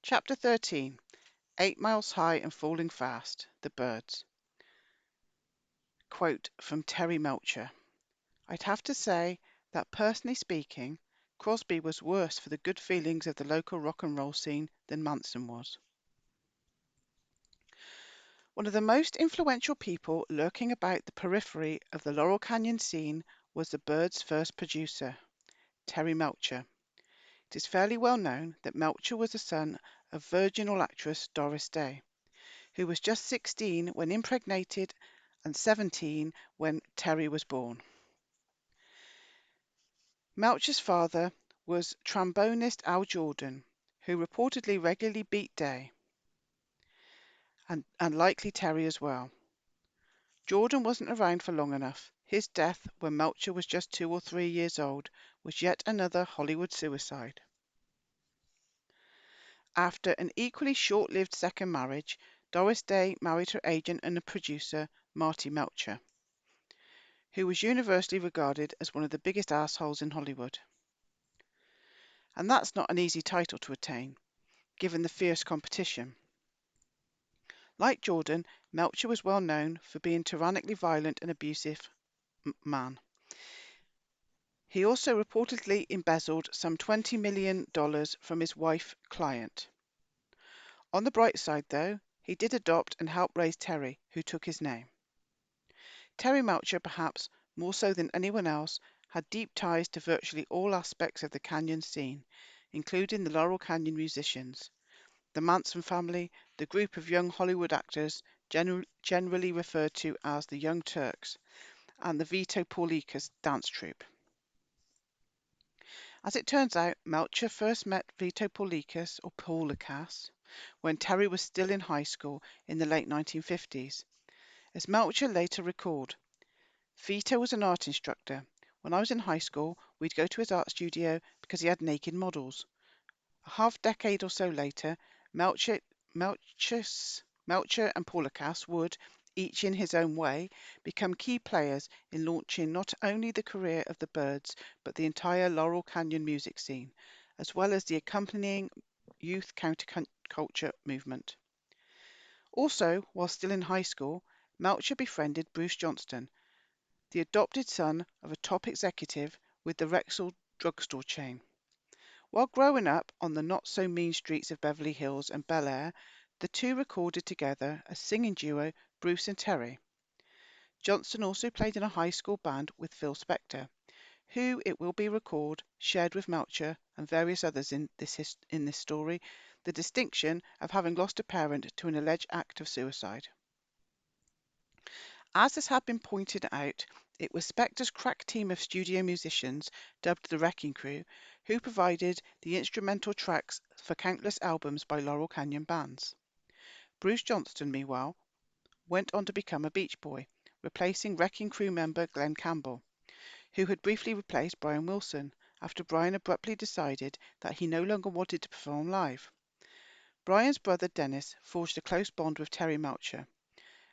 Chapter 13. 8 Miles High and Falling Fast. The Birds. Quote from Terry Melcher. I'd have to say that, personally speaking, Crosby was worse for the good feelings of the local rock and roll scene than Manson was. One of the most influential people lurking about the periphery of the Laurel Canyon scene was the Byrds' first producer, Terry Melcher. It is fairly well known that Melcher was the son of virginal actress Doris Day, who was just 16 when impregnated and 17 when Terry was born. Melcher's father was trombonist Al Jordan, who reportedly regularly beat Day, and likely Terry as well. Jordan wasn't around for long enough. His death, when Melcher was just 2 or 3 years old, was yet another Hollywood suicide. After an equally short-lived second marriage, Doris Day married her agent and producer, Marty Melcher, who was universally regarded as one of the biggest assholes in Hollywood. And that's not an easy title to attain, given the fierce competition. Like Jordan, Melcher was well known for being a tyrannically violent and abusive man. He also reportedly embezzled some $20 million from his wife client. On the bright side, though, he did adopt and help raise Terry, who took his name. Terry Melcher, perhaps more so than anyone else, had deep ties to virtually all aspects of the Canyon scene, including the Laurel Canyon musicians, the Manson family, the group of young Hollywood actors generally referred to as the Young Turks, and the Vito Paulikas dance troupe. As it turns out, Melcher first met Vito Paulikas, or Paulikas, when Terry was still in high school in the late 1950s. As Melcher later recalled, Vito was an art instructor. When I was in high school, we'd go to his art studio because he had naked models. A half-decade or so later, Melcher and Paulikas would, each in his own way, become key players in launching not only the career of the Byrds, but the entire Laurel Canyon music scene, as well as the accompanying youth counterculture movement. Also, while still in high school, Melcher befriended Bruce Johnston, the adopted son of a top executive with the Rexall drugstore chain. While growing up on the not-so-mean streets of Beverly Hills and Bel Air, the two recorded together a singing duo, Bruce and Terry. Johnston also played in a high school band with Phil Spector, who, it will be recalled, shared with Melcher and various others in this story the distinction of having lost a parent to an alleged act of suicide. As this had been pointed out, it was Spector's crack team of studio musicians, dubbed the Wrecking Crew, who provided the instrumental tracks for countless albums by Laurel Canyon bands. Bruce Johnston, meanwhile, went on to become a Beach Boy, replacing Wrecking Crew member Glenn Campbell, who had briefly replaced Brian Wilson after Brian abruptly decided that he no longer wanted to perform live. Brian's brother Dennis forged a close bond with Terry Melcher,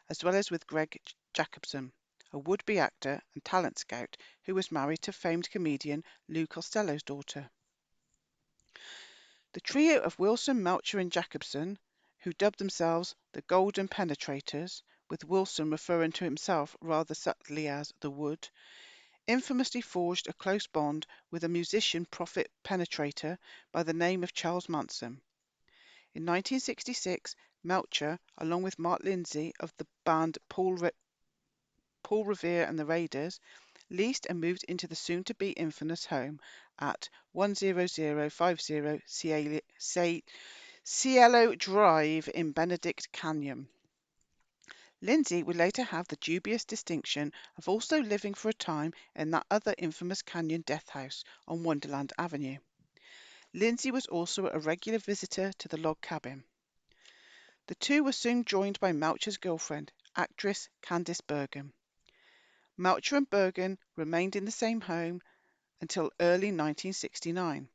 as well as with Greg Jacobson, a would-be actor and talent scout who was married to famed comedian Lou Costello's daughter. The trio of Wilson, Melcher and Jacobson, who dubbed themselves the Golden Penetrators, with Wilson referring to himself rather subtly as the Wood, infamously forged a close bond with a musician prophet penetrator by the name of Charles Manson. In 1966, Melcher, along with Mark Lindsay of the band Paul Revere and the Raiders, leased and moved into the soon-to-be infamous home at 10050 Cielo Drive in Benedict Canyon. Lindsay would later have the dubious distinction of also living for a time in that other infamous Canyon death house on Wonderland Avenue. Lindsay was also a regular visitor to the log cabin. The two were soon joined by Melcher's girlfriend, actress Candice Bergen. Melcher and Bergen remained in the same home until early 1969,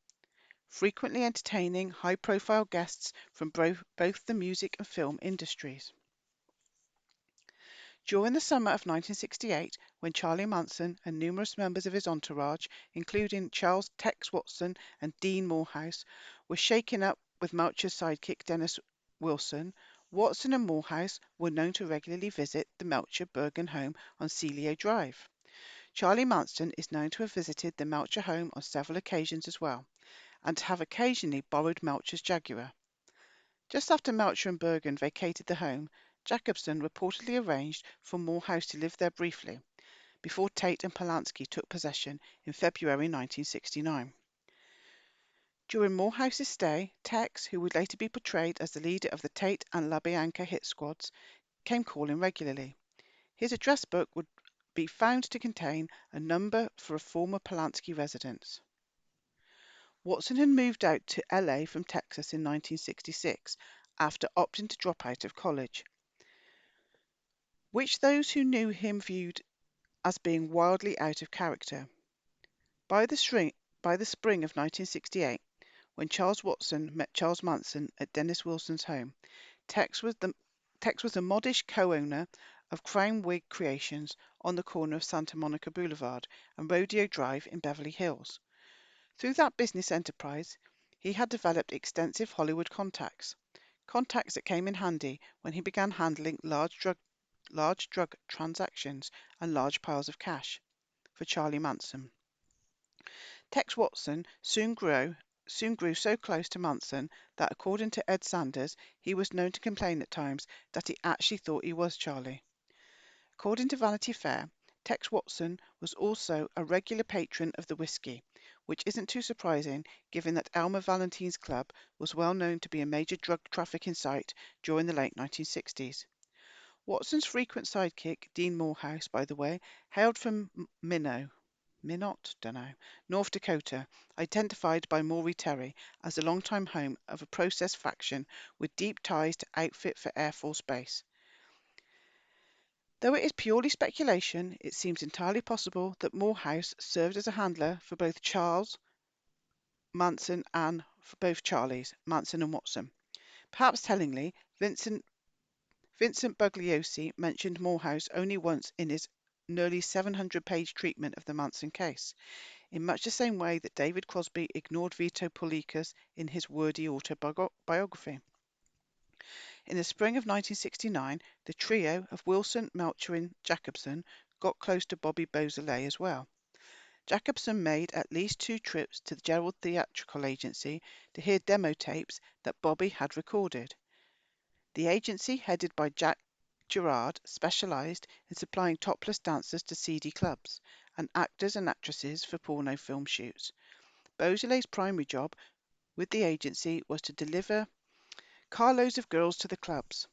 frequently entertaining high-profile guests from both the music and film industries. During the summer of 1968, when Charlie Manson and numerous members of his entourage, including Charles Tex Watson and Dean Morehouse, were shaken up with Melcher's sidekick Dennis Wilson, Watson and Morehouse were known to regularly visit the Melcher Bergen home on Celio Drive. Charlie Manson is known to have visited the Melcher home on several occasions as well, and to have occasionally borrowed Melcher's Jaguar. Just after Melcher and Bergen vacated the home, Jacobson reportedly arranged for Morehouse to live there briefly, before Tate and Polanski took possession in February 1969. During Morehouse's stay, Tex, who would later be portrayed as the leader of the Tate and LaBianca hit squads, came calling regularly. His address book would be found to contain a number for a former Polanski residence. Watson had moved out to LA from Texas in 1966 after opting to drop out of college, which those who knew him viewed as being wildly out of character. By the spring of 1968, when Charles Watson met Charles Manson at Dennis Wilson's home, Tex was a modish co-owner of Crown Wig Creations on the corner of Santa Monica Boulevard and Rodeo Drive in Beverly Hills. Through that business enterprise, he had developed extensive Hollywood contacts that came in handy when he began handling large drug transactions and large piles of cash for Charlie Manson. Tex Watson soon grew so close to Manson that, according to Ed Sanders, he was known to complain at times that he actually thought he was Charlie. According to Vanity Fair, Tex Watson was also a regular patron of the whiskey, which isn't too surprising given that Elmer Valentine's Club was well known to be a major drug trafficking site during the late 1960s. Watson's frequent sidekick, Dean Morehouse, by the way, hailed from Minot, North Dakota, identified by Maury Terry as the longtime home of a process faction with deep ties to Outfit for Air Force Base. Though it is purely speculation, it seems entirely possible that Morehouse served as a handler for both Manson and Watson. Perhaps tellingly, Vincent Bugliosi mentioned Morehouse only once in his nearly 700-page treatment of the Manson case, in much the same way that David Crosby ignored Vito Polikas in his wordy autobiography. In the spring of 1969, the trio of Wilson, Melcher, and Jacobson got close to Bobby Beausoleil as well. Jacobson made at least 2 trips to the Gerald Theatrical Agency to hear demo tapes that Bobby had recorded. The agency, headed by Jack Gerard, specialized in supplying topless dancers to seedy clubs and actors and actresses for porno film shoots. Beausoleil's primary job with the agency was to deliver carloads of girls to the clubs.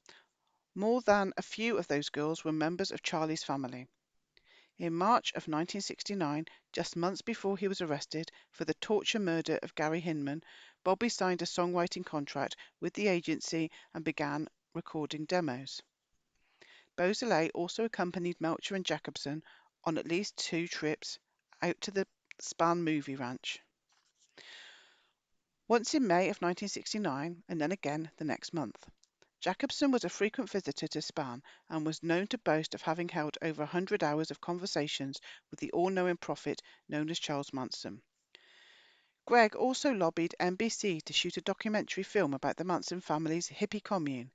More than a few of those girls were members of Charlie's family. In March of 1969, just months before he was arrested for the torture murder of Gary Hinman, Bobby signed a songwriting contract with the agency and began recording demos. Beausoleil also accompanied Melcher and Jacobson on at least 2 trips out to the Spahn movie ranch. Once in May of 1969, and then again the next month. Jacobson was a frequent visitor to Spahn and was known to boast of having held over 100 hours of conversations with the all-knowing prophet known as Charles Manson. Gregg also lobbied NBC to shoot a documentary film about the Manson family's hippie commune,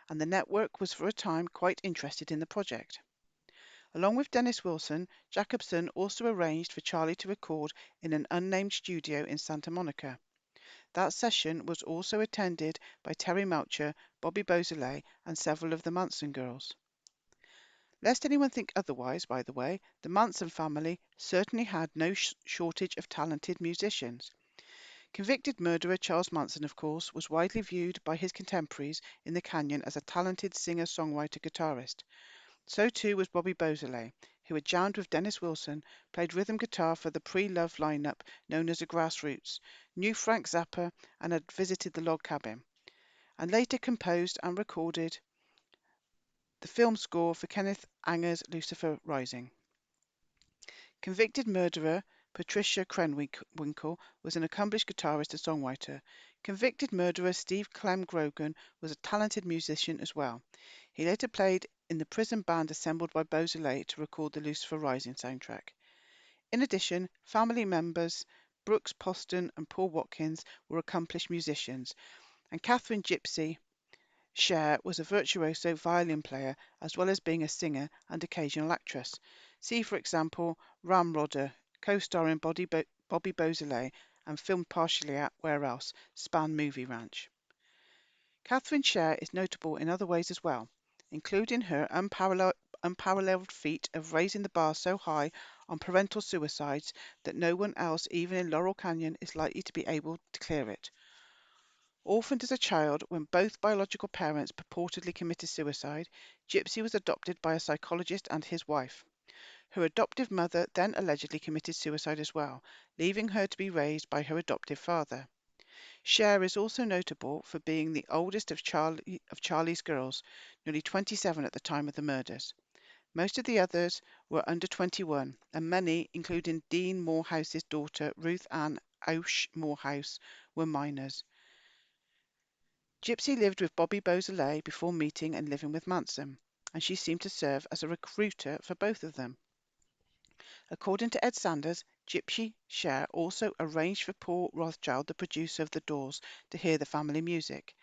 and the network was for a time quite interested in the project. Along with Dennis Wilson, Jacobson also arranged for Charlie to record in an unnamed studio in Santa Monica. That session was also attended by Terry Melcher, Bobby Beausoleil, and several of the Manson girls. Lest anyone think otherwise, by the way, the Manson family certainly had no shortage of talented musicians. Convicted murderer Charles Manson, of course, was widely viewed by his contemporaries in the Canyon as a talented singer-songwriter-guitarist. So too was Bobby Beausoleil, who had jammed with Dennis Wilson, played rhythm guitar for the pre-Love lineup known as the Grassroots, knew Frank Zappa, and had visited the log cabin, and later composed and recorded the film score for Kenneth Anger's Lucifer Rising. Convicted murderer Patricia Krenwinkel was an accomplished guitarist and songwriter. Convicted murderer Steve Clem Grogan was a talented musician as well. He later played in the prison band assembled by Beausoleil to record the Lucifer Rising soundtrack. In addition, family members Brooks Poston and Paul Watkins were accomplished musicians, And Catherine Gypsy Cher was a virtuoso violin player as well as being a singer and occasional actress. See, for example, Ramrodder, co-starring Bobby Beausoleil and filmed partially at Where Else? Span Movie Ranch. Catherine Cher is notable in other ways as well, including her unparalleled feat of raising the bar so high on parental suicides that no one else, even in Laurel Canyon, is likely to be able to clear it. Orphaned as a child when both biological parents purportedly committed suicide, Gypsy was adopted by a psychologist and his wife. Her adoptive mother then allegedly committed suicide as well, leaving her to be raised by her adoptive father. Cher is also notable for being the oldest of Charlie's girls, nearly 27 at the time of the murders. Most of the others were under 21, and many, including Dean Morehouse's daughter Ruth Ann Ausch Morehouse, were minors. Gypsy lived with Bobby Beausoleil before meeting and living with Manson, and she seemed to serve as a recruiter for both of them. According to Ed Sanders, Gypsy Cher also arranged for Paul Rothchild, the producer of The Doors, to hear the family music.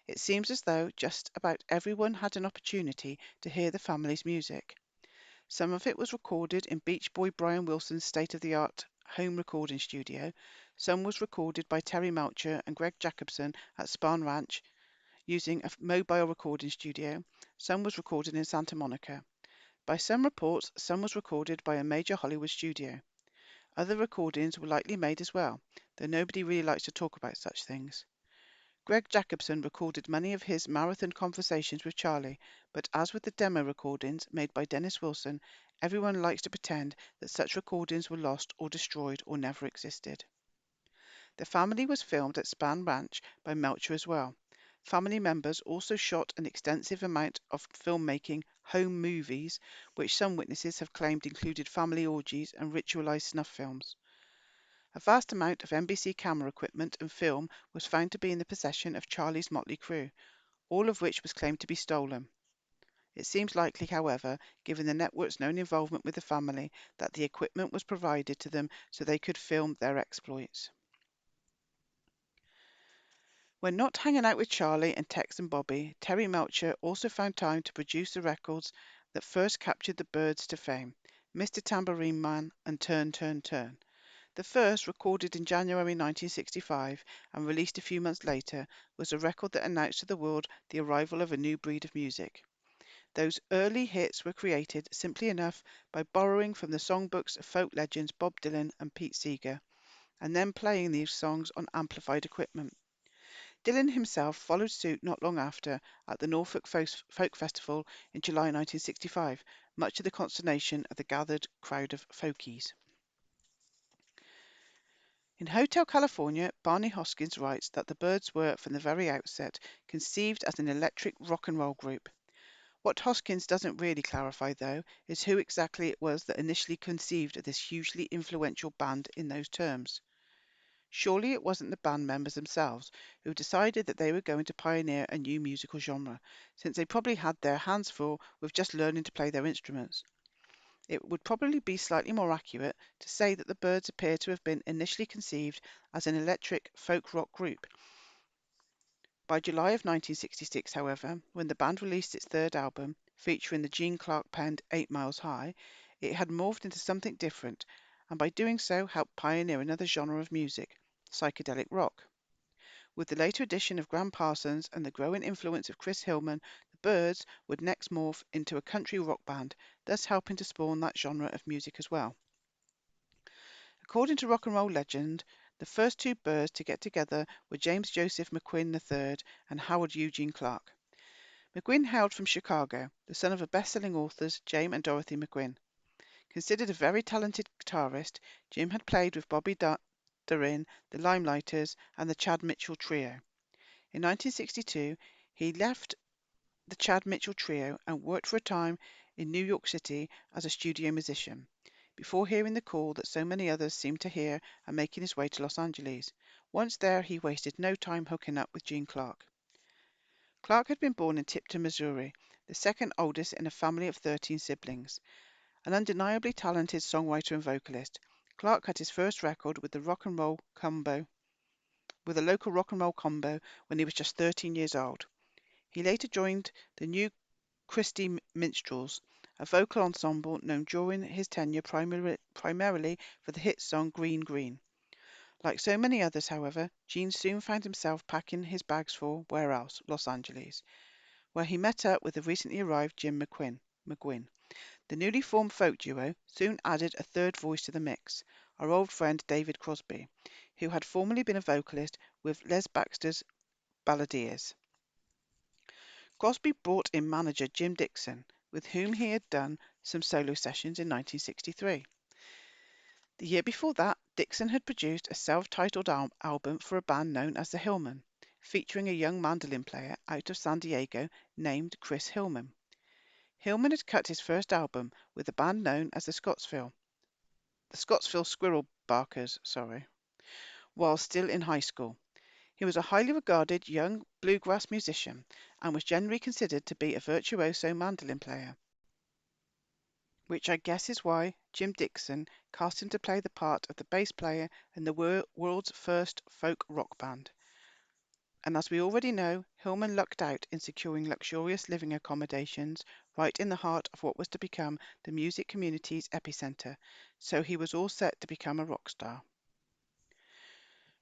It seems as though just about everyone had an opportunity to hear the family's music. Some of it was recorded in Beach Boy Brian Wilson's state-of-the-art home recording studio. Some was recorded by Terry Melcher and Greg Jacobson at Spahn Ranch using a mobile recording studio. Some was recorded in Santa Monica. By some reports, some was recorded by a major Hollywood studio. Other recordings were likely made as well, though nobody really likes to talk about such things. Greg Jacobson recorded many of his marathon conversations with Charlie, but as with the demo recordings made by Dennis Wilson, everyone likes to pretend that such recordings were lost or destroyed or never existed. The family was filmed at Spahn Ranch by Melcher as well. Family members also shot an extensive amount of filmmaking home movies, which some witnesses have claimed included family orgies and ritualized snuff films. A vast amount of NBC camera equipment and film was found to be in the possession of Charlie's motley crew, all of which was claimed to be stolen. It seems likely, however, given the network's known involvement with the family, that the equipment was provided to them so they could film their exploits. When not hanging out with Charlie and Tex and Bobby, Terry Melcher also found time to produce the records that first captured the Byrds to fame, Mr. Tambourine Man and Turn, Turn, Turn. The first, recorded in January 1965 and released a few months later, was a record that announced to the world the arrival of a new breed of music. Those early hits were created simply enough by borrowing from the songbooks of folk legends Bob Dylan and Pete Seeger, and then playing these songs on amplified equipment. Dylan himself followed suit not long after at the Norfolk Folk Festival in July 1965, much to the consternation of the gathered crowd of folkies. In Hotel California, Barney Hoskins writes that the Byrds were, from the very outset, conceived as an electric rock and roll group. What Hoskins doesn't really clarify, though, is who exactly it was that initially conceived of this hugely influential band in those terms. Surely it wasn't the band members themselves who decided that they were going to pioneer a new musical genre, since they probably had their hands full with just learning to play their instruments. It would probably be slightly more accurate to say that the Byrds appear to have been initially conceived as an electric folk rock group. By July of 1966, however, when the band released its third album, featuring the Gene Clark penned 8 Miles High, it had morphed into something different, and by doing so helped pioneer another genre of music, psychedelic rock. With the later addition of Gram Parsons and the growing influence of Chris Hillman, the Byrds would next morph into a country rock band, thus helping to spawn that genre of music as well. According to rock and roll legend, the first two Byrds to get together were James Joseph McQuinn III and Howard Eugene Clark. McQuinn hailed from Chicago, the son of best-selling authors James and Dorothy McQuinn. Considered a very talented guitarist, Jim had played with Bobby Darin, the Limelighters, and the Chad Mitchell Trio. In 1962, he left the Chad Mitchell Trio and worked for a time in New York City as a studio musician, before hearing the call that so many others seemed to hear and making his way to Los Angeles. Once there, he wasted no time hooking up with Gene Clark. Clark had been born in Tipton, Missouri, the second oldest in a family of 13 siblings. An undeniably talented songwriter and vocalist, Clark had his first record with the rock and roll combo with a local rock and roll combo when he was just 13 years old. He later joined the New Christie Minstrels, a vocal ensemble known during his tenure primarily for the hit song Green Green. Like so many others, however, Gene soon found himself packing his bags for, where else, Los Angeles, where he met up with the recently arrived Jim McGuinn. The newly formed folk duo soon added a third voice to the mix, our old friend David Crosby, who had formerly been a vocalist with Les Baxter's Balladeers. Crosby brought in manager Jim Dixon, with whom he had done some solo sessions in 1963. The year before that, Dixon had produced a self-titled album for a band known as the Hillmen, featuring a young mandolin player out of San Diego named Chris Hillman. Hillman had cut his first album with a band known as the Scottsville Squirrel Barkers, while still in high school. He was a highly regarded young bluegrass musician and was generally considered to be a virtuoso mandolin player, which I guess is why Jim Dixon cast him to play the part of the bass player in the world's first folk rock band. And as we already know, Hillman lucked out in securing luxurious living accommodations right in the heart of what was to become the music community's epicenter, so he was all set to become a rock star.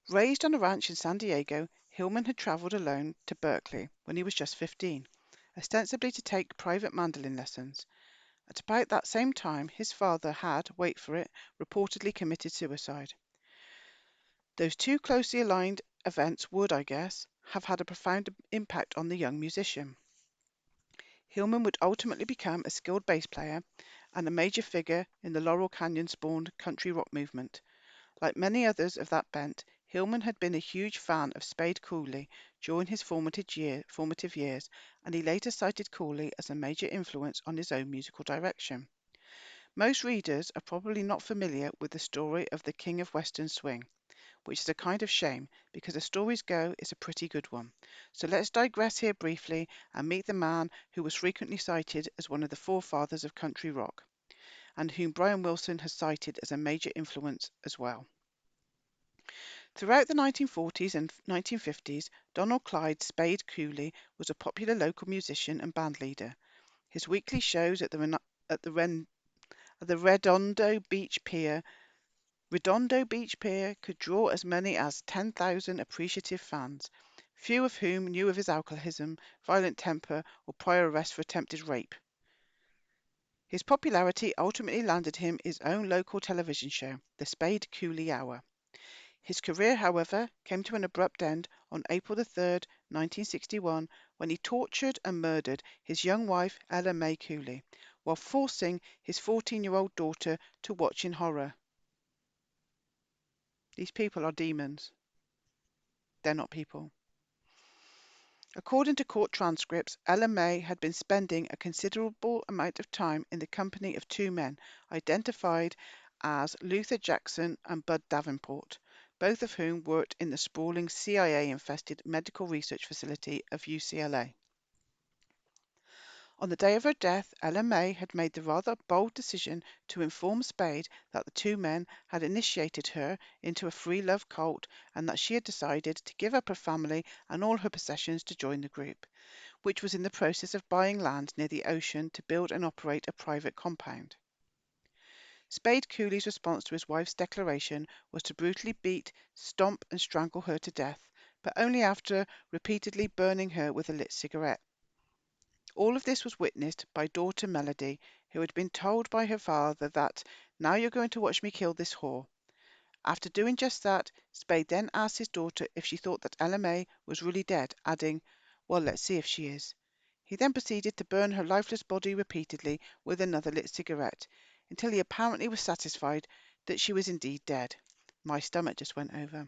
Raised on a ranch in San Diego, Hillman had traveled alone to Berkeley when he was just 15, ostensibly to take private mandolin lessons. At about that same time, his father had, wait for it, reportedly committed suicide. Those two closely aligned events would, I guess, have had a profound impact on the young musician. Hillman would ultimately become a skilled bass player and a major figure in the Laurel Canyon-spawned country rock movement. Like many others of that bent, Hillman had been a huge fan of Spade Cooley during his formative years, and he later cited Cooley as a major influence on his own musical direction. Most readers are probably not familiar with the story of the King of Western Swing, which is a kind of shame because as stories go, it's a pretty good one. So let's digress here briefly and meet the man who was frequently cited as one of the forefathers of country rock, and whom Brian Wilson has cited as a major influence as well. Throughout the 1940s and 1950s, Donald Clyde "Spade" Cooley was a popular local musician and bandleader. His weekly shows at the Redondo Beach Pier could draw as many as 10,000 appreciative fans, few of whom knew of his alcoholism, violent temper, or prior arrest for attempted rape. His popularity ultimately landed him his own local television show, The Spade Cooley Hour. His career, however, came to an abrupt end on April 3rd, 1961, when he tortured and murdered his young wife, Ella Mae Cooley, while forcing his 14-year-old daughter to watch in horror. These people are demons. They're not people. According to court transcripts, Ella Mae had been spending a considerable amount of time in the company of two men, identified as Luther Jackson and Bud Davenport, both of whom worked in the sprawling CIA-infested medical research facility of UCLA. On the day of her death, Ella Mae had made the rather bold decision to inform Spade that the two men had initiated her into a free love cult and that she had decided to give up her family and all her possessions to join the group, which was in the process of buying land near the ocean to build and operate a private compound. Spade Cooley's response to his wife's declaration was to brutally beat, stomp and strangle her to death, but only after repeatedly burning her with a lit cigarette. All of this was witnessed by daughter Melody, who had been told by her father that, "Now you're going to watch me kill this whore." After doing just that, Spade then asked his daughter if she thought that Ella Mae was really dead, adding, "Well, let's see if she is." He then proceeded to burn her lifeless body repeatedly with another lit cigarette, until he apparently was satisfied that she was indeed dead. My stomach just went over.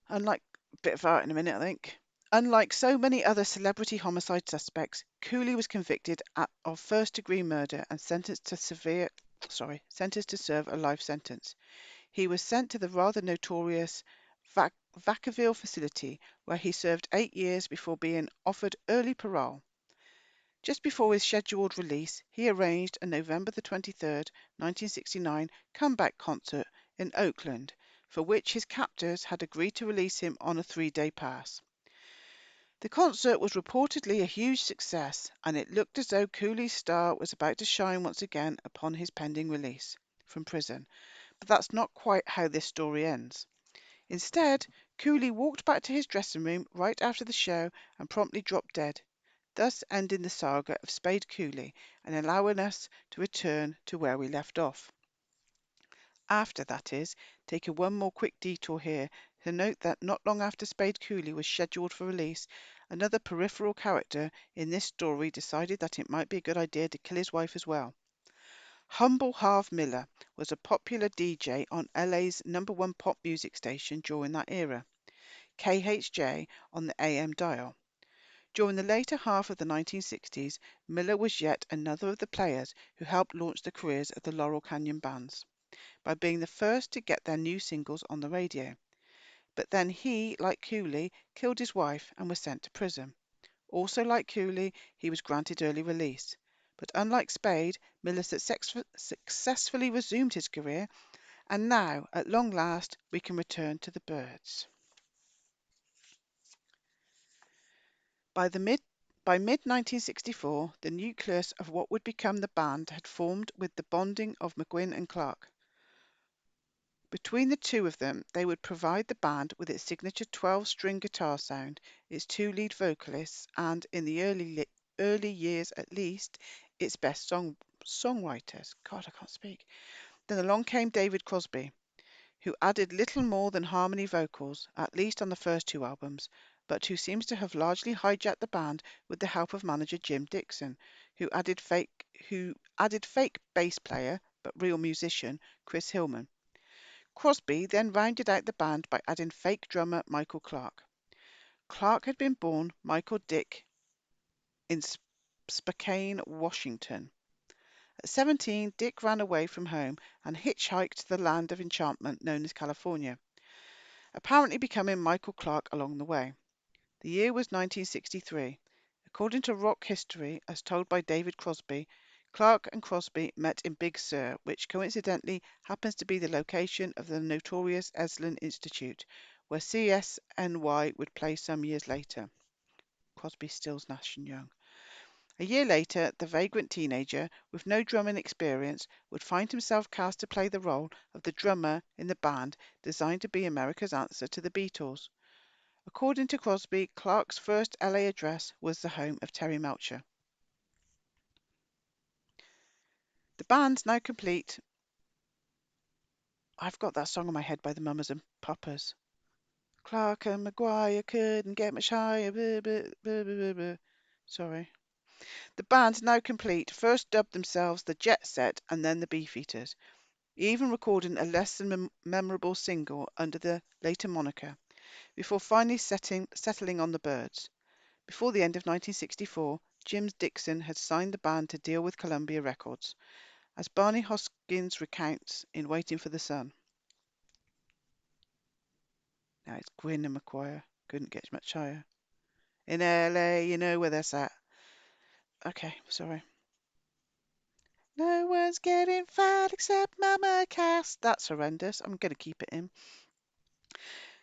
Unlike a bit of art in a minute, I think. Unlike so many other celebrity homicide suspects, Cooley was convicted of first-degree murder and sentenced to serve a life sentence. He was sent to the rather notorious Vacaville facility, where he served 8 years before being offered early parole. Just before his scheduled release, he arranged a November 23rd, 1969 comeback concert in Oakland, for which his captors had agreed to release him on a 3-day pass. The concert was reportedly a huge success, and it looked as though Cooley's star was about to shine once again upon his pending release from prison. But that's not quite how this story ends. Instead, Cooley walked back to his dressing room right after the show and promptly dropped dead, thus ending the saga of Spade Cooley and allowing us to return to where we left off. After, that is, taking one more quick detour here to note that not long after Spade Cooley was scheduled for release, another peripheral character in this story decided that it might be a good idea to kill his wife as well. Humble Harv Miller was a popular DJ on LA's #1 pop music station during that era, KHJ on the AM dial. During the later half of the 1960s, Miller was yet another of the players who helped launch the careers of the Laurel Canyon bands by being the first to get their new singles on the radio. But then he, like Cooley, killed his wife and was sent to prison. Also like Cooley, he was granted early release. But unlike Spade, Miller successfully resumed his career, and now, at long last, we can return to the Byrds. By mid 1964, the nucleus of what would become the band had formed with the bonding of McGowan and Clark. Between the two of them, they would provide the band with its signature 12-string guitar sound, its 2 lead vocalists, and, in the early years at least, its best songwriters. God, I can't speak. Then along came David Crosby, who added little more than harmony vocals, at least on the first 2 albums, but who seems to have largely hijacked the band with the help of manager Jim Dixon, who added fake bass player, but real musician, Chris Hillman. Crosby then rounded out the band by adding fake drummer Michael Clark. Clark had been born Michael Dick in Spokane, Washington. At 17, Dick ran away from home and hitchhiked to the land of enchantment known as California, apparently becoming Michael Clark along the way. The year was 1963. According to rock history, as told by David Crosby, Clark and Crosby met in Big Sur, which coincidentally happens to be the location of the notorious Esalen Institute, where CSNY would play some years later. Crosby stills Nash and Young. A year later, the vagrant teenager, with no drumming experience, would find himself cast to play the role of the drummer in the band designed to be America's answer to the Beatles. According to Crosby, Clark's first LA address was the home of Terry Melcher. The band's now complete. I've got that song in my head by the Mamas and Papas. Clark and Maguire couldn't get much higher. Sorry. The band, now complete, first dubbed themselves the Jet Set and then the Beefeaters, even recording a less than memorable single under the later moniker, before finally settling on the Byrds. Before the end of 1964, Jim Dixon had signed the band to deal with Columbia Records, as Barney Hoskins recounts in Waiting for the Sun. Now it's Gwyn and McGuire. Couldn't get much higher. In LA, you know where that's at. Okay, sorry. No one's getting fat except Mama Cass. That's horrendous. I'm going to keep it in.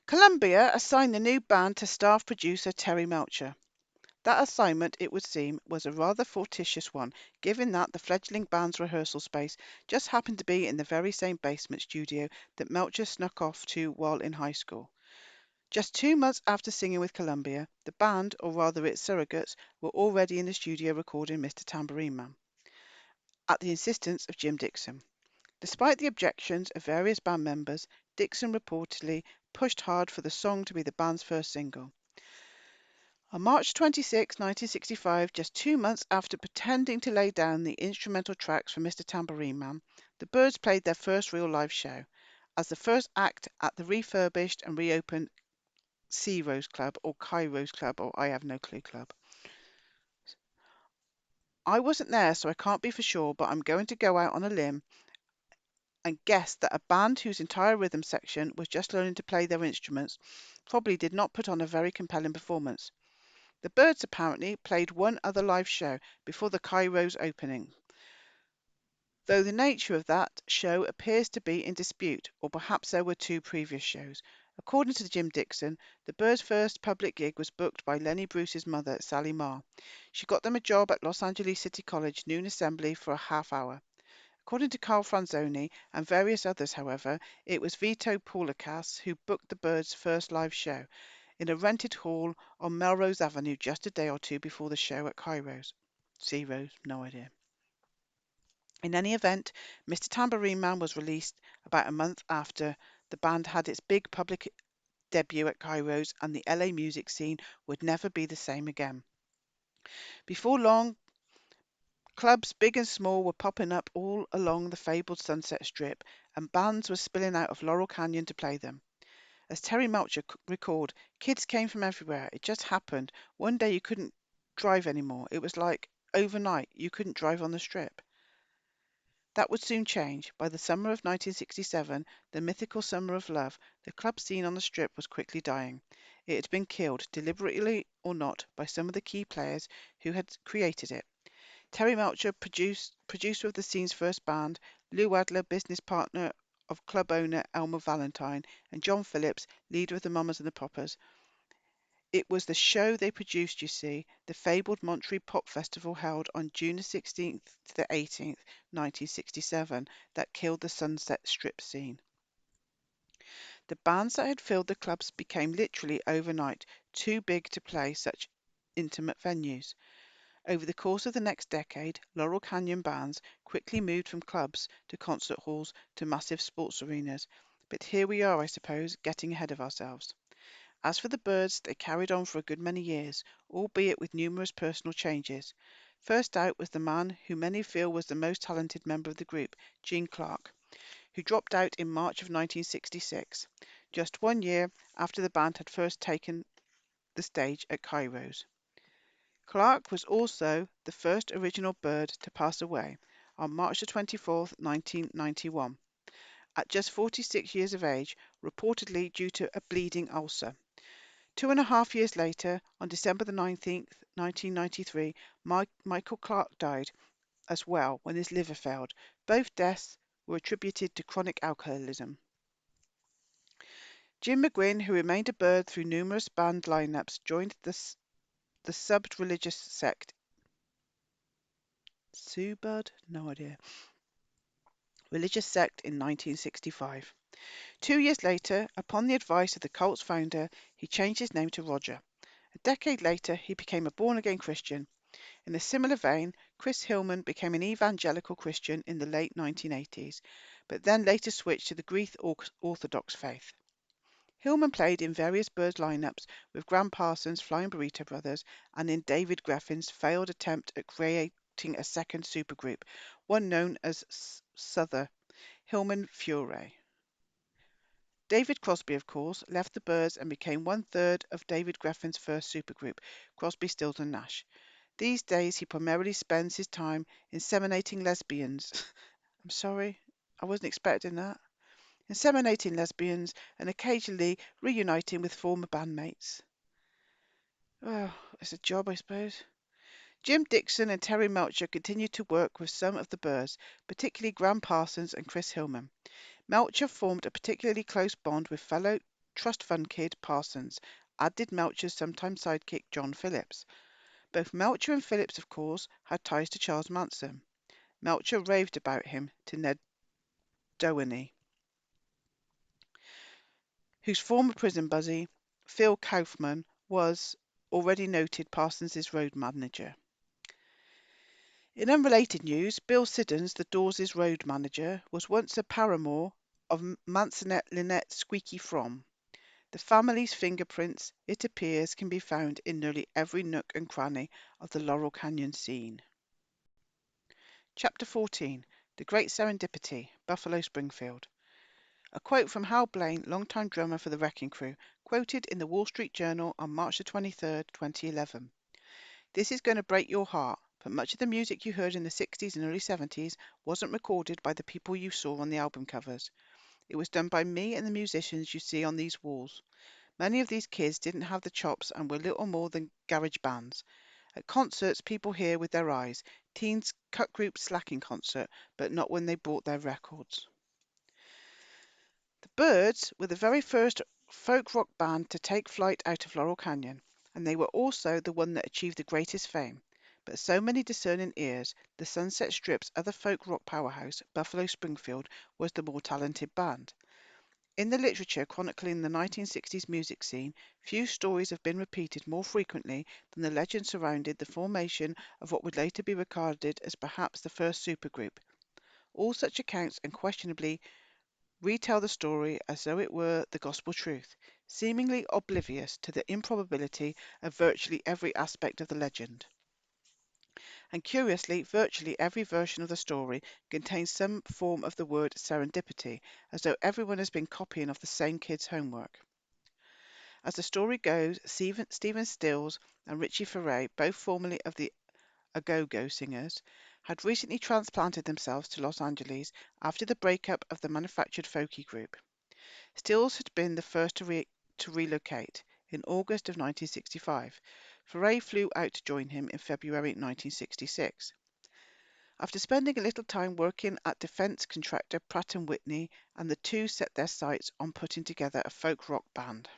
Columbia assigned the new band to staff producer Terry Melcher. That assignment, it would seem, was a rather fortuitous one, given that the fledgling band's rehearsal space just happened to be in the very same basement studio that Melcher snuck off to while in high school. Just 2 months after singing with Columbia, the band, or rather its surrogates, were already in the studio recording Mr. Tambourine Man, at the insistence of Jim Dixon. Despite the objections of various band members, Dixon reportedly pushed hard for the song to be the band's first single. On March 26, 1965, just 2 months after pretending to lay down the instrumental tracks for Mr. Tambourine Man, the Byrds played their first real live show, as the first act at the refurbished and reopened Sea Rose Club, or Kairos Club, or I have no clue club. I wasn't there, so I can't be for sure, but I'm going to go out on a limb and guess that a band whose entire rhythm section was just learning to play their instruments probably did not put on a very compelling performance. The Byrds apparently played one other live show before the Kairos opening. though the nature of that show appears to be in dispute, or perhaps there were two previous shows. According to Jim Dixon, the Byrds' first public gig was booked by Lenny Bruce's mother, Sally Marr. She got them a job at Los Angeles City College noon assembly for a half hour. According to Carl Franzoni and various others, however, it was Vito Paulikas who booked the Byrds' first live show in a rented hall on Melrose Avenue just a day or two before the show at Cairo's. Zeros, no idea. In any event, Mr. Tambourine Man was released about a month after the band had its big public debut at Cairo's, and the LA music scene would never be the same again. Before long, clubs big and small were popping up all along the fabled Sunset Strip, and bands were spilling out of Laurel Canyon to play them. As Terry Melcher recalled, kids came from everywhere. It just happened. One day you couldn't drive anymore. It was like overnight you couldn't drive on the strip. That would soon change. By the summer of 1967, the mythical summer of love, the club scene on the Strip was quickly dying. It had been killed, deliberately or not, by some of the key players who had created it. Terry Melcher, producer of the scene's first band, Lou Adler, business partner of club owner Elmer Valentine, and John Phillips, leader of the Mamas and the Poppers. It was the show they produced, you see, the fabled Monterey Pop Festival held on June the 16th to the 18th, 1967, that killed the Sunset Strip scene. The bands that had filled the clubs became literally overnight too big to play such intimate venues. Over the course of the next decade, Laurel Canyon bands quickly moved from clubs to concert halls to massive sports arenas. But here we are, I suppose, getting ahead of ourselves. As for the Byrds, they carried on for a good many years, albeit with numerous personal changes. First out was the man who many feel was the most talented member of the group, Gene Clark, who dropped out in March of 1966, just 1 year after the band had first taken the stage at Cairo's. Clark was also the first original Byrd to pass away on March the 24th, 1991, at just 46 years of age, reportedly due to a bleeding ulcer. 2.5 years later, on December the 19th, 1993, Michael Clark died as well when his liver failed. Both deaths were attributed to chronic alcoholism. Jim McGowan, who remained a Byrd through numerous band lineups, joined the subbed religious sect Subud? No idea. Religious sect in 1965. 2 years later, upon the advice of the cult's founder, he changed his name to Roger. A decade later, he became a born-again Christian. In a similar vein, Chris Hillman became an evangelical Christian in the late 1980s, but then later switched to the Greek Orthodox faith. Hillman played in various Byrds lineups with Graham Parsons' Flying Burrito Brothers and in David Griffin's failed attempt at creating a second supergroup, one known as Souther Hillman Furay. David Crosby, of course, left the Byrds and became one-third of David Griffin's first supergroup, Crosby, Stills and Nash. These days he primarily spends his time inseminating lesbians. I'm sorry, I wasn't expecting that. Inseminating lesbians and occasionally reuniting with former bandmates. Well, it's a job, I suppose. Jim Dixon and Terry Melcher continued to work with some of the Byrds, particularly Graham Parsons and Chris Hillman. Melcher formed a particularly close bond with fellow trust fund kid Parsons, as did Melcher's sometime sidekick John Phillips. Both Melcher and Phillips, of course, had ties to Charles Manson. Melcher raved about him to Ned Doheny, whose former prison buddy, Phil Kaufman, was already noted Parsons' road manager. In unrelated news, Bill Siddons, the Doors' road manager, was once a paramour of Mansonette Lynette Squeaky Fromm. The family's fingerprints, it appears, can be found in nearly every nook and cranny of the Laurel Canyon scene. Chapter 14. The Great Serendipity, Buffalo Springfield. A quote from Hal Blaine, longtime drummer for the Wrecking Crew, quoted in the Wall Street Journal on March the 23rd, 2011. This is going to break your heart, but much of the music you heard in the 60s and early 70s wasn't recorded by the people you saw on the album covers. It was done by me and the musicians you see on these walls. Many of these kids didn't have the chops and were little more than garage bands, At concerts, people hear with their eyes. Teens cut groups slack in concert, but not when they bought their records. The Byrds were the very first folk rock band to take flight out of Laurel Canyon, and they were also the one that achieved the greatest fame. But so many discerning ears, the Sunset Strip's other folk rock powerhouse, Buffalo Springfield, was the more talented band. In the literature chronicling the 1960s music scene, few stories have been repeated more frequently than the legend surrounding the formation of what would later be regarded as perhaps the first supergroup. All such accounts unquestionably retell the story as though it were the gospel truth, seemingly oblivious to the improbability of virtually every aspect of the legend. And curiously, virtually every version of the story contains some form of the word serendipity, as though everyone has been copying off the same kid's homework. As the story goes, Stephen Stills and Richie Furay, both formerly of the A-Go-Go Singers, had recently transplanted themselves to Los Angeles after the breakup of the manufactured folky group. Stills had been the first to relocate in August of 1965. Furay flew out to join him in February 1966. After spending a little time working at defense contractor Pratt& Whitney, and the two set their sights on putting together a folk rock band.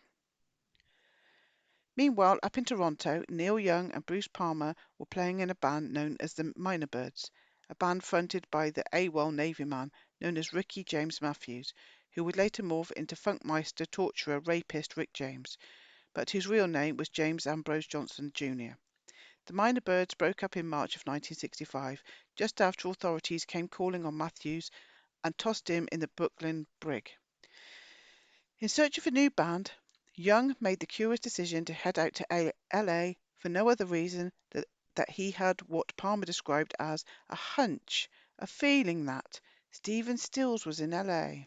Meanwhile, up in Toronto, Neil Young and Bruce Palmer were playing in a band known as the Minor Birds, a band fronted by the AWOL Navy man known as Ricky James Matthews, who would later morph into Funkmeister torturer rapist Rick James, but whose real name was James Ambrose Johnson Jr. The Minor Birds broke up in March of 1965, just after authorities came calling on Matthews and tossed him in the Brooklyn brig. In search of a new band, Young made the curious decision to head out to LA for no other reason that he had what Palmer described as a hunch, a feeling that Stephen Stills was in LA.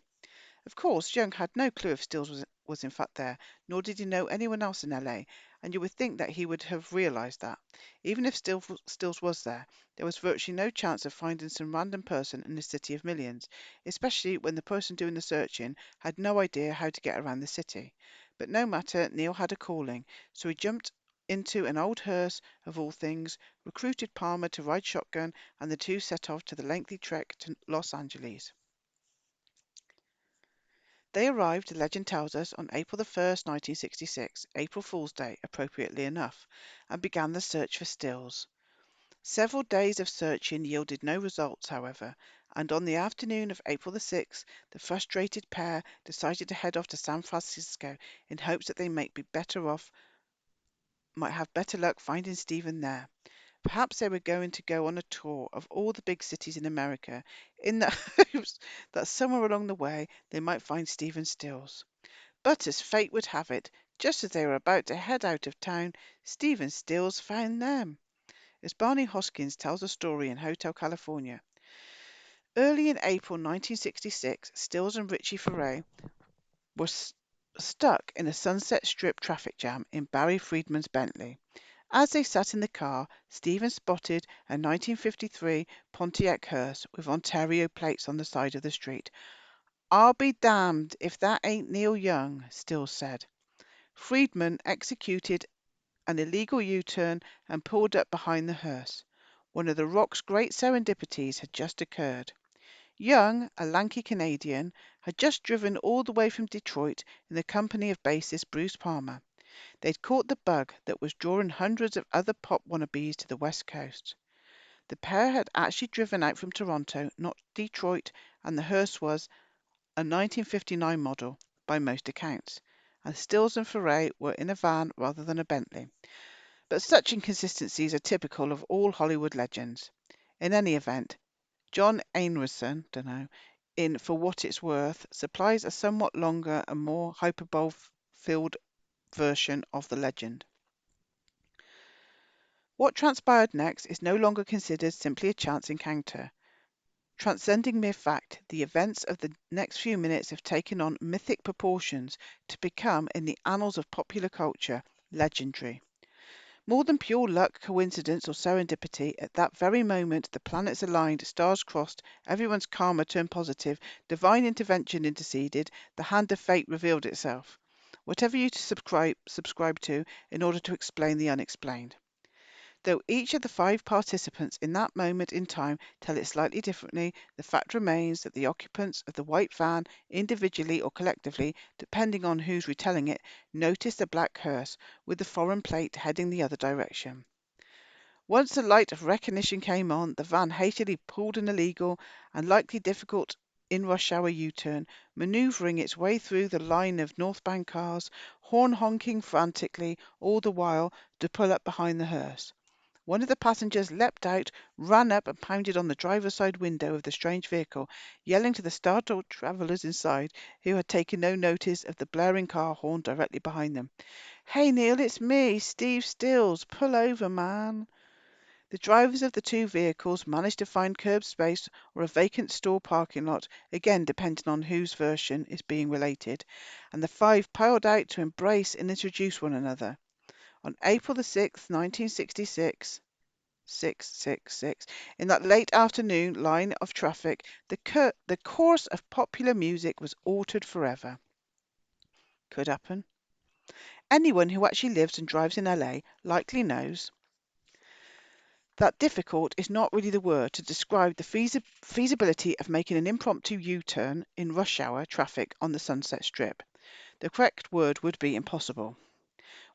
Of course, Young had no clue if Stills was in fact there, nor did he know anyone else in LA, and you would think that he would have realised that. Even if Stills was there was virtually no chance of finding some random person in a city of millions, especially when the person doing the searching had no idea how to get around the city. But no matter, Neil had a calling, so he jumped into an old hearse, of all things, recruited Palmer to ride shotgun, and the two set off to the lengthy trek to Los Angeles. They arrived, the legend tells us, on April the 1st, 1966, April Fool's Day, appropriately enough, and began the search for Stills. Several days of searching yielded no results, however, and on the afternoon of April the 6th, the frustrated pair decided to head off to San Francisco in hopes that they might have better luck finding Stephen there. Perhaps they were going to go on a tour of all the big cities in America, in the hopes that somewhere along the way they might find Stephen Stills. But as fate would have it, just as they were about to head out of town, Stephen Stills found them. As Barney Hoskins tells a story in Hotel California. Early in April 1966, Stills and Richie Furay were stuck in a Sunset Strip traffic jam in Barry Friedman's Bentley. As they sat in the car, Stephen spotted a 1953 Pontiac hearse with Ontario plates on the side of the street. "I'll be damned if that ain't Neil Young," Stills said. Friedman executed an illegal U-turn and pulled up behind the hearse. One of the Rock's great serendipities had just occurred. Young, a lanky Canadian, had just driven all the way from Detroit in the company of bassist Bruce Palmer. They'd caught the bug that was drawing hundreds of other pop wannabes to the West Coast. The pair had actually driven out from Toronto, not Detroit, and the hearse was a 1959 model, by most accounts, and Stills and Furay were in a van rather than a Bentley. But such inconsistencies are typical of all Hollywood legends. In any event, John Einarson, in For What It's Worth, supplies a somewhat longer and more hyperbole-filled version of the legend. What transpired next is no longer considered simply a chance encounter. Transcending mere fact, the events of the next few minutes have taken on mythic proportions to become, in the annals of popular culture, legendary. More than pure luck, coincidence, or serendipity, at that very moment the planets aligned, stars crossed, everyone's karma turned positive, divine intervention interceded, the hand of fate revealed itself. Whatever you subscribe to in order to explain the unexplained. Though each of the five participants in that moment in time tell it slightly differently, the fact remains that the occupants of the white van, individually or collectively, depending on who's retelling it, noticed the black hearse with the foreign plate heading the other direction. Once the light of recognition came on, the van hastily pulled an illegal and likely difficult in rush hour U-turn, manoeuvring its way through the line of northbound cars, horn honking frantically all the while to pull up behind the hearse. One of the passengers leapt out, ran up and pounded on the driver's side window of the strange vehicle, yelling to the startled travellers inside, who had taken no notice of the blaring car horn directly behind them. "Hey, Neil, it's me, Steve Stills. Pull over, man." The drivers of the two vehicles managed to find curb space or a vacant store parking lot, again depending on whose version is being related, and the five piled out to embrace and introduce one another. On April the 6th, 1966, 666, in that late afternoon line of traffic, the course of popular music was altered forever. Could happen. Anyone who actually lives and drives in LA likely knows that difficult is not really the word to describe the feasibility of making an impromptu U-turn in rush hour traffic on the Sunset Strip. The correct word would be impossible,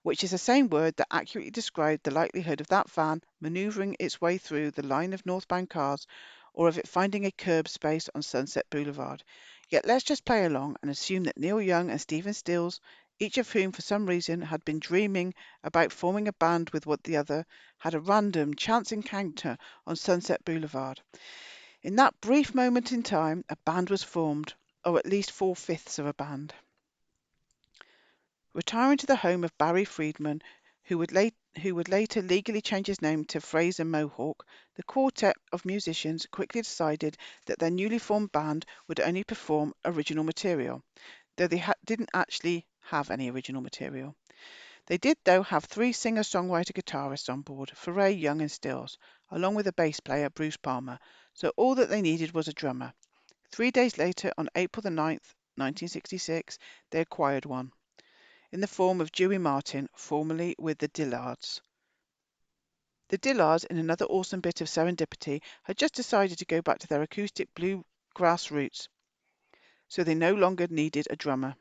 which is the same word that accurately described the likelihood of that van manoeuvring its way through the line of northbound cars or of it finding a curb space on Sunset Boulevard. Yet let's just play along and assume that Neil Young and Stephen Stills, each of whom for some reason had been dreaming about forming a band with what the other, had a random chance encounter on Sunset Boulevard. In that brief moment in time, a band was formed, or at least four-fifths of a band. Retiring to the home of Barry Friedman, who would later legally change his name to Fraser Mohawk, the quartet of musicians quickly decided that their newly formed band would only perform original material, though they didn't actually have any original material. They did, though, have three singer-songwriter guitarists on board, Foray, Young and Stills, along with a bass player, Bruce Palmer, so all that they needed was a drummer. 3 days later, on April the 9th, 1966, they acquired one in the form of Dewey Martin, formerly with the Dillards. The Dillards, in another awesome bit of serendipity, had just decided to go back to their acoustic bluegrass roots, so they no longer needed a drummer.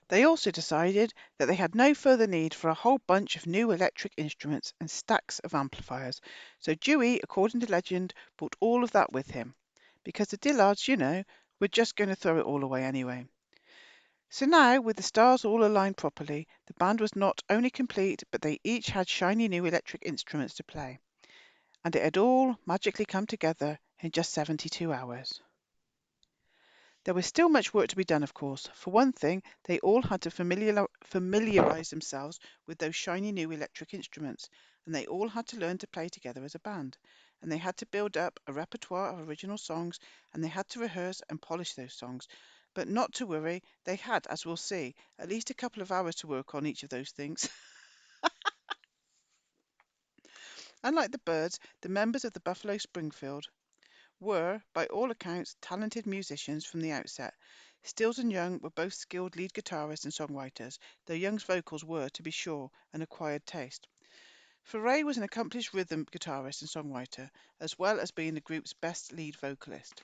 They also decided that they had no further need for a whole bunch of new electric instruments and stacks of amplifiers, so Dewey, according to legend, brought all of that with him, because the Dillards, were just going to throw it all away anyway. So now, with the stars all aligned properly, the band was not only complete, but they each had shiny new electric instruments to play. And it had all magically come together in just 72 hours. There was still much work to be done, of course. For one thing, they all had to familiarise themselves with those shiny new electric instruments, and they all had to learn to play together as a band. And they had to build up a repertoire of original songs, and they had to rehearse and polish those songs. But not to worry, they had, as we'll see, at least a couple of hours to work on each of those things. Unlike the Byrds, the members of the Buffalo Springfield were, by all accounts, talented musicians from the outset. Stills and Young were both skilled lead guitarists and songwriters, though Young's vocals were, to be sure, an acquired taste. Foray was an accomplished rhythm guitarist and songwriter, as well as being the group's best lead vocalist.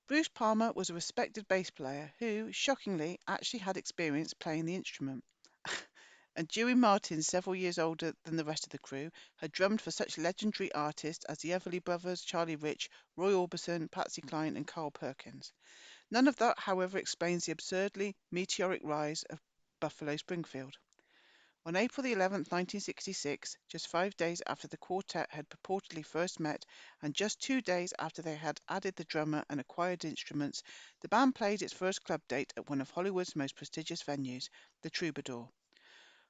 Bruce Palmer was a respected bass player who, shockingly, actually had experience playing the instrument. And Dewey Martin, several years older than the rest of the crew, had drummed for such legendary artists as the Everly Brothers, Charlie Rich, Roy Orbison, Patsy Cline and Carl Perkins. None of that, however, explains the absurdly meteoric rise of Buffalo Springfield. On April the 11th, 1966, just 5 days after the quartet had purportedly first met, and just 2 days after they had added the drummer and acquired instruments, the band played its first club date at one of Hollywood's most prestigious venues, the Troubadour.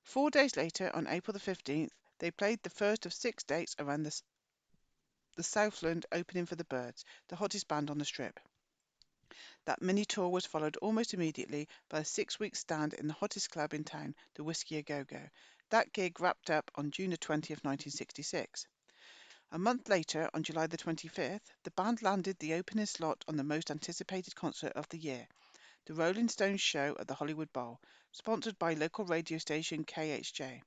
4 days later, on April the 15th, they played the first of 6 dates around the Southland, opening for the Byrds, the hottest band on the Strip. That mini tour was followed almost immediately by a 6-week stand in the hottest club in town, the Whiskey A Go Go. That gig wrapped up on June the 20th, 1966. A month later, on July the 25th, the band landed the opening slot on the most anticipated concert of the year, the Rolling Stones show at the Hollywood Bowl, sponsored by local radio station KHJ.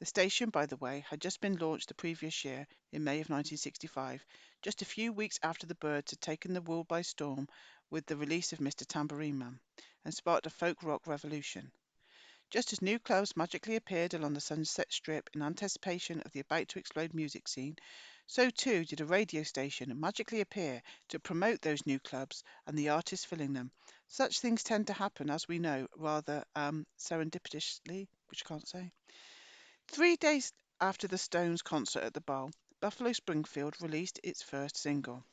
The station, by the way, had just been launched the previous year in May of 1965, just a few weeks after the Byrds had taken the world by storm with the release of Mr. Tambourine Man and sparked a folk rock revolution. Just as new clubs magically appeared along the Sunset Strip in anticipation of the about to explode music scene, so too did a radio station magically appear to promote those new clubs and the artists filling them. Such things tend to happen, as we know, rather serendipitously, which I can't say. 3 days after the Stones concert at the Bowl, Buffalo Springfield released its first single.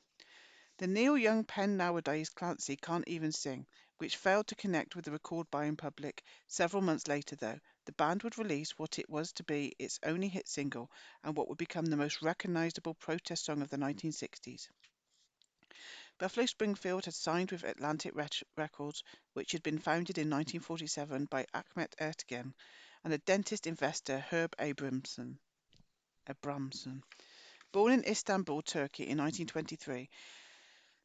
The Neil Young pen nowadays Clancy Can't Even Sing, which failed to connect with the record buying public. Several months later, though, the band would release what it was to be its only hit single and what would become the most recognizable protest song of the 1960s. Buffalo Springfield had signed with Atlantic Records, which had been founded in 1947 by Ahmet Ertegun and the dentist investor Herb Abramson. Born in Istanbul, Turkey in 1923,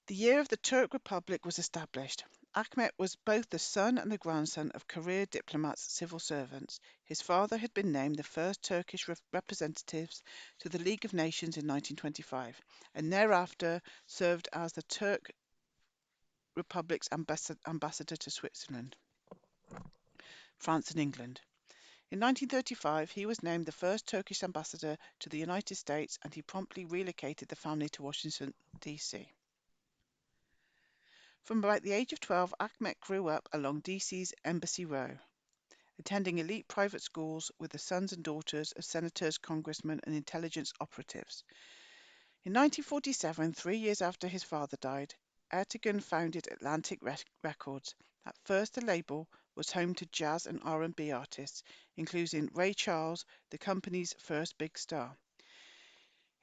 the year of the Turk Republic was established. Ahmet was both the son and the grandson of career diplomats, civil servants. His father had been named the first Turkish representatives to the League of Nations in 1925, and thereafter served as the Turk Republic's ambassador to Switzerland, France, and England. In 1935, he was named the first Turkish ambassador to the United States, and he promptly relocated the family to Washington, D.C. From about the age of 12, Ahmet grew up along D.C.'s Embassy Row, attending elite private schools with the sons and daughters of senators, congressmen, and intelligence operatives. In 1947, 3 years after his father died, Ertegun founded Atlantic Records. At first, the label was home to jazz and R&B artists, including Ray Charles, the company's first big star.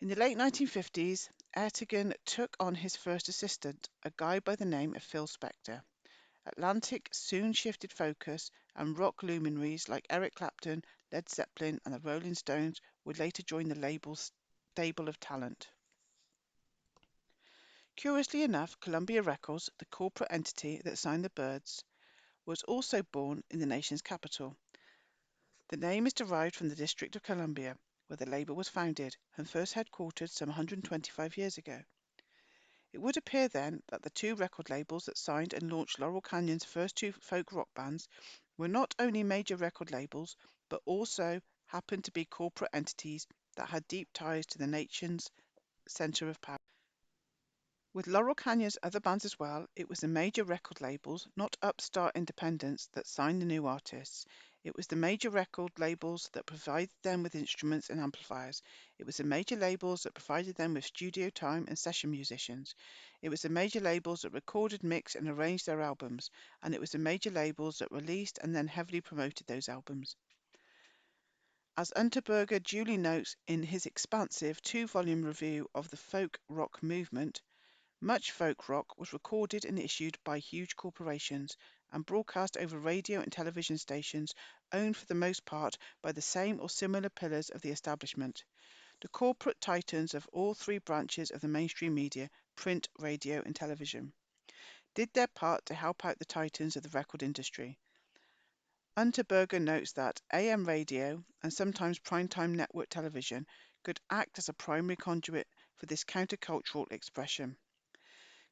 In the late 1950s, Ertegun took on his first assistant, a guy by the name of Phil Spector. Atlantic soon shifted focus, and rock luminaries like Eric Clapton, Led Zeppelin, and the Rolling Stones would later join the label's stable of talent. Curiously enough, Columbia Records, the corporate entity that signed the Byrds, was also born in the nation's capital. The name is derived from the District of Columbia, where the label was founded and first headquartered some 125 years ago. It would appear then that the two record labels that signed and launched Laurel Canyon's first two folk rock bands were not only major record labels, but also happened to be corporate entities that had deep ties to the nation's center of power. With Laurel Canyon's other bands as well, it was the major record labels, not upstart independents, that signed the new artists. It was the major record labels that provided them with instruments and amplifiers. It was the major labels that provided them with studio time and session musicians. It was the major labels that recorded, mixed, and arranged their albums. And it was the major labels that released and then heavily promoted those albums. As Unterberger duly notes in his expansive two-volume review of the folk rock movement, much folk rock was recorded and issued by huge corporations and broadcast over radio and television stations owned for the most part by the same or similar pillars of the establishment. The corporate titans of all three branches of the mainstream media, print, radio, and television, did their part to help out the titans of the record industry. Unterberger notes that AM radio and sometimes primetime network television could act as a primary conduit for this countercultural expression.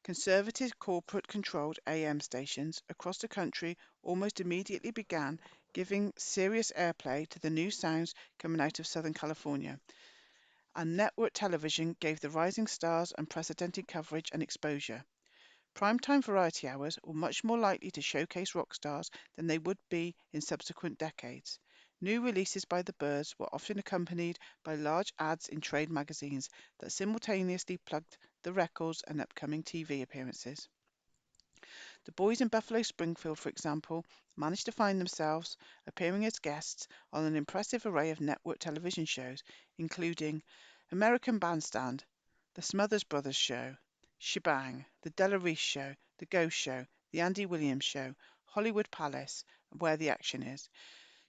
Conservative corporate-controlled AM stations across the country almost immediately began giving serious airplay to the new sounds coming out of Southern California, and network television gave the rising stars unprecedented coverage and exposure. Primetime variety hours were much more likely to showcase rock stars than they would be in subsequent decades. New releases by the Byrds were often accompanied by large ads in trade magazines that simultaneously plugged the records and upcoming TV appearances. The boys in Buffalo Springfield, for example, managed to find themselves appearing as guests on an impressive array of network television shows, including American Bandstand, The Smothers Brothers Show, Shebang, The Della Reese Show, The Ghost Show, The Andy Williams Show, Hollywood Palace, Where the Action Is,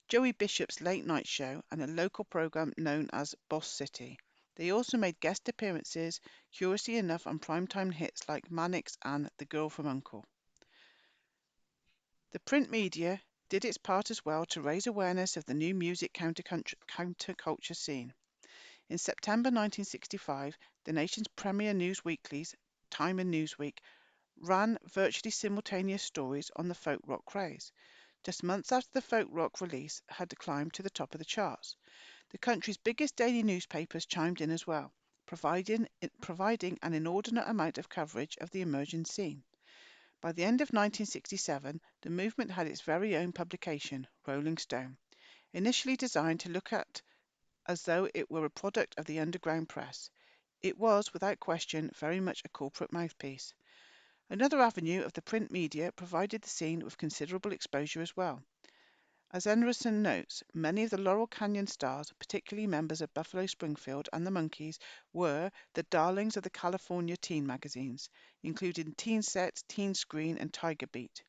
Joey Bishop's Late Night Show, and a local program known as Boss City. They also made guest appearances, curiously enough, on primetime hits like Mannix and The Girl from U.N.C.L.E. The print media did its part as well to raise awareness of the new music counterculture scene. In September 1965, the nation's premier news weeklies, Time and Newsweek, ran virtually simultaneous stories on the folk rock craze. Just months after the folk rock release had climbed to the top of the charts, the country's biggest daily newspapers chimed in as well, providing an inordinate amount of coverage of the emerging scene. By the end of 1967, the movement had its very own publication, Rolling Stone, initially designed to look at as though it were a product of the underground press. It was, without question, very much a corporate mouthpiece. Another avenue of the print media provided the scene with considerable exposure as well. As Emerson notes, many of the Laurel Canyon stars, particularly members of Buffalo Springfield and the Monkees, were the darlings of the California teen magazines, including Teen Set, Teen Screen, and Tiger Beat.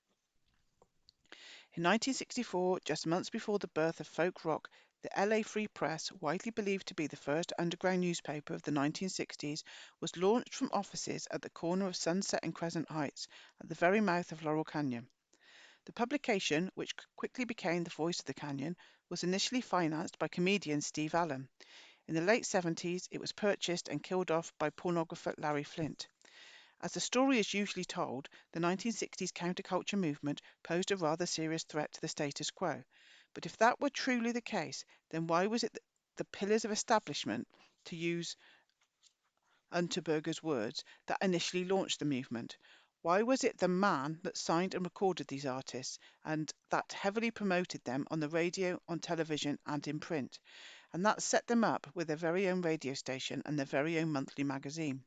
In 1964, just months before the birth of folk rock, the LA Free Press, widely believed to be the first underground newspaper of the 1960s, was launched from offices at the corner of Sunset and Crescent Heights, at the very mouth of Laurel Canyon. The publication, which quickly became the voice of the canyon, was initially financed by comedian Steve Allen. In the late 70s, it was purchased and killed off by pornographer Larry Flynt. As the story is usually told, the 1960s counterculture movement posed a rather serious threat to the status quo. But if that were truly the case, then why was it the pillars of establishment, to use Unterberger's words, that initially launched the movement? Why was it the man that signed and recorded these artists and that heavily promoted them on the radio, on television, and in print, and that set them up with their very own radio station and their very own monthly magazine?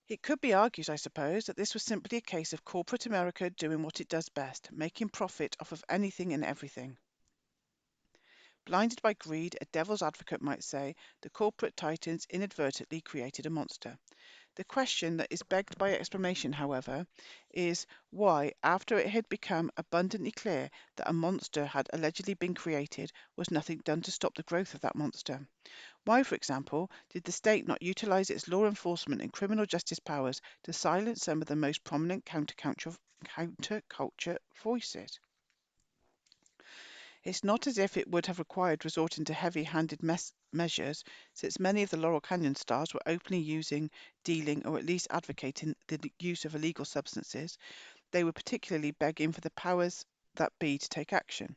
It could be argued, I suppose, that this was simply a case of corporate America doing what it does best, making profit off of anything and everything. Blinded by greed, a devil's advocate might say, the corporate titans inadvertently created a monster. The question that is begged by explanation, however, is why, after it had become abundantly clear that a monster had allegedly been created, was nothing done to stop the growth of that monster? Why, for example, did the state not utilize its law enforcement and criminal justice powers to silence some of the most prominent counterculture voices? It's not as if it would have required resorting to heavy-handed measures, since many of the Laurel Canyon stars were openly using, dealing, or at least advocating the use of illegal substances. They were particularly begging for the powers that be to take action.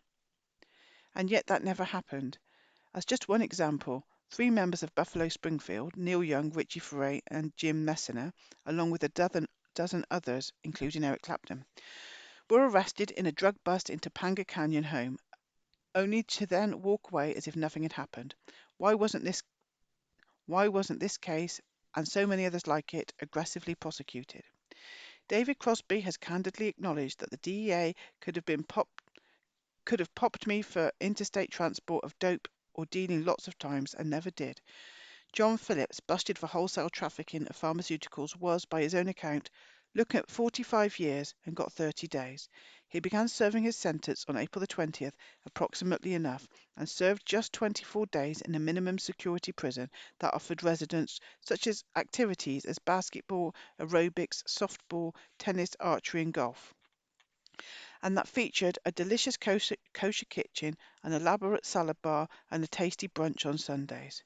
And yet that never happened. As just one example, 3 members of Buffalo Springfield, Neil Young, Richie Furay, and Jim Messina, along with a dozen others, including Eric Clapton, were arrested in a drug bust in Topanga Canyon home, only to then walk away as if nothing had happened. Why wasn't this case, and so many others like it, aggressively prosecuted? David Crosby has candidly acknowledged that the DEA could have popped me for interstate transport of dope or dealing lots of times and never did. John Phillips, busted for wholesale trafficking of pharmaceuticals, was, by his own account, looking at 45 years and got 30 days. He began serving his sentence on April the 20th, approximately enough, and served just 24 days in a minimum security prison that offered residents such as activities as basketball, aerobics, softball, tennis, archery, and golf, and that featured a delicious kosher kitchen, an elaborate salad bar, and a tasty brunch on Sundays.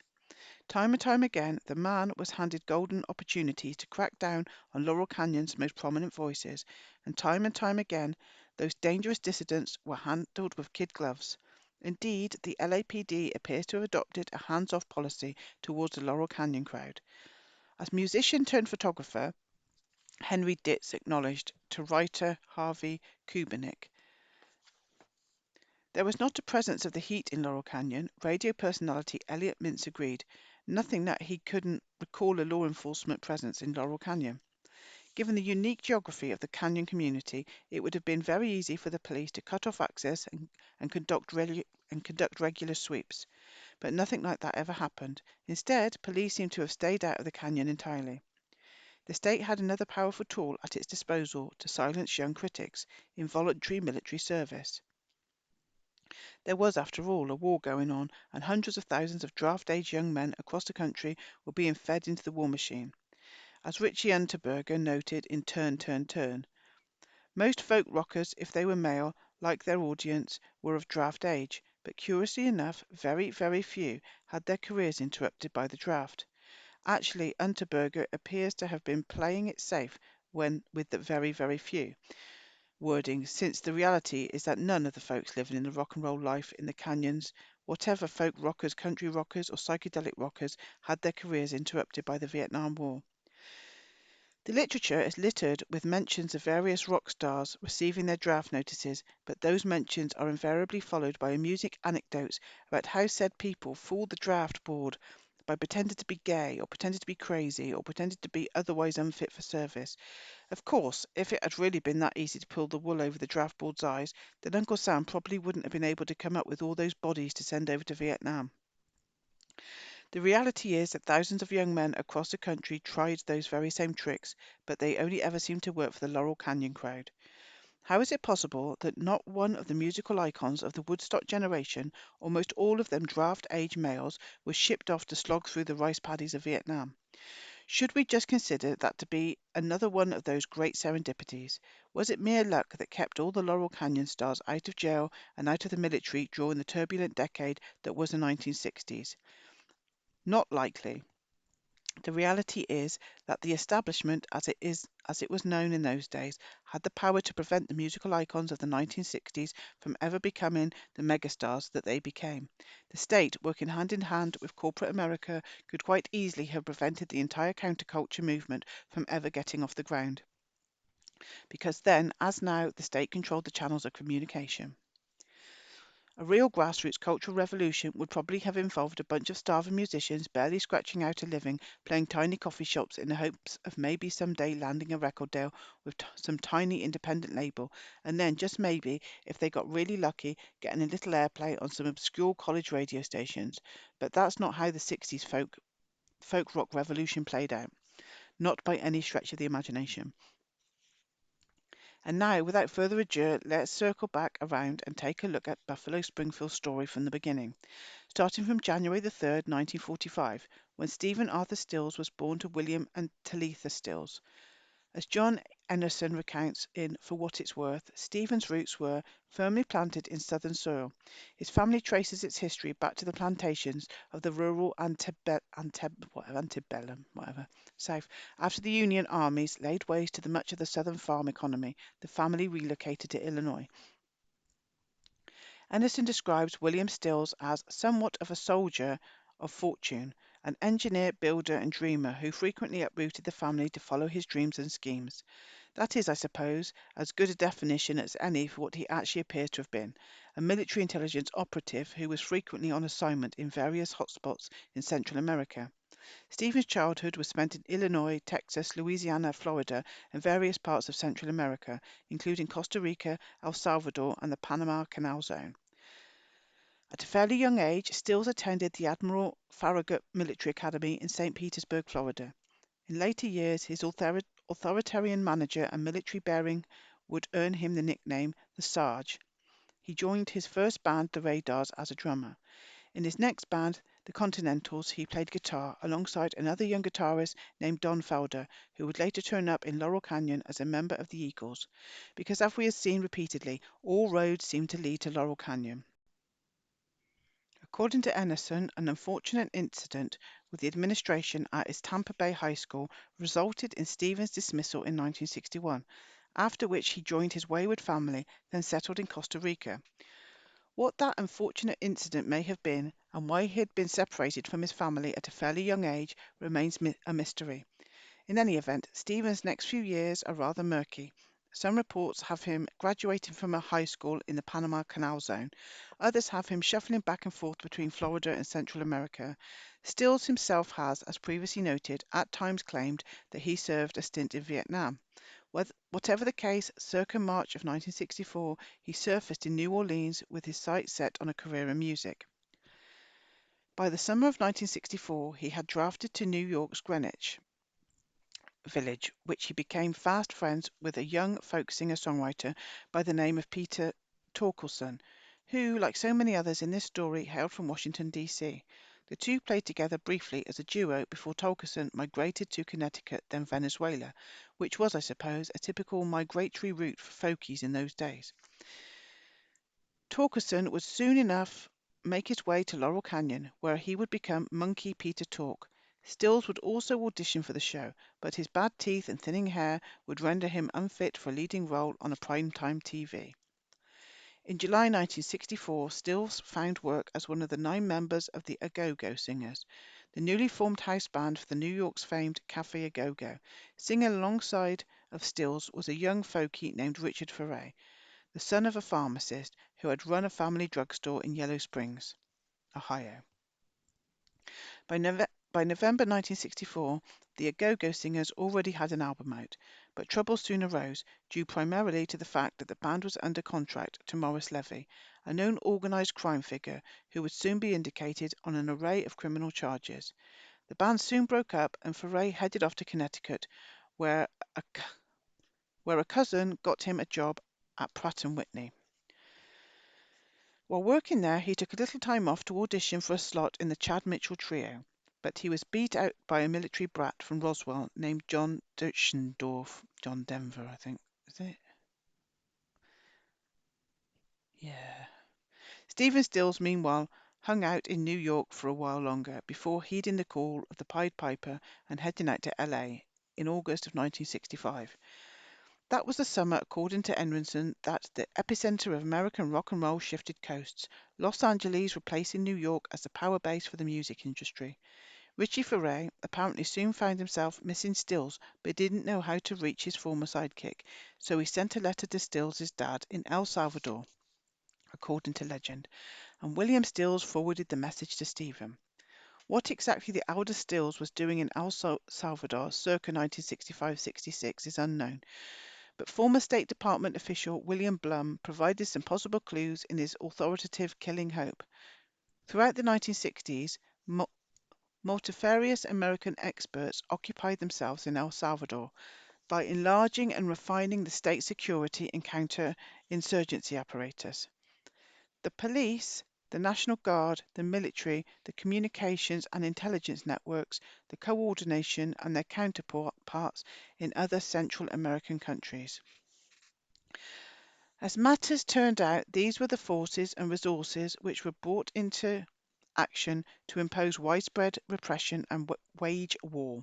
Time and time again, the man was handed golden opportunities to crack down on Laurel Canyon's most prominent voices, and time again, those dangerous dissidents were handled with kid gloves. Indeed, the LAPD appears to have adopted a hands-off policy towards the Laurel Canyon crowd. As musician turned photographer, Henry Ditz acknowledged to writer Harvey Kubinick, there was not a presence of the heat in Laurel Canyon. Radio personality Elliot Mintz agreed. Nothing that he couldn't recall a law enforcement presence in Laurel Canyon. Given the unique geography of the canyon community, it would have been very easy for the police to cut off access and conduct regular sweeps. But nothing like that ever happened. Instead, police seem to have stayed out of the canyon entirely. The state had another powerful tool at its disposal to silence young critics: involuntary military service. There was, after all, a war going on, and hundreds of thousands of draft-age young men across the country were being fed into the war machine. As Richie Unterberger noted in Turn, Turn, Turn, Most folk rockers, if they were male, like their audience, were of draft age, but curiously enough, very, very few had their careers interrupted by the draft. Actually, Unterberger appears to have been playing it safe when with the very, very few wording, since the reality is that none of the folks living in the rock and roll life in the canyons, whatever folk rockers, country rockers, or psychedelic rockers, had their careers interrupted by the Vietnam War. The literature is littered with mentions of various rock stars receiving their draft notices, but those mentions are invariably followed by amusing anecdotes about how said people fooled the draft board by pretending to be gay, or pretending to be crazy, or pretending to be otherwise unfit for service. Of course, if it had really been that easy to pull the wool over the draft board's eyes, then Uncle Sam probably wouldn't have been able to come up with all those bodies to send over to Vietnam. The reality is that thousands of young men across the country tried those very same tricks, but they only ever seemed to work for the Laurel Canyon crowd. How is it possible that not one of the musical icons of the Woodstock generation, almost all of them draft-age males, was shipped off to slog through the rice paddies of Vietnam? Should we just consider that to be another one of those great serendipities? Was it mere luck that kept all the Laurel Canyon stars out of jail and out of the military during the turbulent decade that was the 1960s? Not likely. The reality is that the establishment, as it was known in those days, had the power to prevent the musical icons of the 1960s from ever becoming the megastars that they became. The state, working hand in hand with corporate America, could quite easily have prevented the entire counterculture movement from ever getting off the ground. Because then, as now, the state controlled the channels of communication. A real grassroots cultural revolution would probably have involved a bunch of starving musicians barely scratching out a living, playing tiny coffee shops in the hopes of maybe someday landing a record deal with some tiny independent label, and then just maybe, if they got really lucky, getting a little airplay on some obscure college radio stations. But that's not how the 60s folk rock revolution played out, not by any stretch of the imagination. And now, without further ado, let's circle back around and take a look at Buffalo Springfield's story from the beginning, starting from January the 3rd, 1945, when Stephen Arthur Stills was born to William and Talitha Stills. As John Emerson recounts in For What It's Worth, Stephen's roots were firmly planted in southern soil. His family traces its history back to the plantations of the rural antebellum, South. After the Union armies laid waste to the much of the southern farm economy, the family relocated to Illinois. Emerson describes William Stills as somewhat of a soldier of fortune, an engineer, builder, and dreamer who frequently uprooted the family to follow his dreams and schemes. That is, I suppose, as good a definition as any for what he actually appears to have been, a military intelligence operative who was frequently on assignment in various hotspots in Central America. Stephen's childhood was spent in Illinois, Texas, Louisiana, Florida, and various parts of Central America, including Costa Rica, El Salvador, and the Panama Canal Zone. At a fairly young age, Stills attended the Admiral Farragut Military Academy in St. Petersburg, Florida. In later years, his authoritarian manager and military bearing would earn him the nickname the Sarge. He joined his first band, the Radars, as a drummer. In his next band, the Continentals, he played guitar alongside another young guitarist named Don Felder, who would later turn up in Laurel Canyon as a member of the Eagles. Because as we have seen repeatedly, all roads seem to lead to Laurel Canyon. According to Emerson, an unfortunate incident with the administration at his Tampa Bay high school resulted in Stephen's dismissal in 1961, after which he joined his wayward family, then settled in Costa Rica. What that unfortunate incident may have been, and why he had been separated from his family at a fairly young age, remains a mystery. In any event, Stephen's next few years are rather murky. Some reports have him graduating from a high school in the Panama Canal Zone. Others have him shuffling back and forth between Florida and Central America. Stills himself has, as previously noted, at times claimed that he served a stint in Vietnam. Whatever the case, circa March of 1964, he surfaced in New Orleans with his sights set on a career in music. By the summer of 1964, he had drafted to New York's Greenwich Village, which he became fast friends with a young folk singer-songwriter by the name of Peter Torkelson, who, like so many others in this story, hailed from Washington, D.C. The two played together briefly as a duo before Torkelson migrated to Connecticut, then Venezuela, which was, I suppose, a typical migratory route for folkies in those days. Torkelson would soon enough make his way to Laurel Canyon, where he would become Monkey Peter Tork. Stills would also audition for the show, but his bad teeth and thinning hair would render him unfit for a leading role on a primetime TV. In July 1964, Stills found work as one of the 9 members of the A-Go-Go Singers, the newly formed house band for the New York's famed Cafe A-Go-Go. Singing alongside of Stills was a young folkie named Richard Ferre, the son of a pharmacist who had run a family drugstore in Yellow Springs, Ohio. By November 1964, the A-Go-Go Singers already had an album out, but trouble soon arose, due primarily to the fact that the band was under contract to Morris Levy, a known organised crime figure who would soon be indicated on an array of criminal charges. The band soon broke up and Ferre headed off to Connecticut, where a cousin got him a job at Pratt& Whitney. While working there, he took a little time off to audition for a slot in the Chad Mitchell Trio, but he was beat out by a military brat from Roswell named John John Denver, I think. Is it? Yeah. Stephen Stills, meanwhile, hung out in New York for a while longer before heeding the call of the Pied Piper and heading out to LA in August of 1965. That was the summer, according to Enrinson, that the epicenter of American rock and roll shifted coasts, Los Angeles replacing New York as the power base for the music industry. Richie Ferre apparently soon found himself missing Stills, but didn't know how to reach his former sidekick, so he sent a letter to Stills' dad in El Salvador, according to legend, and William Stills forwarded the message to Stephen. What exactly the elder Stills was doing in El Salvador circa 1965-66 is unknown, but former State Department official William Blum provided some possible clues in his authoritative Killing Hope. Throughout the 1960s, multifarious American experts occupied themselves in El Salvador by enlarging and refining the state security and counter-insurgency apparatus. The police, the National Guard, the military, the communications and intelligence networks, the coordination and their counterparts in other Central American countries. As matters turned out, these were the forces and resources which were brought into action to impose widespread repression and wage war.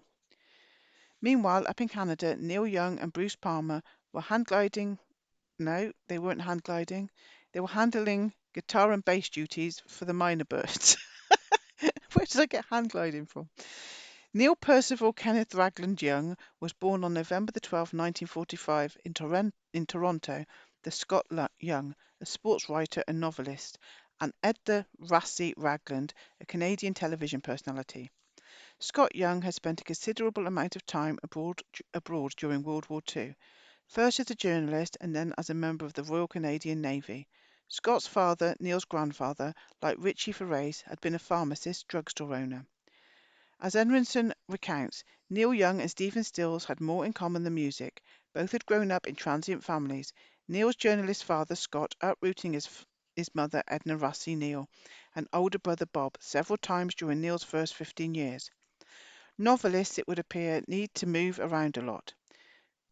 Meanwhile, up in Canada, Neil Young and Bruce Palmer were no, they weren't hand gliding, they were handling guitar and bass duties for the Minor Birds. Where did I get hand gliding from? Neil Percival Kenneth Ragland Young was born on November the 12th, 1945 in Toronto, the Scott Young, a sports writer and novelist, and Edna Rassie Ragland, a Canadian television personality. Scott Young has spent a considerable amount of time abroad during World War II, first as a journalist and then as a member of the Royal Canadian Navy. Scott's father, Neil's grandfather, like Richie Ferre's, had been a pharmacist, drugstore owner. As Enrinson recounts, Neil Young and Stephen Stills had more in common than music. Both had grown up in transient families, Neil's journalist father, Scott, uprooting his mother, Edna Rassie Neil, and older brother Bob, several times during Neil's first 15 years. Novelists, it would appear, need to move around a lot.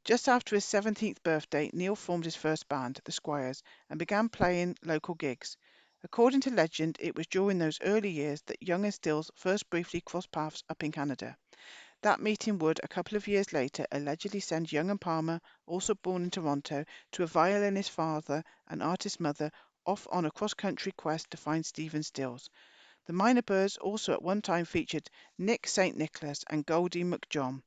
Just after his 17th birthday, Neil formed his first band, the Squires, and began playing local gigs. According to legend, it was during those early years that Young and Stills first briefly crossed paths up in Canada. That meeting would, a couple of years later, allegedly send Young and Palmer, also born in Toronto, to a violinist father and artist mother, off on a cross-country quest to find Stephen Stills. The Minor Birds also at one time featured Nick St. Nicholas and Goldie McJohn,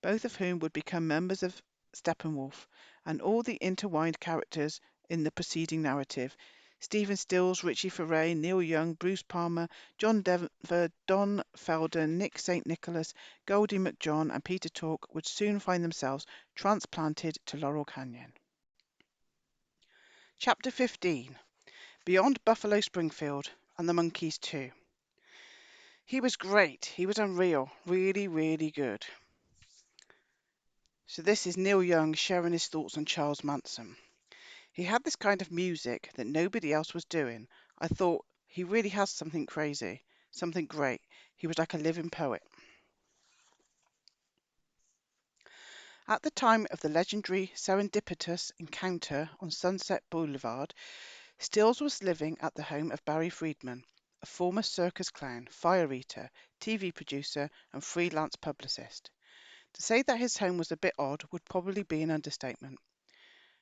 both of whom would become members of Steppenwolf, and all the intertwined characters in the preceding narrative. Stephen Stills, Richie Ferre, Neil Young, Bruce Palmer, John Denver, Don Felder, Nick St. Nicholas, Goldie McJohn, and Peter Tork would soon find themselves transplanted to Laurel Canyon. Chapter 15. Beyond Buffalo Springfield, and the Monkees too. He was great. He was unreal. Really, really good. So this is Neil Young sharing his thoughts on Charles Manson. He had this kind of music that nobody else was doing. I thought, he really has something crazy. something great. He was like a living poet. At the time of the legendary serendipitous encounter on Sunset Boulevard, Stills was living at the home of Barry Friedman, a former circus clown, fire eater, TV producer, and freelance publicist. To say that his home was a bit odd would probably be an understatement.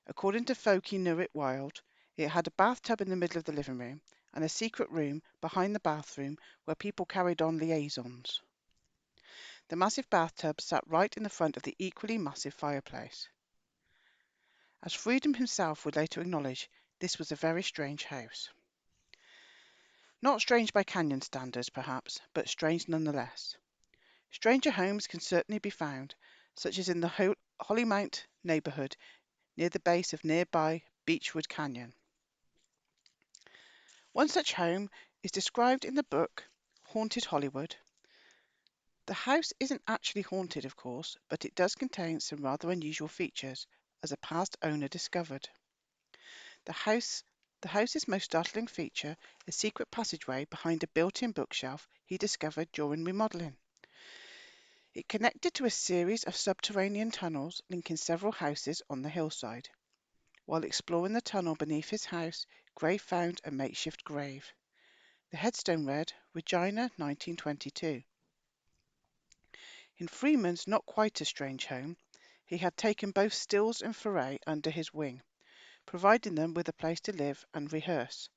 According to folk who knew it wild, it had a bathtub in the middle of the living room and a secret room behind the bathroom where people carried on liaisons. The massive bathtub sat right in the front of the equally massive fireplace. As Freedom himself would later acknowledge, this was a very strange house. Not strange by canyon standards, perhaps, but strange nonetheless. Stranger homes can certainly be found, such as in the Hollymount neighborhood near the base of nearby Beechwood Canyon. One such home is described in the book Haunted Hollywood. The house isn't actually haunted, of course, but it does contain some rather unusual features, as a past owner discovered. The house the house's most startling feature, a secret passageway behind a built-in bookshelf he discovered during remodeling. It connected to a series of subterranean tunnels linking several houses on the hillside. While exploring the tunnel beneath his house, Gray found a makeshift grave. The headstone read, Regina 1922. In Freeman's not quite as strange home, he had taken both Stills and Foray under his wing, providing them with a place to live and rehearse,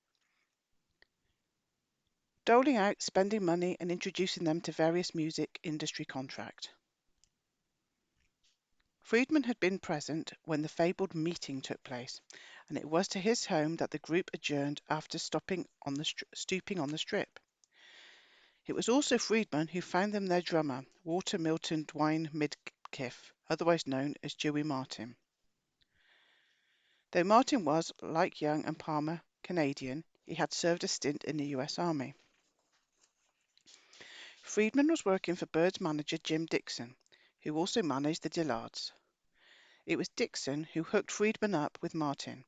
doling out spending money and introducing them to various music industry contracts. Friedman had been present when the fabled meeting took place, and it was to his home that the group adjourned after stooping on the strip. It was also Friedman who found them their drummer, Walter Milton Dwine Midkiff, otherwise known as Joey Martin. Though Martin was, like Young and Palmer, Canadian, he had served a stint in the US Army. Friedman was working for Bird's manager Jim Dixon, who also managed the Dillards. It was Dixon who hooked Friedman up with Martin,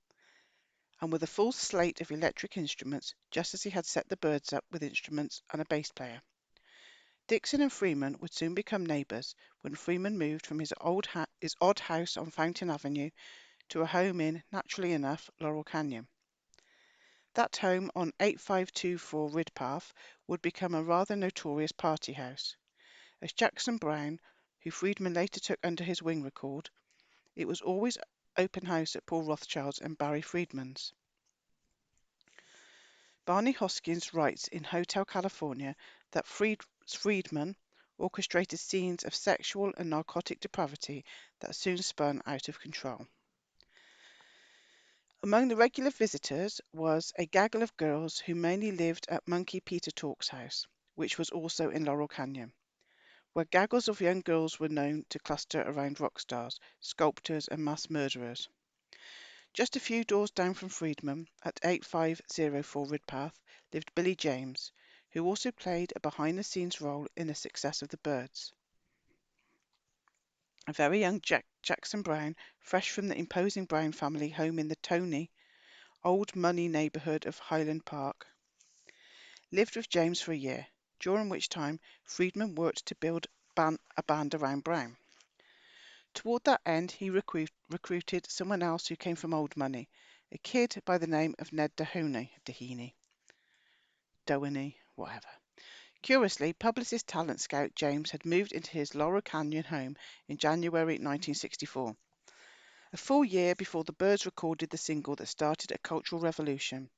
and with a full slate of electric instruments, just as he had set the Byrds up with instruments and a bass player. Dixon and Freeman would soon become neighbours when Freeman moved from his odd house on Fountain Avenue to a home in, naturally enough, Laurel Canyon. That home on 8524 Ridpath would become a rather notorious party house. As Jackson Browne, who Freedman later took under his wing, recalled, it was always open house at Paul Rothchild's and Barry Friedman's. Barney Hoskins writes in Hotel California that Friedman orchestrated scenes of sexual and narcotic depravity that soon spun out of control. Among the regular visitors was a gaggle of girls who mainly lived at Monkey Peter Talk's house, which was also in Laurel Canyon, where gaggles of young girls were known to cluster around rock stars, sculptors, and mass murderers. Just a few doors down from Friedman, at 8504 Ridpath, lived Billy James, who also played a behind-the-scenes role in the success of the Byrds. A very young Jackson Browne, fresh from the imposing Browne family home in the Tony, old money neighbourhood of Highland Park, lived with James for a year, during which time Friedman worked to build a band around Browne. Toward that end, he recruited someone else who came from old money, a kid by the name of Ned Doheny, whatever. Curiously, publicist talent scout James had moved into his Laurel Canyon home in January 1964, a full year before the Byrds recorded the single that started a cultural revolution.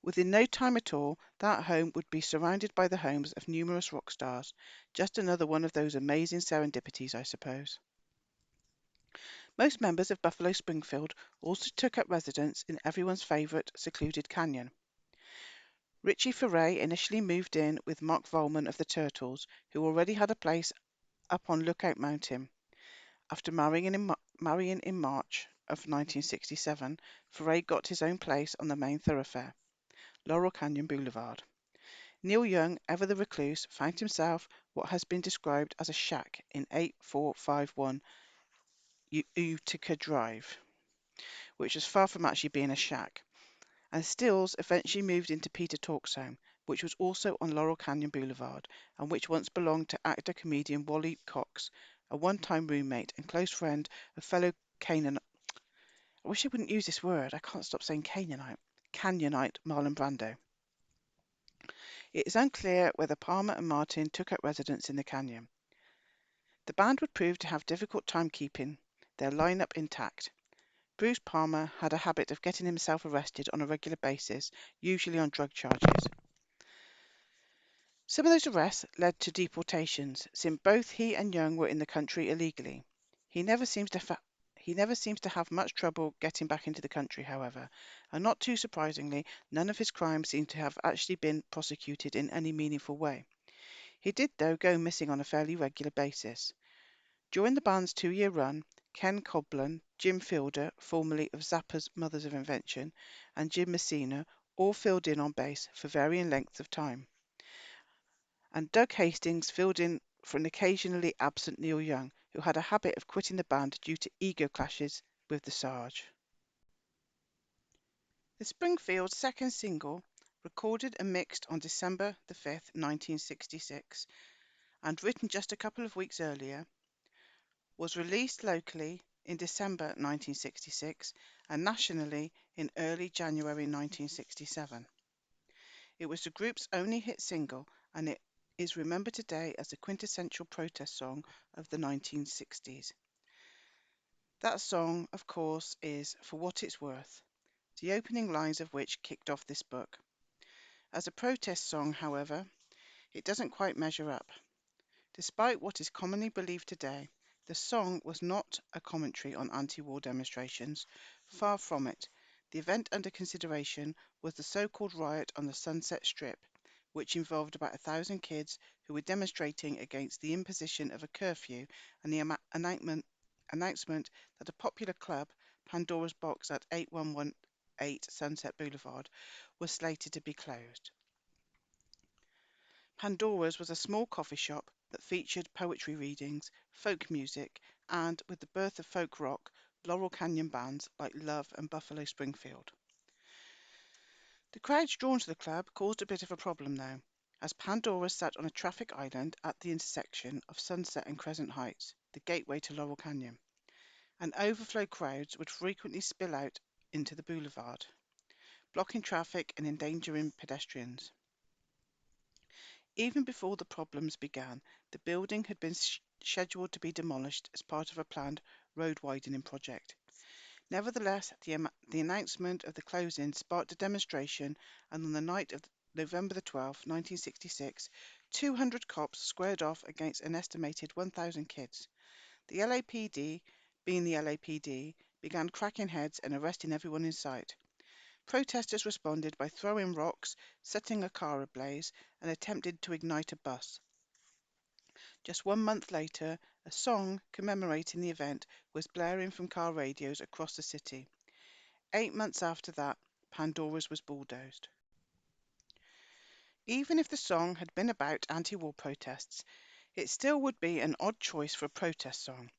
Within no time at all, that home would be surrounded by the homes of numerous rock stars. Just another one of those amazing serendipities, I suppose. Most members of Buffalo Springfield also took up residence in everyone's favourite secluded canyon. Richie Foray initially moved in with Mark Volman of the Turtles, who already had a place up on Lookout Mountain. After marrying in March of 1967, Foray got his own place on the main thoroughfare, Laurel Canyon Boulevard. Neil Young, ever the recluse, found himself what has been described as a shack in 8451 Utica Drive, which was far from actually being a shack, and Stills eventually moved into Peter Talk's home, which was also on Laurel Canyon Boulevard and which once belonged to actor-comedian Wally Cox, a one-time roommate and close friend of fellow Canaan. I wish I wouldn't use this word. I can't stop saying Canyonite Marlon Brando. It is unclear whether Palmer and Martin took up residence in the canyon. The band would prove to have difficult time keeping their lineup intact. Bruce Palmer had a habit of getting himself arrested on a regular basis, usually on drug charges. Some of those arrests led to deportations, since both he and Young were in the country illegally. He never seems to have much trouble getting back into the country, however, and not too surprisingly, none of his crimes seem to have actually been prosecuted in any meaningful way. He did, though, go missing on a fairly regular basis. During the band's 2-year run, Ken Coblin, Jim Fielder, formerly of Zappa's Mothers of Invention, and Jim Messina all filled in on bass for varying lengths of time. And Doug Hastings filled in for an occasionally absent Neil Young, who had a habit of quitting the band due to ego clashes with the Sarge. The Springfield second single, recorded and mixed on December the 5th, 1966, and written just a couple of weeks earlier, was released locally in December 1966 and nationally in early January 1967. It was the group's only hit single, and it is remembered today as the quintessential protest song of the 1960s. That song, of course, is For What It's Worth, the opening lines of which kicked off this book. As a protest song, however, it doesn't quite measure up. Despite what is commonly believed today, the song was not a commentary on anti-war demonstrations. Far from it. The event under consideration was the so-called riot on the Sunset Strip, which involved about 1,000 kids who were demonstrating against the imposition of a curfew and the announcement that a popular club, Pandora's Box at 8118 Sunset Boulevard, was slated to be closed. Pandora's was a small coffee shop that featured poetry readings, folk music, and, with the birth of folk rock, Laurel Canyon bands like Love and Buffalo Springfield. The crowds drawn to the club caused a bit of a problem, though, as Pandora sat on a traffic island at the intersection of Sunset and Crescent Heights, the gateway to Laurel Canyon, and overflow crowds would frequently spill out into the boulevard, blocking traffic and endangering pedestrians. Even before the problems began, the building had been scheduled to be demolished as part of a planned road widening project. Nevertheless, the announcement of the closing sparked a demonstration, and on the night of November the 12th, 1966, 200 cops squared off against an estimated 1,000 kids. The LAPD, being the LAPD, began cracking heads and arresting everyone in sight. Protesters responded by throwing rocks, setting a car ablaze, and attempting to ignite a bus. Just 1 month later, a song commemorating the event was blaring from car radios across the city. 8 months after that, Pandora's was bulldozed. Even if the song had been about anti-war protests, it still would be an odd choice for a protest song.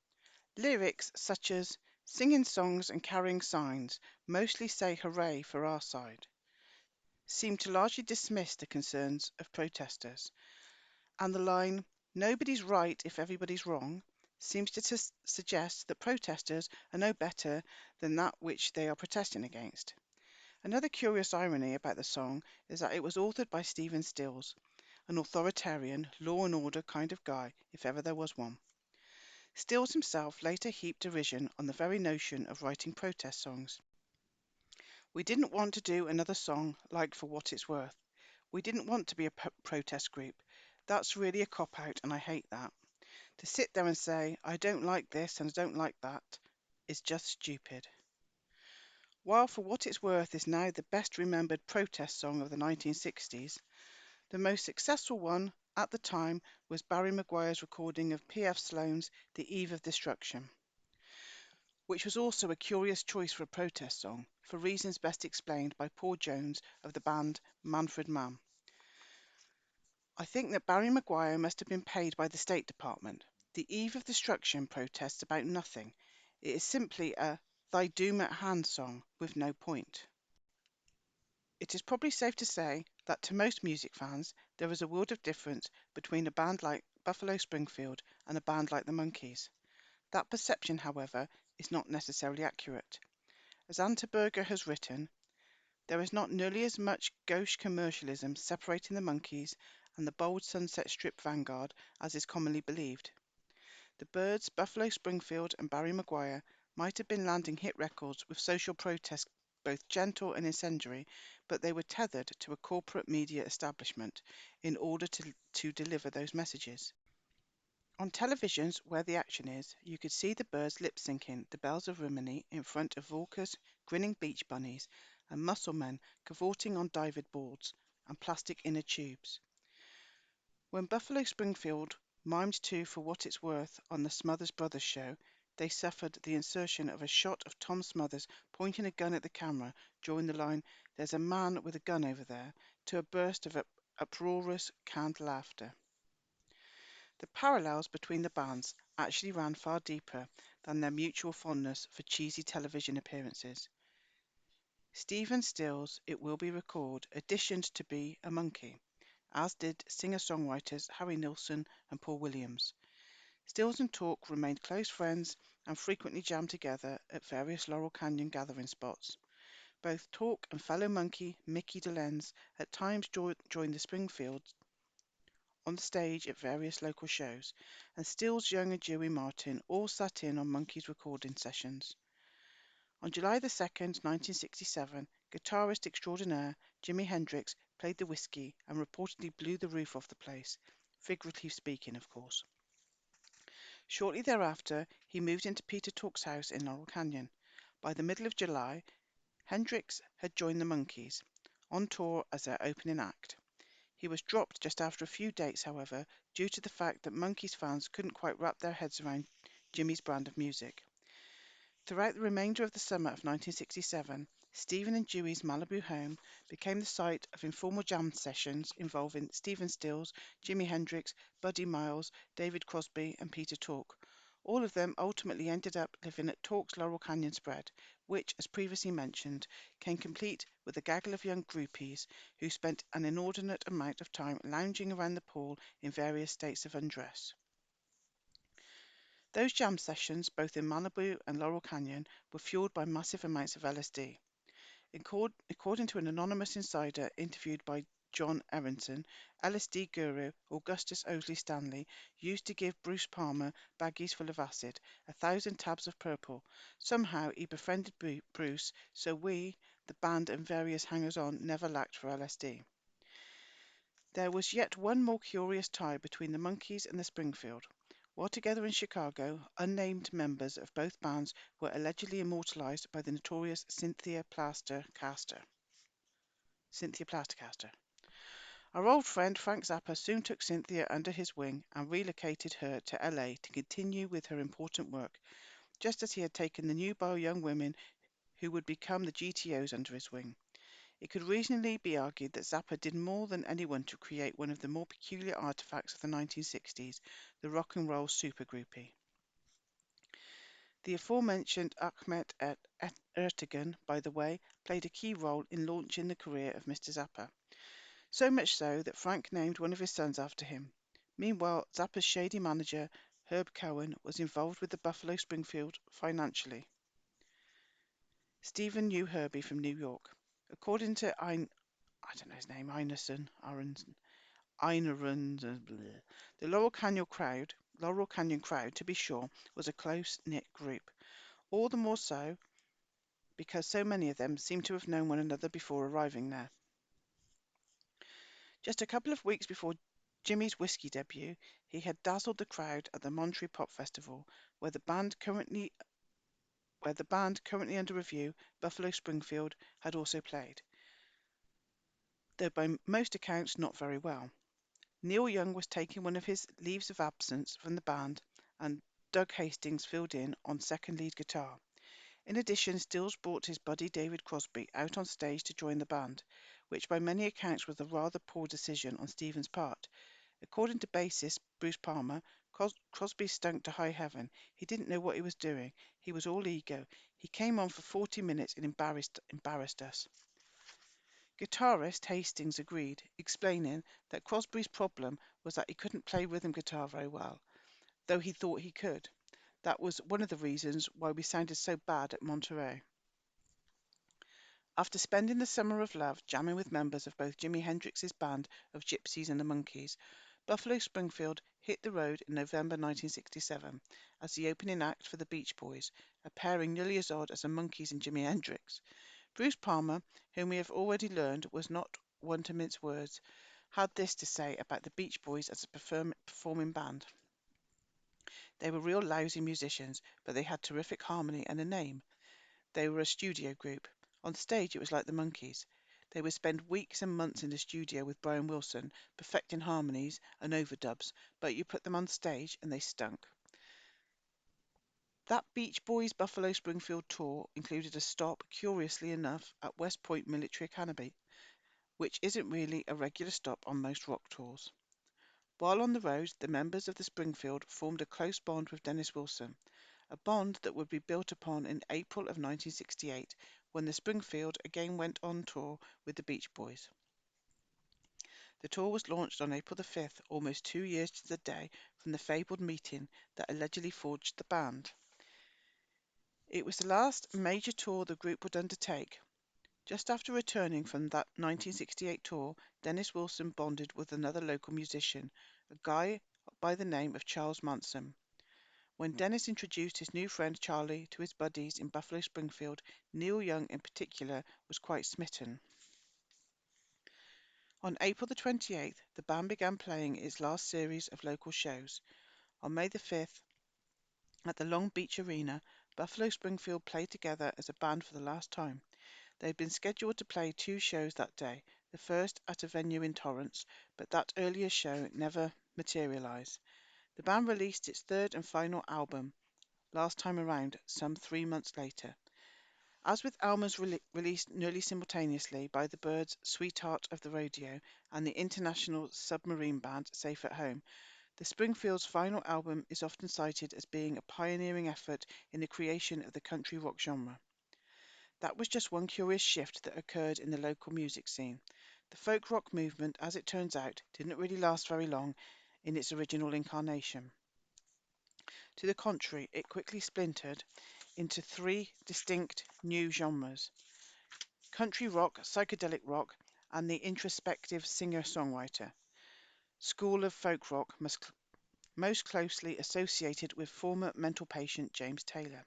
Lyrics such as "singing songs and carrying signs, mostly say hooray for our side," seem to largely dismiss the concerns of protesters, and the line "nobody's right if everybody's wrong" seems to suggest that protesters are no better than that which they are protesting against. Another curious irony about the song is that it was authored by Stephen Stills, an authoritarian, law and order kind of guy, if ever there was one. Stills himself later heaped derision on the very notion of writing protest songs. "We didn't want to do another song like For What It's Worth. We didn't want to be a protest group. That's really a cop-out, and I hate that. To sit there and say, I don't like this and I don't like that, is just stupid." While For What It's Worth is now the best remembered protest song of the 1960s, the most successful one at the time was Barry McGuire's recording of P.F. Sloan's The Eve of Destruction, which was also a curious choice for a protest song, for reasons best explained by Paul Jones of the band Manfred Mann. I think that Barry McGuire must have been paid by the State Department. The Eve of Destruction protests about nothing. It is simply a "Thy Doom at Hand" song with no point. It is probably safe to say that to most music fans, there is a world of difference between a band like Buffalo Springfield and a band like the Monkees. That perception, however, is not necessarily accurate. As Anterberger has written, there is not nearly as much gauche commercialism separating the Monkees and the bold Sunset Strip vanguard as is commonly believed. The Byrds, Buffalo Springfield, and Barry McGuire might have been landing hit records with social protest both gentle and incendiary, but they were tethered to a corporate media establishment in order to deliver those messages. On televisions where the action is, you could see the Byrds lip syncing The Bells of Rimini in front of raucous, grinning beach bunnies and muscle men cavorting on diving boards and plastic inner tubes. When Buffalo Springfield mimed to For What It's Worth on the Smothers Brothers show, they suffered the insertion of a shot of Tom Smothers pointing a gun at the camera during the line, "There's a man with a gun over there," to a burst of uproarious canned laughter. The parallels between the bands actually ran far deeper than their mutual fondness for cheesy television appearances. Stephen Stills, it will be recalled, auditioned to be a monkey, as did singer-songwriters Harry Nilsson and Paul Williams. Stills and Talk remained close friends and frequently jammed together at various Laurel Canyon gathering spots. Both Talk and fellow monkey Mickey Dolenz at times joined the Springfields on the stage at various local shows, and Stills' young and Dewey Martin all sat in on Monkey's recording sessions. On July 2nd, 1967, guitarist extraordinaire Jimi Hendrix played the whiskey and reportedly blew the roof off the place, figuratively speaking, of course. Shortly thereafter, he moved into Peter Talk's house in Laurel Canyon. By the middle of July, Hendrix had joined the Monkees, on tour as their opening act. He was dropped just after a few dates, however, due to the fact that Monkees fans couldn't quite wrap their heads around Jimmy's brand of music. Throughout the remainder of the summer of 1967, Stephen and Dewey's Malibu home became the site of informal jam sessions involving Stephen Stills, Jimi Hendrix, Buddy Miles, David Crosby, and Peter Talk. All of them ultimately ended up living at Talk's Laurel Canyon spread, which, as previously mentioned, came complete with a gaggle of young groupies who spent an inordinate amount of time lounging around the pool in various states of undress. Those jam sessions, both in Malibu and Laurel Canyon, were fueled by massive amounts of LSD. According to an anonymous insider interviewed by John Aronson, LSD guru Augustus Owsley Stanley used to give Bruce Palmer baggies full of acid, 1,000 tabs of purple. Somehow he befriended Bruce, so we, the band and various hangers-on, never lacked for LSD. There was yet one more curious tie between the Monkees and the Springfield. While together in Chicago, unnamed members of both bands were allegedly immortalized by the notorious Cynthia Plaster-Caster. Our old friend Frank Zappa soon took Cynthia under his wing and relocated her to LA to continue with her important work, just as he had taken the nubile young women who would become the GTOs under his wing. It could reasonably be argued that Zappa did more than anyone to create one of the more peculiar artifacts of the 1960s, the rock and roll supergroupie. The aforementioned Ahmet Ertegun, by the way, played a key role in launching the career of Mr. Zappa, so much so that Frank named one of his sons after him. Meanwhile, Zappa's shady manager, Herb Cohen, was involved with the Buffalo Springfield financially. Stephen knew Herbie from New York. According to I don't know his name, Einerson, the Laurel Canyon crowd, to be sure, was a close-knit group. All the more so because so many of them seemed to have known one another before arriving there. Just a couple of weeks before Jimmy's whiskey debut, he had dazzled the crowd at the Monterey Pop Festival, where the band currently under review, Buffalo Springfield, had also played, though by most accounts not very well. Neil Young was taking one of his leaves of absence from the band, and Doug Hastings filled in on second lead guitar. In addition, Stills brought his buddy David Crosby out on stage to join the band, which by many accounts was a rather poor decision on Stephen's part. According to bassist Bruce Palmer, Crosby stunk to high heaven. He didn't know what he was doing. He was all ego. He came on for 40 minutes and embarrassed us. Guitarist Hastings agreed, explaining that Crosby's problem was that he couldn't play rhythm guitar very well, though he thought he could. That was one of the reasons why we sounded so bad at Monterey. After spending the summer of love jamming with members of both Jimi Hendrix's band of Gypsies and the Monkees, Buffalo Springfield hit the road in November 1967 as the opening act for the Beach Boys, a pairing nearly as odd as the Monkees and Jimi Hendrix. Bruce Palmer, whom we have already learned was not one to mince words, had this to say about the Beach Boys as a performing band. They were real lousy musicians, but they had terrific harmony and a name. They were a studio group. On stage it was like the Monkees. They would spend weeks and months in the studio with Brian Wilson, perfecting harmonies and overdubs, but you put them on stage and they stunk. That Beach Boys Buffalo Springfield tour included a stop, curiously enough, at West Point Military Academy, which isn't really a regular stop on most rock tours. While on the road, the members of the Springfield formed a close bond with Dennis Wilson, a bond that would be built upon in April of 1968 when the Springfield again went on tour with the Beach Boys. The tour was launched on April the 5th, almost 2 years to the day from the fabled meeting that allegedly forged the band. It was the last major tour the group would undertake. Just after returning from that 1968 tour, Dennis Wilson bonded with another local musician, a guy by the name of Charles Manson. When Dennis introduced his new friend Charlie to his buddies in Buffalo Springfield, Neil Young in particular was quite smitten. On April the 28th, the band began playing its last series of local shows. On May the 5th, at the Long Beach Arena, Buffalo Springfield played together as a band for the last time. They had been scheduled to play 2 shows that day, the first at a venue in Torrance, but that earlier show never materialized. The band released its third and final album, Last Time Around, some 3 months later. As with albums released nearly simultaneously by the Byrds' Sweetheart of the Rodeo and the international submarine band Safe at Home, the Springfields' final album is often cited as being a pioneering effort in the creation of the country rock genre. That was just one curious shift that occurred in the local music scene. The folk rock movement, as it turns out, didn't really last very long in its original incarnation. To the contrary, it quickly splintered into 3 distinct new genres: country rock, psychedelic rock, and the introspective singer-songwriter school of folk rock most closely associated with former mental patient James Taylor.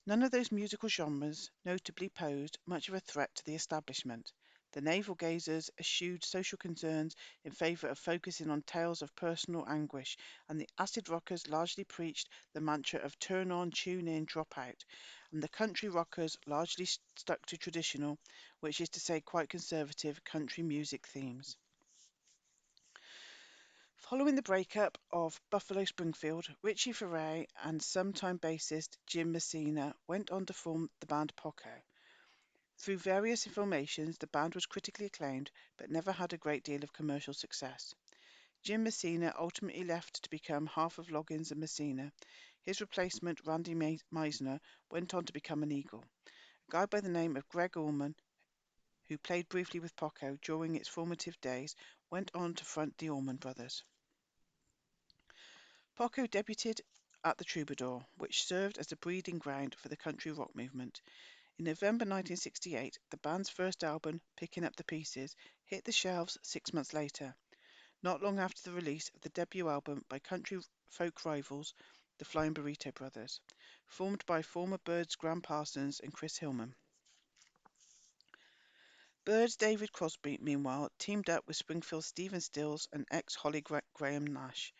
None of those musical genres notably posed much of a threat to the establishment. The navel-gazers eschewed social concerns in favour of focusing on tales of personal anguish, and the acid rockers largely preached the mantra of turn on, tune in, drop out, and the country rockers largely stuck to traditional, which is to say quite conservative, country music themes. Following the breakup of Buffalo Springfield, Richie Furay and sometime bassist Jim Messina went on to form the band Poco. Through various formations, the band was critically acclaimed but never had a great deal of commercial success. Jim Messina ultimately left to become half of Loggins and Messina. His replacement, Randy Meisner, went on to become an Eagle. A guy by the name of Greg Allman, who played briefly with Poco during its formative days, went on to front the Allman Brothers. Poco debuted at the Troubadour, which served as a breeding ground for the country rock movement. In November 1968, the band's first album, Picking Up the Pieces, hit the shelves 6 months later, not long after the release of the debut album by country folk rivals, the Flying Burrito Brothers, formed by former Byrds Graham Parsons and Chris Hillman. Byrds' David Crosby, meanwhile, teamed up with Springfield's Stephen Stills and ex-Holly Graham Nash,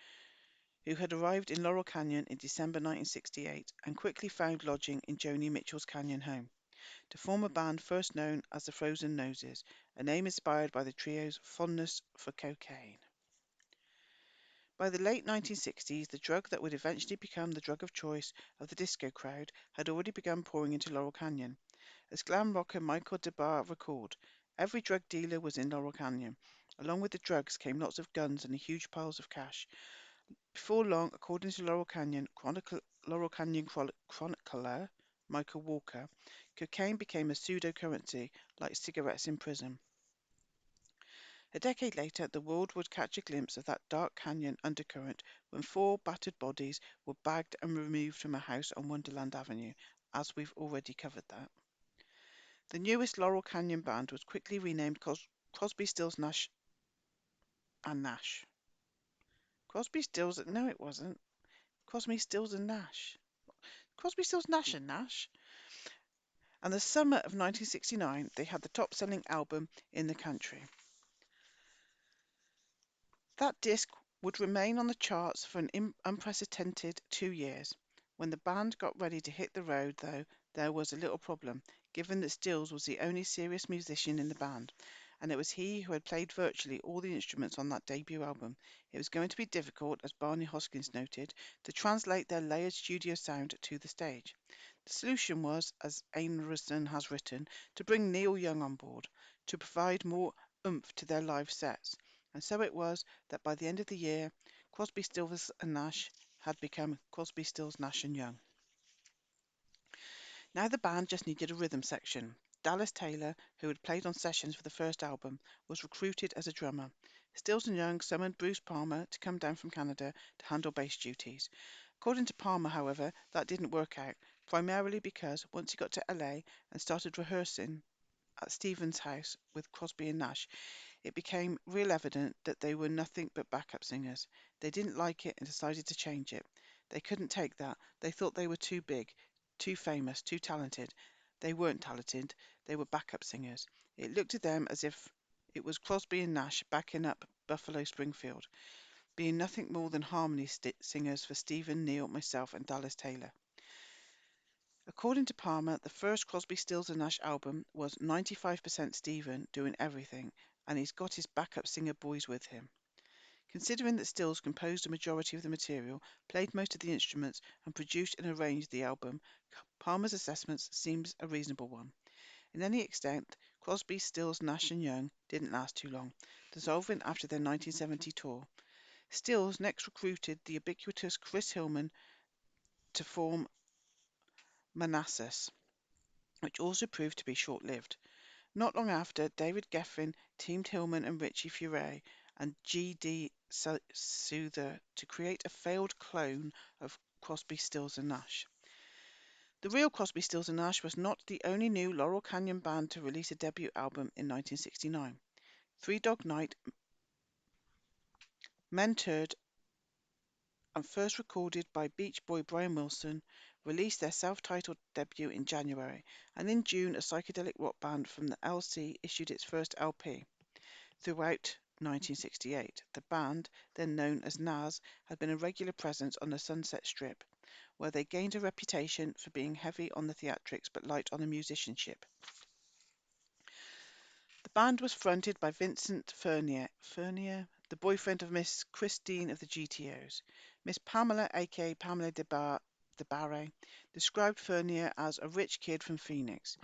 who had arrived in Laurel Canyon in December 1968 and quickly found lodging in Joni Mitchell's Canyon home, to form a band first known as the Frozen Noses, a name inspired by the trio's fondness for cocaine. By the late 1960s, the drug that would eventually become the drug of choice of the disco crowd had already begun pouring into Laurel Canyon. As glam rocker Michael DeBar recalled, every drug dealer was in Laurel Canyon. Along with the drugs came lots of guns and huge piles of cash. Before long, according to Laurel Canyon chronicler Michael Walker, cocaine became a pseudo-currency like cigarettes in prison. A decade later, the world would catch a glimpse of that dark canyon undercurrent when four battered bodies were bagged and removed from a house on Wonderland Avenue, as we've already covered that. The newest Laurel Canyon band was quickly renamed Crosby, Stills, Nash and Nash. Crosby, Stills, no it wasn't. Crosby, Stills and Nash. Crosby, Stills, Nash and Nash. And the summer of 1969, they had the top-selling album in the country. That disc would remain on the charts for an unprecedented 2 years. When the band got ready to hit the road, though, there was a little problem, given that Stills was the only serious musician in the band, and it was he who had played virtually all the instruments on that debut album. It was going to be difficult, as Barney Hoskyns noted, to translate their layered studio sound to the stage. The solution was, as Aronson has written, to bring Neil Young on board, to provide more oomph to their live sets. And so it was that by the end of the year, Crosby, Stills and Nash had become Crosby, Stills, Nash and Young. Now the band just needed a rhythm section. Dallas Taylor, who had played on sessions for the first album, was recruited as a drummer. Stills and Young summoned Bruce Palmer to come down from Canada to handle bass duties. According to Palmer, however, that didn't work out, primarily because once he got to LA and started rehearsing at Stephen's house with Crosby and Nash, it became real evident that they were nothing but backup singers. They didn't like it and decided to change it. They couldn't take that. They thought they were too big, too famous, too talented. They weren't talented. They were backup singers. It looked to them as if it was Crosby and Nash backing up Buffalo Springfield, being nothing more than harmony singers for Stephen, Neil, myself, and Dallas Taylor. According to Palmer, the first Crosby, Stills and Nash album was 95% Stephen doing everything, and he's got his backup singer boys with him. Considering that Stills composed a majority of the material, played most of the instruments, and produced and arranged the album, Palmer's assessment seems a reasonable one. In any extent, Crosby, Stills, Nash and Young didn't last too long, dissolving after their 1970 tour. Stills next recruited the ubiquitous Chris Hillman to form Manassas, which also proved to be short-lived. Not long after, David Geffen teamed Hillman and Richie Furay and G.D. Souther to create a failed clone of Crosby, Stills and Nash. The real Crosby, Stills and Nash was not the only new Laurel Canyon band to release a debut album in 1969. Three Dog Night, mentored and first recorded by Beach Boy Brian Wilson, released their self-titled debut in January, and in June a psychedelic rock band from the LC issued its first LP. Throughout 1968, the band, then known as Nas, had been a regular presence on the Sunset Strip, where they gained a reputation for being heavy on the theatrics but light on the musicianship. The band was fronted by Vincent Furnier, the boyfriend of Miss Christine of the GTOs. Miss Pamela, aka Pamela de Barre, described Furnier as a rich kid from Phoenix.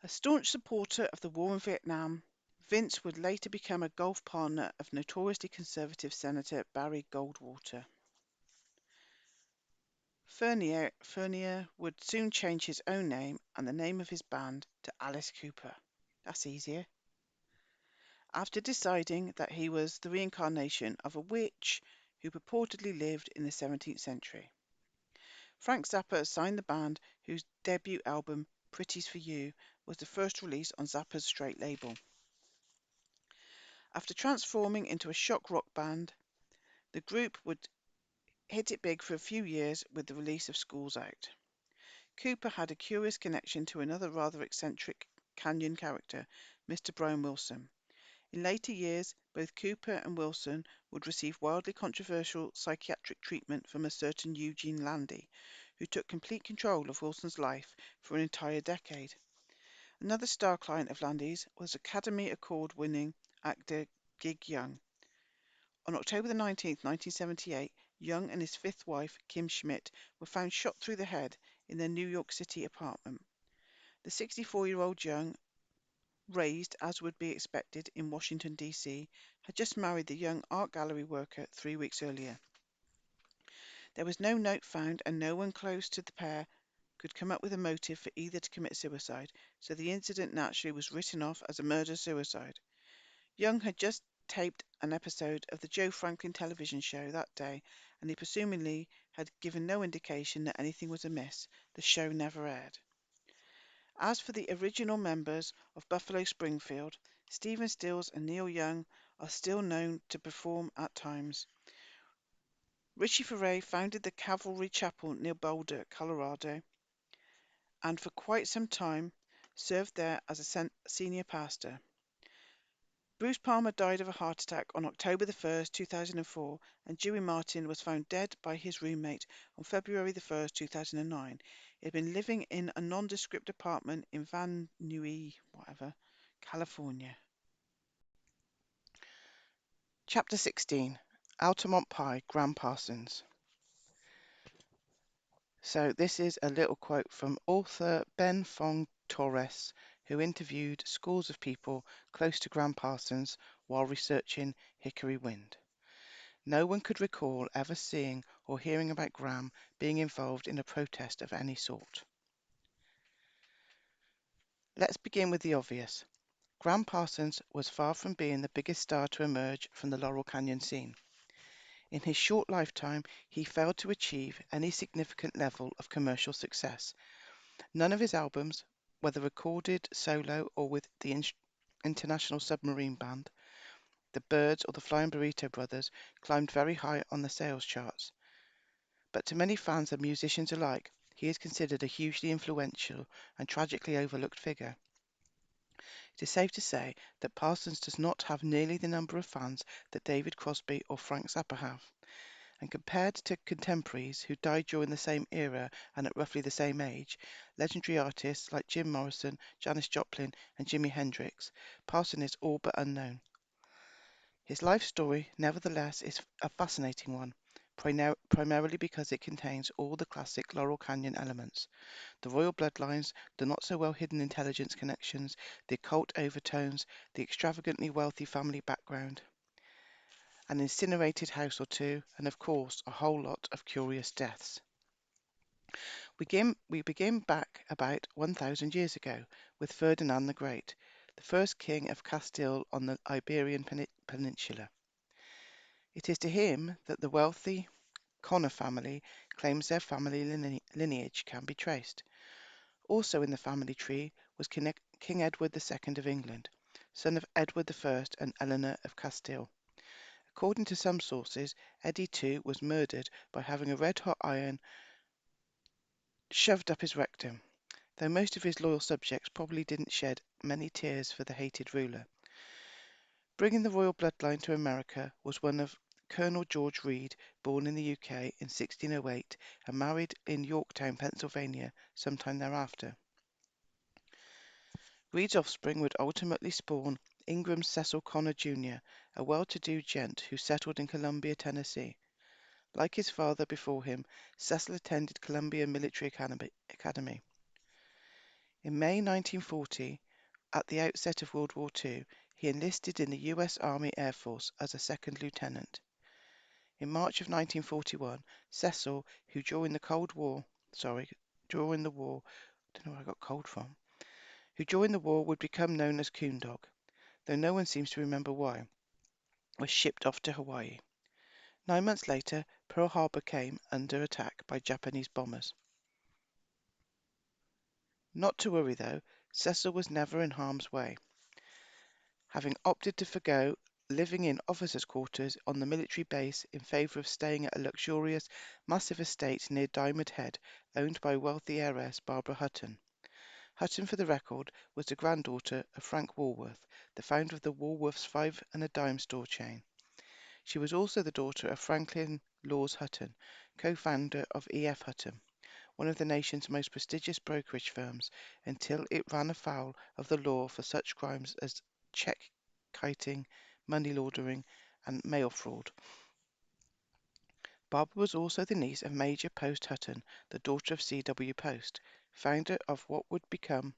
A staunch supporter of the war in Vietnam, Vince would later become a golf partner of notoriously conservative Senator Barry Goldwater. Furnier would soon change his own name and the name of his band to Alice Cooper. That's easier. After deciding that he was the reincarnation of a witch who purportedly lived in the 17th century. Frank Zappa signed the band, whose debut album, Pretty's for You, was the first release on Zappa's Straight label. After transforming into a shock rock band, the group would hit it big for a few years with the release of Schools Out. Cooper had a curious connection to another rather eccentric Canyon character, Mr. Brian Wilson. In later years, both Cooper and Wilson would receive wildly controversial psychiatric treatment from a certain Eugene Landy, who took complete control of Wilson's life for an entire decade. Another star client of Landy's was Academy Award-winning actor Gig Young. On October 19, 1978, Young and his fifth wife, Kim Schmidt, were found shot through the head in their New York City apartment. The 64-year-old Young, raised as would be expected in Washington, D.C., had just married the young art gallery worker 3 weeks earlier. There was no note found and no one close to the pair could come up with a motive for either to commit suicide, so the incident naturally was written off as a murder-suicide. Young had just taped an episode of the Joe Franklin television show that day, and he presumably had given no indication that anything was amiss. The show never aired. As for the original members of Buffalo Springfield, Stephen Stills and Neil Young are still known to perform at times. Richie Furay founded the Calvary Chapel near Boulder, Colorado, and for quite some time served there as a senior pastor. Bruce Palmer died of a heart attack on October 1st, 2004, and Dewey Martin was found dead by his roommate on February 1st, 2009. He had been living in a nondescript apartment in Van Nuys, California. Chapter 16. Altamont Pie, Gram Parsons. So this is a little quote from author Ben Fong Torres, who interviewed scores of people close to Gram Parsons while researching Hickory Wind. No one could recall ever seeing or hearing about Gram being involved in a protest of any sort. Let's begin with the obvious. Gram Parsons was far from being the biggest star to emerge from the Laurel Canyon scene. In his short lifetime, he failed to achieve any significant level of commercial success. None of his albums, whether recorded solo or with the International Submarine Band, the Byrds or the Flying Burrito Brothers, climbed very high on the sales charts. But to many fans and musicians alike, he is considered a hugely influential and tragically overlooked figure. It is safe to say that Parsons does not have nearly the number of fans that David Crosby or Frank Zappa have. And compared to contemporaries who died during the same era and at roughly the same age, legendary artists like Jim Morrison, Janis Joplin, and Jimi Hendrix, Parsons is all but unknown. His life story, nevertheless, is a fascinating one, primarily because it contains all the classic Laurel Canyon elements: the royal bloodlines, the not-so-well-hidden intelligence connections, the occult overtones, the extravagantly wealthy family background, an incinerated house or two, and of course a whole lot of curious deaths. We begin back about 1,000 years ago with Ferdinand the Great, the first king of Castile on the Iberian Peninsula. It is to him that the wealthy Connor family claims their family lineage can be traced. Also in the family tree was King Edward II of England, son of Edward I and Eleanor of Castile. According to some sources, Eddie too was murdered by having a red-hot iron shoved up his rectum, though most of his loyal subjects probably didn't shed many tears for the hated ruler. Bringing the royal bloodline to America was one of Colonel George Reed, born in the UK in 1608 and married in Yorktown, Pennsylvania, sometime thereafter. Reed's offspring would ultimately spawn Ingram Cecil Connor Jr., a well-to-do gent who settled in Columbia, Tennessee. Like his father before him, Cecil attended Columbia Military Academy. In May 1940, at the outset of World War II, he enlisted in the U.S. Army Air Force as a second lieutenant. In March of 1941, Cecil, who during the war, don't know where I got cold from, who during the war would become known as Coondog, though no one seems to remember why, was shipped off to Hawaii. 9 months later, Pearl Harbor came under attack by Japanese bombers. Not to worry though, Cecil was never in harm's way, having opted to forgo living in officers' quarters on the military base in favour of staying at a luxurious, massive estate near Diamond Head, owned by wealthy heiress Barbara Hutton. Hutton, for the record, was the granddaughter of Frank Woolworth, the founder of the Woolworth's Five and a Dime store chain. She was also the daughter of Franklin Laws Hutton, co-founder of E.F. Hutton, one of the nation's most prestigious brokerage firms, until it ran afoul of the law for such crimes as check kiting, money laundering, and mail fraud. Barbara was also the niece of Major Post Hutton, the daughter of C.W. Post, founder of what would become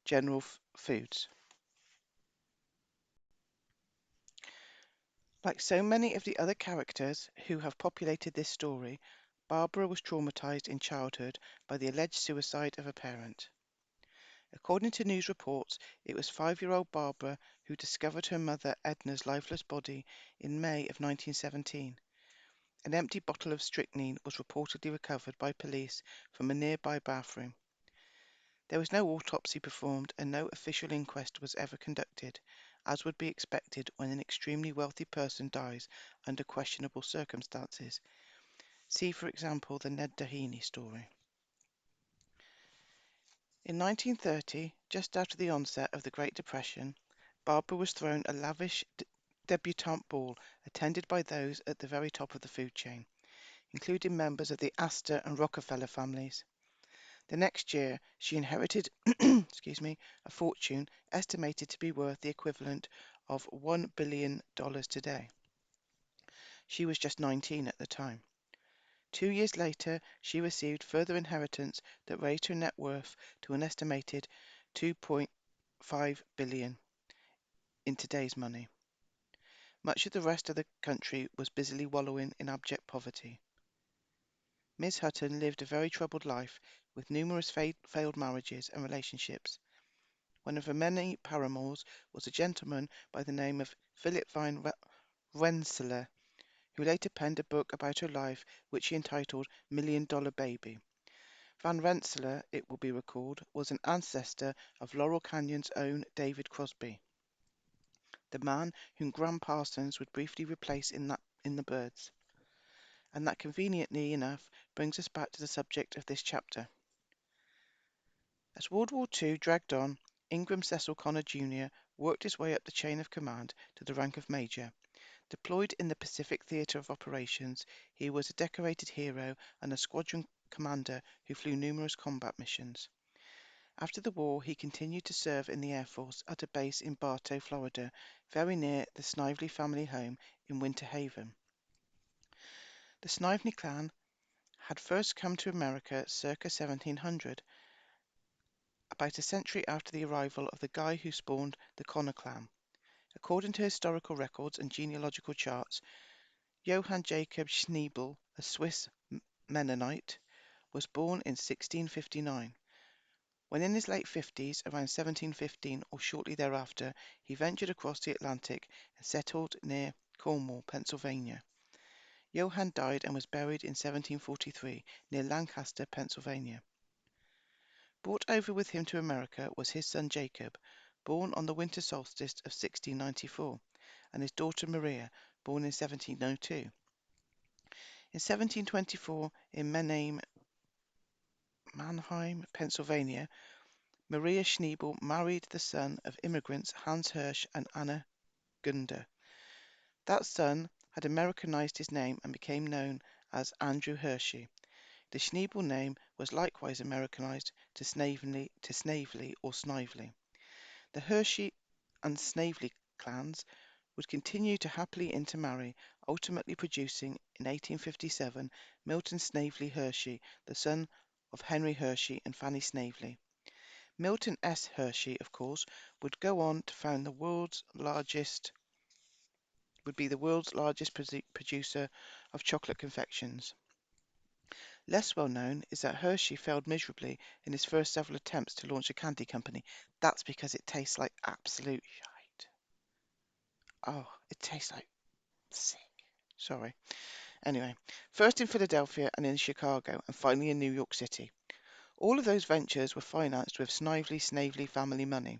General Foods. Like so many of the other characters who have populated this story, Barbara was traumatized in childhood by the alleged suicide of a parent. According to news reports, it was 5-year-old Barbara who discovered her mother Edna's lifeless body in May of 1917. An empty bottle of strychnine was reportedly recovered by police from a nearby bathroom. There was no autopsy performed and no official inquest was ever conducted, as would be expected when an extremely wealthy person dies under questionable circumstances. See, for example, the Ned Doheny story. In 1930, just after the onset of the Great Depression, Barbara was thrown a lavish debutante ball attended by those at the very top of the food chain, including members of the Astor and Rockefeller families. The next year, she inherited a fortune estimated to be worth the equivalent of $1 billion today. She was just 19 at the time. 2 years later, she received further inheritance that raised her net worth to an estimated $2.5 billion in today's money. Much of the rest of the country was busily wallowing in abject poverty. Miss Hutton lived a very troubled life, with numerous failed marriages and relationships. One of her many paramours was a gentleman by the name of Philip Van Rensselaer, who later penned a book about her life which he entitled Million Dollar Baby. Van Rensselaer, it will be recalled, was an ancestor of Laurel Canyon's own David Crosby, the man whom Gram Parsons would briefly replace in The Birds. And that, conveniently enough, brings us back to the subject of this chapter. As World War II dragged on, Ingram Cecil Connor Jr. worked his way up the chain of command to the rank of major. Deployed in the Pacific Theatre of Operations, he was a decorated hero and a squadron commander who flew numerous combat missions. After the war, he continued to serve in the Air Force at a base in Bartow, Florida, very near the Snively family home in Winter Haven. The Snively clan had first come to America circa 1700, about a century after the arrival of the guy who spawned the Connor clan. According to historical records and genealogical charts, Johann Jacob Schneebel, a Swiss Mennonite, was born in 1659. When in his late 50s, around 1715 or shortly thereafter, he ventured across the Atlantic and settled near Cornwall, Pennsylvania. Johann died and was buried in 1743 near Lancaster, Pennsylvania. Brought over with him to America was his son Jacob, born on the winter solstice of 1694, and his daughter Maria, born in 1702. In 1724, in Mannheim, Pennsylvania, Maria Schneebel married the son of immigrants Hans Hirsch and Anna Gunder. That son had Americanized his name and became known as Andrew Hershey. The Schneebel name was likewise Americanized to Snavely or Snively. The Hershey and Snavely clans would continue to happily intermarry, ultimately producing in 1857 Milton Snavely Hershey, the son of Henry Hershey and Fanny Snavely. Milton S. Hershey, of course, would go on to found be the world's largest producer of chocolate confections. Less well known is that Hershey failed miserably in his first several attempts to launch a candy company. That's because it tastes like absolute shite. Oh, it tastes like sick. Sorry. Anyway, first in Philadelphia and in Chicago, and finally in New York City. All of those ventures were financed with Snavely family money.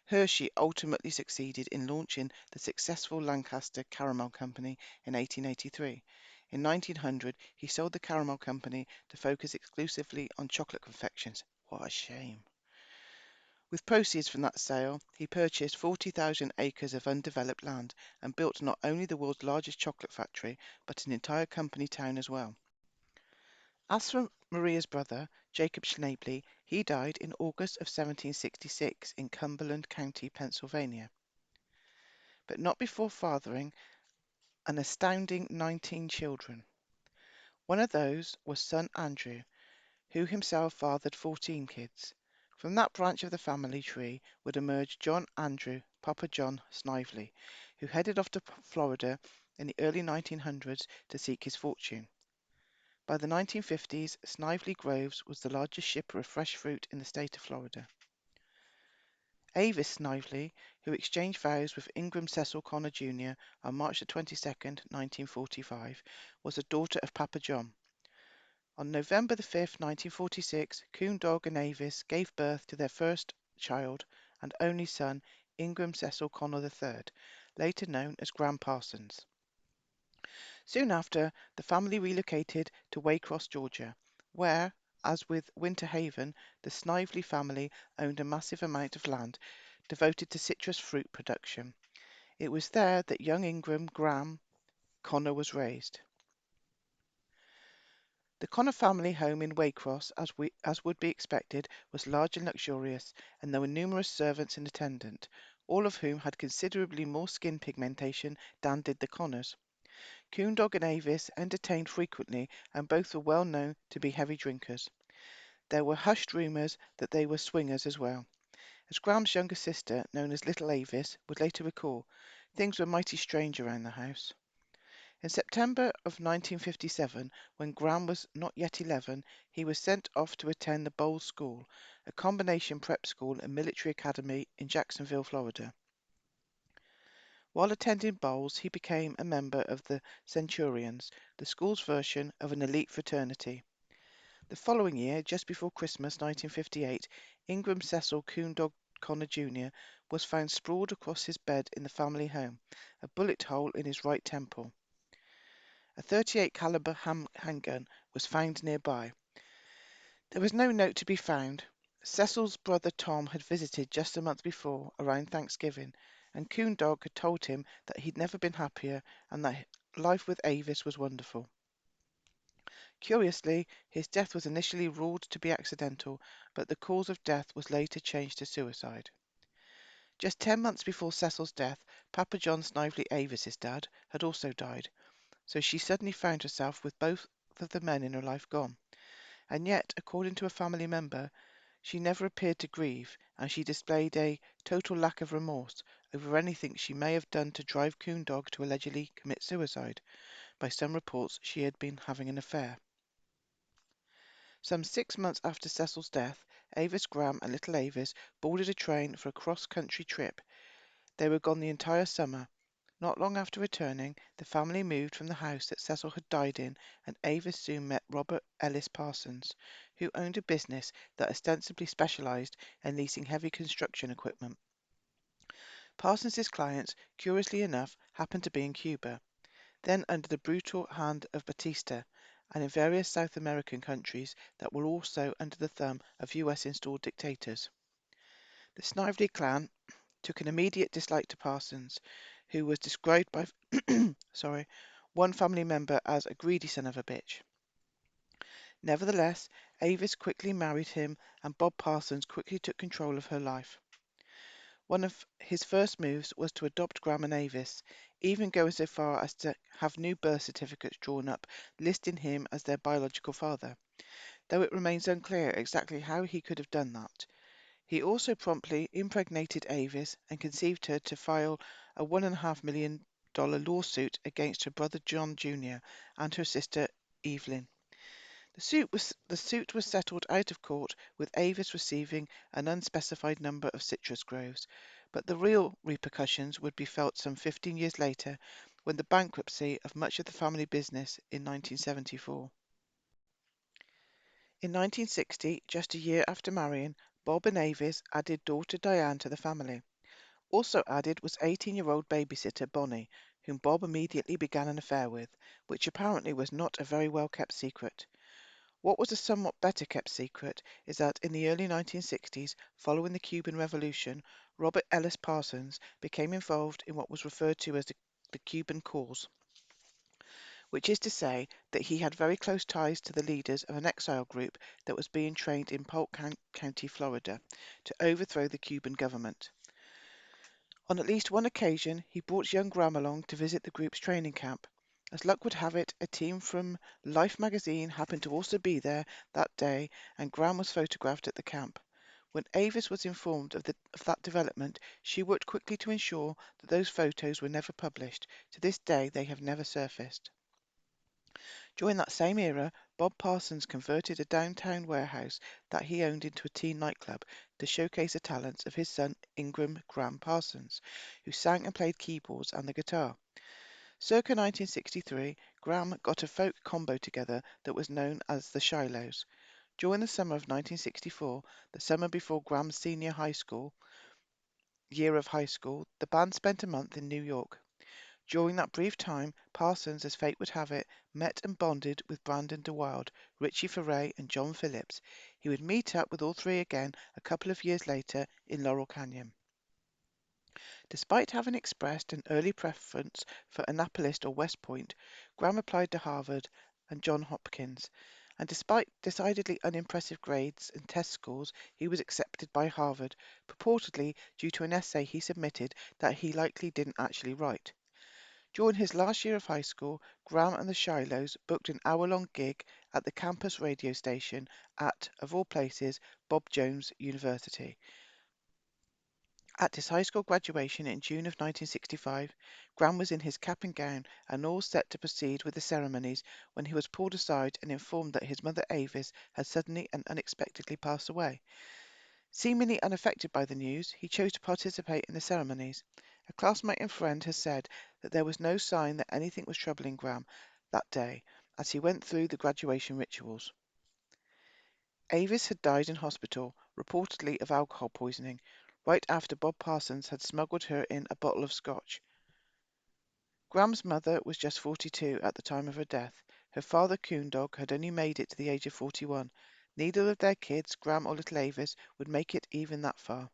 Hershey ultimately succeeded in launching the successful Lancaster Caramel Company in 1883. In 1900, he sold the Caramel Company to focus exclusively on chocolate confections. What a shame. With proceeds from that sale, he purchased 40,000 acres of undeveloped land and built not only the world's largest chocolate factory, but an entire company town as well. As for Maria's brother, Jacob Schnabely, he died in August of 1766 in Cumberland County, Pennsylvania, but not before fathering an astounding 19 children. One of those was son Andrew, who himself fathered 14 kids. From that branch of the family tree would emerge John Andrew Papa John Snively, who headed off to Florida in the early 1900s to seek his fortune. By the 1950s, Snively Groves was the largest shipper of fresh fruit in the state of Florida. Avis Snively, who exchanged vows with Ingram Cecil Connor Jr. on March 22nd, 1945, was a daughter of Papa John. On November 5th, 1946, Coon Dog and Avis gave birth to their first child and only son, Ingram Cecil Connor III, later known as Gram Parsons. Soon after, the family relocated to Waycross, Georgia, where, as with Winter Haven, the Snively family owned a massive amount of land devoted to citrus fruit production. It was there that young Ingram Graham Connor was raised. The Connor family home in Waycross, as would be expected, was large and luxurious, and there were numerous servants in attendance, all of whom had considerably more skin pigmentation than did the Connors. Coondog and Avis entertained frequently, and both were well known to be heavy drinkers. There were hushed rumours that they were swingers as well. As Graham's younger sister, known as Little Avis, would later recall, things were mighty strange around the house. In September of 1957, when Graham was not yet 11, he was sent off to attend the Bowles School, a combination prep school and military academy in Jacksonville, Florida. While attending Bowles, he became a member of the Centurions, the school's version of an elite fraternity. The following year, just before Christmas 1958, Ingram Cecil Coondog Connor Jr. was found sprawled across his bed in the family home, a bullet hole in his right temple. A 38 caliber handgun was found nearby. There was no note to be found. Cecil's brother Tom had visited just a month before, around Thanksgiving, and Coondog had told him that he'd never been happier and that life with Avis was wonderful. Curiously, his death was initially ruled to be accidental, but the cause of death was later changed to suicide. Just 10 months before Cecil's death, Papa John Snively Avis's dad had also died, so she suddenly found herself with both of the men in her life gone. And yet, according to a family member, she never appeared to grieve, and she displayed a total lack of remorse over anything she may have done to drive Coondog to allegedly commit suicide. By some reports, she had been having an affair. Some 6 months after Cecil's death, Avis Graham and little Avis boarded a train for a cross-country trip. They were gone the entire summer. Not long after returning, the family moved from the house that Cecil had died in, and Avis soon met Robert Ellis Parsons, who owned a business that ostensibly specialized in leasing heavy construction equipment. Parsons's clients, curiously enough, happened to be in Cuba, then under the brutal hand of Batista, and in various South American countries that were also under the thumb of US-installed dictators. The Snively clan took an immediate dislike to Parsons, who was described by one family member as a greedy son of a bitch. Nevertheless, Avis quickly married him, and Bob Parsons quickly took control of her life. One of his first moves was to adopt Graham and Avis, even going so far as to have new birth certificates drawn up, listing him as their biological father, though it remains unclear exactly how he could have done that. He also promptly impregnated Avis and conceived her to file a $1.5 million lawsuit against her brother John Jr. and her sister Evelyn. The suit was settled out of court, with Avis receiving an unspecified number of citrus groves, but the real repercussions would be felt some 15 years later, when the bankruptcy of much of the family business in 1974. In 1960, just a year after marrying, Bob and Avis added daughter Diane to the family. Also added was 18-year-old babysitter Bonnie, whom Bob immediately began an affair with, which apparently was not a very well-kept secret. What was a somewhat better kept secret is that in the early 1960s, following the Cuban Revolution, Robert Ellis Parsons became involved in what was referred to as the Cuban cause, which is to say that he had very close ties to the leaders of an exile group that was being trained in Polk County, Florida, to overthrow the Cuban government. On at least one occasion, he brought young Graham along to visit the group's training camp. As luck would have it, a team from Life magazine happened to also be there that day, and Graham was photographed at the camp. When Avis was informed of that development, she worked quickly to ensure that those photos were never published. To this day, they have never surfaced. During that same era, Bob Parsons converted a downtown warehouse that he owned into a teen nightclub to showcase the talents of his son Ingram Graham Parsons, who sang and played keyboards and the guitar. Circa 1963, Graham got a folk combo together that was known as the Shilohs. During the summer of 1964, the summer before Graham's senior year of high school, the band spent a month in New York. During that brief time, Parsons, as fate would have it, met and bonded with Brandon DeWild, Richie Furay, and John Phillips. He would meet up with all three again a couple of years later in Laurel Canyon. Despite having expressed an early preference for Annapolis or West Point, Graham applied to Harvard and Johns Hopkins, and despite decidedly unimpressive grades and test scores, he was accepted by Harvard, purportedly due to an essay he submitted that he likely didn't actually write. During his last year of high school, Graham and the Shilohs booked an hour-long gig at the campus radio station at, of all places, Bob Jones University. At his high school graduation in June of 1965, Graham was in his cap and gown and all set to proceed with the ceremonies when he was pulled aside and informed that his mother Avis had suddenly and unexpectedly passed away. Seemingly unaffected by the news, he chose to participate in the ceremonies. A classmate and friend has said that there was no sign that anything was troubling Graham that day as he went through the graduation rituals. Avis had died in hospital, reportedly of alcohol poisoning, right after Bob Parsons had smuggled her in a bottle of scotch. Graham's mother was just 42 at the time of her death. Her father, Coondog, had only made it to the age of 41. Neither of their kids, Graham or little Avis, would make it even that far.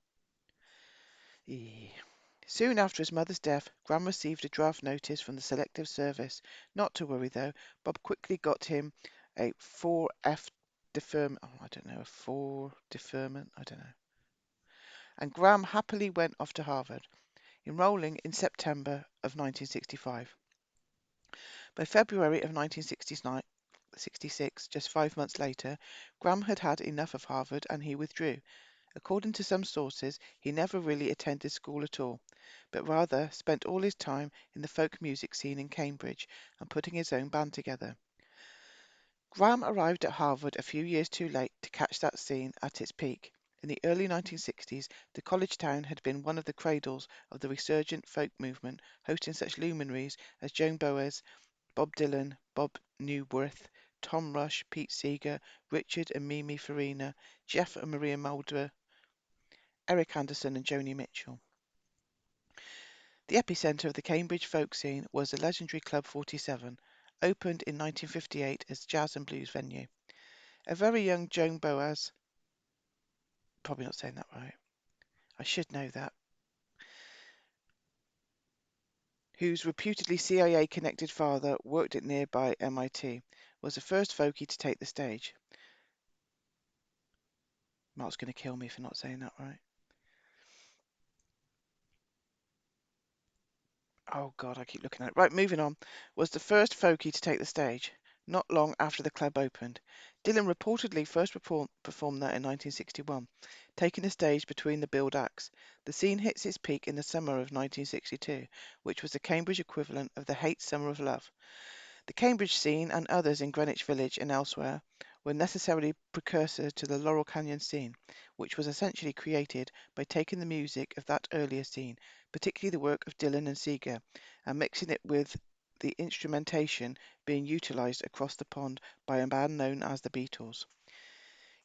Soon after his mother's death, Graham received a draft notice from the Selective Service. Not to worry, though. Bob quickly got him a 4F deferment. Oh, I don't know, a 4 deferment. I don't know. And Graham happily went off to Harvard, enrolling in September of 1965. By February of 1966, just 5 months later, Graham had had enough of Harvard and he withdrew. According to some sources, he never really attended school at all, but rather spent all his time in the folk music scene in Cambridge and putting his own band together. Graham arrived at Harvard a few years too late to catch that scene at its peak. In the early 1960s, the college town had been one of the cradles of the resurgent folk movement, hosting such luminaries as Joan Baez, Bob Dylan, Bob Newworth, Tom Rush, Pete Seeger, Richard and Mimi Farina, Jeff and Maria Mulder, Eric Anderson and Joni Mitchell. The epicenter of the Cambridge folk scene was the legendary Club 47, opened in 1958 as jazz and blues venue. A very young Joan Boaz, probably not saying that right, I should know that, whose reputedly CIA-connected father worked at nearby MIT, was the first folkie to take the stage. Mark's going to kill me for not saying that right. Oh God, I keep looking at it. Right, moving on. Was the first folkie to take the stage, not long after the club opened. Dylan reportedly first performed there in 1961, taking the stage between the billed acts. The scene hits its peak in the summer of 1962, which was the Cambridge equivalent of the Hate Summer of Love. The Cambridge scene and others in Greenwich Village and elsewhere were necessarily precursor to the Laurel Canyon scene, which was essentially created by taking the music of that earlier scene, particularly the work of Dylan and Seeger, and mixing it with the instrumentation being utilised across the pond by a band known as the Beatles.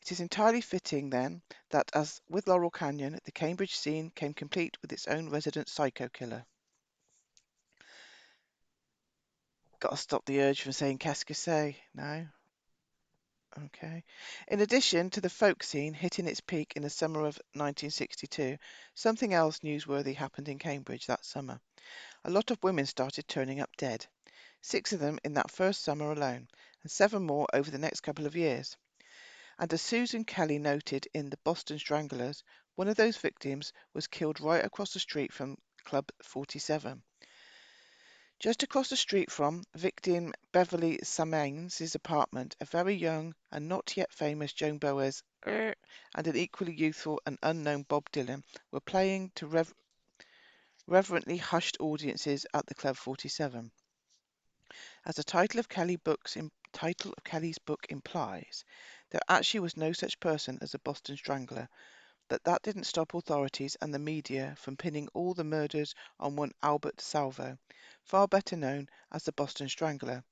It is entirely fitting, then, that as with Laurel Canyon, the Cambridge scene came complete with its own resident psycho killer. Got to stop the urge from saying qu'est-ce que c'est now. Okay. In addition to the folk scene hitting its peak in the summer of 1962, something else newsworthy happened in Cambridge that summer. A lot of women started turning up dead, 6 of them in that first summer alone, and 7 more over the next couple of years. And as Susan Kelly noted in The Boston Stranglers, one of those victims was killed right across the street from Club 47. Just across the street from victim Beverly Samains' apartment, a very young and not yet famous Joan Boaz and an equally youthful and unknown Bob Dylan were playing to reverently hushed audiences at the Club 47. As the title of Kelly book's title of Kelly's book implies, there actually was no such person as a Boston Strangler, that didn't stop authorities and the media from pinning all the murders on one Albert DeSalvo, far better known as the Boston Strangler.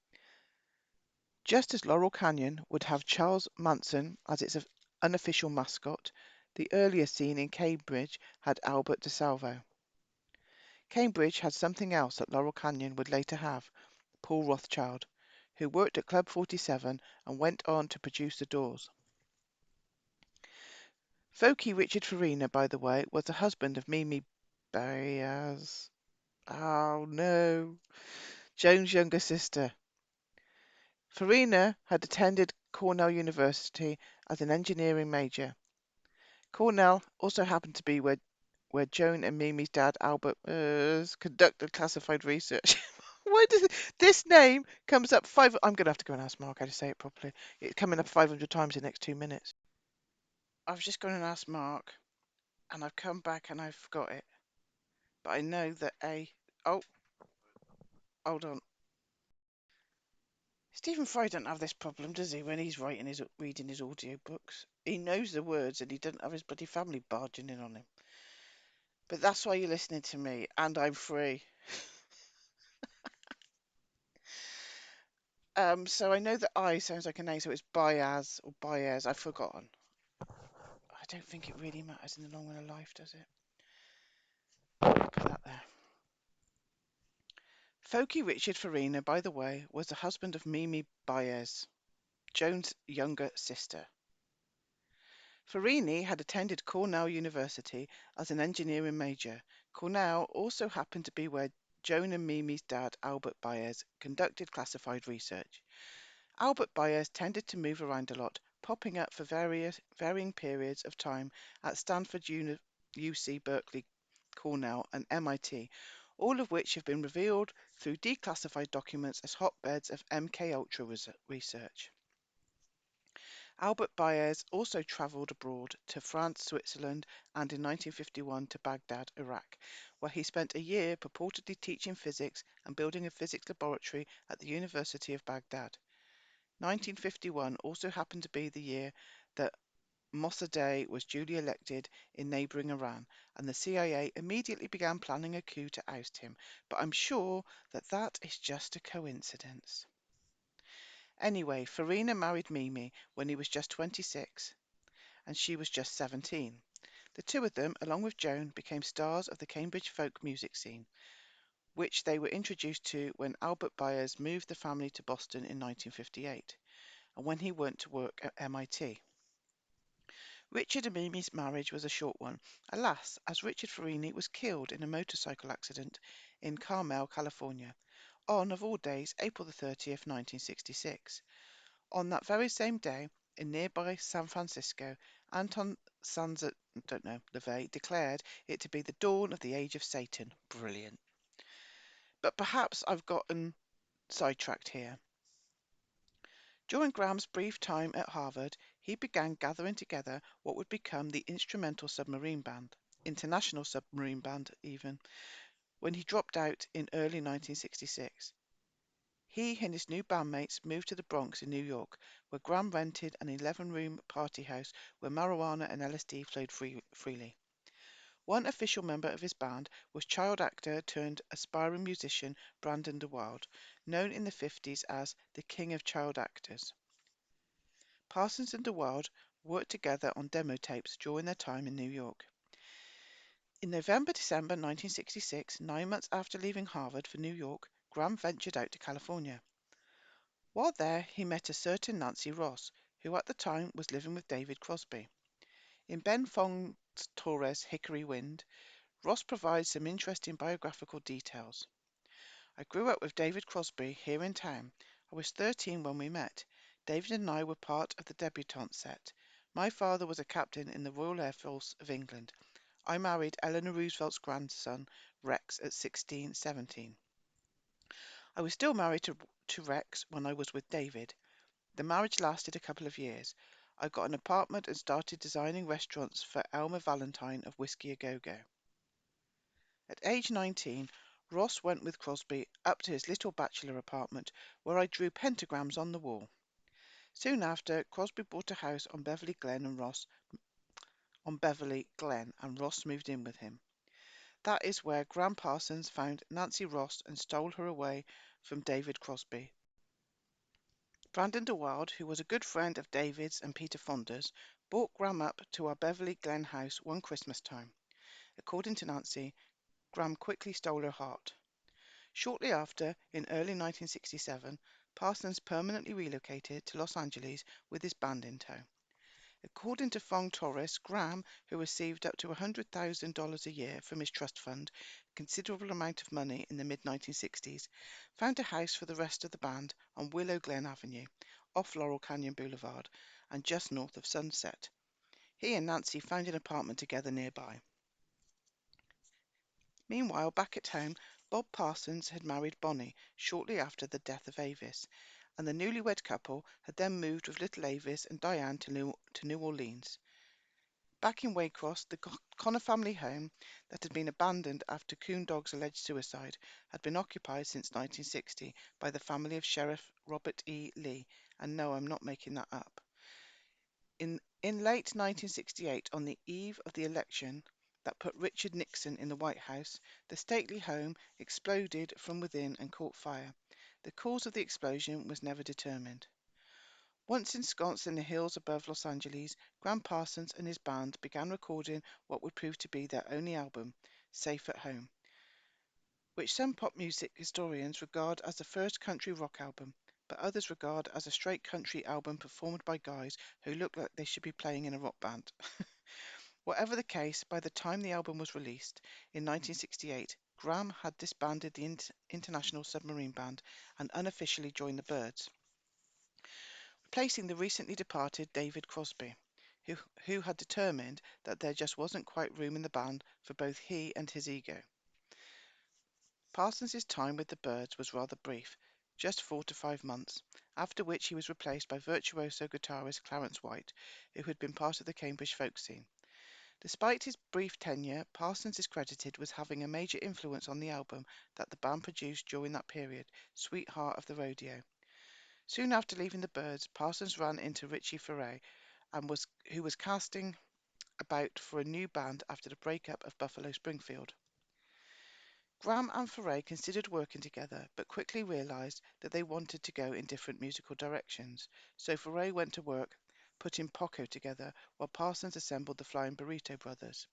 Just as Laurel Canyon would have Charles Manson as its unofficial mascot, the earlier scene in Cambridge had Albert DeSalvo. Cambridge had something else that Laurel Canyon would later have, Paul Rothchild, who worked at Club 47 and went on to produce The Doors. Folky Richard Farina, by the way, was the husband of Mimi Baez. Oh no, Joan's younger sister. Farina had attended Cornell University as an engineering major. Cornell also happened to be where Joan and Mimi's dad, Albert, conducted classified research. Why does this name comes up five? I'm going to have to go and ask Mark how to say it properly. It's coming up 500 times in the next 2 minutes. I've just gone and asked Mark, and I've come back and I've forgot it. But I know that oh, hold on. Stephen Fry doesn't have this problem, does he, when he's reading his audio books? He knows the words and he doesn't have his bloody family barging in on him. But that's why you're listening to me, and I'm free. So I know that I sounds like a name, so it's Baez or Baez. I've forgotten. I don't think it really matters in the long run of life, does it? Put that there. Folky Richard Farina, by the way, was the husband of Mimi Baez, Joan's younger sister. Farini had attended Cornell University as an engineering major. Cornell also happened to be where Joan and Mimi's dad, Albert Baez, conducted classified research. Albert Baez tended to move around a lot, popping up for varying periods of time at Stanford, UC Berkeley, Cornell, and MIT, all of which have been revealed through declassified documents as hotbeds of MKUltra research. Albert Baez also travelled abroad to France, Switzerland, and in 1951 to Baghdad, Iraq, where he spent a year purportedly teaching physics and building a physics laboratory at the University of Baghdad. 1951 also happened to be the year that Mossadegh was duly elected in neighbouring Iran, and the CIA immediately began planning a coup to oust him, but I'm sure that is just a coincidence. Anyway, Farina married Mimi when he was just 26 and she was just 17. The two of them, along with Joan, became stars of the Cambridge folk music scene, which they were introduced to when Albert Baez moved the family to Boston in 1958, and when he went to work at MIT. Richard and Mimi's marriage was a short one, alas, as Richard Farini was killed in a motorcycle accident in Carmel, California, on, of all days, April the 30th, 1966. On that very same day, in nearby San Francisco, Anton Sansa, don't know, LaVey declared it to be the dawn of the age of Satan. Brilliant. But perhaps I've gotten sidetracked here. During Graham's brief time at Harvard, he began gathering together what would become the Instrumental Submarine Band, International Submarine Band even, when he dropped out in early 1966. He and his new bandmates moved to the Bronx in New York, where Graham rented an 11-room party house where marijuana and LSD flowed freely. One official member of his band was child actor turned aspiring musician Brandon DeWild, known in the 50s as the King of Child Actors. Parsons and DeWild worked together on demo tapes during their time in New York. In November-December 1966, 9 months after leaving Harvard for New York, Graham ventured out to California. While there, he met a certain Nancy Ross, who at the time was living with David Crosby. In Ben Fong Torres' Hickory Wind, Ross provides some interesting biographical details. I grew up with David Crosby here in town. I was 13 when we met. David and I were part of the debutante set. My father was a captain in the Royal Air Force of England. I married Eleanor Roosevelt's grandson, Rex, at 16, 17. I was still married to Rex when I was with David. The marriage lasted a couple of years. I got an apartment and started designing restaurants for Elmer Valentine of Whiskey A Go Go. At age 19, Ross went with Crosby up to his little bachelor apartment, where I drew pentagrams on the wall. Soon after, Crosby bought a house on Beverly Glen, and Ross moved in with him. That is where Gram Parsons found Nancy Ross and stole her away from David Crosby. Brandon DeWild, who was a good friend of David's and Peter Fonda's, brought Gram up to our Beverly Glen house one Christmas time. According to Nancy, Gram quickly stole her heart. Shortly after, in early 1967, Parsons permanently relocated to Los Angeles with his band in tow. According to Fong Torres, Graham, who received up to $100,000 a year from his trust fund, a considerable amount of money in the mid-1960s, found a house for the rest of the band on Willow Glen Avenue, off Laurel Canyon Boulevard, and just north of Sunset. He and Nancy found an apartment together nearby. Meanwhile, back at home, Bob Parsons had married Bonnie shortly after the death of Avis, and the newlywed couple had then moved with little Avis and Diane to New Orleans. Back in Waycross, the Connor family home that had been abandoned after Coon Dog's alleged suicide had been occupied since 1960 by the family of Sheriff Robert E. Lee, and no, I'm not making that up. In late 1968, on the eve of the election that put Richard Nixon in the White House, the stately home exploded from within and caught fire. The cause of the explosion was never determined. Once ensconced in the hills above Los Angeles, Gram Parsons and his band began recording what would prove to be their only album, Safe at Home, which some pop music historians regard as the first country rock album, but others regard as a straight country album performed by guys who look like they should be playing in a rock band. Whatever the case, by the time the album was released in 1968, Graham had disbanded the International Submarine Band and unofficially joined the Byrds, replacing the recently departed David Crosby, who had determined that there just wasn't quite room in the band for both he and his ego. Parsons' time with the Byrds was rather brief, just 4 to 5 months, after which he was replaced by virtuoso guitarist Clarence White, who had been part of the Cambridge folk scene. Despite his brief tenure, Parsons is credited with having a major influence on the album that the band produced during that period, Sweetheart of the Rodeo. Soon after leaving the Byrds, Parsons ran into Richie Furay, who was casting about for a new band after the breakup of Buffalo Springfield. Graham and Furay considered working together, but quickly realized that they wanted to go in different musical directions, so Furay went to work putting Poco together while Parsons assembled the Flying Burrito Brothers.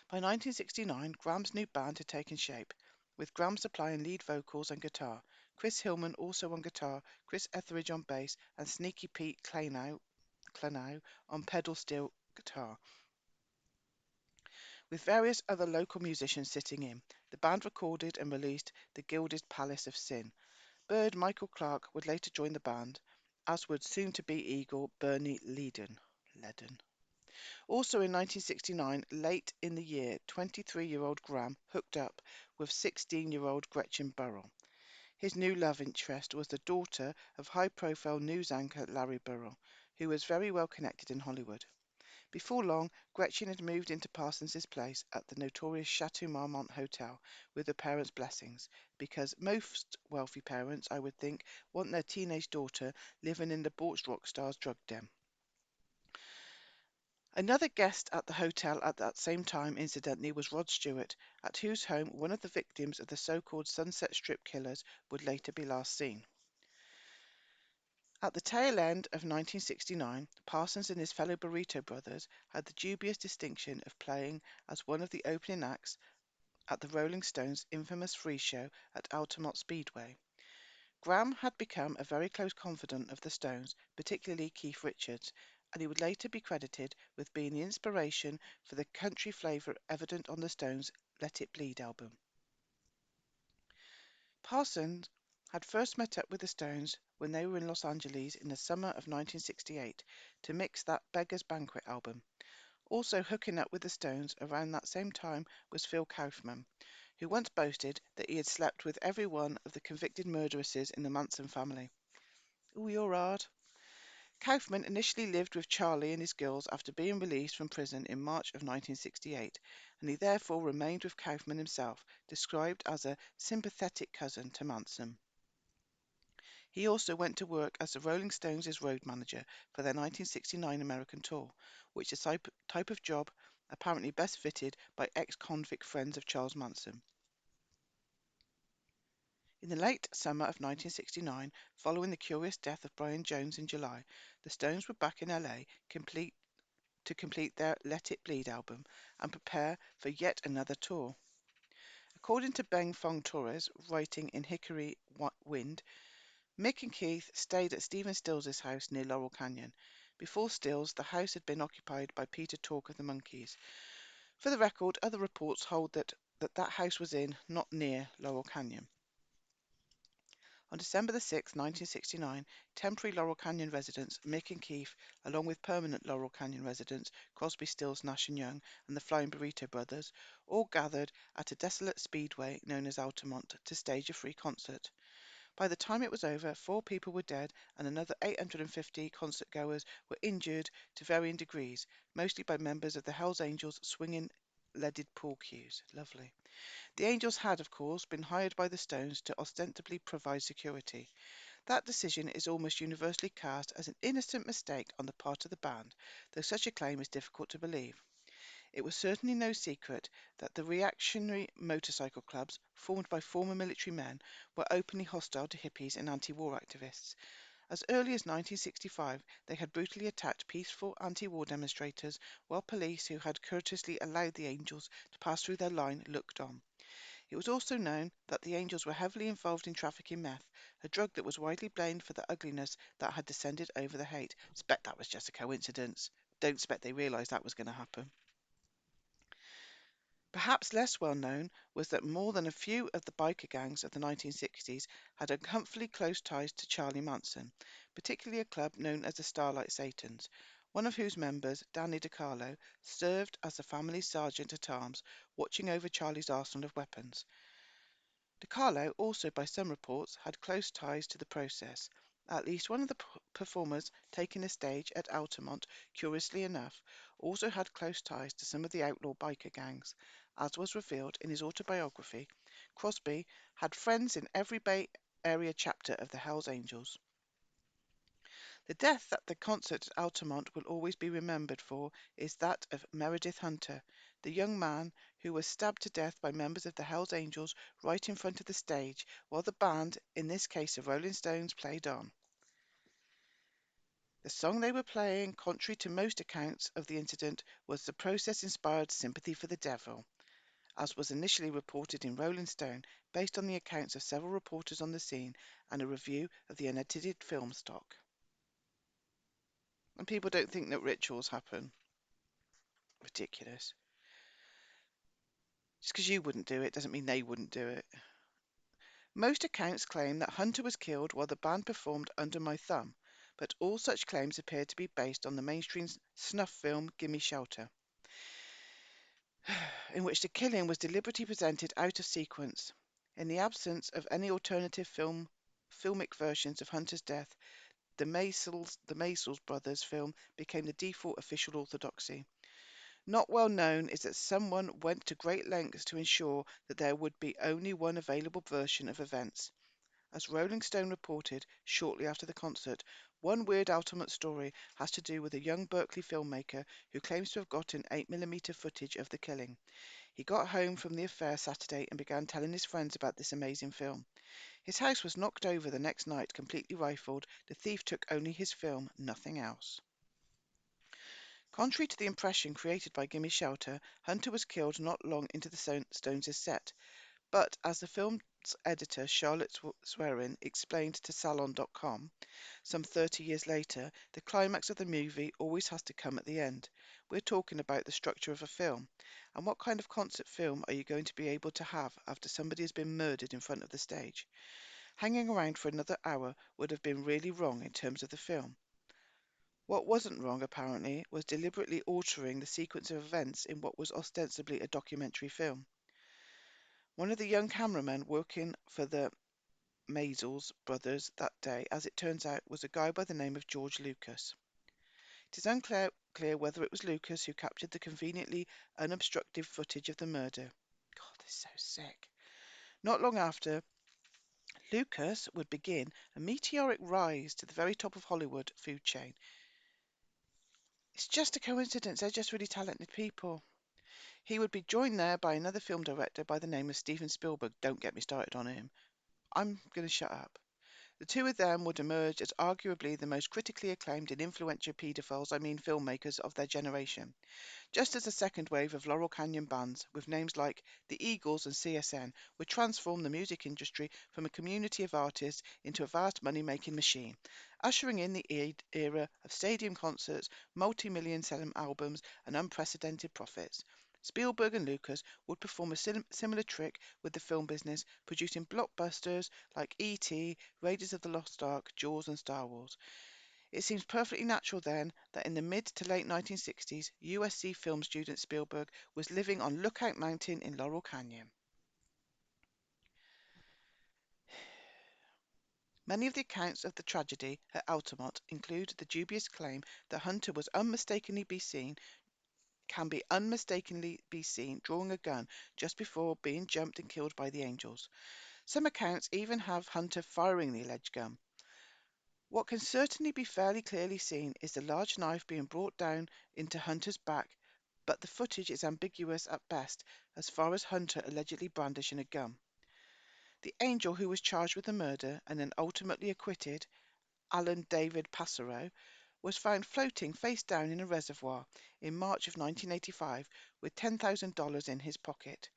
By 1969, Graham's new band had taken shape, with Graham supplying lead vocals and guitar, Chris Hillman also on guitar, Chris Etheridge on bass, and Sneaky Pete Klenow on pedal steel guitar. With various other local musicians sitting in, the band recorded and released The Gilded Palace of Sin. Bird Michael Clarke would later join the band, as would soon-to-be Eagle Bernie Leadon. Also in 1969, late in the year, 23-year-old Graham hooked up with 16-year-old Gretchen Burrell. His new love interest was the daughter of high-profile news anchor Larry Burrell, who was very well connected in Hollywood. Before long, Gretchen had moved into Parsons' place at the notorious Chateau Marmont Hotel with her parents' blessings, because most wealthy parents, I would think, want their teenage daughter living in the debauched rock star's drug den. Another guest at the hotel at that same time, incidentally, was Rod Stewart, at whose home one of the victims of the so-called Sunset Strip killers would later be last seen. At the tail end of 1969, Parsons and his fellow Burrito Brothers had the dubious distinction of playing as one of the opening acts at the Rolling Stones' infamous free show at Altamont Speedway. Graham had become a very close confidant of the Stones, particularly Keith Richards, and he would later be credited with being the inspiration for the country flavour evident on the Stones' Let It Bleed album. Parsons had first met up with the Stones when they were in Los Angeles in the summer of 1968 to mix that Beggar's Banquet album. Also hooking up with the Stones around that same time was Phil Kaufman, who once boasted that he had slept with every one of the convicted murderesses in the Manson family. Ooh, you're hard. Kaufman initially lived with Charlie and his girls after being released from prison in March of 1968, and he therefore remained with Kaufman himself, described as a sympathetic cousin to Manson. He also went to work as the Rolling Stones' road manager for their 1969 American tour, which is a type of job apparently best fitted by ex-convict friends of Charles Manson. In the late summer of 1969, following the curious death of Brian Jones in July, the Stones were back in LA to complete their Let It Bleed album and prepare for yet another tour. According to Beng Fong Torres, writing in Hickory Wind, Mick and Keith stayed at Stephen Stills' house near Laurel Canyon. Before Stills, the house had been occupied by Peter Tork of the Monkees. For the record, other reports hold that house was in, not near, Laurel Canyon. On December the 6th, 1969, temporary Laurel Canyon residents Mick and Keith, along with permanent Laurel Canyon residents Crosby, Stills, Nash and Young, and the Flying Burrito Brothers, all gathered at a desolate speedway known as Altamont to stage a free concert. By the time it was over, 4 people were dead and another 850 concert-goers were injured to varying degrees, mostly by members of the Hells Angels swinging leaded pool cues. Lovely. The Angels had, of course, been hired by the Stones to ostensibly provide security. That decision is almost universally cast as an innocent mistake on the part of the band, though such a claim is difficult to believe. It was certainly no secret that the reactionary motorcycle clubs, formed by former military men, were openly hostile to hippies and anti-war activists. As early as 1965, they had brutally attacked peaceful anti-war demonstrators, while police who had courteously allowed the Angels to pass through their line looked on. It was also known that the Angels were heavily involved in trafficking meth, a drug that was widely blamed for the ugliness that had descended over the hate. Expect that was just a coincidence. Don't expect they realised that was going to happen. Perhaps less well known was that more than a few of the biker gangs of the 1960s had uncomfortably close ties to Charlie Manson, particularly a club known as the Starlight Satans, one of whose members, Danny DiCarlo, served as the family's sergeant-at-arms, watching over Charlie's arsenal of weapons. DiCarlo also, by some reports, had close ties to the process. At least one of the performers taking the stage at Altamont, curiously enough, also had close ties to some of the outlaw biker gangs. As was revealed in his autobiography, Crosby had friends in every Bay Area chapter of the Hells Angels. The death that the concert at Altamont will always be remembered for is that of Meredith Hunter, the young man who was stabbed to death by members of the Hells Angels right in front of the stage while the band, in this case the Rolling Stones, played on. The song they were playing, contrary to most accounts of the incident, was the process-inspired Sympathy for the Devil, as was initially reported in Rolling Stone, based on the accounts of several reporters on the scene and a review of the unedited film stock. And people don't think that rituals happen. Ridiculous. Just because you wouldn't do it doesn't mean they wouldn't do it. Most accounts claim that Hunter was killed while the band performed Under My Thumb, but all such claims appear to be based on the mainstream snuff film Gimme Shelter, in which the killing was deliberately presented out of sequence. In the absence of any alternative filmic versions of Hunter's death, the Maysles brothers film became the default official orthodoxy. Not well known is that someone went to great lengths to ensure that there would be only one available version of events. As Rolling Stone reported shortly after the concert, one weird ultimate story has to do with a young Berkeley filmmaker who claims to have gotten 8mm footage of the killing. He got home from the affair Saturday and began telling his friends about this amazing film. His house was knocked over the next night, completely rifled. The thief took only his film, nothing else. Contrary to the impression created by Gimme Shelter, Hunter was killed not long into the Stones' set, but as the film's editor Charlotte Swerin explained to Salon.com some 30 years later, the climax of the movie always has to come at the end. We're talking about the structure of a film. And what kind of concert film are you going to be able to have after somebody has been murdered in front of the stage? Hanging around for another hour would have been really wrong in terms of the film. What wasn't wrong, apparently, was deliberately altering the sequence of events in what was ostensibly a documentary film. One of the young cameramen working for the Maisels brothers that day, as it turns out, was a guy by the name of George Lucas. It is unclear whether it was Lucas who captured the conveniently unobstructed footage of the murder. God, this is so sick. Not long after, Lucas would begin a meteoric rise to the very top of Hollywood food chain. It's just a coincidence, they're just really talented people. He would be joined there by another film director by the name of Steven Spielberg. Don't get me started on him. I'm going to shut up. The two of them would emerge as arguably the most critically acclaimed and influential paedophiles, I mean filmmakers, of their generation. Just as the second wave of Laurel Canyon bands, with names like the Eagles and CSN, would transform the music industry from a community of artists into a vast money-making machine, ushering in the era of stadium concerts, multi-million selling albums, and unprecedented profits. Spielberg and Lucas would perform a similar trick with the film business, producing blockbusters like E.T., Raiders of the Lost Ark, Jaws, and Star Wars. It seems perfectly natural then that in the mid to late 1960s, USC film student Spielberg was living on Lookout Mountain in Laurel Canyon. Many of the accounts of the tragedy at Altamont include the dubious claim that Hunter can be unmistakably be seen drawing a gun just before being jumped and killed by the Angels. Some accounts even have Hunter firing the alleged gun. What can certainly be fairly clearly seen is the large knife being brought down into Hunter's back, but the footage is ambiguous at best as far as Hunter allegedly brandishing a gun. The angel who was charged with the murder and then ultimately acquitted, Alan David Passero, was found floating face down in a reservoir in March of 1985 with $10,000 in his pocket.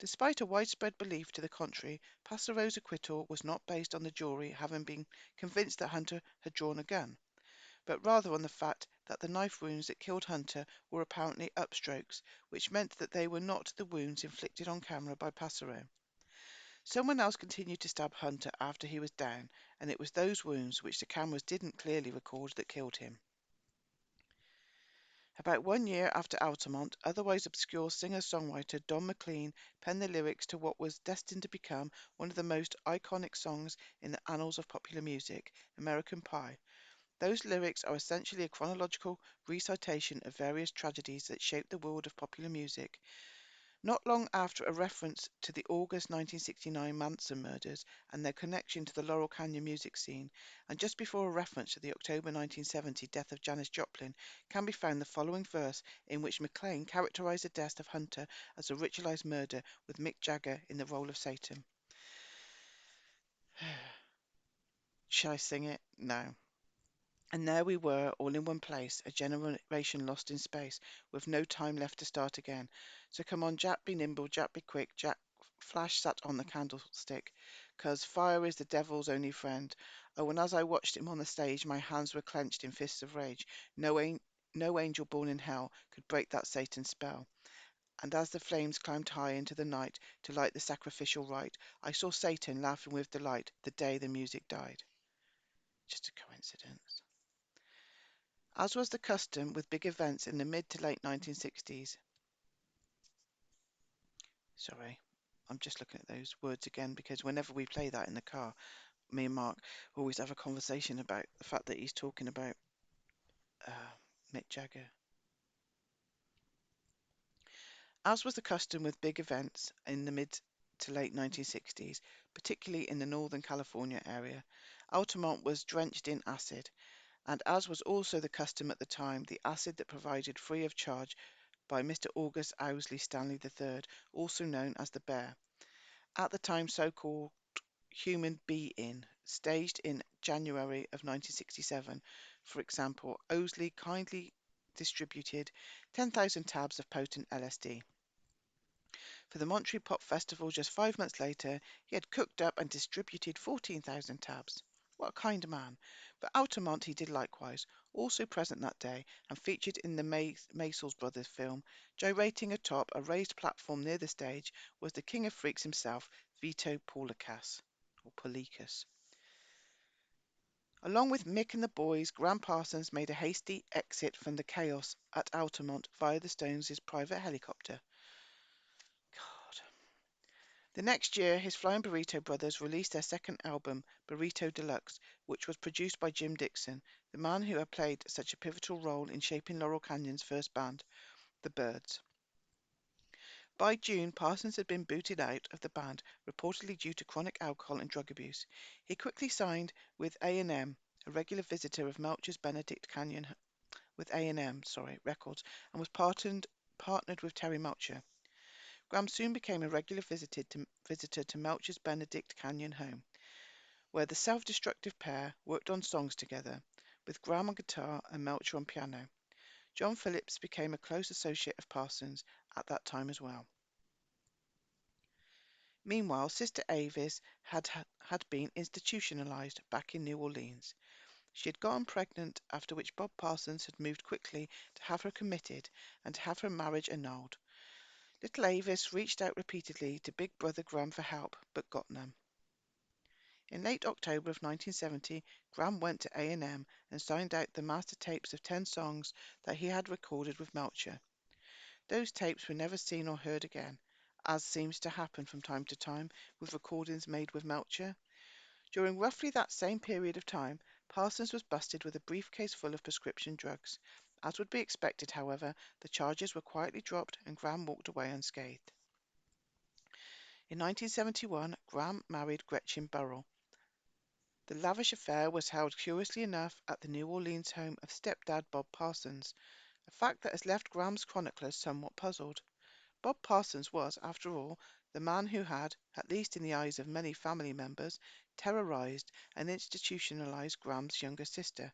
Despite a widespread belief to the contrary, Passero's acquittal was not based on the jury having been convinced that Hunter had drawn a gun, but rather on the fact that the knife wounds that killed Hunter were apparently upstrokes, which meant that they were not the wounds inflicted on camera by Passero. Someone else continued to stab Hunter after he was down, and it was those wounds which the cameras didn't clearly record that killed him. About 1 year after Altamont, otherwise obscure singer-songwriter Don McLean penned the lyrics to what was destined to become one of the most iconic songs in the annals of popular music, American Pie. Those lyrics are essentially a chronological recitation of various tragedies that shaped the world of popular music. Not long after a reference to the August 1969 Manson murders and their connection to the Laurel Canyon music scene, and just before a reference to the October 1970 death of Janis Joplin, can be found the following verse in which McLean characterized the death of Hunter as a ritualized murder with Mick Jagger in the role of Satan. Shall I sing it? No. And there we were, all in one place, a generation lost in space, with no time left to start again. So come on, Jack, be nimble, Jack, be quick, Jack, Flash sat on the candlestick, 'cause fire is the devil's only friend. Oh, and as I watched him on the stage, my hands were clenched in fists of rage. No angel born in hell could break that Satan's spell. And as the flames climbed high into the night to light the sacrificial rite, I saw Satan laughing with delight the day the music died. Just a coincidence. As was the custom with big events in the mid to late 1960s. Sorry, I'm just looking at those words again because whenever we play that in the car, me and Mark always have a conversation about the fact that he's talking about Mick Jagger. As was the custom with big events in the mid to late 1960s, particularly in the Northern California area, Altamont was drenched in acid, and as was also the custom at the time, the acid that provided free of charge by Mr. August Owsley Stanley III, also known as the Bear, at the time so-called Human Be-In, staged in January of 1967. For example, Owsley kindly distributed 10,000 tabs of potent LSD. For the Monterey Pop Festival just 5 months later, he had cooked up and distributed 14,000 tabs. What a kind man. But Altamont he did likewise, also present that day and featured in the Maysles Brothers film, gyrating atop a raised platform near the stage, was the king of freaks himself, Vito Paulicas, or Paulicas. Along with Mick and the boys, Gram Parsons made a hasty exit from the chaos at Altamont via the Stones' private helicopter. God. The next year, his Flying Burrito brothers released their second album, Burrito Deluxe, which was produced by Jim Dixon, the man who had played such a pivotal role in shaping Laurel Canyon's first band, the Byrds. By June, Parsons had been booted out of the band, reportedly due to chronic alcohol and drug abuse. He quickly signed with A&M, a regular visitor of Melcher's Benedict Canyon with A&M Records, and was partnered with Terry Melcher. Graham soon became a regular visitor to Melcher's Benedict Canyon home, where the self-destructive pair worked on songs together, with Graham on guitar and Melcher on piano. John Phillips became a close associate of Parsons at that time as well. Meanwhile, Sister Avis had been institutionalized back in New Orleans. She had gotten pregnant, after which Bob Parsons had moved quickly to have her committed and to have her marriage annulled. Little Avis reached out repeatedly to Big Brother Graham for help, but got none. In late October of 1970, Graham went to A&M and signed out the master tapes of 10 songs that he had recorded with Melcher. Those tapes were never seen or heard again, as seems to happen from time to time with recordings made with Melcher. During roughly that same period of time, Parsons was busted with a briefcase full of prescription drugs. As would be expected, however, the charges were quietly dropped and Graham walked away unscathed. In 1971, Graham married Gretchen Burrell. The lavish affair was held curiously enough at the New Orleans home of stepdad Bob Parsons, a fact that has left Graham's chroniclers somewhat puzzled. Bob Parsons was, after all, the man who had, at least in the eyes of many family members, terrorized and institutionalized Graham's younger sister,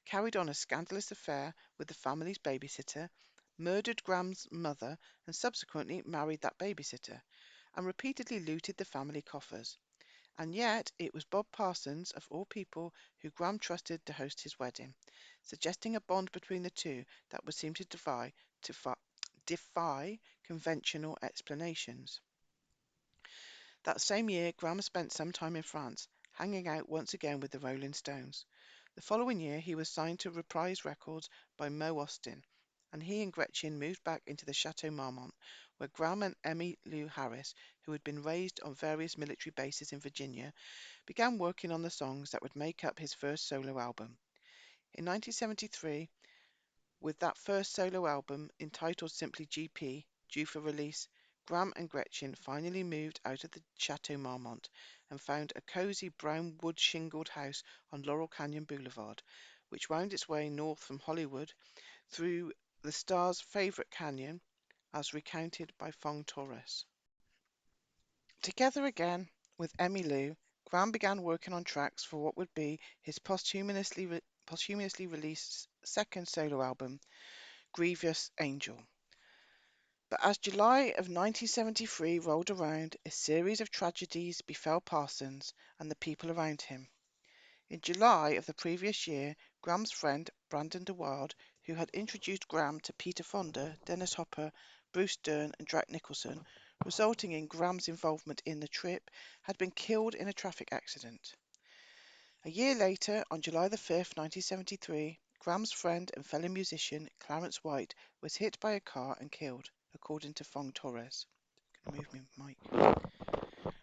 carried on a scandalous affair with the family's babysitter, murdered Graham's mother and subsequently married that babysitter, and repeatedly looted the family coffers. And yet it was Bob Parsons, of all people, who Graham trusted to host his wedding, suggesting a bond between the two that would seem to defy conventional explanations. That same year, Graham spent some time in France, hanging out once again with the Rolling Stones. The following year, he was signed to Reprise Records by Mo Austin, and he and Gretchen moved back into the Chateau Marmont, where Graham and Emmy Lou Harris, who had been raised on various military bases in Virginia, began working on the songs that would make up his first solo album. In 1973, with that first solo album, entitled simply GP, due for release, Graham and Gretchen finally moved out of the Chateau Marmont and found a cozy brown wood shingled house on Laurel Canyon Boulevard, which wound its way north from Hollywood through the Star's favorite canyon, as recounted by Fong Torres. Together again with Emmy Lou, Graham began working on tracks for what would be his posthumously released second solo album, Grievous Angel. But as July of 1973 rolled around, a series of tragedies befell Parsons and the people around him. In July of the previous year, Graham's friend Brandon DeWild, who had introduced Graham to Peter Fonda, Dennis Hopper, Bruce Dern and Jack Nicholson, resulting in Graham's involvement in the trip, had been killed in a traffic accident. A year later, on July the 5th, 1973, Graham's friend and fellow musician Clarence White was hit by a car and killed, according to Fong Torres. Can move my mic.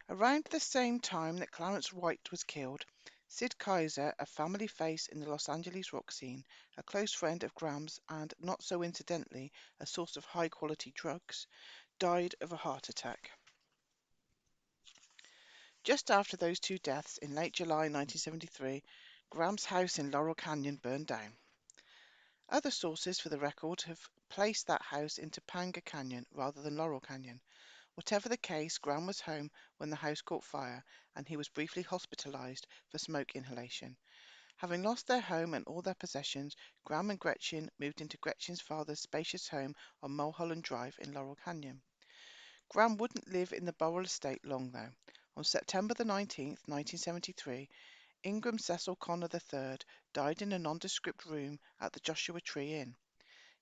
Around the same time that Clarence White was killed, Sid Kaiser, a family face in the Los Angeles rock scene, a close friend of Graham's and, not so incidentally, a source of high-quality drugs, died of a heart attack. Just after those two deaths, in late July 1973, Graham's house in Laurel Canyon burned down. Other sources for the record have placed that house in Topanga Canyon rather than Laurel Canyon. Whatever the case, Graham was home when the house caught fire, and he was briefly hospitalized for smoke inhalation. Having lost their home and all their possessions, Graham and Gretchen moved into Gretchen's father's spacious home on Mulholland Drive in Laurel Canyon. Graham wouldn't live in the Burrell estate long, though. On September the 19th, 1973, Ingram Cecil Connor III died in a nondescript room at the Joshua Tree Inn.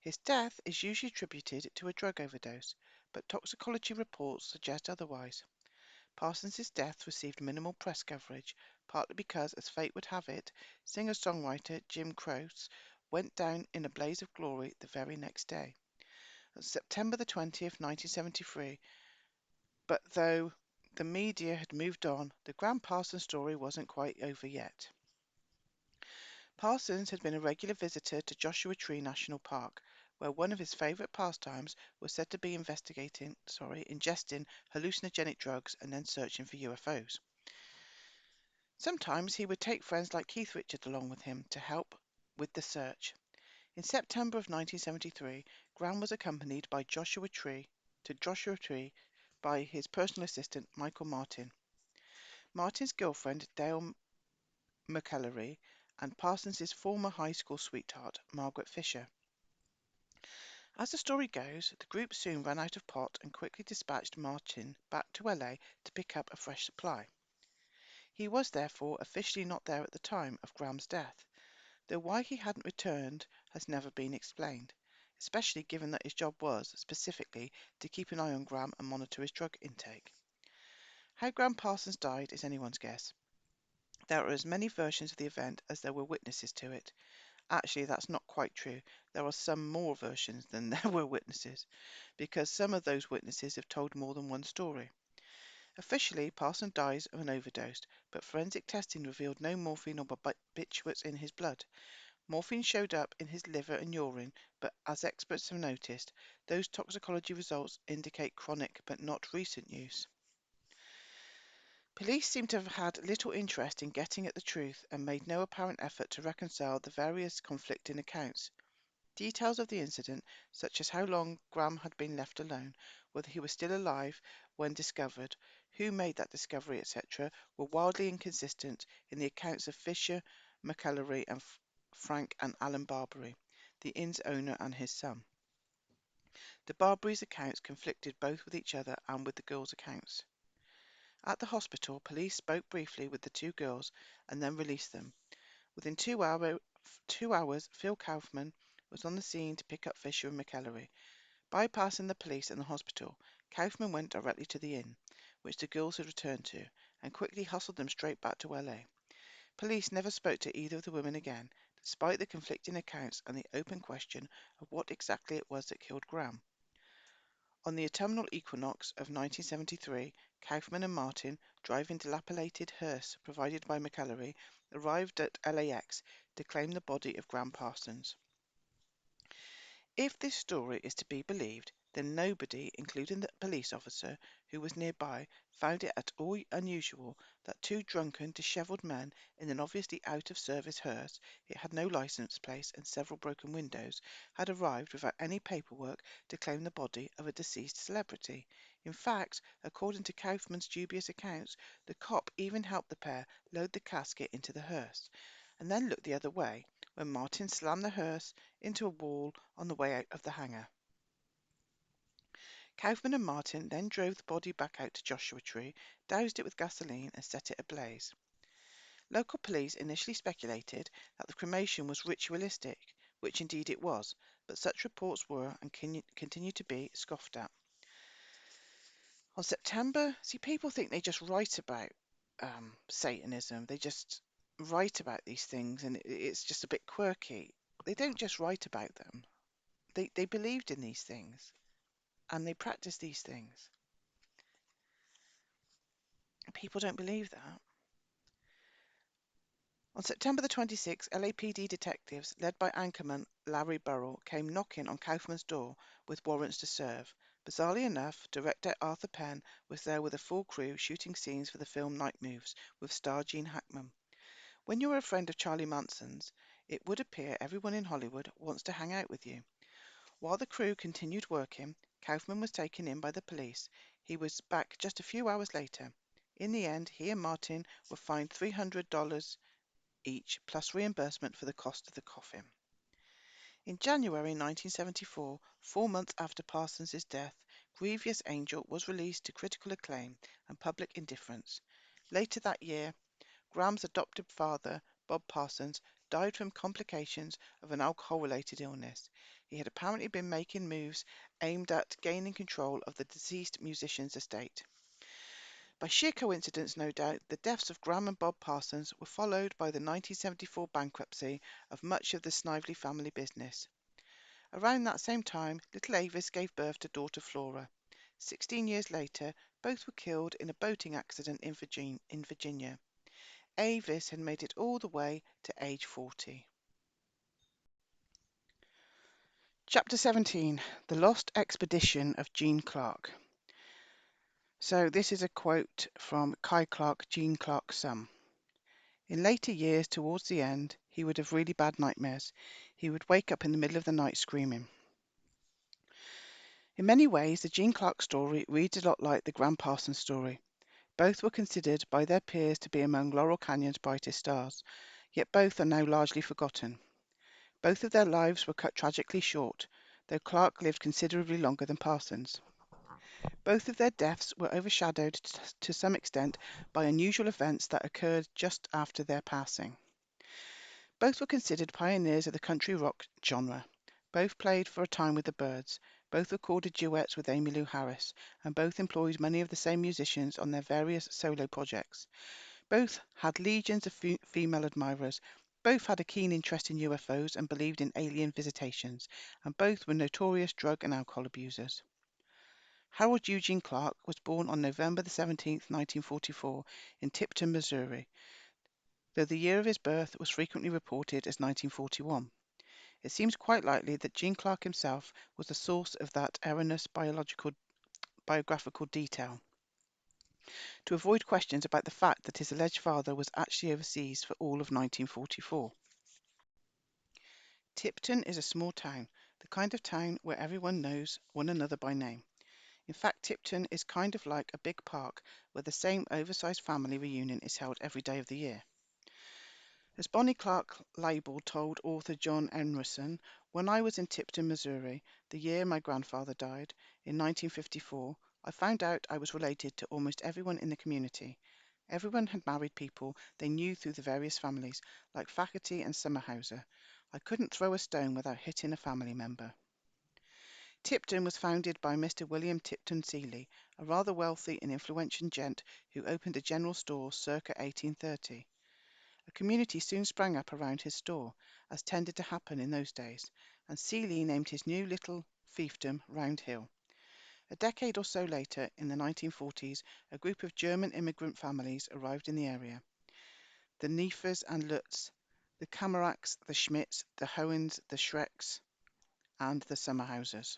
His death is usually attributed to a drug overdose, but toxicology reports suggest otherwise. Parsons' death received minimal press coverage, partly because, as fate would have it, singer-songwriter Jim Croce went down in a blaze of glory the very next day. On September the 20th, 1973, but though the media had moved on, the Graham Parsons story wasn't quite over yet. Parsons had been a regular visitor to Joshua Tree National Park, where one of his favourite pastimes was said to be ingesting hallucinogenic drugs and then searching for UFOs. Sometimes he would take friends like Keith Richards along with him to help with the search. In September of 1973, Graham was accompanied by Joshua Tree by his personal assistant Michael Martin, Martin's girlfriend Dale McAllery, and Parsons's former high school sweetheart Margaret Fisher. As the story goes, the group soon ran out of pot and quickly dispatched Martin back to LA to pick up a fresh supply. He was therefore officially not there at the time of Graham's death, though why he hadn't returned has never been explained, especially given that his job was, specifically, to keep an eye on Graham and monitor his drug intake. How Graham Parsons died is anyone's guess. There are as many versions of the event as there were witnesses to it. Actually, that's not quite true. There are some more versions than there were witnesses, because some of those witnesses have told more than one story. Officially, Parsons dies of an overdose, but forensic testing revealed no morphine or barbiturates in his blood. Morphine showed up in his liver and urine, but as experts have noticed, those toxicology results indicate chronic but not recent use. Police seem to have had little interest in getting at the truth and made no apparent effort to reconcile the various conflicting accounts. Details of the incident, such as how long Graham had been left alone, whether he was still alive when discovered, who made that discovery, etc., were wildly inconsistent in the accounts of Fisher, McAllery, and Frank and Alan Barbary, the inn's owner and his son. The Barbarys' accounts conflicted both with each other and with the girls' accounts. At the hospital, police spoke briefly with the two girls and then released them. Within 2 hours, Phil Kaufman was on the scene to pick up Fisher and McAllery. Bypassing the police and the hospital, Kaufman went directly to the inn, which the girls had returned to, and quickly hustled them straight back to LA. Police never spoke to either of the women again, despite the conflicting accounts and the open question of what exactly it was that killed Graham. On the autumnal equinox of 1973, Kaufman and Martin, driving dilapidated hearse provided by McAllery, arrived at LAX to claim the body of Graham Parsons. If this story is to be believed, then nobody, including the police officer who was nearby, found it at all unusual that two drunken, dishevelled men in an obviously out-of-service hearse, it had no licence plate and several broken windows, had arrived without any paperwork to claim the body of a deceased celebrity. In fact, according to Kaufman's dubious accounts, the cop even helped the pair load the casket into the hearse, and then looked the other way when Martin slammed the hearse into a wall on the way out of the hangar. Kaufman and Martin then drove the body back out to Joshua Tree, doused it with gasoline and set it ablaze. Local police initially speculated that the cremation was ritualistic, which indeed it was, but such reports were and continue to be scoffed at. People think they just write about Satanism. They just write about these things and it's just a bit quirky. They don't just write about them. They believed in these things and they practiced these things. People don't believe that. On September the 26th, LAPD detectives, led by anchorman Larry Burrell, came knocking on Kaufman's door with warrants to serve. Bizarrely enough, director Arthur Penn was there with a full crew shooting scenes for the film Night Moves with star Gene Hackman. When you're a friend of Charlie Manson's, it would appear everyone in Hollywood wants to hang out with you. While the crew continued working, Kaufman was taken in by the police. He was back just a few hours later. In the end, he and Martin were fined $300 each, plus reimbursement for the cost of the coffin. In January 1974, 4 months after Parsons' death, Grievous Angel was released to critical acclaim and public indifference. Later that year, Graham's adopted father, Bob Parsons, died from complications of an alcohol-related illness. He had apparently been making moves aimed at gaining control of the deceased musician's estate. By sheer coincidence, no doubt, the deaths of Graham and Bob Parsons were followed by the 1974 bankruptcy of much of the Snively family business. Around that same time, little Avis gave birth to daughter Flora. 16 years later, Both were killed in a boating accident in Virginia. Avis had made it all the way to age 40. Chapter 17: The Lost Expedition of Gene Clark. So this is a quote from Kai Clark, Gene Clark's son. In later years, towards the end, he would have really bad nightmares. He would wake up in the middle of the night screaming. In many ways, the Gene Clark story reads a lot like the Gram Parsons story. Both were considered by their peers to be among Laurel Canyon's brightest stars, yet both are now largely forgotten. Both of their lives were cut tragically short, though Clark lived considerably longer than Parsons. Both of their deaths were overshadowed to some extent by unusual events that occurred just after their passing. Both were considered pioneers of the country rock genre. Both played for a time with the Byrds. Both recorded duets with Emmylou Harris, and both employed many of the same musicians on their various solo projects. Both had legions of female admirers. Both had a keen interest in UFOs and believed in alien visitations, and both were notorious drug and alcohol abusers. Harold Eugene Clark was born on November 17, 1944, in Tipton, Missouri, though the year of his birth was frequently reported as 1941. It seems quite likely that Gene Clark himself was the source of that erroneous biographical detail, to avoid questions about the fact that his alleged father was actually overseas for all of 1944. Tipton is a small town, the kind of town where everyone knows one another by name. In fact, Tipton is kind of like a big park where the same oversized family reunion is held every day of the year. As Bonnie Clark Label told author John Emerson, "When I was in Tipton, Missouri, the year my grandfather died, in 1954, I found out I was related to almost everyone in the community. Everyone had married people they knew through the various families, like Faculty and Summerhauser. I couldn't throw a stone without hitting a family member." Tipton was founded by Mr. William Tipton Seeley, a rather wealthy and influential gent who opened a general store circa 1830. A community soon sprang up around his store, as tended to happen in those days, and Seeley named his new little fiefdom Round Hill. A decade or so later, in the 1940s, a group of German immigrant families arrived in the area. The Neefers and Lutz, the Kamaraks, the Schmidts, the Hohens, the Schrecks, and the Summerhausers.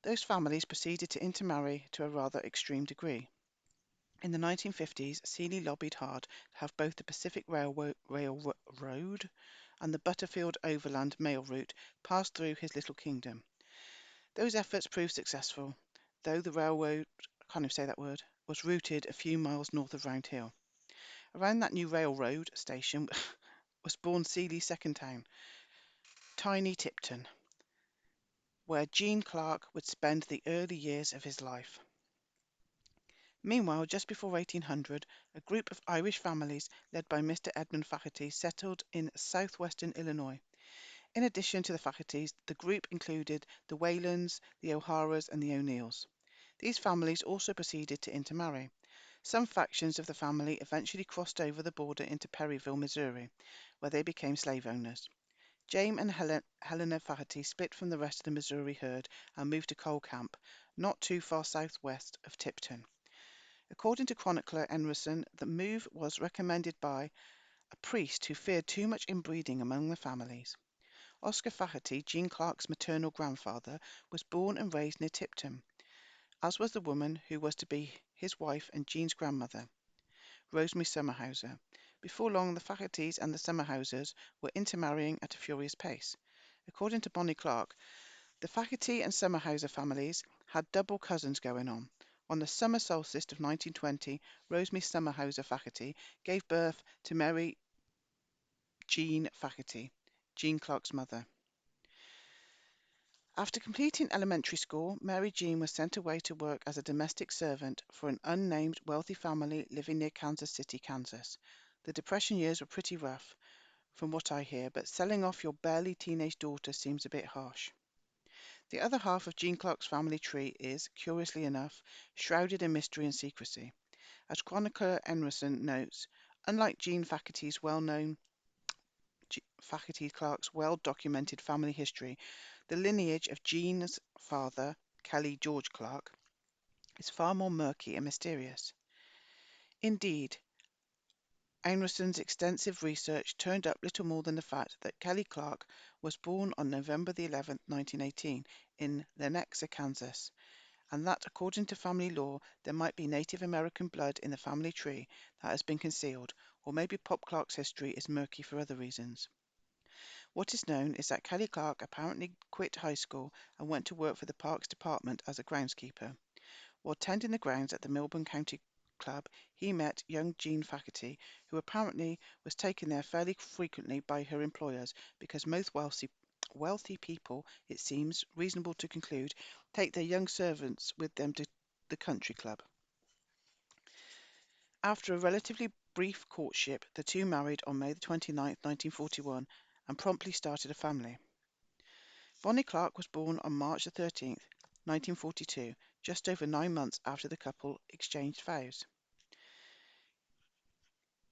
Those families proceeded to intermarry to a rather extreme degree. In the 1950s, Seeley lobbied hard to have both the Pacific Railroad and the Butterfield Overland Mail Route pass through his little kingdom. Those efforts proved successful, though the railroad, I can't even say that word, was routed a few miles north of Round Hill. Around that new railroad station was born Seeley's second town, tiny Tipton, where Gene Clark would spend the early years of his life. Meanwhile, just before 1800, a group of Irish families led by Mr. Edmund Faherty settled in southwestern Illinois. In addition to the Fahertys, the group included the Whalens, the O'Haras, and the O'Neills. These families also proceeded to intermarry. Some factions of the family eventually crossed over the border into Perryville, Missouri, where they became slave owners. James and Helena Faherty split from the rest of the Missouri herd and moved to Cole Camp, not too far southwest of Tipton. According to chronicler Emerson, the move was recommended by a priest who feared too much inbreeding among the families. Oscar Faherty, Gene Clark's maternal grandfather, was born and raised near Tipton, as was the woman who was to be his wife and Gene's grandmother, Rosemary Summerhauser. Before long, the Fahertys and the Summerhausers were intermarrying at a furious pace. According to Bonnie Clark, the Faherty and Summerhauser families had double cousins going on. On the summer solstice of 1920, Rosemary Summerhauser Faherty gave birth to Mary Jean Faherty, Gene Clark's mother. After completing elementary school, Mary Jean was sent away to work as a domestic servant for an unnamed wealthy family living near Kansas City, Kansas. The Depression years were pretty rough, from what I hear, but selling off your barely teenage daughter seems a bit harsh. The other half of Gene Clark's family tree is, curiously enough, shrouded in mystery and secrecy. As chronicler Emerson notes, unlike Gene Faherty Clark's well-documented family history, the lineage of Gene's father, Kelly George Clark, is far more murky and mysterious. Indeed, Amerson's extensive research turned up little more than the fact that Kelly Clark was born on November the 11th, 1918, in Lenexa, Kansas, and that according to family law there might be Native American blood in the family tree that has been concealed, or maybe Pop Clark's history is murky for other reasons. What is known is that Kelly Clark apparently quit high school and went to work for the Parks Department as a groundskeeper. While tending the grounds at the Milburn County Club, he met young Jean Faculty, who apparently was taken there fairly frequently by her employers because most wealthy people, it seems reasonable to conclude, take their young servants with them to the country club. After a relatively brief courtship, the two married on May 29, 1941, and promptly started a family. Bonnie Clark was born on March 13th, 1942, just over 9 months after the couple exchanged vows.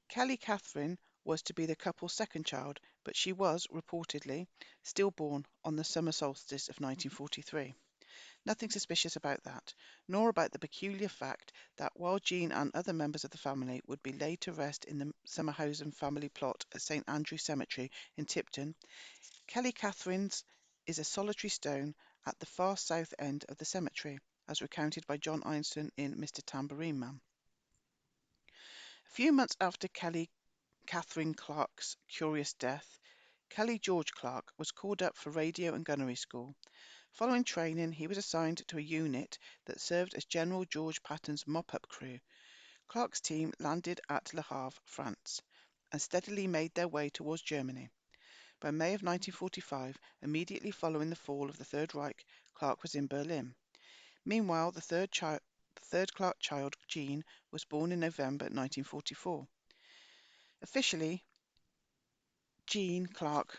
Kelly Catherine was to be the couple's second child, but she was, reportedly, stillborn on the summer solstice of 1943. Nothing suspicious about that, nor about the peculiar fact that while Jean and other members of the family would be laid to rest in the Summerhausen family plot at St Andrew Cemetery in Tipton, Kelly Catherine's is a solitary stone at the far south end of the cemetery, as recounted by John Einstein in Mr. Tambourine Man. A few months after Kelly Catherine Clark's curious death, Kelly George Clark was called up for radio and gunnery school. Following training, he was assigned to a unit that served as General George Patton's mop-up crew. Clark's team landed at Le Havre, France, and steadily made their way towards Germany. By May of 1945, immediately following the fall of the Third Reich, Clark was in Berlin. Meanwhile, the third Clark child, Jean, was born in November 1944. Officially, Jean Clark,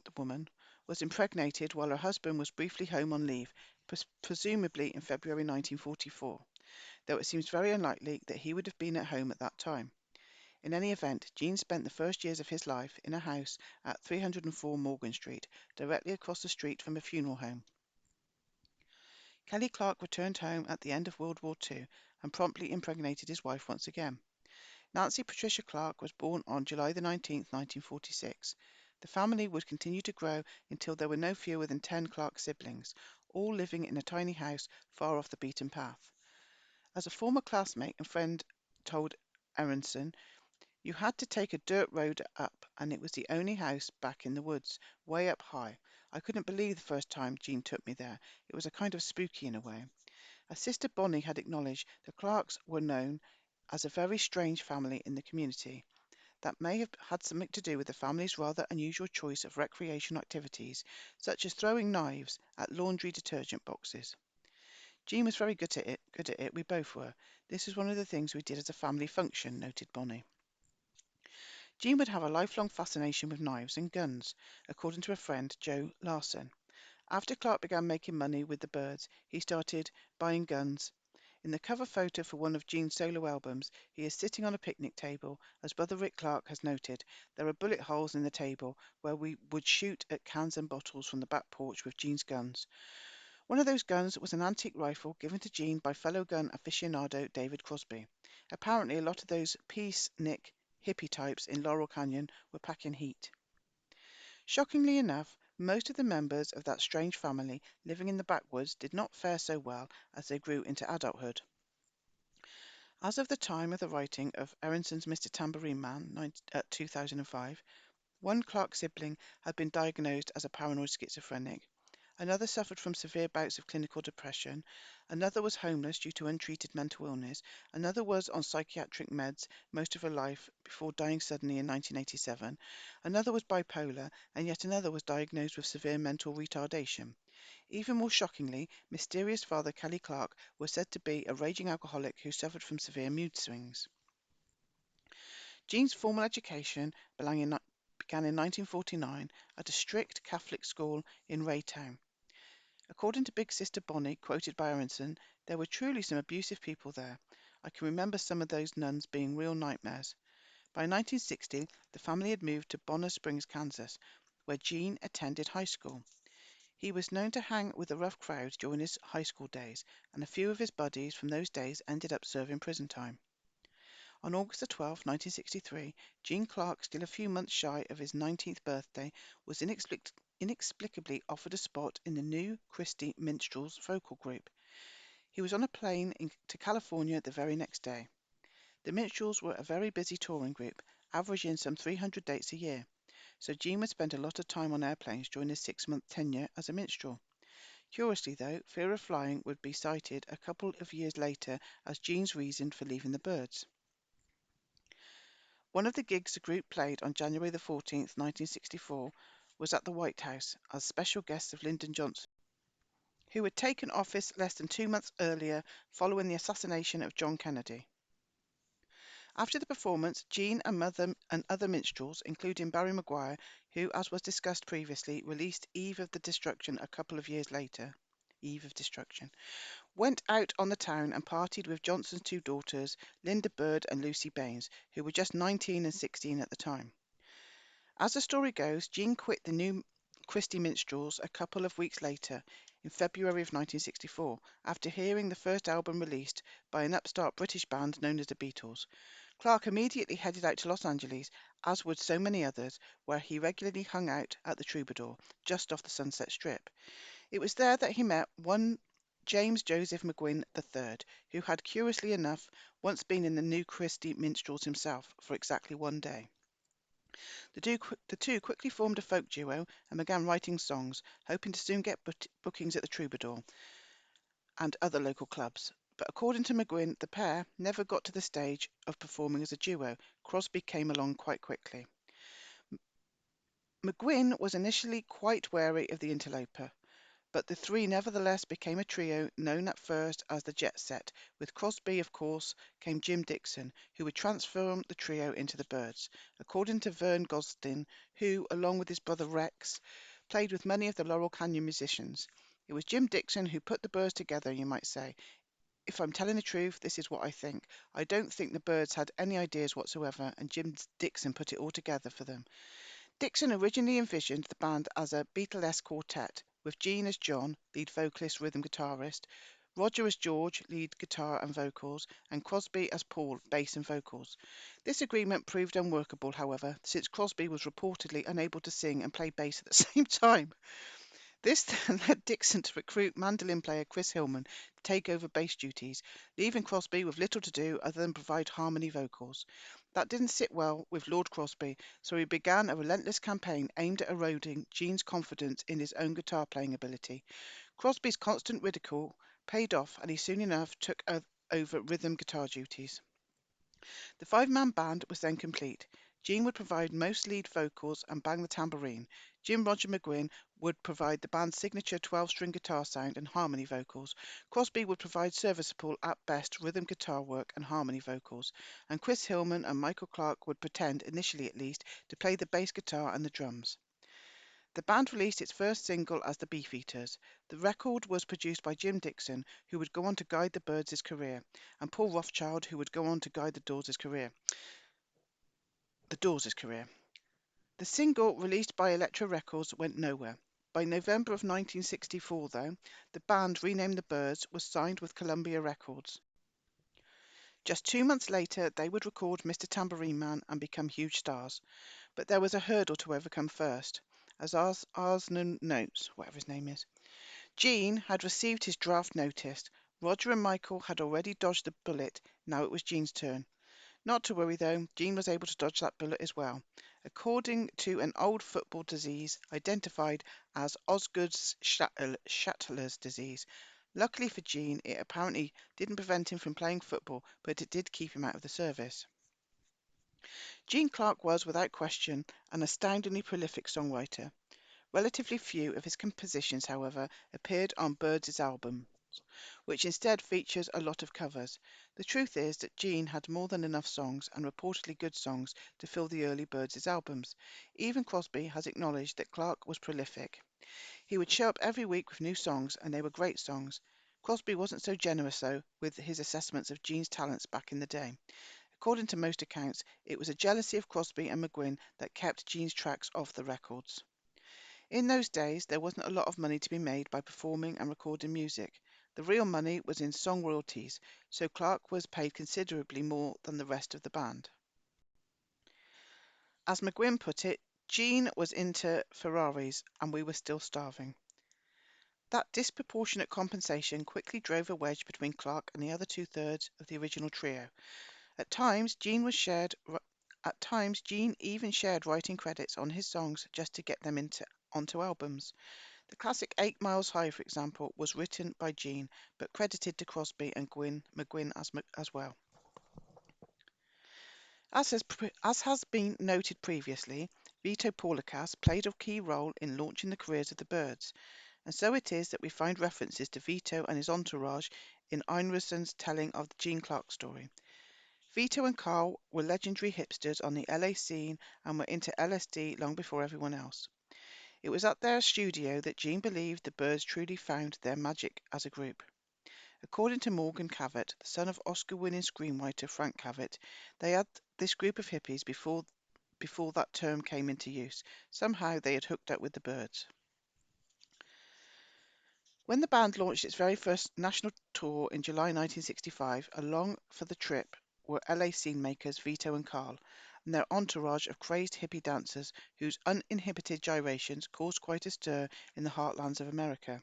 the woman, was impregnated while her husband was briefly home on leave, presumably in February 1944, though it seems very unlikely that he would have been at home at that time. In any event, Jean spent the first years of his life in a house at 304 Morgan Street, directly across the street from a funeral home. Kelly Clark returned home at the end of World War II and promptly impregnated his wife once again. Nancy Patricia Clark was born on July the 19th, 1946. The family would continue to grow until there were no fewer than 10 Clark siblings, all living in a tiny house far off the beaten path. As a former classmate and friend told Aronson, you had to take a dirt road up, and it was the only house back in the woods, way up high. I couldn't believe the first time Jean took me there. It was a kind of spooky in a way. As Sister Bonnie had acknowledged, the Clarks were known as a very strange family in the community. That may have had something to do with the family's rather unusual choice of recreational activities, such as throwing knives at laundry detergent boxes. Jean was very good at it, we both were. This was one of the things we did as a family function, noted Bonnie. Jean would have a lifelong fascination with knives and guns, according to a friend, Joe Larson. After Clark began making money with the Byrds, he started buying guns. In the cover photo for one of Jean's solo albums, he is sitting on a picnic table. As brother Rick Clark has noted, there are bullet holes in the table where we would shoot at cans and bottles from the back porch with Jean's guns. One of those guns was an antique rifle given to Jean by fellow gun aficionado David Crosby. Apparently, a lot of those peacenik hippie types in Laurel Canyon were packing heat. Shockingly enough, most of the members of that strange family living in the backwoods did not fare so well as they grew into adulthood. As of the time of the writing of Aronson's Mr. Tambourine Man, 2005, one Clark sibling had been diagnosed as a paranoid schizophrenic, another suffered from severe bouts of clinical depression, another was homeless due to untreated mental illness, another was on psychiatric meds most of her life before dying suddenly in 1987, another was bipolar, and yet another was diagnosed with severe mental retardation. Even more shockingly, mysterious Father Kelly Clark was said to be a raging alcoholic who suffered from severe mood swings. Jean's formal education began in 1949 at a strict Catholic school in Raytown. According to Big Sister Bonnie, quoted by Aronson, there were truly some abusive people there. I can remember some of those nuns being real nightmares. By 1960, the family had moved to Bonner Springs, Kansas, where Jean attended high school. He was known to hang with a rough crowd during his high school days, and a few of his buddies from those days ended up serving prison time. On August the 12th, 1963, Gene Clark, still a few months shy of his 19th birthday, was inexplicably offered a spot in the new Christie Minstrels vocal group. He was on a plane to California the very next day. The Minstrels were a very busy touring group, averaging some 300 dates a year, so Gene would spend a lot of time on airplanes during his 6-month tenure as a minstrel. Curiously, though, fear of flying would be cited a couple of years later as Gene's reason for leaving the Byrds. One of the gigs the group played on January the 14th, 1964, was at the White House as special guests of Lyndon Johnson, who had taken office less than 2 months earlier following the assassination of John Kennedy. After the performance, Gene and other minstrels, including Barry McGuire, who, as was discussed previously, released Eve of the Destruction a couple of years later, Eve of Destruction, went out on the town and partied with Johnson's two daughters, Linda Bird and Lucy Baines, who were just 19 and 16 at the time. As the story goes, Gene quit the new Christie Minstrels a couple of weeks later, in February of 1964, after hearing the first album released by an upstart British band known as the Beatles. Clark immediately headed out to Los Angeles, as would so many others, where he regularly hung out at the Troubadour, just off the Sunset Strip. It was there that he met one James Joseph McGowan III, who had, curiously enough, once been in the new Christie Minstrels himself for exactly one day. The two quickly formed a folk duo and began writing songs, hoping to soon get bookings at the Troubadour and other local clubs. But according to McGowan, the pair never got to the stage of performing as a duo. Crosby came along quite quickly. McGowan was initially quite wary of the interloper, but the three nevertheless became a trio known at first as the Jet Set. With Crosby, of course, came Jim Dixon, who would transform the trio into the Byrds. According to Vern Gosdin, who, along with his brother Rex, played with many of the Laurel Canyon musicians. It was Jim Dixon who put the Byrds together, you might say. If I'm telling the truth, this is what I think. I don't think the Byrds had any ideas whatsoever, and Jim Dixon put it all together for them. Dixon originally envisioned the band as a Beatlesque quartet, with Gene as John, lead vocalist, rhythm guitarist, Roger as George, lead guitar and vocals, and Crosby as Paul, bass and vocals. This agreement proved unworkable, however, since Crosby was reportedly unable to sing and play bass at the same time. This then led Dixon to recruit mandolin player Chris Hillman to take over bass duties, leaving Crosby with little to do other than provide harmony vocals. That didn't sit well with Lord Crosby, so he began a relentless campaign aimed at eroding Gene's confidence in his own guitar playing ability. Crosby's constant ridicule paid off, and he soon enough took over rhythm guitar duties. The five-man band was then complete. Gene would provide most lead vocals and bang the tambourine. Jim Roger McGuinn would provide the band's signature 12-string guitar sound and harmony vocals. Crosby would provide serviceable, at best, rhythm guitar work and harmony vocals. And Chris Hillman and Michael Clark would pretend, initially at least, to play the bass guitar and the drums. The band released its first single as the Beefeaters. The record was produced by Jim Dixon, who would go on to guide the Byrds' career, and Paul Rothchild, who would go on to guide the Doors' career. The single, released by Elektra Records, went nowhere. By November of 1964, though, the band, renamed the Byrds, was signed with Columbia Records. Just 2 months later, they would record Mr. Tambourine Man and become huge stars. But there was a hurdle to overcome first. As Arslan notes, whatever his name is, Gene had received his draft notice. Roger and Michael had already dodged the bullet. Now it was Gene's turn. Not to worry, though, Gene was able to dodge that bullet as well. According to an old football disease identified as Osgood-Schindler's disease. Luckily for Gene, it apparently didn't prevent him from playing football, but it did keep him out of the service. Gene Clark was, without question, an astoundingly prolific songwriter. Relatively few of his compositions, however, appeared on Byrds' albums, which instead features a lot of covers. The truth is that Gene had more than enough songs, and reportedly good songs, to fill the early Byrds' albums. Even Crosby has acknowledged that Clark was prolific. He would show up every week with new songs, and they were great songs. Crosby wasn't so generous, though, with his assessments of Gene's talents back in the day. According to most accounts, it was a jealousy of Crosby and McGuinn that kept Gene's tracks off the records. In those days, there wasn't a lot of money to be made by performing and recording music. The real money was in song royalties, so Clark was paid considerably more than the rest of the band. As McGowan put it, Gene was into Ferraris and we were still starving. That disproportionate compensation quickly drove a wedge between Clark and the other two-thirds of the original trio. At times, At times, Gene even shared writing credits on his songs just to get them onto albums. The classic 8 Miles High, for example, was written by Gene, but credited to Crosby and McGuinn as well. As has been noted previously, Vito Paulikas played a key role in launching the careers of the Byrds, and so it is that we find references to Vito and his entourage in Einarsson's telling of the Gene Clark story. Vito and Carl were legendary hipsters on the LA scene and were into LSD long before everyone else. It was at their studio that Gene believed the Byrds truly found their magic as a group. According to Morgan Cavett, the son of Oscar-winning screenwriter Frank Cavett, they had this group of hippies before that term came into use. Somehow they had hooked up with the Byrds. When the band launched its very first national tour in July 1965, along for the trip were LA scene makers Vito and Carl, and their entourage of crazed hippie dancers whose uninhibited gyrations caused quite a stir in the heartlands of America.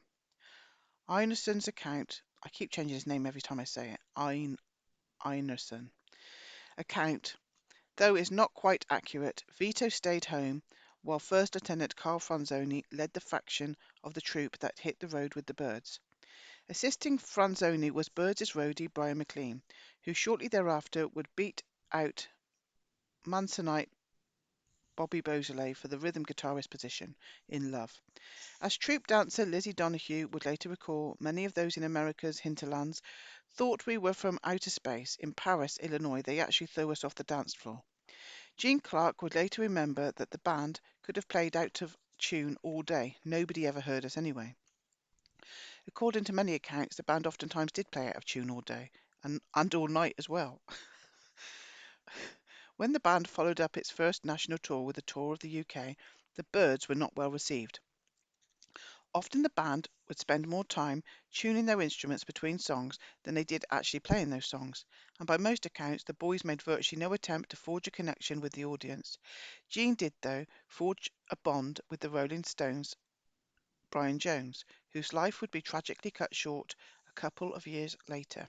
Einarsson's account, I keep changing his name every time I say it, Einarsson, account, though is not quite accurate. Vito stayed home while First Lieutenant Carl Franzoni led the faction of the troupe that hit the road with the Byrds. Assisting Franzoni was Byrds' roadie Brian McLean, who shortly thereafter would beat out Mansonite Bobby Beausoleil for the rhythm guitarist position in Love. As troupe dancer Lizzie Donoghue would later recall, many of those in America's hinterlands thought we were from outer space. In Paris, Illinois, they actually threw us off the dance floor. Gene Clark would later remember that the band could have played out of tune all day. Nobody ever heard us anyway. According to many accounts, the band oftentimes did play out of tune all day and all night as well. When the band followed up its first national tour with a tour of the UK, the Byrds were not well received. Often the band would spend more time tuning their instruments between songs than they did actually playing those songs, and by most accounts the boys made virtually no attempt to forge a connection with the audience. Gene did, though, forge a bond with the Rolling Stones' Brian Jones, whose life would be tragically cut short a couple of years later.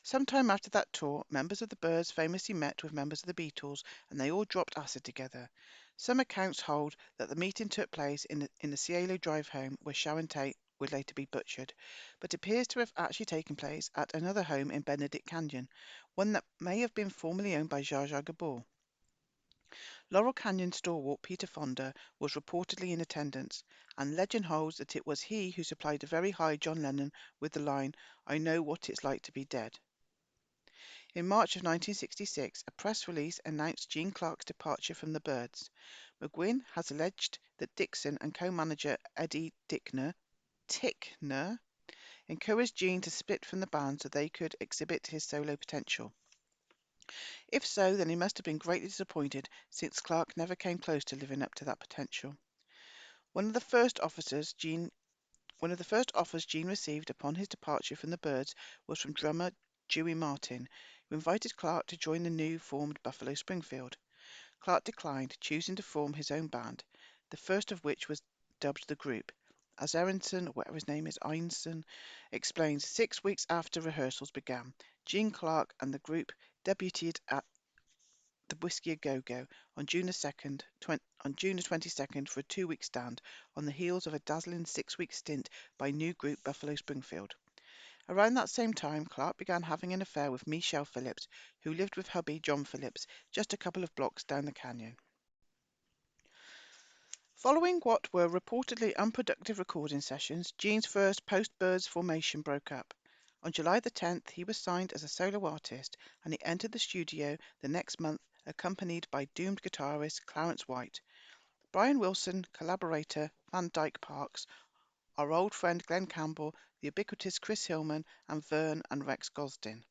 Sometime after that tour, members of the Byrds famously met with members of the Beatles and they all dropped acid together. Some accounts hold that the meeting took place in the Cielo drive home where Sharon Tate would later be butchered, but appears to have actually taken place at another home in Benedict Canyon, one that may have been formerly owned by Zsa Zsa Gabor. Laurel Canyon stalwart Peter Fonda was reportedly in attendance, and legend holds that it was he who supplied the very high John Lennon with the line, "I know what it's like to be dead." In March of 1966, a press release announced Gene Clark's departure from the Byrds. McGuinn has alleged that Dixon and co-manager Eddie Tickner encouraged Gene to split from the band so they could exhibit his solo potential. If so, then he must have been greatly disappointed since Clark never came close to living up to that potential. One of the first offers Gene received upon his departure from the Byrds was from drummer Dewey Martin, who invited Clark to join the new formed Buffalo Springfield. Clark declined, choosing to form his own band, the first of which was dubbed The Group. As whatever his name is, Einson, explains, 6 weeks after rehearsals began, Gene Clark and the group debuted at the Whiskey A Go Go on June the 22nd for a 2-week stand, on the heels of a dazzling 6-week stint by new group Buffalo Springfield. Around that same time, Clark began having an affair with Michelle Phillips, who lived with hubby John Phillips just a couple of blocks down the canyon. Following what were reportedly unproductive recording sessions, Gene's first post-Byrds formation broke up. On July the 10th, he was signed as a solo artist, and he entered the studio the next month accompanied by doomed guitarist Clarence White, Brian Wilson, collaborator Van Dyke Parks, our old friend Glenn Campbell, the ubiquitous Chris Hillman, and Vern and Rex Gosdin,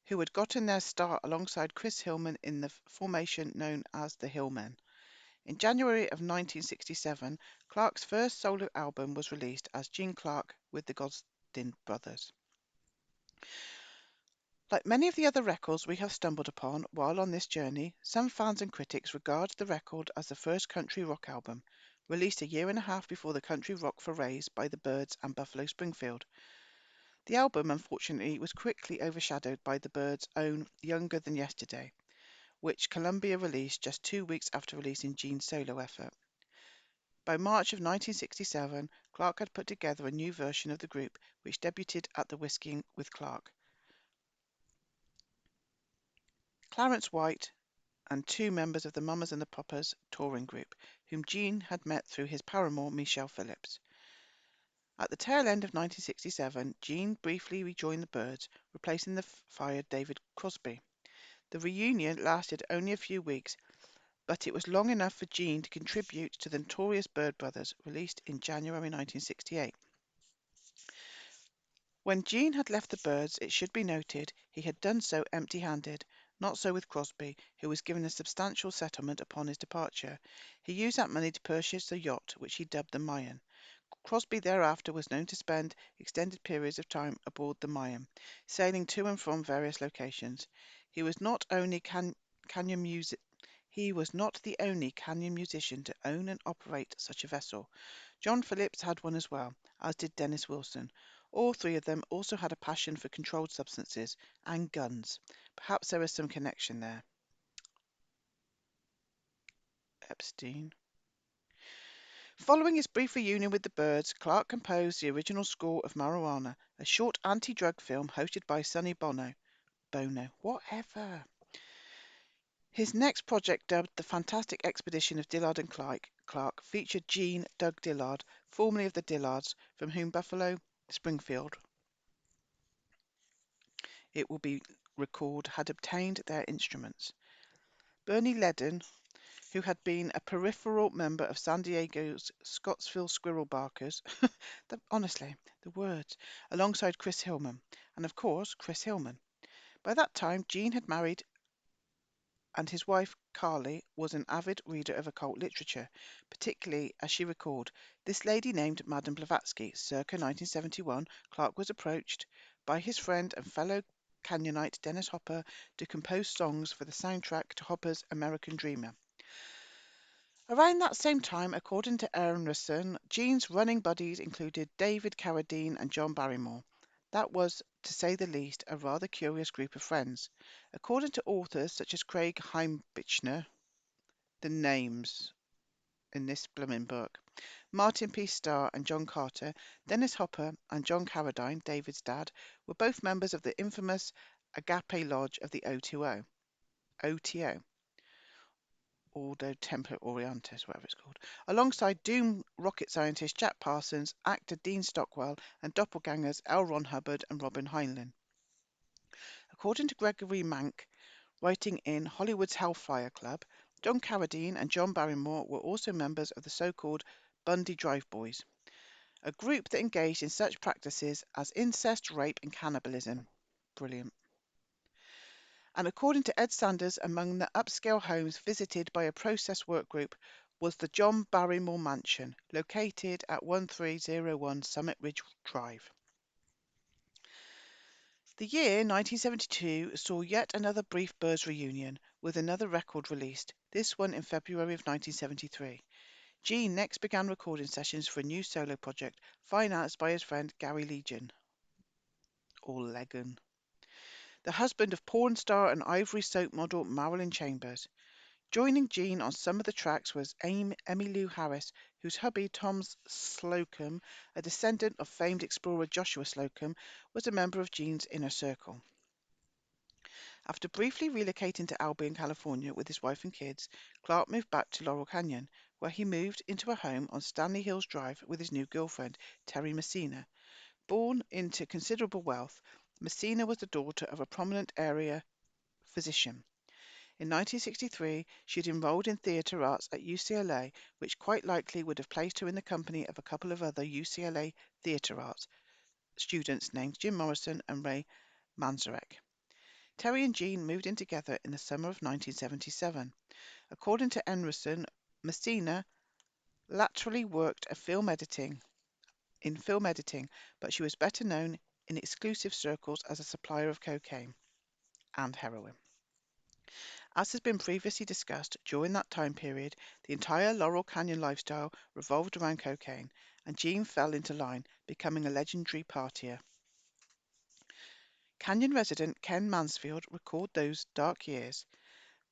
who had gotten their start alongside Chris Hillman in the formation known as the Hillmen. In January of 1967, Clark's first solo album was released as Gene Clark with the Goldstein Brothers. Like many of the other records we have stumbled upon while on this journey, some fans and critics regard the record as the first country rock album, released a year and a half before the country rock forays by the Byrds and Buffalo Springfield. The album, unfortunately, was quickly overshadowed by the Byrds' own Younger Than Yesterday, which Columbia released just 2 weeks after releasing Gene's solo effort. By March of 1967, Clark had put together a new version of the group, which debuted at the Whiskey with Clark. Clarence White and two members of the Mamas and the Papas touring group, whom Gene had met through his paramour Michelle Phillips. At the tail end of 1967, Gene briefly rejoined the Byrds, replacing the fired David Crosby. The reunion lasted only a few weeks, but it was long enough for Gene to contribute to the notorious Byrd Brothers, released in January 1968. When Gene had left the Byrds, it should be noted, he had done so empty-handed. Not so with Crosby, who was given a substantial settlement upon his departure. He used that money to purchase a yacht, which he dubbed the Mayan. Crosby thereafter was known to spend extended periods of time aboard the Mayan, sailing to and from various locations. He was not only canyon music. He was not the only canyon musician to own and operate such a vessel. John Phillips had one as well, as did Dennis Wilson. All three of them also had a passion for controlled substances and guns. Perhaps there was some connection there. Epstein. Following his brief reunion with the Byrds, Clark composed the original score of Marijuana, a short anti-drug film hosted by Sonny Bono. Whatever. His next project, dubbed The Fantastic Expedition of Dillard and Clark, featured Gene Doug Dillard, formerly of the Dillards, from whom Buffalo Springfield, it will be recalled, had obtained their instruments. Bernie Ledden, who had been a peripheral member of San Diego's Scottsville Squirrel Barkers, honestly, the words, alongside Chris Hillman, and of course, Chris Hillman. By that time, Gene had married, and his wife, Carly, was an avid reader of occult literature, particularly, as she recalled, this lady named Madame Blavatsky. Circa 1971, Clark was approached by his friend and fellow Canyonite Dennis Hopper to compose songs for the soundtrack to Hopper's American Dreamer. Around that same time, according to Emerson, Gene's running buddies included David Carradine and John Barrymore. That was, to say the least, a rather curious group of friends. According to authors such as Craig Heimbichner, the names in this blooming book, Martin P. Starr and John Carter, Dennis Hopper and John Carradine, David's dad, were both members of the infamous Agape Lodge of the OTO. Ordo Templi Orientis, whatever it's called, alongside doomed rocket scientist Jack Parsons, actor Dean Stockwell, and doppelgangers L. Ron Hubbard and Robin Heinlein. According to Gregory Mank, writing in Hollywood's Hellfire Club, John Carradine and John Barrymore were also members of the so-called Bundy Drive Boys, a group that engaged in such practices as incest, rape, and cannibalism. Brilliant. And according to Ed Sanders, among the upscale homes visited by a process work group was the John Barrymore Mansion, located at 1301 Summit Ridge Drive. The year 1972 saw yet another brief Byrds reunion, with another record released, this one in February of 1973. Gene next began recording sessions for a new solo project, financed by his friend Gary Legion, or Legan, the husband of porn star and ivory soap model Marilyn Chambers. Joining Gene on some of the tracks was Emmylou Harris, whose hubby Tom Slocum, a descendant of famed explorer Joshua Slocum, was a member of Gene's inner circle. After briefly relocating to Albion, California with his wife and kids, Clark moved back to Laurel Canyon, where he moved into a home on Stanley Hills Drive with his new girlfriend, Terry Messina. Born into considerable wealth, Messina was the daughter of a prominent area physician. In 1963, she had enrolled in theatre arts at UCLA, which quite likely would have placed her in the company of a couple of other UCLA theatre arts students named Jim Morrison and Ray Manzarek. Terry and Gene moved in together in the summer of 1977. According to Emerson, Messina laterally worked in film editing, but she was better known in exclusive circles as a supplier of cocaine and heroin. As has been previously discussed, during that time period, the entire Laurel Canyon lifestyle revolved around cocaine, and Jean fell into line, becoming a legendary partier. Canyon resident Ken Mansfield recalled those dark years.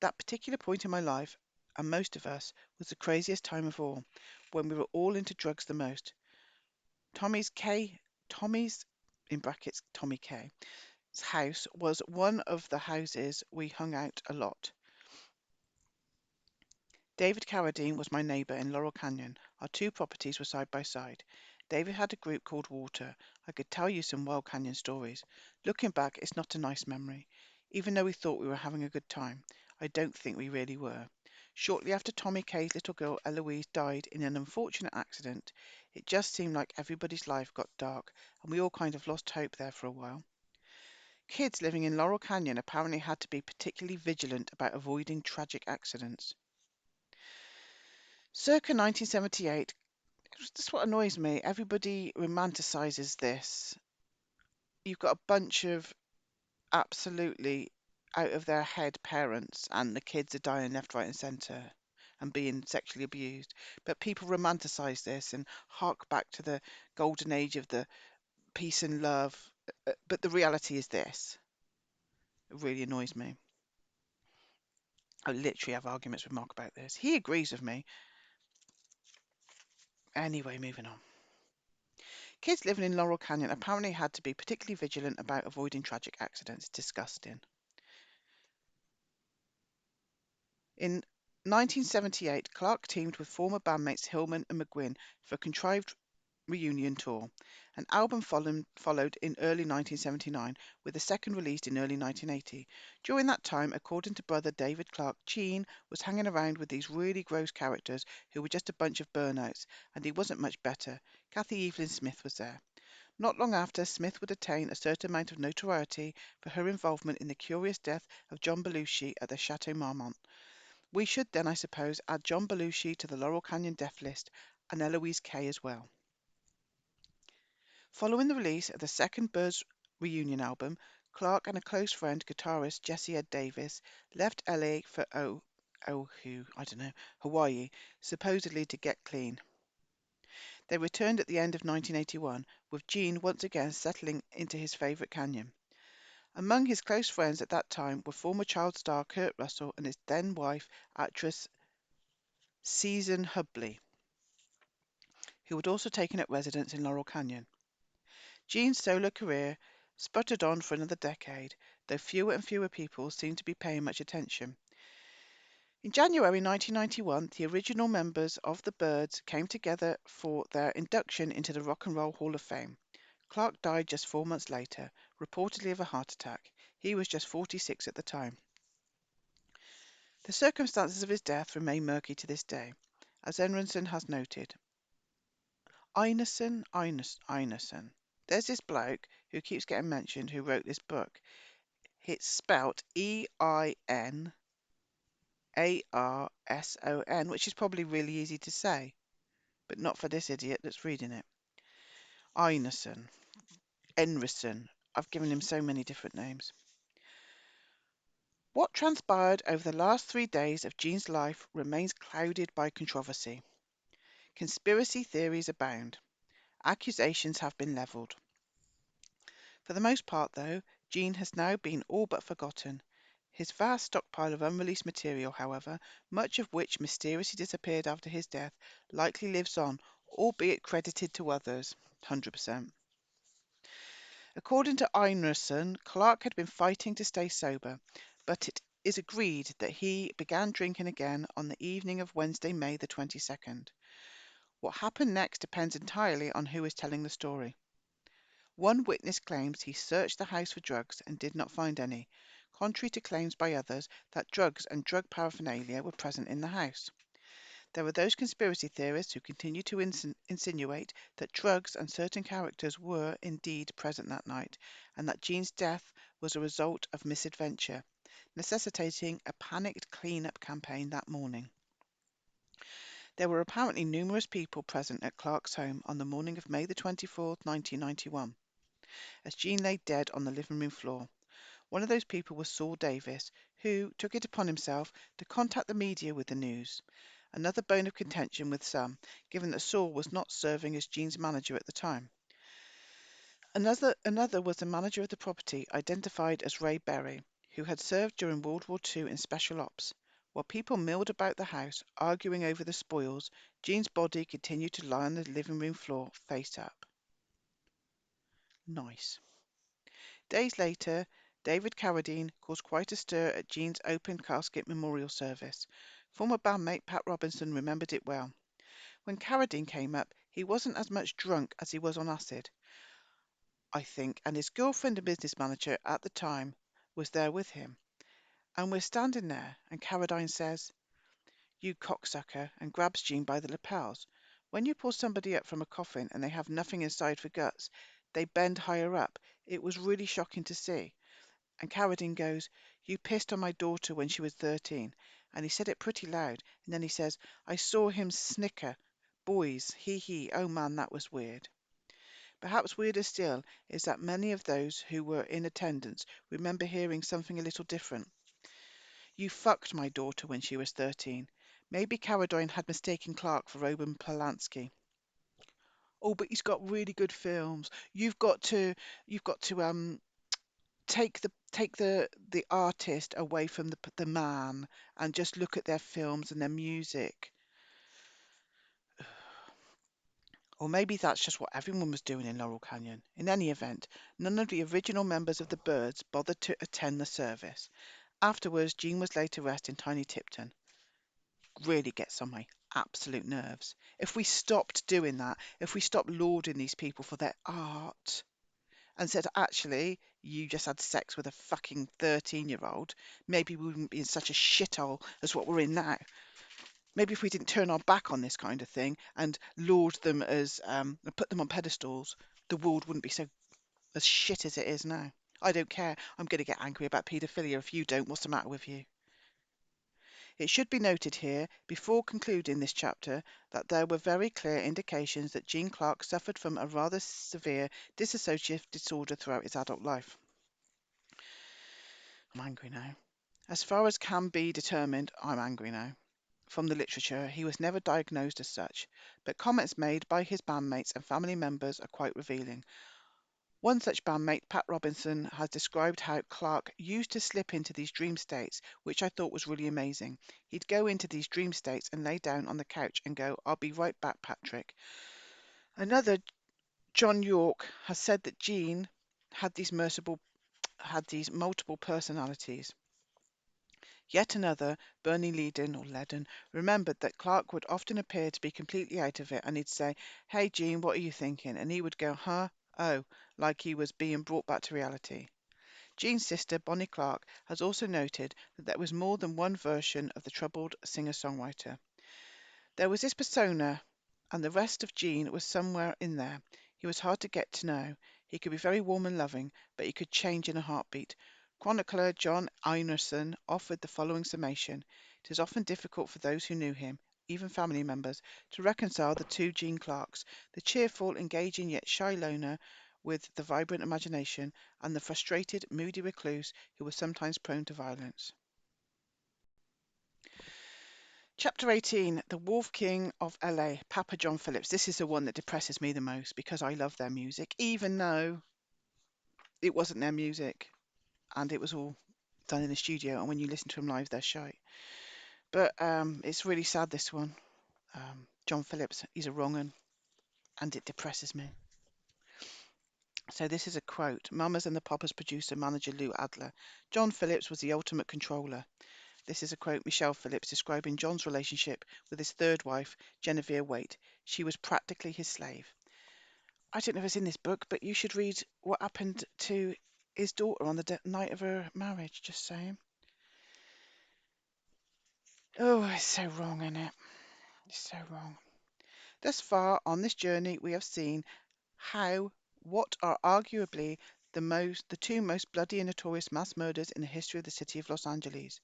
That particular point in my life, and most of us, was the craziest time of all, when we were all into drugs the most. Tommy's, in brackets, Tommy K's house was one of the houses we hung out a lot. David Carradine was my neighbour in Laurel Canyon. Our two properties were side by side. David had a group called Water. I could tell you some wild canyon stories. Looking back, it's not a nice memory. Even though we thought we were having a good time, I don't think we really were. Shortly after Tommy K's little girl Eloise died in an unfortunate accident, it just seemed like everybody's life got dark, and we all kind of lost hope there for a while. Kids living in Laurel Canyon apparently had to be particularly vigilant about avoiding tragic accidents. Circa 1978, that's what annoys me. Everybody romanticizes this. You've got a bunch of absolutely out of their head parents, and the kids are dying left, right, and centre and being sexually abused. But people romanticize this and hark back to the golden age of the peace and love. But the reality is this. It really annoys me. I literally have arguments with Mark about this. He agrees with me. Anyway, moving on. Kids living in Laurel Canyon apparently had to be particularly vigilant about avoiding tragic accidents. Disgusting. In 1978, Clark teamed with former bandmates Hillman and McGowan for a contrived reunion tour. An album followed in early 1979, with the second released in early 1980. During that time, according to brother David Clark, Gene was hanging around with these really gross characters who were just a bunch of burnouts, and he wasn't much better. Kathy Evelyn Smith was there. Not long after, Smith would attain a certain amount of notoriety for her involvement in the curious death of John Belushi at the Chateau Marmont. We should then, I suppose, add John Belushi to the Laurel Canyon death list, and Eloise Kay as well. Following the release of the second Byrds reunion album, Clark and a close friend, guitarist Jesse Ed Davis, left LA for Hawaii, supposedly to get clean. They returned at the end of 1981, with Gene once again settling into his favourite canyon. Among his close friends at that time were former child star Kurt Russell and his then wife, actress Susan Hubley, who had also taken up residence in Laurel Canyon. Gene's solo career sputtered on for another decade, though fewer and fewer people seemed to be paying much attention. In January 1991, the original members of the Byrds came together for their induction into the Rock and Roll Hall of Fame. Clark died just 4 months later, reportedly of a heart attack. He was just 46 at the time. The circumstances of his death remain murky to this day, as Enronson has noted. Einarsson. There's this bloke who keeps getting mentioned who wrote this book. It's spelt Einarson, which is probably really easy to say, but not for this idiot that's reading it. Enrisson. I've given him so many different names. What transpired over the last 3 days of Gene's life remains clouded by controversy. Conspiracy theories abound. Accusations have been levelled. For the most part, though, Gene has now been all but forgotten. His vast stockpile of unreleased material, however, much of which mysteriously disappeared after his death, likely lives on, albeit credited to others. 100%. According to Einarsson, Clark had been fighting to stay sober, but it is agreed that he began drinking again on the evening of Wednesday, May the 22nd. What happened next depends entirely on who is telling the story. One witness claims he searched the house for drugs and did not find any, contrary to claims by others that drugs and drug paraphernalia were present in the house. There are those conspiracy theorists who continue to insinuate that drugs and certain characters were indeed present that night, and that Gene's death was a result of misadventure, necessitating a panicked clean-up campaign that morning. There were apparently numerous people present at Clark's home on the morning of May the 24th, 1991, as Jean lay dead on the living room floor. One of those people was Saul Davis, who took it upon himself to contact the media with the news. Another bone of contention with some, given that Saul was not serving as Jean's manager at the time. Another was the manager of the property, identified as Ray Berry, who had served during World War II in Special Ops. While people milled about the house, arguing over the spoils, Jean's body continued to lie on the living room floor, face up. Nice. Days later, David Carradine caused quite a stir at Jean's open casket memorial service. Former bandmate Pat Robinson remembered it well. When Carradine came up, he wasn't as much drunk as he was on acid, I think, and his girlfriend and business manager at the time was there with him. And we're standing there, and Carradine says, "You cocksucker," and grabs Jean by the lapels. When you pull somebody up from a coffin and they have nothing inside for guts, they bend higher up. It was really shocking to see. And Carradine goes, "You pissed on my daughter when she was 13. And he said it pretty loud. And then he says, "I saw him snicker. Boys, hee, oh man, that was weird." Perhaps weirder still is that many of those who were in attendance remember hearing something a little different. "You fucked my daughter when she was 13. Maybe Carradine had mistaken Clark for Roman Polanski. "Oh, but he's got really good films. You've got to take the artist away from the man and just look at their films and their music." Or maybe that's just what everyone was doing in Laurel Canyon. In any event, none of the original members of the Byrds bothered to attend the service. Afterwards, Jean was laid to rest in Tiny Tipton. Really gets on my absolute nerves. If we stopped doing that, if we stopped lauding these people for their art and said, actually, you just had sex with a fucking 13-year-old, maybe we wouldn't be in such a shithole as what we're in now. Maybe if we didn't turn our back on this kind of thing and laud them as, put them on pedestals, the world wouldn't be so as shit as it is now. I don't care. I'm going to get angry about paedophilia if you don't. What's the matter with you? It should be noted here, before concluding this chapter, that there were very clear indications that Jean Clark suffered from a rather severe dissociative disorder throughout his adult life. I'm angry now. As far as can be determined, I'm angry now. From the literature, he was never diagnosed as such, but comments made by his bandmates and family members are quite revealing. One such bandmate, Pat Robinson, has described how Clark used to slip into these dream states, which I thought was really amazing. He'd go into these dream states and lay down on the couch and go, "I'll be right back, Patrick." Another, John York, has said that Jean had these multiple personalities. Yet another, Bernie Leadon, remembered that Clark would often appear to be completely out of it, and he'd say, "Hey, Jean, what are you thinking?" And he would go, "Huh? Oh," like he was being brought back to reality. Jean's sister, Bonnie Clark, has also noted that there was more than one version of the troubled singer-songwriter. There was this persona, and the rest of Jean was somewhere in there. He was hard to get to know. He could be very warm and loving, but he could change in a heartbeat. Chronicler John Einerson offered the following summation: "It is often difficult for those who knew him, even family members, to reconcile the two Jean Clarks, the cheerful, engaging yet shy loner with the vibrant imagination, and the frustrated, moody recluse who was sometimes prone to violence." Chapter 18, The Wolf King of LA, Papa John Phillips. This is the one that depresses me the most because I love their music, even though it wasn't their music and it was all done in the studio. And when you listen to them live, they're shite. But it's really sad, this one. John Phillips, he's a wrong un, and it depresses me. So this is a quote. Mamas and the Papas producer, manager Lou Adler. "John Phillips was the ultimate controller." This is a quote, Michelle Phillips describing John's relationship with his third wife, Genevieve Waite. "She was practically his slave." I don't know if it's in this book, but you should read what happened to his daughter on the night of her marriage, just saying. Oh, it's so wrong, isn't it? It's so wrong. Thus far on this journey, we have seen what are arguably the two most bloody and notorious mass murders in the history of the city of Los Angeles.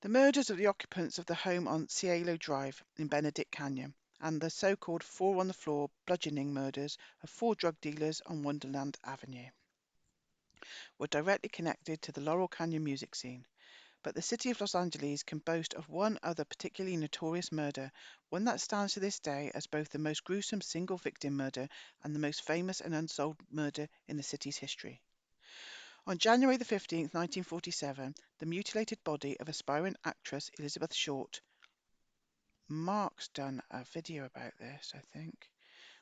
The murders of the occupants of the home on Cielo Drive in Benedict Canyon and the so-called four on the floor bludgeoning murders of four drug dealers on Wonderland Avenue were directly connected to the Laurel Canyon music scene. But the city of Los Angeles can boast of one other particularly notorious murder, one that stands to this day as both the most gruesome single victim murder and the most famous and unsolved murder in the city's history. On January 15th, 1947, the mutilated body of aspiring actress Elizabeth Short, Mark's done a video about this, I think,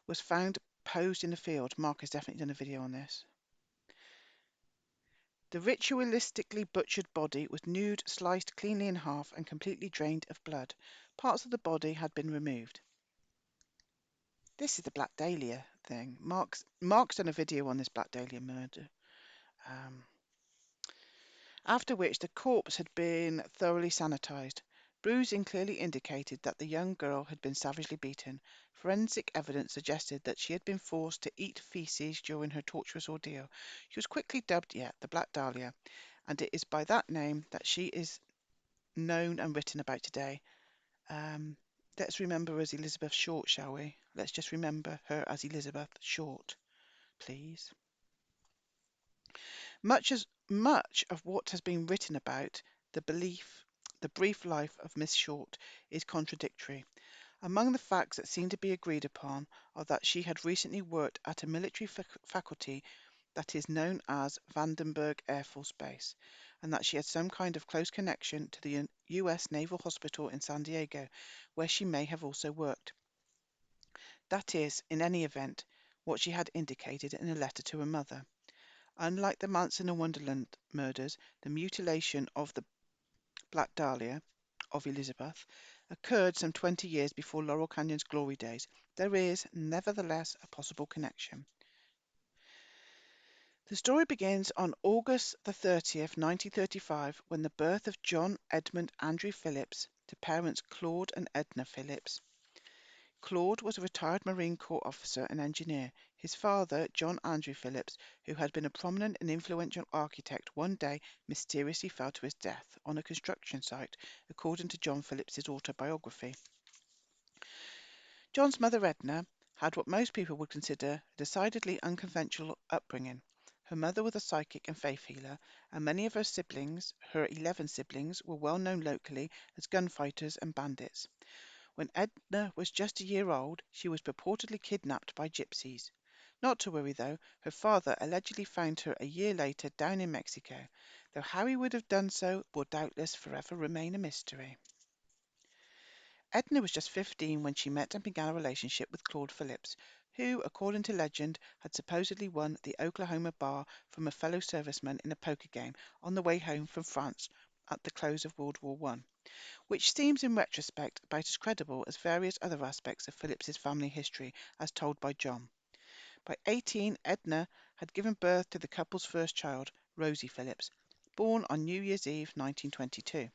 was found posed in the field. Mark has definitely done a video on this. The ritualistically butchered body was nude, sliced cleanly in half, and completely drained of blood. Parts of the body had been removed. This is the Black Dahlia thing. Mark's done a video on this Black Dahlia murder. Um, after which the corpse had been thoroughly sanitized. Bruising clearly indicated that the young girl had been savagely beaten. Forensic evidence suggested that she had been forced to eat feces during her torturous ordeal. She was quickly dubbed yet the Black Dahlia, and it is by that name that she is known and written about today. Um, let's remember her as Elizabeth Short, shall we? Let's just remember her as Elizabeth Short, please. Much of what has been written about the brief life of Miss Short is contradictory. Among the facts that seem to be agreed upon are that she had recently worked at a military faculty that is known as Vandenberg Air Force Base, and that she had some kind of close connection to the U.S. Naval Hospital in San Diego, where she may have also worked. That is, in any event, what she had indicated in a letter to her mother. Unlike the Manson and Wonderland murders, the mutilation of the Black Dahlia of Elizabeth occurred some 20 years before Laurel Canyon's glory days. There is, nevertheless, a possible connection. The story begins on August the 30th, 1935, when the birth of John Edmund Andrew Phillips to parents Claude and Edna Phillips. Claude was a retired Marine Corps officer and engineer. His father, John Andrew Phillips, who had been a prominent and influential architect, one day mysteriously fell to his death on a construction site, according to John Phillips's autobiography. John's mother, Edna, had what most people would consider a decidedly unconventional upbringing. Her mother was a psychic and faith healer, and many of her siblings, her 11 siblings, were well known locally as gunfighters and bandits. When Edna was just a year old, she was purportedly kidnapped by gypsies. Not to worry, though, her father allegedly found her a year later down in Mexico, though how he would have done so will doubtless forever remain a mystery. Edna was just 15 when she met and began a relationship with Claude Phillips, who, according to legend, had supposedly won the Oklahoma bar from a fellow serviceman in a poker game on the way home from France at the close of World War I, which seems in retrospect about as credible as various other aspects of Phillips's family history as told by John. By 18, Edna had given birth to the couple's first child, Rosie Phillips, born on New Year's Eve 1922.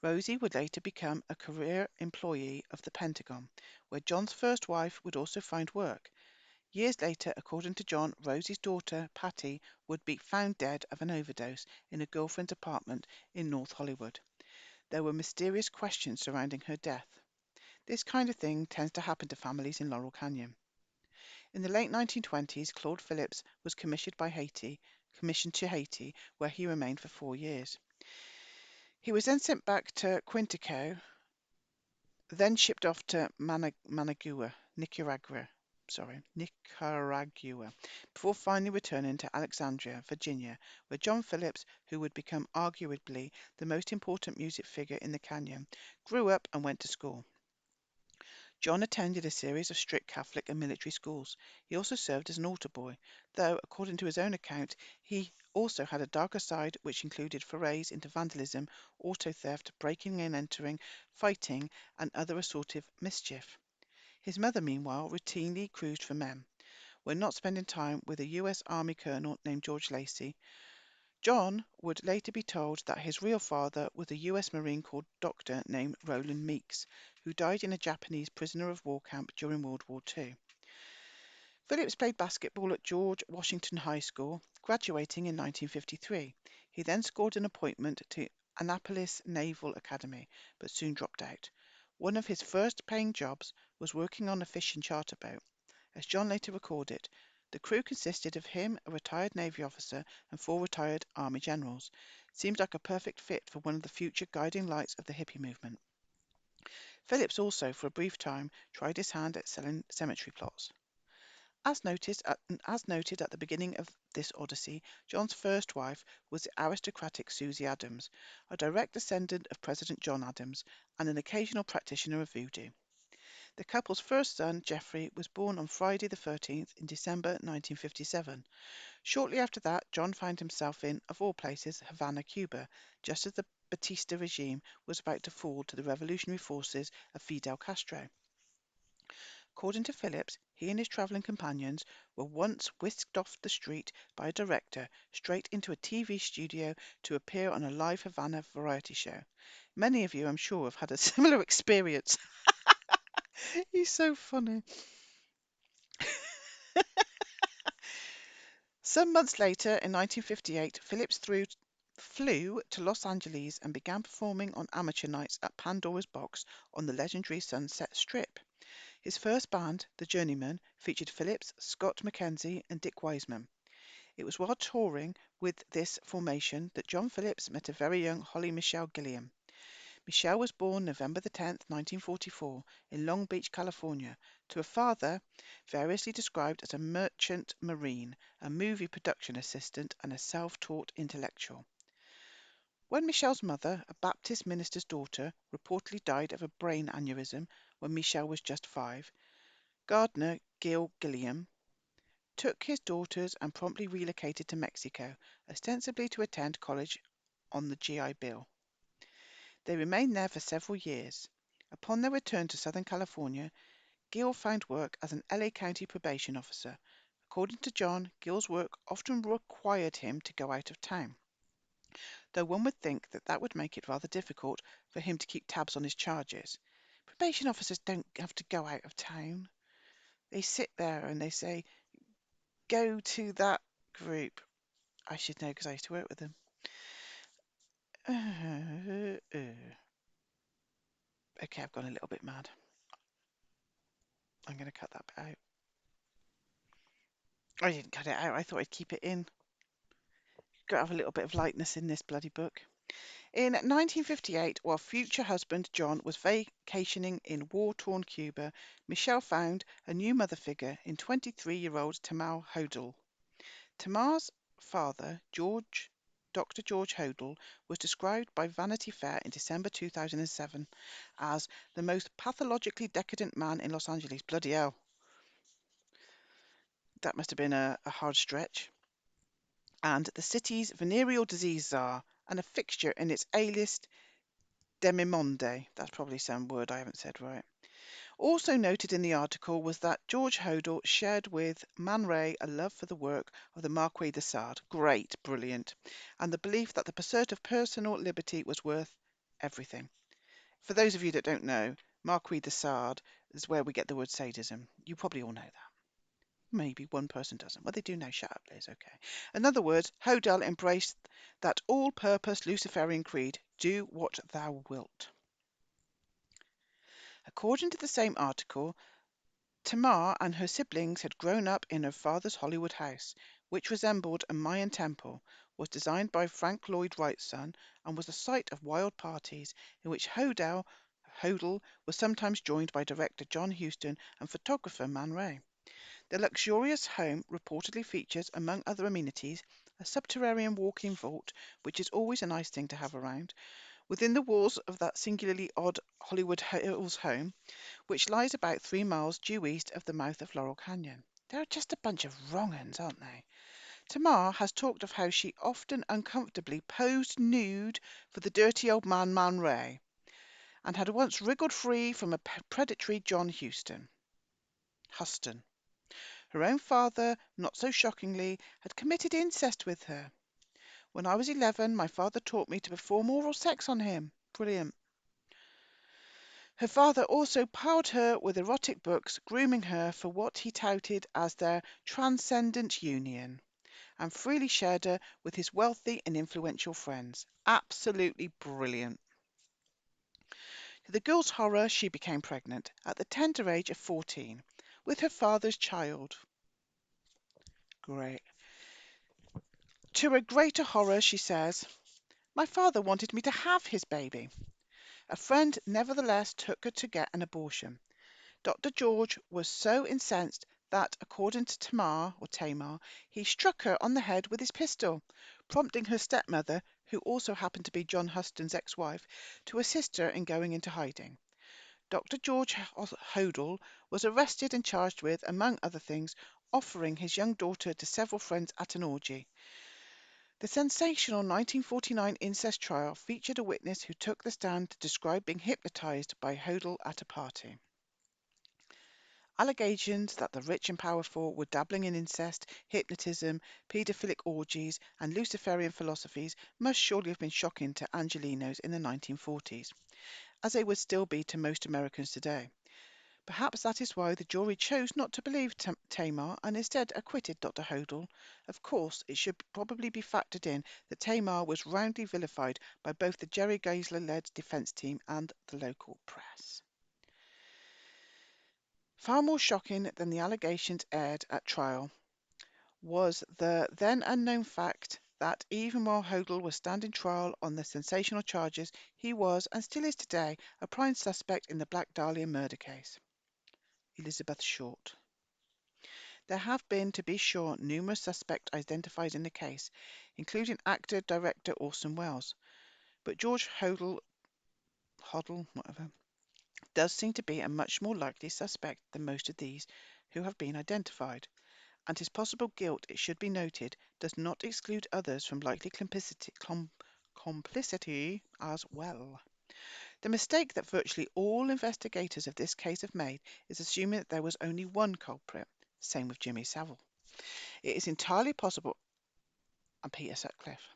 Rosie would later become a career employee of the Pentagon, where John's first wife would also find work. Years later, according to John, Rosie's daughter, Patty, would be found dead of an overdose in a girlfriend's apartment in North Hollywood. There were mysterious questions surrounding her death. This kind of thing tends to happen to families in Laurel Canyon. In the late 1920s, Claude Phillips was commissioned to Haiti, where he remained for 4 years. He was then sent back to Quintico, then shipped off to Nicaragua, before finally returning to Alexandria, Virginia, where John Phillips, who would become arguably the most important music figure in the canyon, grew up and went to school. John attended a series of strict Catholic and military schools. He also served as an altar boy, though, according to his own account, he also had a darker side which included forays into vandalism, auto theft, breaking and entering, fighting, and other assorted mischief. His mother, meanwhile, routinely cruised for men. When not spending time with a U.S. Army colonel named George Lacey, John would later be told that his real father was a U.S. Marine Corps doctor named Roland Meeks, who died in a Japanese prisoner of war camp during World War II. Phillips played basketball at George Washington High School, graduating in 1953. He then scored an appointment to Annapolis Naval Academy, but soon dropped out. One of his first paying jobs was working on a fishing charter boat. As John later recorded, the crew consisted of him, a retired Navy officer, and 4 retired Army generals. Seemed like a perfect fit for one of the future guiding lights of the hippie movement. Phillips also, for a brief time, tried his hand at selling cemetery plots. As noted at the beginning of this odyssey, John's first wife was the aristocratic Susie Adams, a direct descendant of President John Adams, and an occasional practitioner of voodoo. The couple's first son, Jeffrey, was born on Friday the 13th in December 1957. Shortly after that, John found himself in, of all places, Havana, Cuba, just as the Batista regime was about to fall to the revolutionary forces of Fidel Castro. According to Phillips, he and his travelling companions were once whisked off the street by a director straight into a TV studio to appear on a live Havana variety show. Many of you, I'm sure, have had a similar experience. He's so funny. Some months later, in 1958, Phillips flew to Los Angeles and began performing on amateur nights at Pandora's Box on the legendary Sunset Strip. His first band, The Journeymen, featured Phillips, Scott McKenzie, and Dick Wiseman. It was while touring with this formation that John Phillips met a very young Holly Michelle Gilliam. Michelle was born November the 10th, 1944, in Long Beach, California, to a father variously described as a merchant marine, a movie production assistant, and a self-taught intellectual. When Michelle's mother, a Baptist minister's daughter, reportedly died of a brain aneurysm when Michelle was just 5, gardener Gil Gilliam took his daughters and promptly relocated to Mexico, ostensibly to attend college on the GI Bill. They remained there for several years. Upon their return to Southern California, Gil found work as an LA County probation officer. According to John, Gil's work often required him to go out of town, though one would think that that would make it rather difficult for him to keep tabs on his charges. Probation officers don't have to go out of town. They sit there and they say, go to that group. I should know because I used to work with them. Okay, I've gone a little bit mad. I'm going to cut that bit out. I didn't cut it out. I thought I'd keep it in. Got to have a little bit of lightness in this bloody book. In 1958, while future husband John was vacationing in war-torn Cuba, Michelle found a new mother figure in 23-year-old Tamar Hodel. Tamar's father, Dr. George Hodel, was described by Vanity Fair in December 2007 as the most pathologically decadent man in Los Angeles. Bloody hell. That must have been a hard stretch. And the city's venereal disease czar, and a fixture in its A-list demimonde. That's probably some word I haven't said right. Also noted in the article was that George Hodel shared with Man Ray a love for the work of the Marquis de Sade, great, brilliant, and the belief that the pursuit of personal liberty was worth everything. For those of you that don't know, Marquis de Sade is where we get the word sadism. You probably all know that. Maybe one person doesn't. Well, they do now. Shut up, Liz. Okay. In other words, Hodel embraced that all-purpose Luciferian creed, do what thou wilt. According to the same article, Tamar and her siblings had grown up in her father's Hollywood house, which resembled a Mayan temple, was designed by Frank Lloyd Wright's son, and was the site of wild parties in which Hodel was sometimes joined by director John Huston and photographer Man Ray. The luxurious home reportedly features, among other amenities, a subterranean walk-in vault, which is always a nice thing to have around, within the walls of that singularly odd Hollywood Hills home, which lies about 3 miles due east of the mouth of Laurel Canyon. They're just a bunch of wrong-uns, aren't they? Tamar has talked of how she often uncomfortably posed nude for the dirty old man Man Ray, and had once wriggled free from a predatory John Huston. Her own father, not so shockingly, had committed incest with her. When I was 11, my father taught me to perform oral sex on him. Brilliant. Her father also piled her with erotic books, grooming her for what he touted as their transcendent union. and freely shared her with his wealthy and influential friends. Absolutely brilliant. To the girl's horror, she became pregnant at the tender age of 14 with her father's child. Great. To her greater horror, she says, "My father wanted me to have his baby." A friend nevertheless took her to get an abortion. Dr. George was so incensed that, according to Tamar, he struck her on the head with his pistol, prompting her stepmother, who also happened to be John Huston's ex-wife, to assist her in going into hiding. Dr. George Hodel was arrested and charged with, among other things, offering his young daughter to several friends at an orgy. The sensational 1949 incest trial featured a witness who took the stand to describe being hypnotized by Hodel at a party. Allegations that the rich and powerful were dabbling in incest, hypnotism, paedophilic orgies, and Luciferian philosophies must surely have been shocking to Angelenos in the 1940s, as they would still be to most Americans today. Perhaps that is why the jury chose not to believe Tamar and instead acquitted Dr. Hodel. Of course, it should probably be factored in that Tamar was roundly vilified by both the Jerry Geisler-led defense team and the local press. Far more shocking than the allegations aired at trial was the then unknown fact that even while Hodel was standing trial on the sensational charges, he was, and still is today, a prime suspect in the Black Dahlia murder case. Elizabeth Short. There have been, to be sure, numerous suspects identified in the case, including actor-director Orson Welles, but George Hodel, whatever, does seem to be a much more likely suspect than most of these who have been identified, and his possible guilt, it should be noted, does not exclude others from likely complicity as well. The mistake that virtually all investigators of this case have made is assuming that there was only one culprit. Same with Jimmy Savile. It is entirely possible, and Peter Sutcliffe.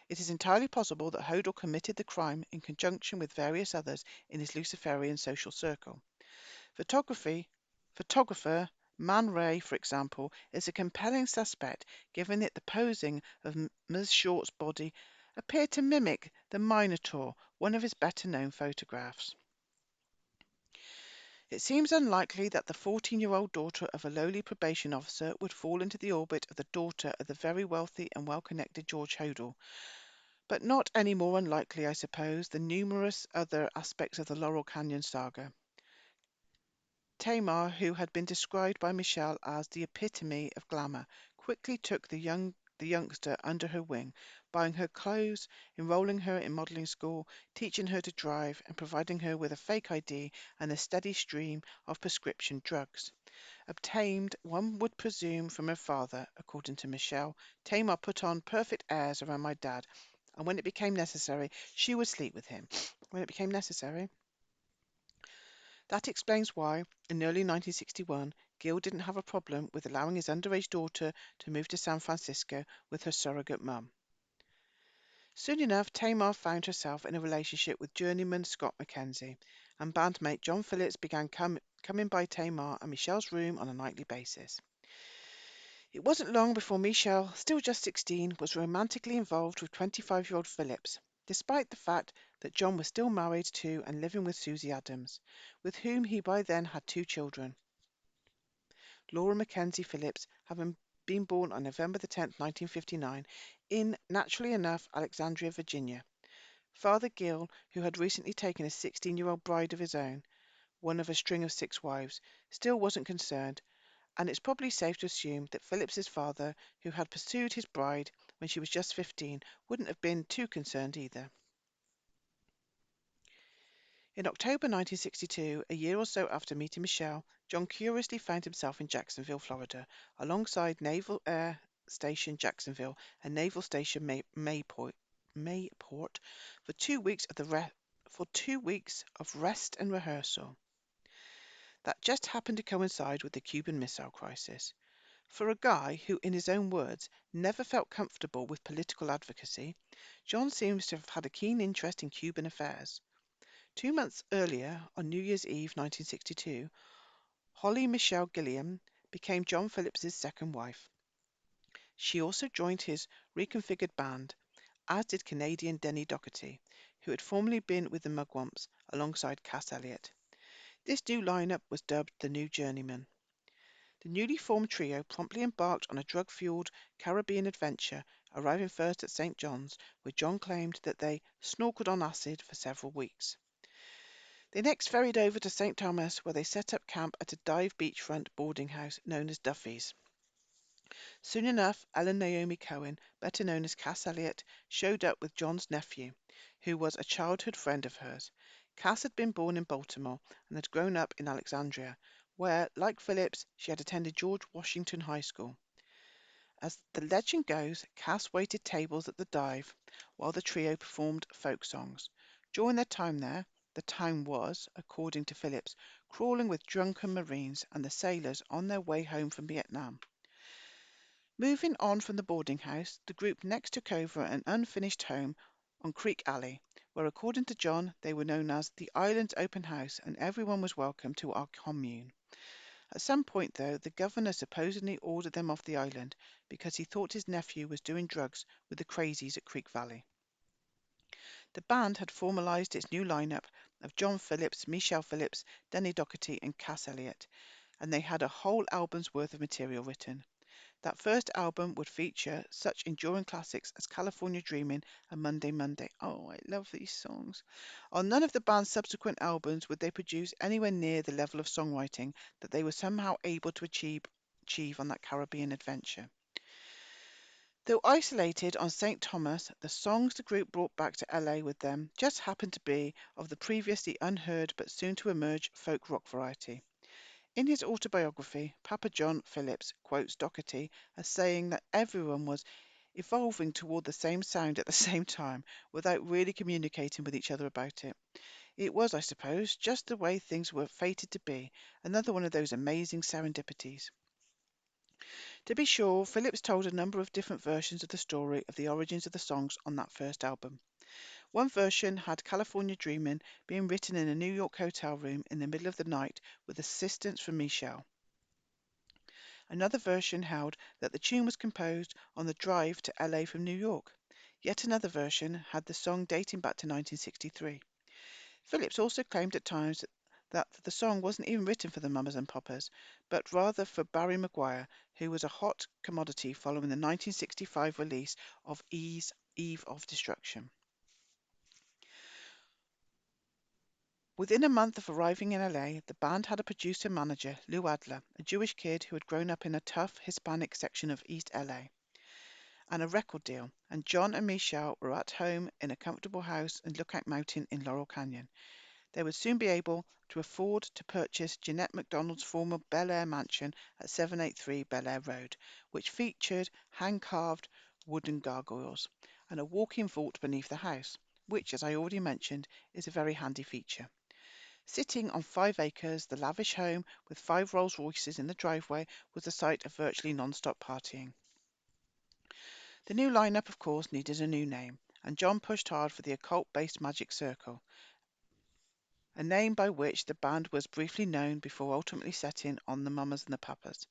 It is entirely possible that Hodel committed the crime in conjunction with various others in his Luciferian social circle. Photographer Man Ray, for example, is a compelling suspect, given that the posing of Ms. Short's body appeared to mimic the Minotaur, one of his better-known photographs. It seems unlikely that the 14-year-old daughter of a lowly probation officer would fall into the orbit of the daughter of the very wealthy and well-connected George Hodel, but not any more unlikely, I suppose, than numerous other aspects of the Laurel Canyon saga. Tamar, who had been described by Michelle as the epitome of glamour, quickly took the youngster under her wing, buying her clothes, enrolling her in modelling school, teaching her to drive, and providing her with a fake ID and a steady stream of prescription drugs. Obtained, one would presume, from her father, according to Michelle, Tamar put on perfect airs around my dad, and when it became necessary, she would sleep with him. When it became necessary? That explains why, in early 1961, Gil didn't have a problem with allowing his underage daughter to move to San Francisco with her surrogate mum. Soon enough, Tamar found herself in a relationship with journeyman Scott Mackenzie, and bandmate John Phillips began coming by Tamar and Michelle's room on a nightly basis. It wasn't long before Michelle, still just 16, was romantically involved with 25-year-old Phillips, despite the fact that John was still married to and living with Susie Adams, with whom he by then had 2 children. Laura Mackenzie Phillips, having been born on November 10, 1959, in, naturally enough, Alexandria, Virginia. Father Gill, who had recently taken a 16-year-old bride of his own, one of a string of 6 wives, still wasn't concerned, and it's probably safe to assume that Phillips's father, who had pursued his bride when she was just 15, wouldn't have been too concerned either. In October 1962, a year or so after meeting Michelle, John curiously found himself in Jacksonville, Florida, alongside Naval Air Station Jacksonville and Naval Station Mayport for 2 weeks of rest and rehearsal. That just happened to coincide with the Cuban Missile Crisis. For a guy who, in his own words, never felt comfortable with political advocacy, John seems to have had a keen interest in Cuban affairs. 2 months earlier, on New Year's Eve 1962, Holly Michelle Gilliam became John Phillips's second wife. She also joined his reconfigured band, as did Canadian Denny Docherty, who had formerly been with the Mugwumps alongside Cass Elliot. This new lineup was dubbed the New Journeymen. The newly formed trio promptly embarked on a drug-fueled Caribbean adventure, arriving first at St. John's, where John claimed that they snorkeled on acid for several weeks. They next ferried over to St. Thomas, where they set up camp at a dive beachfront boarding house known as Duffy's. Soon enough, Ellen Naomi Cohen, better known as Cass Elliot, showed up with John's nephew, who was a childhood friend of hers. Cass had been born in Baltimore and had grown up in Alexandria, where, like Phillips, she had attended George Washington High School. As the legend goes, Cass waited tables at the dive while the trio performed folk songs. During their time there, the town was, according to Phillips, crawling with drunken Marines and the sailors on their way home from Vietnam. Moving on from the boarding house, the group next took over an unfinished home on Creek Alley, where, according to John, they were known as the Island's Open House and everyone was welcome to our commune. At some point, though, the governor supposedly ordered them off the island because he thought his nephew was doing drugs with the crazies at Creek Valley. The band had formalised its new lineup of John Phillips, Michelle Phillips, Denny Docherty and Cass Elliot, and they had a whole album's worth of material written. That first album would feature such enduring classics as California Dreamin' and Monday Monday. Oh, I love these songs. On none of the band's subsequent albums would they produce anywhere near the level of songwriting that they were somehow able to achieve on that Caribbean adventure. Though isolated on St. Thomas, the songs the group brought back to LA with them just happened to be of the previously unheard but soon to emerge folk rock variety. In his autobiography, Papa John Phillips quotes Docherty as saying that everyone was evolving toward the same sound at the same time without really communicating with each other about it. It was, I suppose, just the way things were fated to be, another one of those amazing serendipities. To be sure, Phillips told a number of different versions of the story of the origins of the songs on that first album. One version had California Dreamin' being written in a New York hotel room in the middle of the night with assistance from Michelle. Another version held that the tune was composed on the drive to LA from New York. Yet another version had the song dating back to 1963. Phillips also claimed at times that the song wasn't even written for the Mamas and Papas, but rather for Barry McGuire, who was a hot commodity following the 1965 release of Eve of Destruction. Within a month of arriving in LA, the band had a producer-manager, Lou Adler, a Jewish kid who had grown up in a tough Hispanic section of East LA, and a record deal, and John and Michelle were at home in a comfortable house in Lookout Mountain in Laurel Canyon. They would soon be able to afford to purchase Jeanette MacDonald's former Bel Air mansion at 783 Bel Air Road, which featured hand-carved wooden gargoyles and a walk-in vault beneath the house, which, as I already mentioned, is a very handy feature. Sitting on 5 acres, the lavish home with 5 Rolls Royces in the driveway was the site of virtually non-stop partying. The new lineup, of course, needed a new name, and John pushed hard for the occult-based Magic Circle, a name by which the band was briefly known before ultimately setting on the Mamas and the Papas.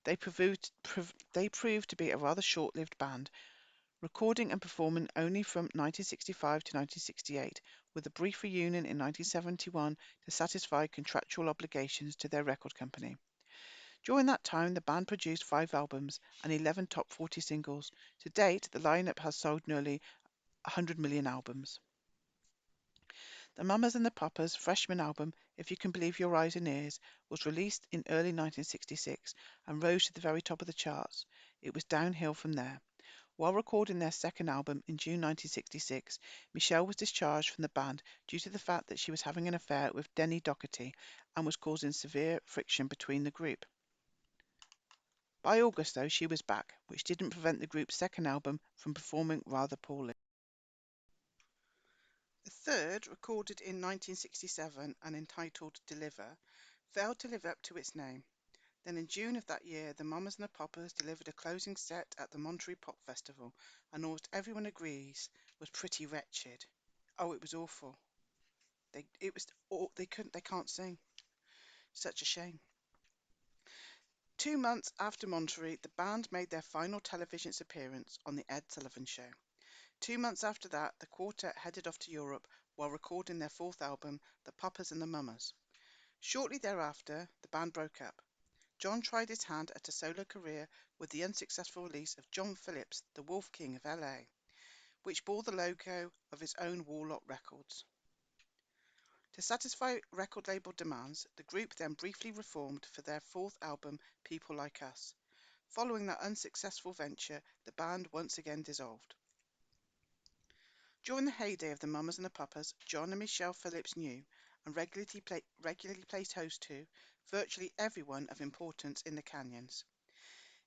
They proved to be a rather short-lived band, recording and performing only from 1965 to 1968, with a brief reunion in 1971 to satisfy contractual obligations to their record company. During that time, the band produced 5 albums and 11 top 40 singles. To date, the lineup has sold nearly 100 million albums. The Mamas and the Papas freshman album, If You Can Believe Your Eyes and Ears, was released in early 1966 and rose to the very top of the charts. It was downhill from there. While recording their second album in June 1966, Michelle was discharged from the band due to the fact that she was having an affair with Denny Docherty and was causing severe friction between the group. By August, though, she was back, which didn't prevent the group's second album from performing rather poorly. The third, recorded in 1967 and entitled Deliver, failed to live up to its name. Then in June of that year, the Mamas and the Papas delivered a closing set at the Monterey Pop Festival, and almost everyone agrees was pretty wretched. Oh, it was awful. They can't sing. Such a shame. 2 months after Monterey, the band made their final television appearance on The Ed Sullivan Show. 2 months after that, the quartet headed off to Europe while recording their fourth album, The Papas and the Mamas. Shortly thereafter, the band broke up. John tried his hand at a solo career with the unsuccessful release of John Phillips' The Wolf King of LA, which bore the logo of his own Warlock Records. To satisfy record label demands, the group then briefly reformed for their fourth album, People Like Us. Following that unsuccessful venture, the band once again dissolved. During the heyday of the Mamas and the Papas, John and Michelle Phillips knew and regularly played host to virtually everyone of importance in the Canyons.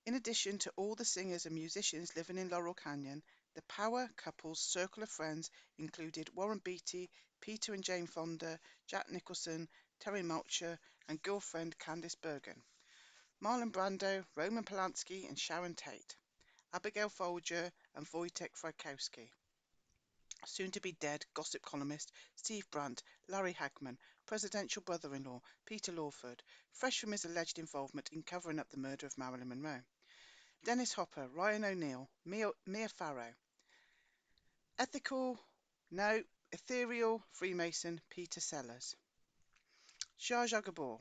In addition to all the singers and musicians living in Laurel Canyon, the power couple's circle of friends included Warren Beatty, Peter and Jane Fonda, Jack Nicholson, Terry Melcher, and girlfriend Candice Bergen, Marlon Brando, Roman Polanski and Sharon Tate, Abigail Folger and Wojtek Frykowski, soon-to-be-dead gossip columnist Steve Brandt, Larry Hagman, presidential brother-in-law Peter Lawford, fresh from his alleged involvement in covering up the murder of Marilyn Monroe, Dennis Hopper, Ryan O'Neal, Mia Farrow, ethical, no, ethereal Freemason Peter Sellers, Zsa Zsa Gabor,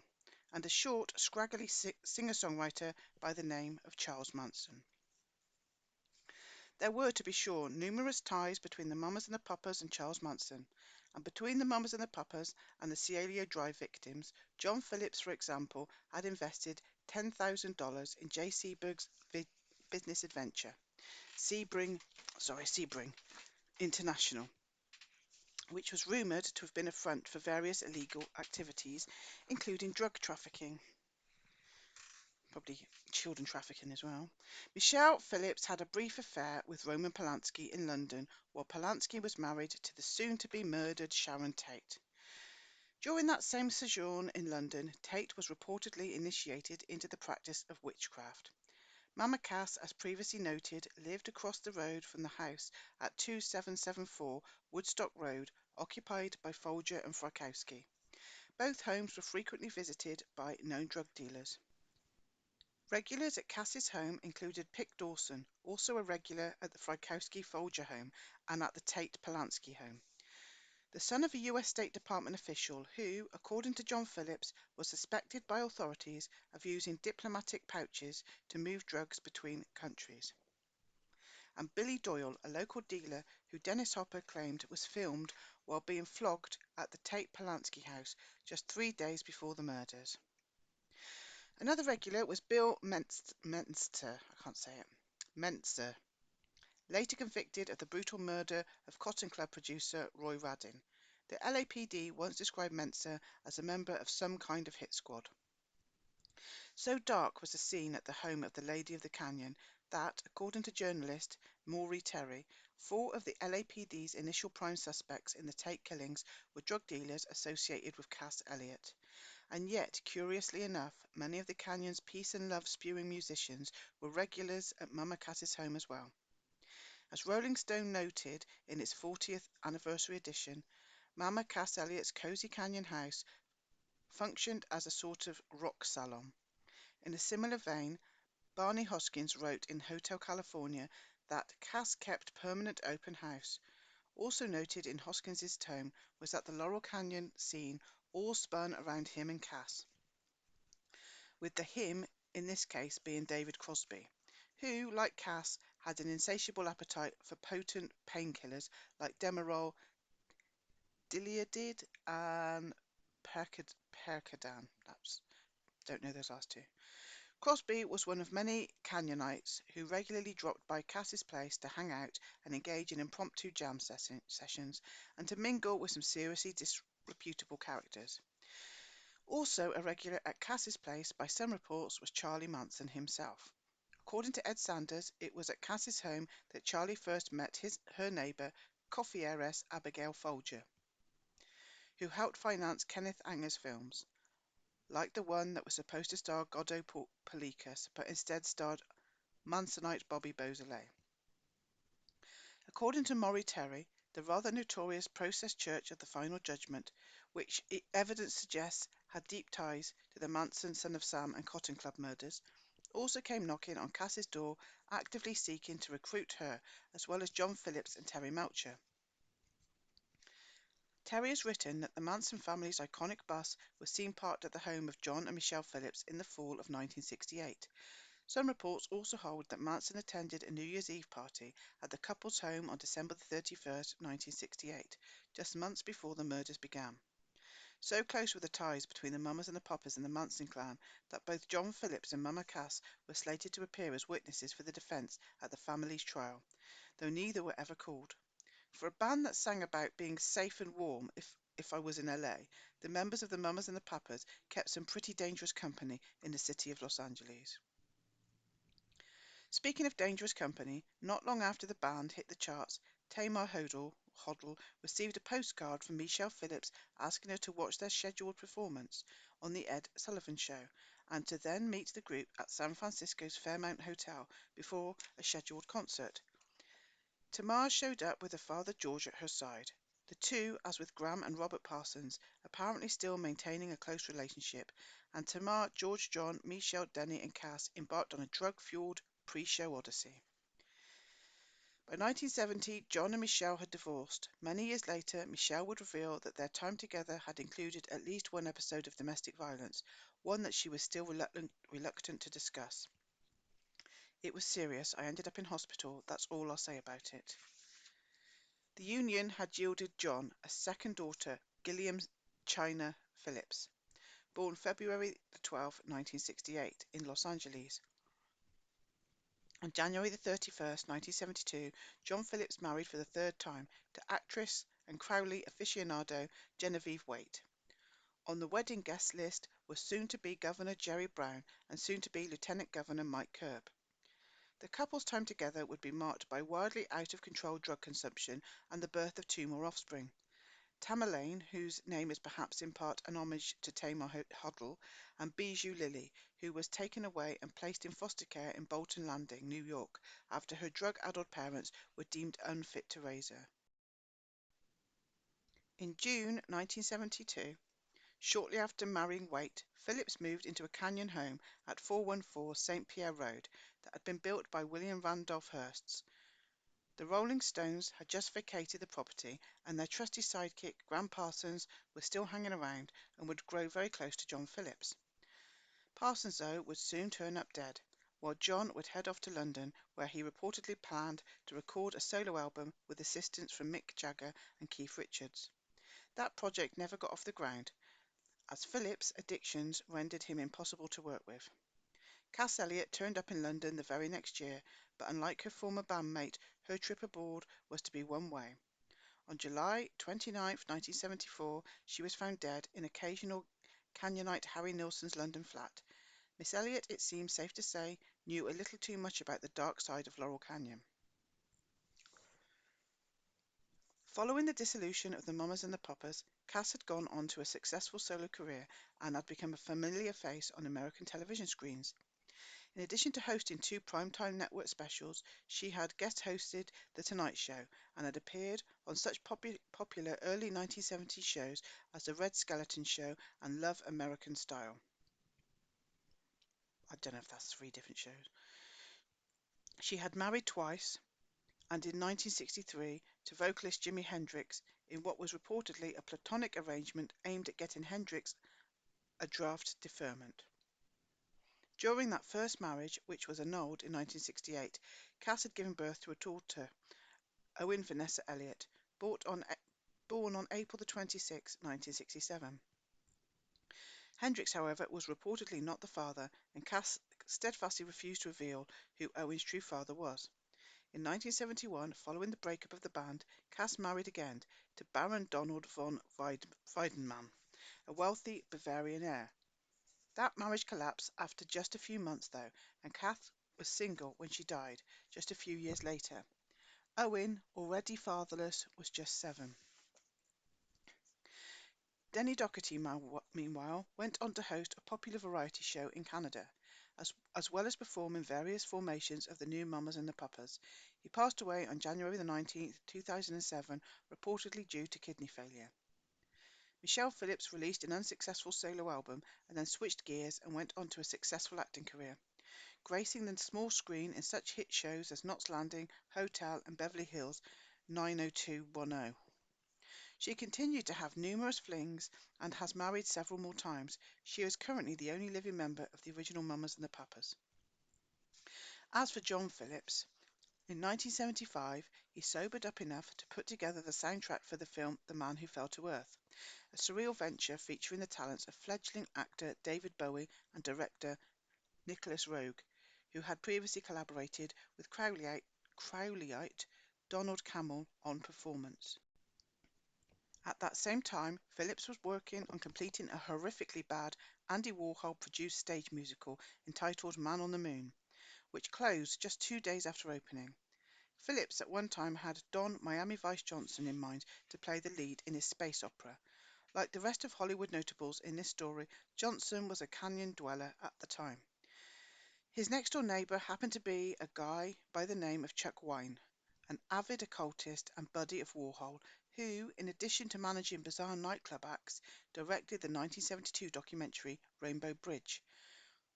and a short, scraggly singer-songwriter by the name of Charles Manson. There were, to be sure, numerous ties between the Mamas and the Papas and Charles Manson, and between the Mamas and the Papas and the Cielo Drive victims. John Phillips, for example, had invested $10,000 in J. Seberg's business adventure, Sebring International, which was rumoured to have been a front for various illegal activities, including drug trafficking. Probably children trafficking as well. Michelle Phillips had a brief affair with Roman Polanski in London while Polanski was married to the soon-to-be murdered Sharon Tate. During that same sojourn in London, Tate was reportedly initiated into the practice of witchcraft. Mama Cass, as previously noted, lived across the road from the house at 2774 Woodstock Road, occupied by Folger and Frykowski. Both homes were frequently visited by known drug dealers. Regulars at Cass's home included Pick Dawson, also a regular at the Frykowski-Folger home and at the Tate-Polanski home, the son of a US State Department official who, according to John Phillips, was suspected by authorities of using diplomatic pouches to move drugs between countries. And Billy Doyle, a local dealer who Dennis Hopper claimed was filmed while being flogged at the Tate-Polanski house just 3 days before the murders. Another regular was Bill Mentzer, later convicted of the brutal murder of Cotton Club producer Roy Radin. The LAPD once described Mentzer as a member of some kind of hit squad. So dark was the scene at the home of the Lady of the Canyon that, according to journalist Maury Terry, 4 of the LAPD's initial prime suspects in the Tate killings were drug dealers associated with Cass Elliot. And yet, curiously enough, many of the Canyon's peace and love spewing musicians were regulars at Mama Cass's home as well. As Rolling Stone noted in its 40th anniversary edition, Mama Cass Elliot's Cozy Canyon house functioned as a sort of rock salon. In a similar vein, Barney Hoskins wrote in Hotel California that Cass kept permanent open house. Also noted in Hoskins's tome was that the Laurel Canyon scene all spun around him and Cass, with the him in this case being David Crosby, who, like Cass, had an insatiable appetite for potent painkillers like Demerol, Dilaudid, and Percodan. Don't know those last two. Crosby was one of many Canyonites who regularly dropped by Cass's place to hang out and engage in impromptu jam sessions and to mingle with some seriously disreputable characters. Also a regular at Cass's place by some reports was Charlie Manson himself. According to Ed Sanders, it was at Cass's home that Charlie first met her neighbour, coffee heiress Abigail Folger, who helped finance Kenneth Anger's films, like the one that was supposed to star Godot Polikas, but instead starred Mansonite Bobby Beausoleil. According to Maury Terry, the rather notorious Process Church of the Final Judgment, which evidence suggests had deep ties to the Manson Son of Sam and Cotton Club murders, also came knocking on Cass's door, actively seeking to recruit her, as well as John Phillips and Terry Melcher. Terry has written that the Manson family's iconic bus was seen parked at the home of John and Michelle Phillips in the fall of 1968. Some reports also hold that Manson attended a New Year's Eve party at the couple's home on December 31st, 1968, just months before the murders began. So close were the ties between the Mamas and the Papas in the Manson clan that both John Phillips and Mama Cass were slated to appear as witnesses for the defense at the family's trial, though neither were ever called. For a band that sang about being safe and warm if I was in LA, the members of the Mamas and the Papas kept some pretty dangerous company in the city of Los Angeles. Speaking of dangerous company, not long after the band hit the charts, Tamar Hoddle received a postcard from Michelle Phillips asking her to watch their scheduled performance on The Ed Sullivan Show and to then meet the group at San Francisco's Fairmount Hotel before a scheduled concert. Tamar showed up with her father George at her side. The two, as with Graham and Robert Parsons, apparently still maintaining a close relationship, and Tamar, George, John, Michelle, Denny, and Cass embarked on a drug-fueled pre-show odyssey. By 1970, John and Michelle had divorced. Many years later, Michelle would reveal that their time together had included at least one episode of domestic violence, one that she was still reluctant to discuss. It was serious. I ended up in hospital. That's all I'll say about it. The union had yielded John a second daughter, Gilliam Chynna Phillips, born February 12, 1968, in Los Angeles. On January 31st, 1972, John Phillips married for the third time to actress and Crowley aficionado Genevieve Waite. On the wedding guest list was soon-to-be Governor Jerry Brown and soon-to-be Lieutenant Governor Mike Curb. The couple's time together would be marked by wildly out-of-control drug consumption and the birth of two more offspring. Tamerlane, whose name is perhaps in part an homage to Tamar Hoddle, and Bijou Lily, who was taken away and placed in foster care in Bolton Landing, New York, after her drug-addled parents were deemed unfit to raise her. In June 1972, shortly after marrying Waite, Phillips moved into a canyon home at 414 St. Pierre Road that had been built by William Randolph Hearst. The Rolling Stones had just vacated the property, and their trusty sidekick, Gram Parsons, was still hanging around and would grow very close to John Phillips. Parsons, though, would soon turn up dead, while John would head off to London, where he reportedly planned to record a solo album with assistance from Mick Jagger and Keith Richards. That project never got off the ground, as Phillips' addictions rendered him impossible to work with. Cass Elliot turned up in London the very next year, but unlike her former bandmate, her trip abroad was to be one way. On July 29, 1974, she was found dead in occasional Canyonite Harry Nilsson's London flat. Miss Elliot, it seems safe to say, knew a little too much about the dark side of Laurel Canyon. Following the dissolution of the Mamas and the Papas, Cass had gone on to a successful solo career and had become a familiar face on American television screens. In addition to hosting two primetime network specials, she had guest hosted The Tonight Show and had appeared on such popular early 1970s shows as The Red Skeleton Show and Love American Style. I don't know if that's three different shows. She had married twice, and in 1963 to vocalist Jimi Hendrix in what was reportedly a platonic arrangement aimed at getting Hendrix a draft deferment. During that first marriage, which was annulled in 1968, Cass had given birth to a daughter, Owen Vanessa Elliott, born on April 26, 1967. Hendrix, however, was reportedly not the father, and Cass steadfastly refused to reveal who Owen's true father was. In 1971, following the breakup of the band, Cass married again to Baron Donald von Weidenmann, a wealthy Bavarian heir. That marriage collapsed after just a few months, though, and Cass was single when she died, just a few years later. Owen, already fatherless, was just 7. Denny Doherty, meanwhile, went on to host a popular variety show in Canada, as well as perform in various formations of the New Mamas and the Papas. He passed away on January 19, 2007, reportedly due to kidney failure. Michelle Phillips released an unsuccessful solo album and then switched gears and went on to a successful acting career. gracing the small screen in such hit shows as Knots Landing, Hotel, and Beverly Hills 90210. She continued to have numerous flings and has married several more times. She is currently the only living member of the original Mamas and the Papas. As for John Phillips, in 1975 he sobered up enough to put together the soundtrack for the film The Man Who Fell to Earth, a surreal venture featuring the talents of fledgling actor David Bowie and director Nicholas Roeg, who had previously collaborated with Crowleyite Donald Cammell on Performance. At that same time, Phillips was working on completing a horrifically bad Andy Warhol-produced stage musical entitled Man on the Moon, which closed just 2 days after opening. Phillips at one time had Don Miami Vice Johnson in mind to play the lead in his space opera. Like the rest of Hollywood notables in this story, Johnson was a canyon dweller at the time. His next-door neighbor happened to be a guy by the name of Chuck Wine, an avid occultist and buddy of Warhol, who, in addition to managing bizarre nightclub acts, directed the 1972 documentary Rainbow Bridge.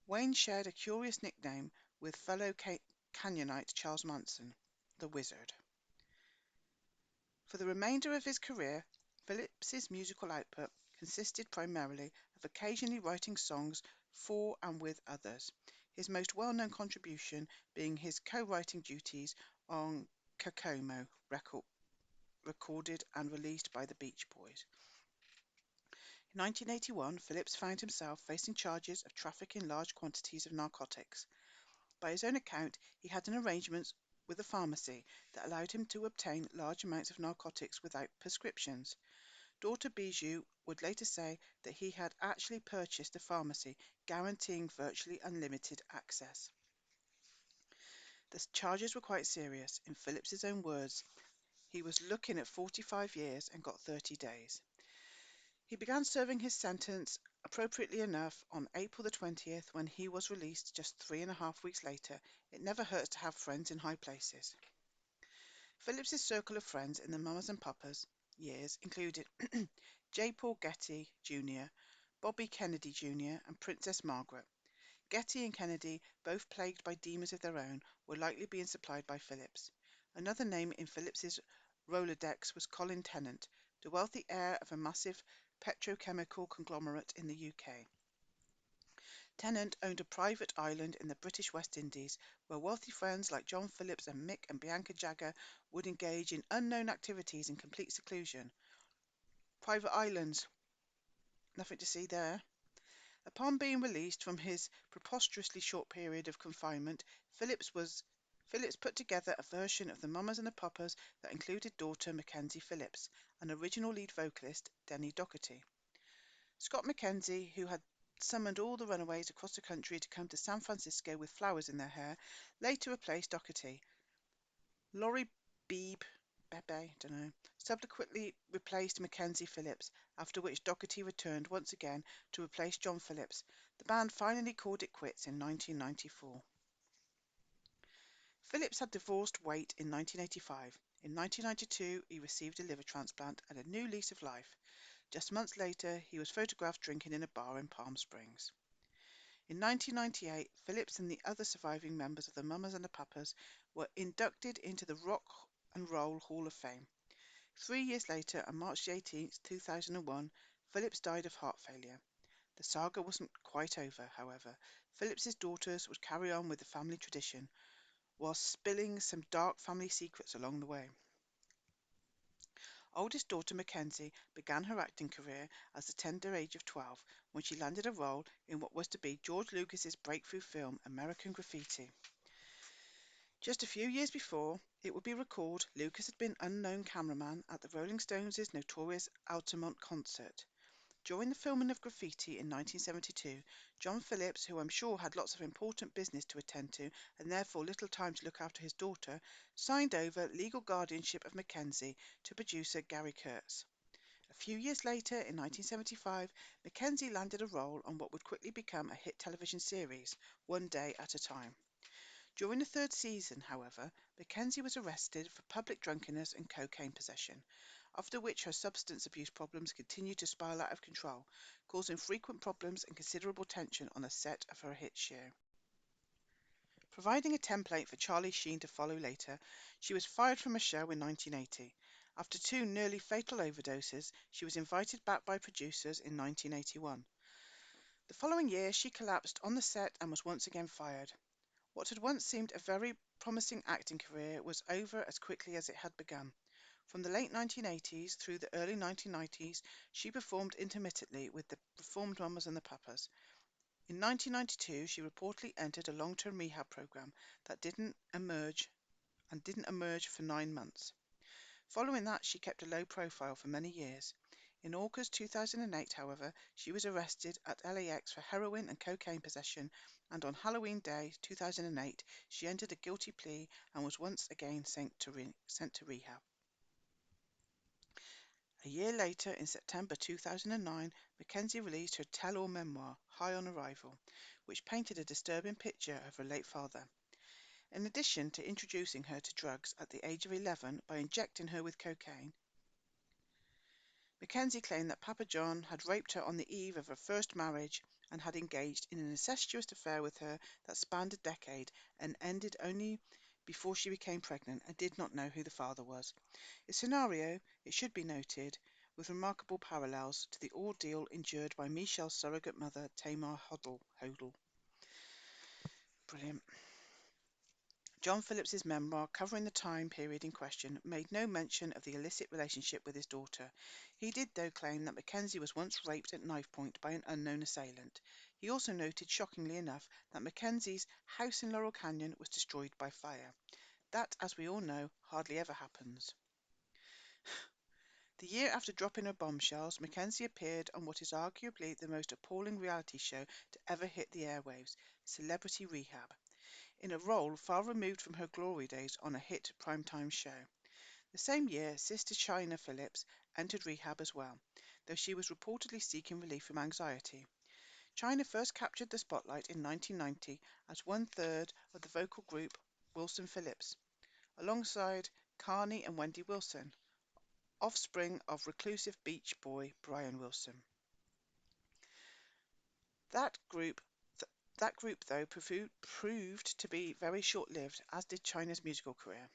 Wayne shared a curious nickname with fellow Canyonite Charles Manson, the Wizard. For the remainder of his career, Phillips's musical output consisted primarily of occasionally writing songs for and with others, his most well-known contribution being his co-writing duties on Kokomo, recorded and released by the Beach Boys. In 1981, Phillips found himself facing charges of trafficking large quantities of narcotics. By his own account, he had an arrangement with a pharmacy that allowed him to obtain large amounts of narcotics without prescriptions. Daughter Bijou would later say that he had actually purchased a pharmacy, guaranteeing virtually unlimited access. The charges were quite serious. In Phillips's own words, he was looking at 45 years and got 30 days. He began serving his sentence, appropriately enough, on April the 20th, when he was released just 3.5 weeks later. It never hurts to have friends in high places. Phillips's circle of friends in the Mamas and Papas years included J. Paul Getty, Jr., Bobby Kennedy, Jr., and Princess Margaret. Getty and Kennedy, both plagued by demons of their own, were likely being supplied by Phillips. Another name in Phillips's Rolodex was Colin Tennant, the wealthy heir of a massive petrochemical conglomerate in the UK. Tennant owned a private island in the British West Indies, where wealthy friends like John Phillips and Mick and Bianca Jagger would engage in unknown activities in complete seclusion. Private islands, nothing to see there. Upon being released from his preposterously short period of confinement, Phillips put together a version of the Mamas and the Papas that included daughter Mackenzie Phillips and original lead vocalist Denny Doherty. Scott Mackenzie, who had summoned all the runaways across the country to come to San Francisco with flowers in their hair, later replaced Doherty. Laurie Bebe, don't know, subsequently replaced Mackenzie Phillips, after which Doherty returned once again to replace John Phillips. The band finally called it quits in 1994. Phillips had divorced Waite in 1985. In 1992, he received a liver transplant and a new lease of life. Just months later, he was photographed drinking in a bar in Palm Springs. In 1998, Phillips and the other surviving members of the Mamas and the Papas were inducted into the Rock and Roll Hall of Fame. 3 years later, on March 18, 2001, Phillips died of heart failure. The saga wasn't quite over, however. Phillips's daughters would carry on with the family tradition, while spilling some dark family secrets along the way. Oldest daughter Mackenzie began her acting career at the tender age of 12 when she landed a role in what was to be George Lucas's breakthrough film American Graffiti. Just a few years before, it would be recalled, Lucas had been unknown cameraman at the Rolling Stones' notorious Altamont concert. During the filming of Graffiti in 1972, John Phillips, who I'm sure had lots of important business to attend to and therefore little time to look after his daughter, signed over legal guardianship of Mackenzie to producer Gary Kurtz. A few years later, in 1975, Mackenzie landed a role on what would quickly become a hit television series, One Day at a Time. During the third season, however, Mackenzie was arrested for public drunkenness and cocaine possession, after which her substance abuse problems continued to spiral out of control, causing frequent problems and considerable tension on the set of her hit show. Providing a template for Charlie Sheen to follow later, she was fired from a show in 1980. After two nearly fatal overdoses, she was invited back by producers in 1981. The following year, she collapsed on the set and was once again fired. What had once seemed a very promising acting career was over as quickly as it had begun. From the late 1980s through the early 1990s, she performed intermittently with the Reformed Mamas and the Papas. In 1992, she reportedly entered a long-term rehab program that didn't emerge for 9 months. Following that, she kept a low profile for many years. In August 2008, however, she was arrested at LAX for heroin and cocaine possession, and on Halloween Day 2008, she entered a guilty plea and was once again sent to rehab. A year later, in September 2009, Mackenzie released her tell-all memoir, High on Arrival, which painted a disturbing picture of her late father. In addition to introducing her to drugs at the age of 11 by injecting her with cocaine, Mackenzie claimed that Papa John had raped her on the eve of her first marriage and had engaged in an incestuous affair with her that spanned a decade and ended only before she became pregnant and did not know who the father was. A scenario, it should be noted, with remarkable parallels to the ordeal endured by Michelle's surrogate mother, Tamar Hodel. Brilliant. John Phillips's memoir, covering the time period in question, made no mention of the illicit relationship with his daughter. He did, though, claim that Mackenzie was once raped at knife point by an unknown assailant. He also noted, shockingly enough, that Mackenzie's house in Laurel Canyon was destroyed by fire. That, as we all know, hardly ever happens. The year after dropping her bombshells, Mackenzie appeared on what is arguably the most appalling reality show to ever hit the airwaves, Celebrity Rehab, in a role far removed from her glory days on a hit primetime show. The same year, Sister Chynna Phillips entered rehab as well, though she was reportedly seeking relief from anxiety. Chynna first captured the spotlight in 1990 as one-third of the vocal group Wilson Phillips, alongside Carney and Wendy Wilson, offspring of reclusive beach boy Brian Wilson. That group though, proved to be very short-lived, as did Chynna's musical career.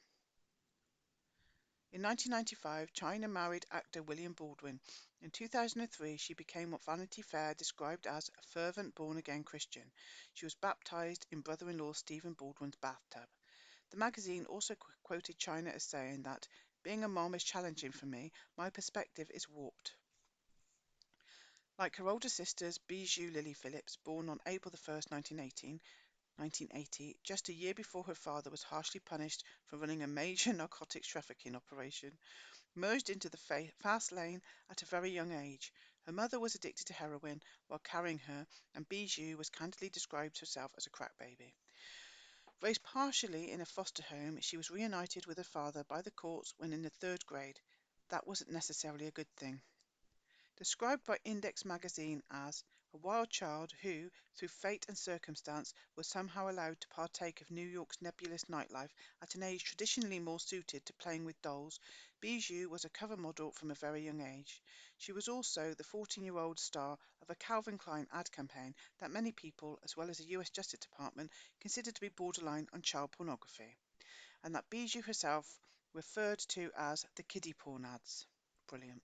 In 1995, Chynna married actor William Baldwin. In 2003, she became what Vanity Fair described as a fervent born-again Christian. She was baptized in brother-in-law Stephen Baldwin's bathtub. The magazine also quoted Chynna as saying that, "Being a mom is challenging for me. My perspective is warped." Like her older sisters, Bijou Lily Phillips, born on April 1st, 1980, just a year before her father was harshly punished for running a major narcotics trafficking operation, merged into the fast lane at a very young age. Her mother was addicted to heroin while carrying her, and Bijou was candidly described herself as a crack baby. Raised partially in a foster home, she was reunited with her father by the courts when in the third grade. That wasn't necessarily a good thing. Described by Index magazine as a wild child who, through fate and circumstance, was somehow allowed to partake of New York's nebulous nightlife at an age traditionally more suited to playing with dolls, Bijou was a cover model from a very young age. She was also the 14-year-old star of a Calvin Klein ad campaign that many people, as well as the US Justice Department, considered to be borderline on child pornography, and that Bijou herself referred to as the kiddie porn ads. Brilliant.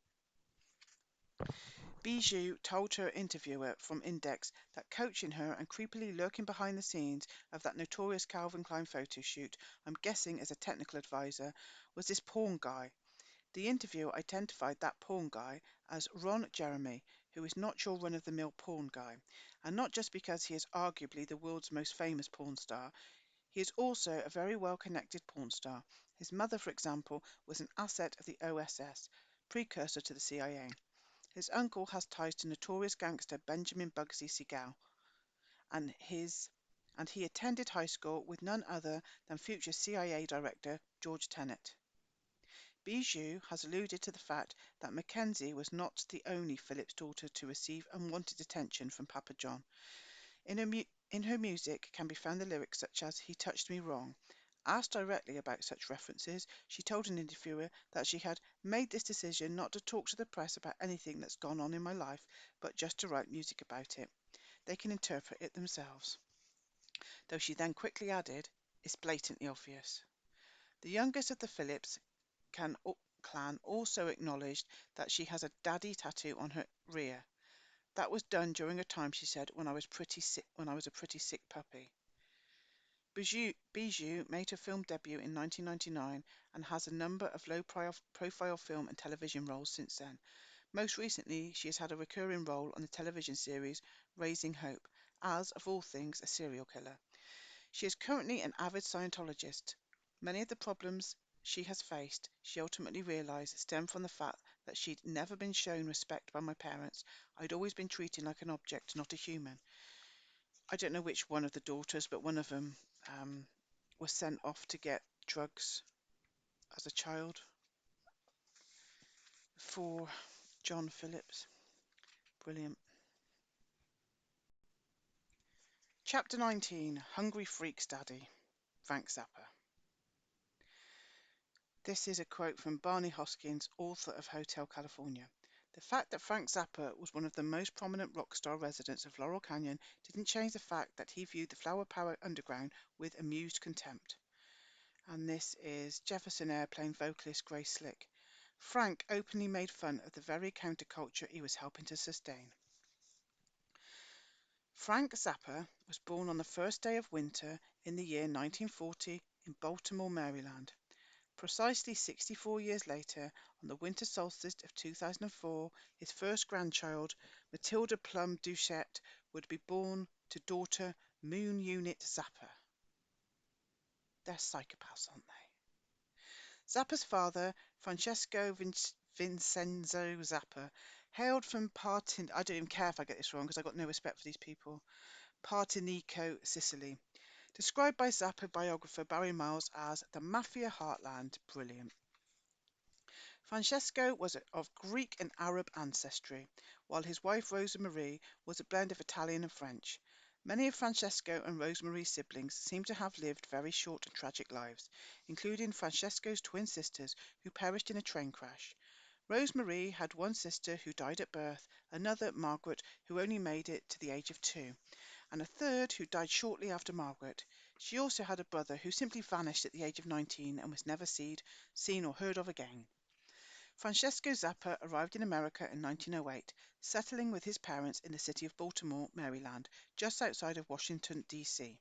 Bijou told her interviewer from Index that coaching her and creepily lurking behind the scenes of that notorious Calvin Klein photo shoot, I'm guessing as a technical advisor, was this porn guy. The interviewer identified that porn guy as Ron Jeremy, who is not your run-of-the-mill porn guy, and not just because he is arguably the world's most famous porn star. He is also a very well-connected porn star. His mother, for example, was an asset of the OSS, precursor to the CIA. His uncle has ties to notorious gangster Benjamin Bugsy Siegel, and he attended high school with none other than future CIA Director George Tenet. Bijou has alluded to the fact that Mackenzie was not the only Phillips daughter to receive unwanted attention from Papa John. In her music can be found the lyrics such as "He touched me wrong." Asked directly about such references, she told an interviewer that she had made this decision not to talk to the press about anything that's gone on in my life, but just to write music about it. They can interpret it themselves. though she then quickly added, "It's blatantly obvious." The youngest of the Phillips clan also acknowledged that she has a daddy tattoo on her rear. "That was done during a time," she said, "when I was a pretty sick puppy." Bijou made her film debut in 1999 and has a number of low-profile film and television roles since then. Most recently, she has had a recurring role on the television series Raising Hope as, of all things, a serial killer. She is currently an avid Scientologist. Many of the problems she has faced, she ultimately realized, stem from the fact that she'd never been shown respect by my parents. I'd always been treated like an object, not a human. I don't know which one of the daughters, but one of them was sent off to get drugs as a child for John Phillips. Brilliant. Chapter 19, Hungry Freak's Daddy, Frank Zappa. This is a quote from Barney Hoskins, author of Hotel California. "The fact that Frank Zappa was one of the most prominent rock star residents of Laurel Canyon didn't change the fact that he viewed the Flower Power Underground with amused contempt." And this is Jefferson Airplane vocalist Grace Slick. Frank openly made fun of the very counterculture he was helping to sustain. Frank Zappa was born on the first day of winter in the year 1940 in Baltimore, Maryland. Precisely 64 years later, on the winter solstice of 2004, his first grandchild, Matilda Plum Duchette, would be born to daughter Moon Unit Zappa. They're psychopaths, aren't they? Zappa's father, Francesco Vincenzo Zappa, hailed from I don't even care if I get this wrong because I've got no respect for these people, Partinico, Sicily. Described by Zappa biographer Barry Miles as the Mafia Heartland. Brilliant. Francesco was of Greek and Arab ancestry, while his wife Rosa Marie was a blend of Italian and French. Many of Francesco and Rosemarie's siblings seem to have lived very short and tragic lives, including Francesco's twin sisters who perished in a train crash. Rosemarie had one sister who died at birth, another, Margaret, who only made it to the age of 2, and a third who died shortly after Margaret. She also had a brother who simply vanished at the age of 19 and was never seen or heard of again. Francesco Zappa arrived in America in 1908, settling with his parents in the city of Baltimore, Maryland, just outside of Washington, D.C.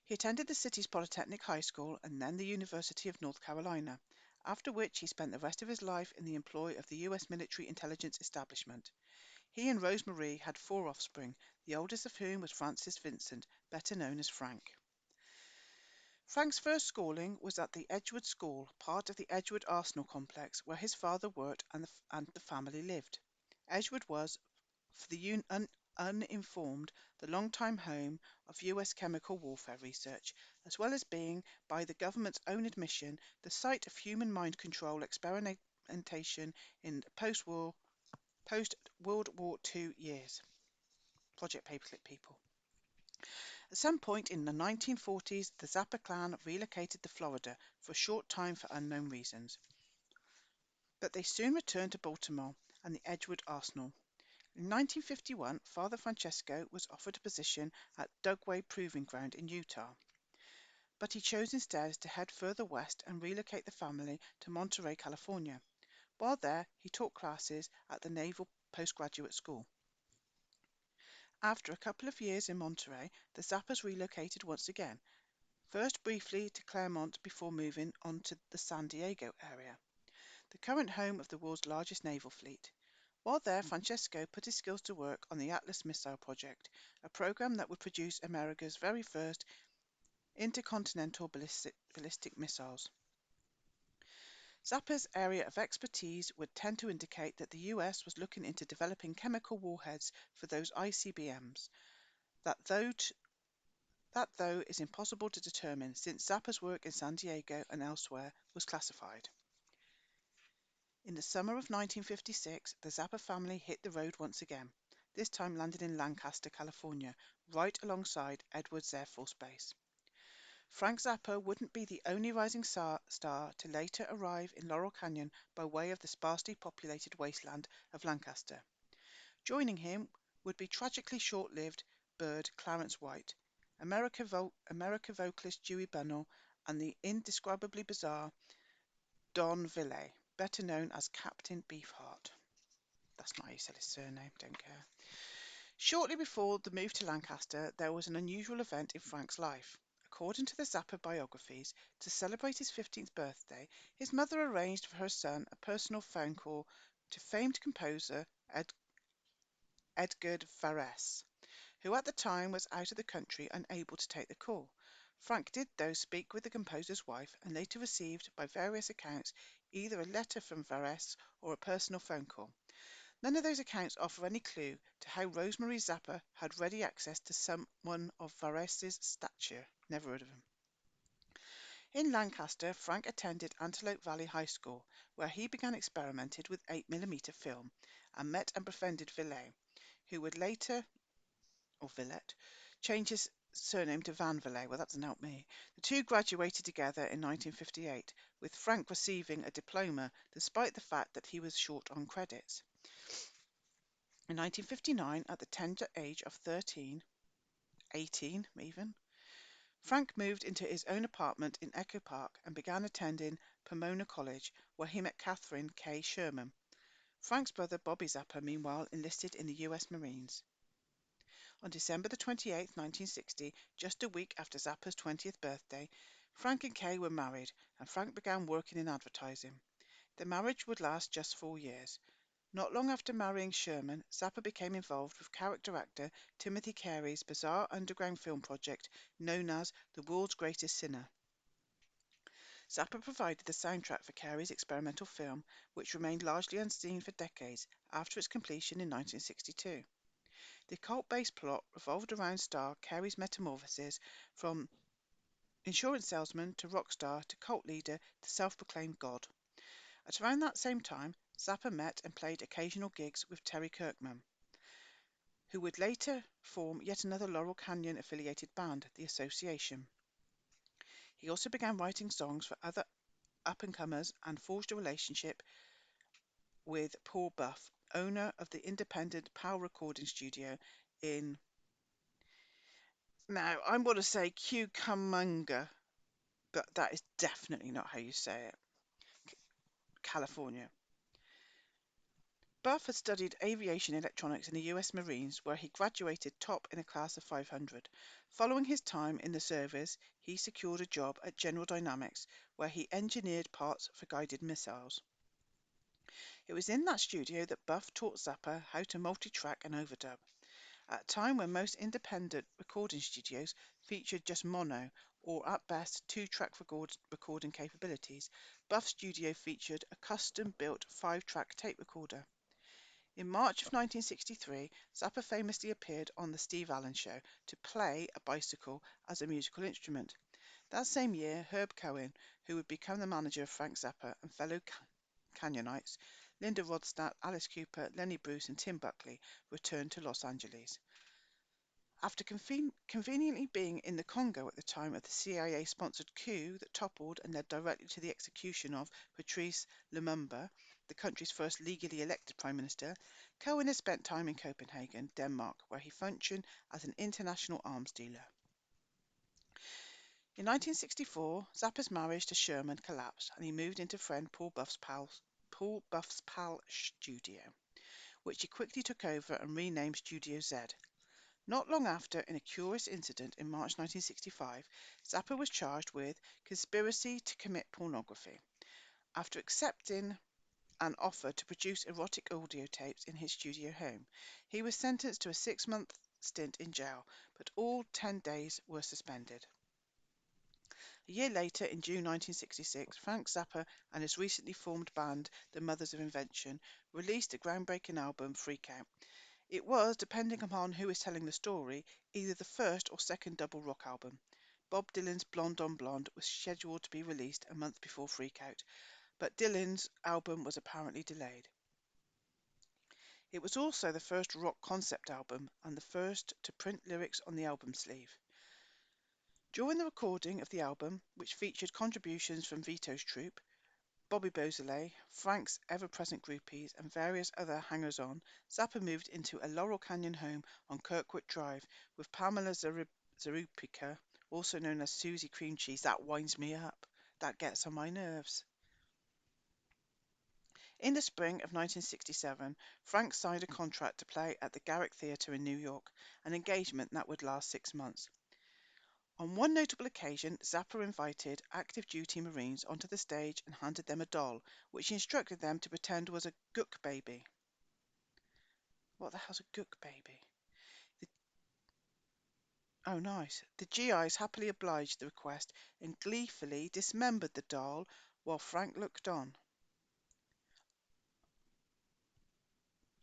He attended the city's Polytechnic High School and then the University of North Carolina, after which he spent the rest of his life in the employ of the U.S. military intelligence establishment. He and Rosemarie had 4 offspring, the oldest of whom was Francis Vincent, better known as Frank. Frank's first schooling was at the Edgewood School, part of the Edgewood Arsenal complex, where his father worked and the family lived. Edgewood was, for the uninformed, the long-time home of U.S. chemical warfare research, as well as being, by the government's own admission, the site of human mind control experimentation in post-World War II years. Project Paperclip people. At some point in the 1940s, the Zappa clan relocated to Florida for a short time for unknown reasons. But they soon returned to Baltimore and the Edgewood Arsenal. In 1951, Father Francesco was offered a position at Dugway Proving Ground in Utah, but he chose instead to head further west and relocate the family to Monterey, California. While there, he taught classes at the Naval Postgraduate School. After a couple of years in Monterey, the Zappas relocated once again, first briefly to Claremont before moving on to the San Diego area, the current home of the world's largest naval fleet. While there, Francesco put his skills to work on the Atlas Missile Project, a program that would produce America's very first intercontinental ballistic missiles. Zappa's area of expertise would tend to indicate that the US was looking into developing chemical warheads for those ICBMs, that though is impossible to determine since Zappa's work in San Diego and elsewhere was classified. In the summer of 1956, the Zappa family hit the road once again, this time landing in Lancaster, California, right alongside Edwards Air Force Base. Frank Zappa wouldn't be the only rising star to later arrive in Laurel Canyon by way of the sparsely populated wasteland of Lancaster. Joining him would be tragically short-lived bird Clarence White, America vocalist Dewey Bunnell, and the indescribably bizarre Don Ville, better known as Captain Beefheart. That's not how you say his surname, don't care. Shortly before the move to Lancaster, there was an unusual event in Frank's life. According to the Zappa biographies, to celebrate his 15th birthday, his mother arranged for her son a personal phone call to famed composer Edgar Varese, who at the time was out of the country, unable to take the call. Frank did, though, speak with the composer's wife and later received, by various accounts, either a letter from Varese or a personal phone call. None of those accounts offer any clue to how Rosemary Zappa had ready access to someone of Varese's stature. Never heard of him. In Lancaster, Frank attended Antelope Valley High School, where he began experimenting with 8mm film and met and befriended Villet, who would later, or Villette, change his surname to Van Villet. Well, that doesn't help me. The two graduated together in 1958, with Frank receiving a diploma despite the fact that he was short on credits. In 1959, at the tender age of 13, 18 even, Frank moved into his own apartment in Echo Park and began attending Pomona College, where he met Catherine K. Sherman. Frank's brother Bobby Zappa, meanwhile, enlisted in the U.S. Marines. On December the 28th, 1960, just a week after Zappa's 20th birthday, Frank and Kay were married, and Frank began working in advertising. The marriage would last just 4 years. Not long after marrying Sherman, Zappa became involved with character actor Timothy Carey's bizarre underground film project known as The World's Greatest Sinner. Zappa provided the soundtrack for Carey's experimental film, which remained largely unseen for decades after its completion in 1962. The cult-based plot revolved around star Carey's metamorphosis from insurance salesman to rock star to cult leader to self-proclaimed god. At around that same time, Zappa met and played occasional gigs with Terry Kirkman, who would later form yet another Laurel Canyon-affiliated band, The Association. He also began writing songs for other up-and-comers and forged a relationship with Paul Buff, owner of the independent Powell recording studio in, now I'm going to say Cucamonga, but that is definitely not how you say it, California. Buff had studied aviation electronics in the US Marines, where he graduated top in a class of 500. Following his time in the service, he secured a job at General Dynamics, where he engineered parts for guided missiles. It was in that studio that Buff taught Zappa how to multi-track and overdub. At a time when most independent recording studios featured just mono, or at best two-track recording capabilities, Buff's studio featured a custom-built 5-track tape recorder. In March of 1963, Zappa famously appeared on The Steve Allen Show to play a bicycle as a musical instrument. That same year, Herb Cohen, who would become the manager of Frank Zappa and fellow Canyonites, Linda Ronstadt, Alice Cooper, Lenny Bruce and Tim Buckley, returned to Los Angeles. After conveniently being in the Congo at the time of the CIA-sponsored coup that toppled and led directly to the execution of Patrice Lumumba, the country's first legally elected prime minister, Cohen has spent time in Copenhagen, Denmark, where he functioned as an international arms dealer. In 1964, Zappa's marriage to Sherman collapsed and he moved into friend Paul Buff's pal studio, which he quickly took over and renamed Studio Z. Not long after, in a curious incident in March 1965, Zappa was charged with conspiracy to commit pornography. After accepting an offer to produce erotic audio tapes in his studio home, he was sentenced to a 6-month stint in jail, but all 10 days were suspended. A year later, in June 1966, Frank Zappa and his recently formed band, The Mothers of Invention, released a groundbreaking album, Freak Out. It was, depending upon who is telling the story, either the first or second double rock album. Bob Dylan's Blonde on Blonde was scheduled to be released a month before Freak Out, but Dylan's album was apparently delayed. It was also the first rock concept album and the first to print lyrics on the album sleeve. During the recording of the album, which featured contributions from Vito's troupe, Bobby Beausoleil, Frank's ever-present groupies, and various other hangers-on, Zappa moved into a Laurel Canyon home on Kirkwood Drive with Pamela Zerupica, also known as Susie Cream Cheese, that winds me up. That gets on my nerves. In the spring of 1967, Frank signed a contract to play at the Garrick Theatre in New York, an engagement that would last 6 months. On one notable occasion, Zappa invited active duty Marines onto the stage and handed them a doll, which he instructed them to pretend was a gook baby. What the hell's a gook baby? The, oh, nice. The GIs happily obliged the request and gleefully dismembered the doll while Frank looked on.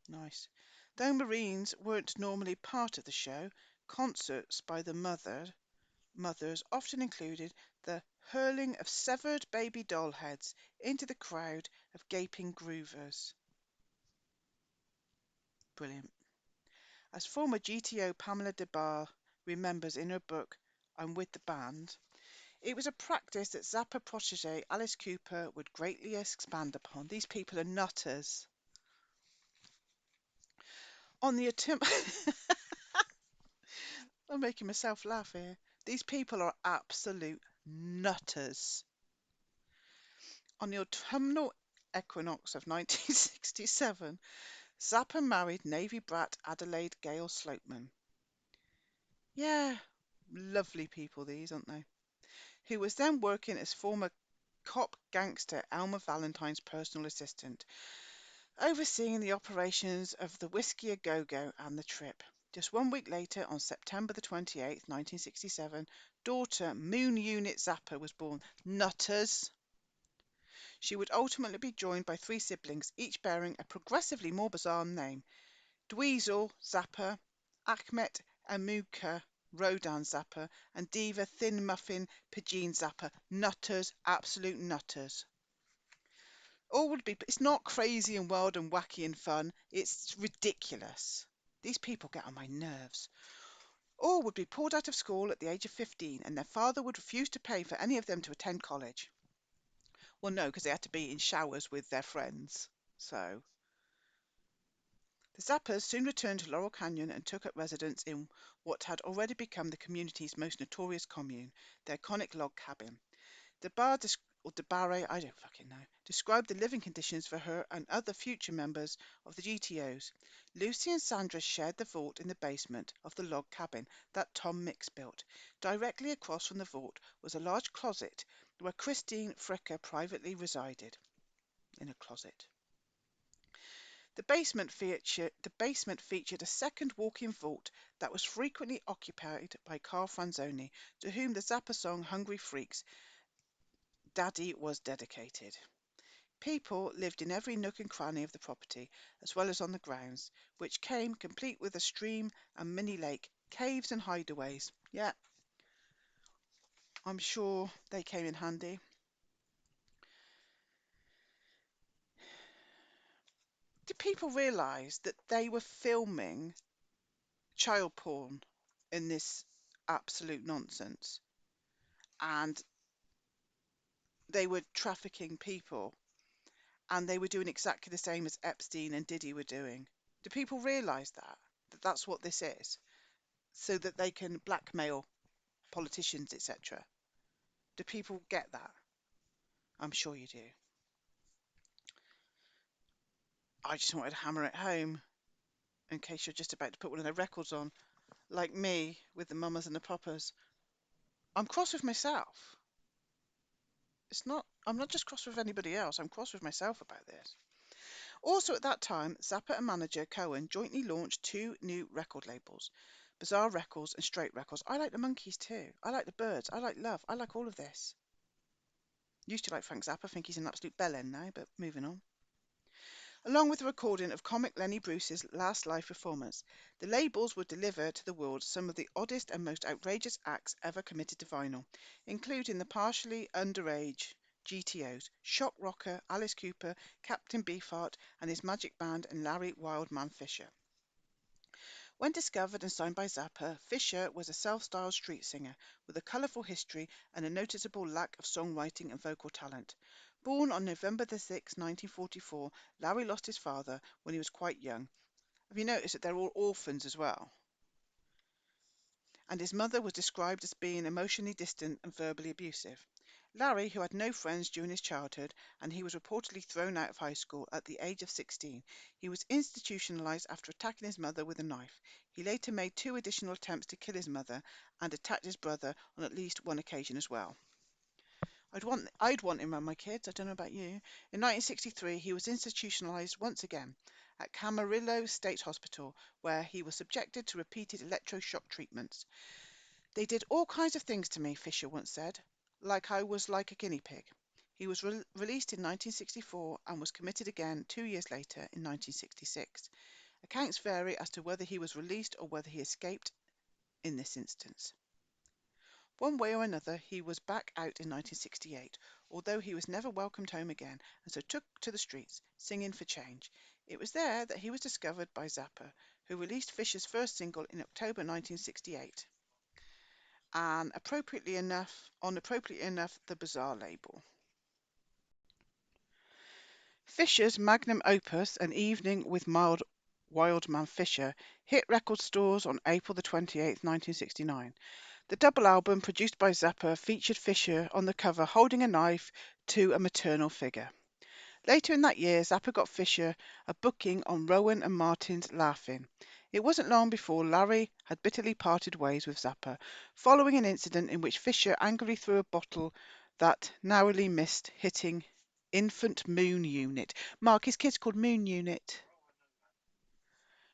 Nice. Though Marines weren't normally part of the show, concerts by the mothers often included the hurling of severed baby doll heads into the crowd of gaping groovers. Brilliant. As former GTO Pamela DeBar remembers in her book I'm with the Band, it was a practice that Zappa protege Alice Cooper would greatly expand upon. These people are nutters. On the I'm making myself laugh here. These people are absolute nutters. On the autumnal equinox of 1967, Zappa married Navy brat Adelaide Gale Slopeman. Yeah, lovely people these, aren't they? Who was then working as former cop gangster Elmer Valentine's personal assistant, overseeing the operations of the Whiskey A Go-Go and the Trip. Just 1 week later, on September the 28th, 1967, daughter Moon Unit Zappa was born. Nutters! She would ultimately be joined by 3 siblings, each bearing a progressively more bizarre name. Dweezil Zappa, Achmet Amuka Rodan Zappa, and Diva Thin Muffin Pidgin Zappa. Nutters, absolute nutters. All would be, it's not crazy and wild and wacky and fun, it's ridiculous. These people get on my nerves. All would be pulled out of school at the age of 15, and their father would refuse to pay for any of them to attend college. Well, no, because they had to be in showers with their friends. So, the Zappas soon returned to Laurel Canyon and took up residence in what had already become the community's most notorious commune, the iconic log cabin. Or DeBarre, I don't fucking know, described the living conditions for her and other future members of the GTOs. Lucy and Sandra shared the vault in the basement of the log cabin that Tom Mix built. Directly across from the vault was a large closet where Christine Fricker privately resided. In a closet. The basement featured a second walk-in vault that was frequently occupied by Carl Franzoni, to whom the Zappa song Hungry Freaks Daddy was dedicated. People lived in every nook and cranny of the property, as well as on the grounds, which came complete with a stream and mini lake, caves and hideaways. Yeah, I'm sure they came in handy. Did people realise that they were filming child porn in this absolute nonsense? And they were trafficking people, and they were doing exactly the same as Epstein and Diddy were doing. Do people realise that? That that's what this is? So that they can blackmail politicians, etc. Do people get that? I'm sure you do. I just wanted to hammer it home in case you're just about to put one of their records on, like me with the mamas and the papas. I'm cross with myself. I'm not just cross with anybody else, I'm cross with myself about this. Also at that time, Zappa and manager Cohen jointly launched 2 new record labels, Bizarre Records and Straight Records. I like the Monkees too. I like the Byrds. I like Love. I like all of this. Used to like Frank Zappa, think he's an absolute bellend now, but moving on. Along with a recording of comic Lenny Bruce's last live performance, the labels would deliver to the world some of the oddest and most outrageous acts ever committed to vinyl, including the partially underage GTOs, shock rocker Alice Cooper, Captain Beefheart and his Magic Band, and Larry Wildman Fisher. When discovered and signed by Zappa, Fisher was a self-styled street singer with a colourful history and a noticeable lack of songwriting and vocal talent. Born on November the 6th, 1944, Larry lost his father when he was quite young. Have you noticed that they're all orphans as well? and his mother was described as being emotionally distant and verbally abusive. Larry, who had no friends during his childhood, and he was reportedly thrown out of high school at the age of 16, he was institutionalized after attacking his mother with a knife. He later made 2 additional attempts to kill his mother and attacked his brother on at least 1 occasion as well. I'd want him around my kids. I don't know about you. In 1963, he was institutionalized once again at Camarillo State Hospital, where he was subjected to repeated electroshock treatments. They did all kinds of things to me, Fisher once said, like I was like a guinea pig. He was released in 1964 and was committed again 2 years later in 1966. Accounts vary as to whether he was released or whether he escaped in this instance. One way or another, he was back out in 1968, although he was never welcomed home again, and so took to the streets, singing for change. It was there that he was discovered by Zappa, who released Fisher's first single in October 1968, and appropriately enough, the Bizarre label. Fisher's magnum opus, An Evening with Wildman Fisher, hit record stores on April the 28th, 1969. The double album, produced by Zappa, featured Fisher on the cover holding a knife to a maternal figure. Later in that year, Zappa got Fisher a booking on Rowan and Martin's Laugh-In. It wasn't long before Larry had bitterly parted ways with Zappa, following an incident in which Fisher angrily threw a bottle that narrowly missed hitting infant Moon Unit. Mark, his kid's called Moon Unit.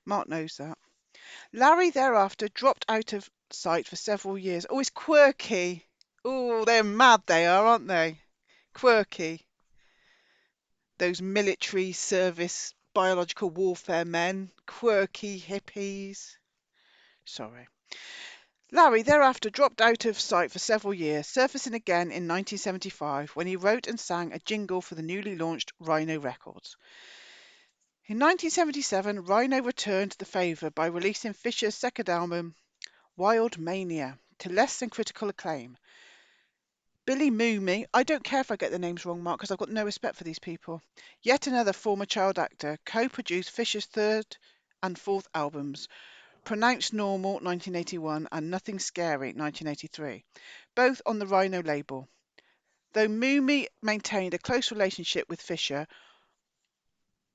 Mark knows that. Larry thereafter dropped out of sight for several years. Oh, it's quirky. Oh, they're mad, they are, aren't they? Quirky. Those military service biological warfare men. Quirky hippies. Sorry. Larry thereafter dropped out of sight for several years, surfacing again in 1975 when he wrote and sang a jingle for the newly launched Rhino Records. In 1977, Rhino returned the favour by releasing Fisher's second album, Wild Mania, to less than critical acclaim. Billy Mooney, I don't care if I get the names wrong, Mark, because I've got no respect for these people. Yet another former child actor co-produced Fisher's third and fourth albums, Pronounced Normal 1981 and Nothing Scary 1983, both on the Rhino label. Though Mooney maintained a close relationship with Fisher,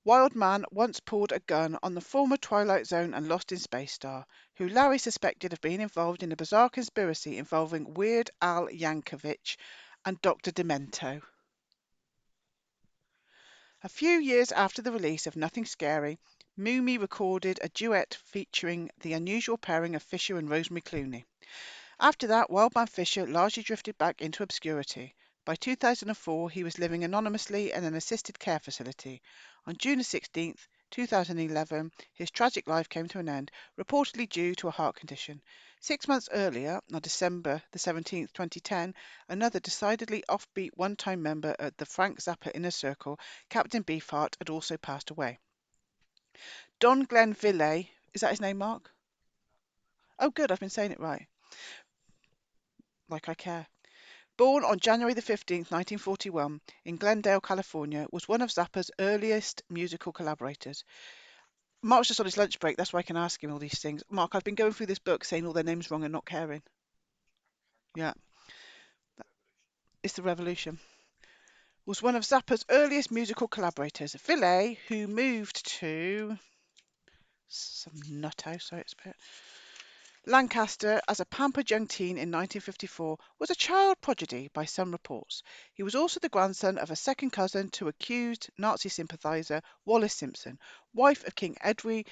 Wildman once pulled a gun on the former Twilight Zone and Lost in Space star, who Larry suspected of being involved in a bizarre conspiracy involving Weird Al Yankovic and Dr. Demento. A few years after the release of Nothing Scary, Mooney recorded a duet featuring the unusual pairing of Fisher and Rosemary Clooney. After that, Wildman Fisher largely drifted back into obscurity. By 2004, he was living anonymously in an assisted care facility. On June 16, 2011, his tragic life came to an end, reportedly due to a heart condition. 6 months earlier, on December 17, 2010, another decidedly offbeat one-time member of the Frank Zappa inner circle, Captain Beefheart, had also passed away. Don Glenn Villay, is that his name, Mark? Oh, good, I've been saying it right. Like I care. Born on January 15, 1941, in Glendale, California, was one of Zappa's earliest musical collaborators. Mark's just on his lunch break, that's why I can ask him all these things. Mark, I've been going through this book saying all their names wrong and not caring. Yeah, it's the revolution. Was one of Zappa's earliest musical collaborators. Villay, who moved to some nut house, I expect, Lancaster as a pampered young teen in 1954, was a child prodigy by some reports. He was also the grandson of a second cousin to accused Nazi sympathiser Wallis Simpson, wife of King Edward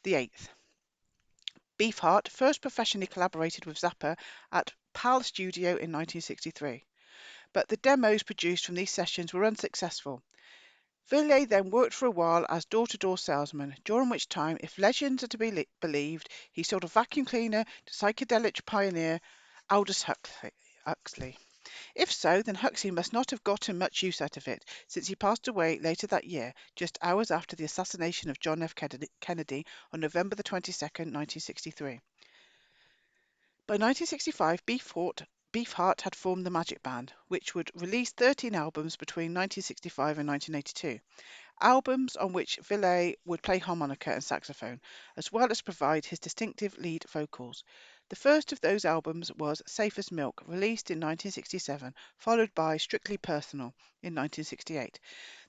VIII. Beefheart first professionally collaborated with Zappa at PAL Studio in 1963, but the demos produced from these sessions were unsuccessful. Villay then worked for a while as door-to-door salesman, during which time, if legends are to be believed, he sold a vacuum cleaner to psychedelic pioneer Aldous Huxley. If so, then Huxley must not have gotten much use out of it, since he passed away later that year, just hours after the assassination of John F. Kennedy on November the 22nd, 1963. By 1965, Beefheart had formed the Magic Band, which would release 13 albums between 1965 and 1982. Albums on which Villet would play harmonica and saxophone, as well as provide his distinctive lead vocals. The first of those albums was Safe as Milk, released in 1967, followed by Strictly Personal in 1968.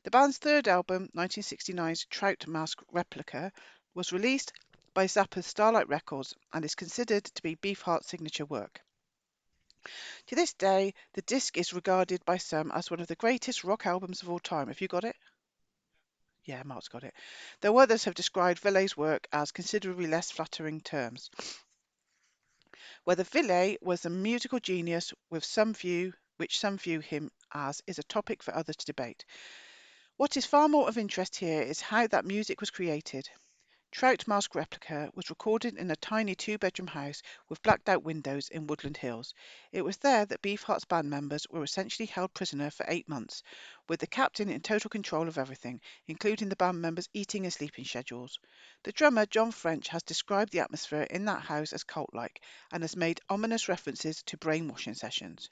The band's third album, 1969's Trout Mask Replica, was released by Zappa's Starlight Records and is considered to be Beefheart's signature work. To this day, the disc is regarded by some as one of the greatest rock albums of all time. Have you got it? Yeah, Mark's got it. Though others have described Villet's work as considerably less flattering terms. Whether Villet was a musical genius which some view him as, is a topic for others to debate. What is far more of interest here is how that music was created. Trout Mask Replica was recorded in a tiny two-bedroom house with blacked-out windows in Woodland Hills. It was there that Beefheart's band members were essentially held prisoner for 8 months, with the captain in total control of everything, including the band members' eating and sleeping schedules. The drummer, John French, has described the atmosphere in that house as cult-like and has made ominous references to brainwashing sessions.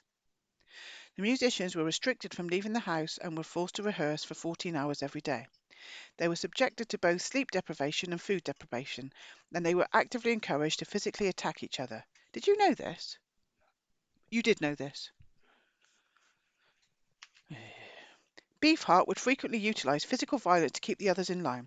The musicians were restricted from leaving the house and were forced to rehearse for 14 hours every day. They were subjected to both sleep deprivation and food deprivation, and they were actively encouraged to physically attack each other. Did you know this? You did know this. Beefheart would frequently utilise physical violence to keep the others in line.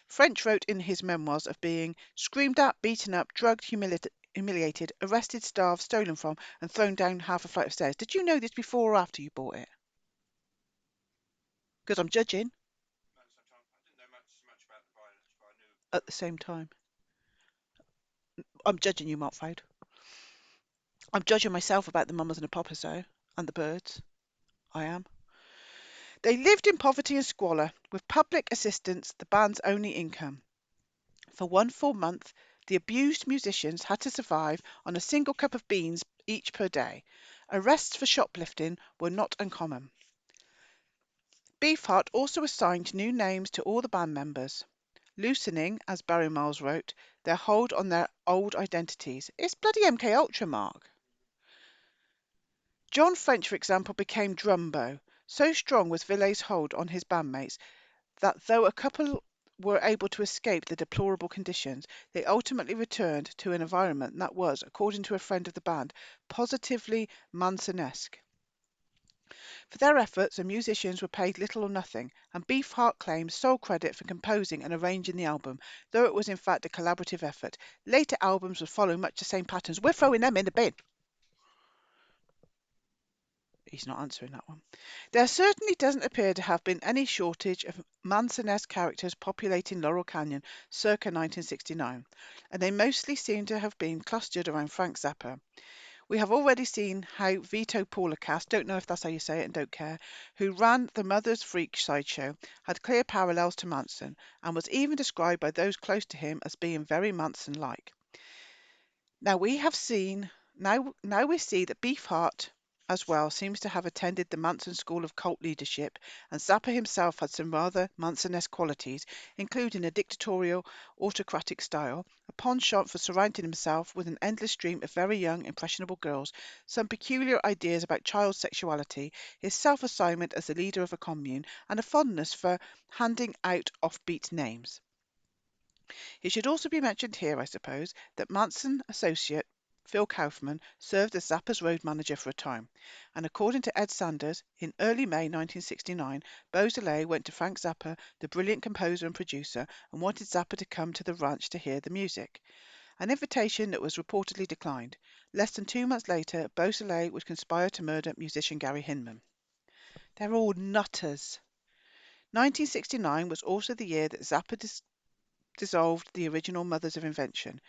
French wrote in his memoirs of being screamed at, beaten up, drugged, humiliated, arrested, starved, stolen from, and thrown down half a flight of stairs. Did you know this before or after you bought it? Because I'm judging at the same time. I'm judging you, Mark Fode. I'm judging myself about the mamas and the papas, though, and the birds. I am. They lived in poverty and squalor, with public assistance the band's only income. For one full month, the abused musicians had to survive on a single cup of beans each per day. Arrests for shoplifting were not uncommon. Beefheart also assigned new names to all the band members, loosening, as Barry Miles wrote, their hold on their old identities. It's bloody MK Ultra, Mark. John French, for example, became Drumbo. So strong was Villet's hold on his bandmates that though a couple were able to escape the deplorable conditions, they ultimately returned to an environment that was, according to a friend of the band, positively Manson-esque. For their efforts, the musicians were paid little or nothing, and Beefheart claims sole credit for composing and arranging the album, though it was in fact a collaborative effort. Later albums would follow much the same patterns. We're throwing them in the bin. He's not answering that one. There certainly doesn't appear to have been any shortage of Manson-esque characters populating Laurel Canyon circa 1969, and they mostly seem to have been clustered around Frank Zappa. We have already seen how Vito Porlacast, don't know if that's how you say it and don't care, who ran the Mother's Freak sideshow, had clear parallels to Manson, and was even described by those close to him as being very Manson-like. Now we see that Beefheart as well seems to have attended the Manson School of Cult Leadership, and Zappa himself had some rather Manson-esque qualities, including a dictatorial, autocratic style, a penchant for surrounding himself with an endless stream of very young, impressionable girls, some peculiar ideas about child sexuality, his self-assignment as the leader of a commune, and a fondness for handing out offbeat names. It should also be mentioned here, I suppose, that Manson associate Phil Kaufman served as Zappa's road manager for a time, and according to Ed Sanders, in early May 1969, Beausoleil went to Frank Zappa, the brilliant composer and producer, and wanted Zappa to come to the ranch to hear the music, an invitation that was reportedly declined. Less than 2 months later, Beausoleil would conspire to murder musician Gary Hinman. They're all nutters. 1969 was also the year that Zappa dissolved the original Mothers of Invention.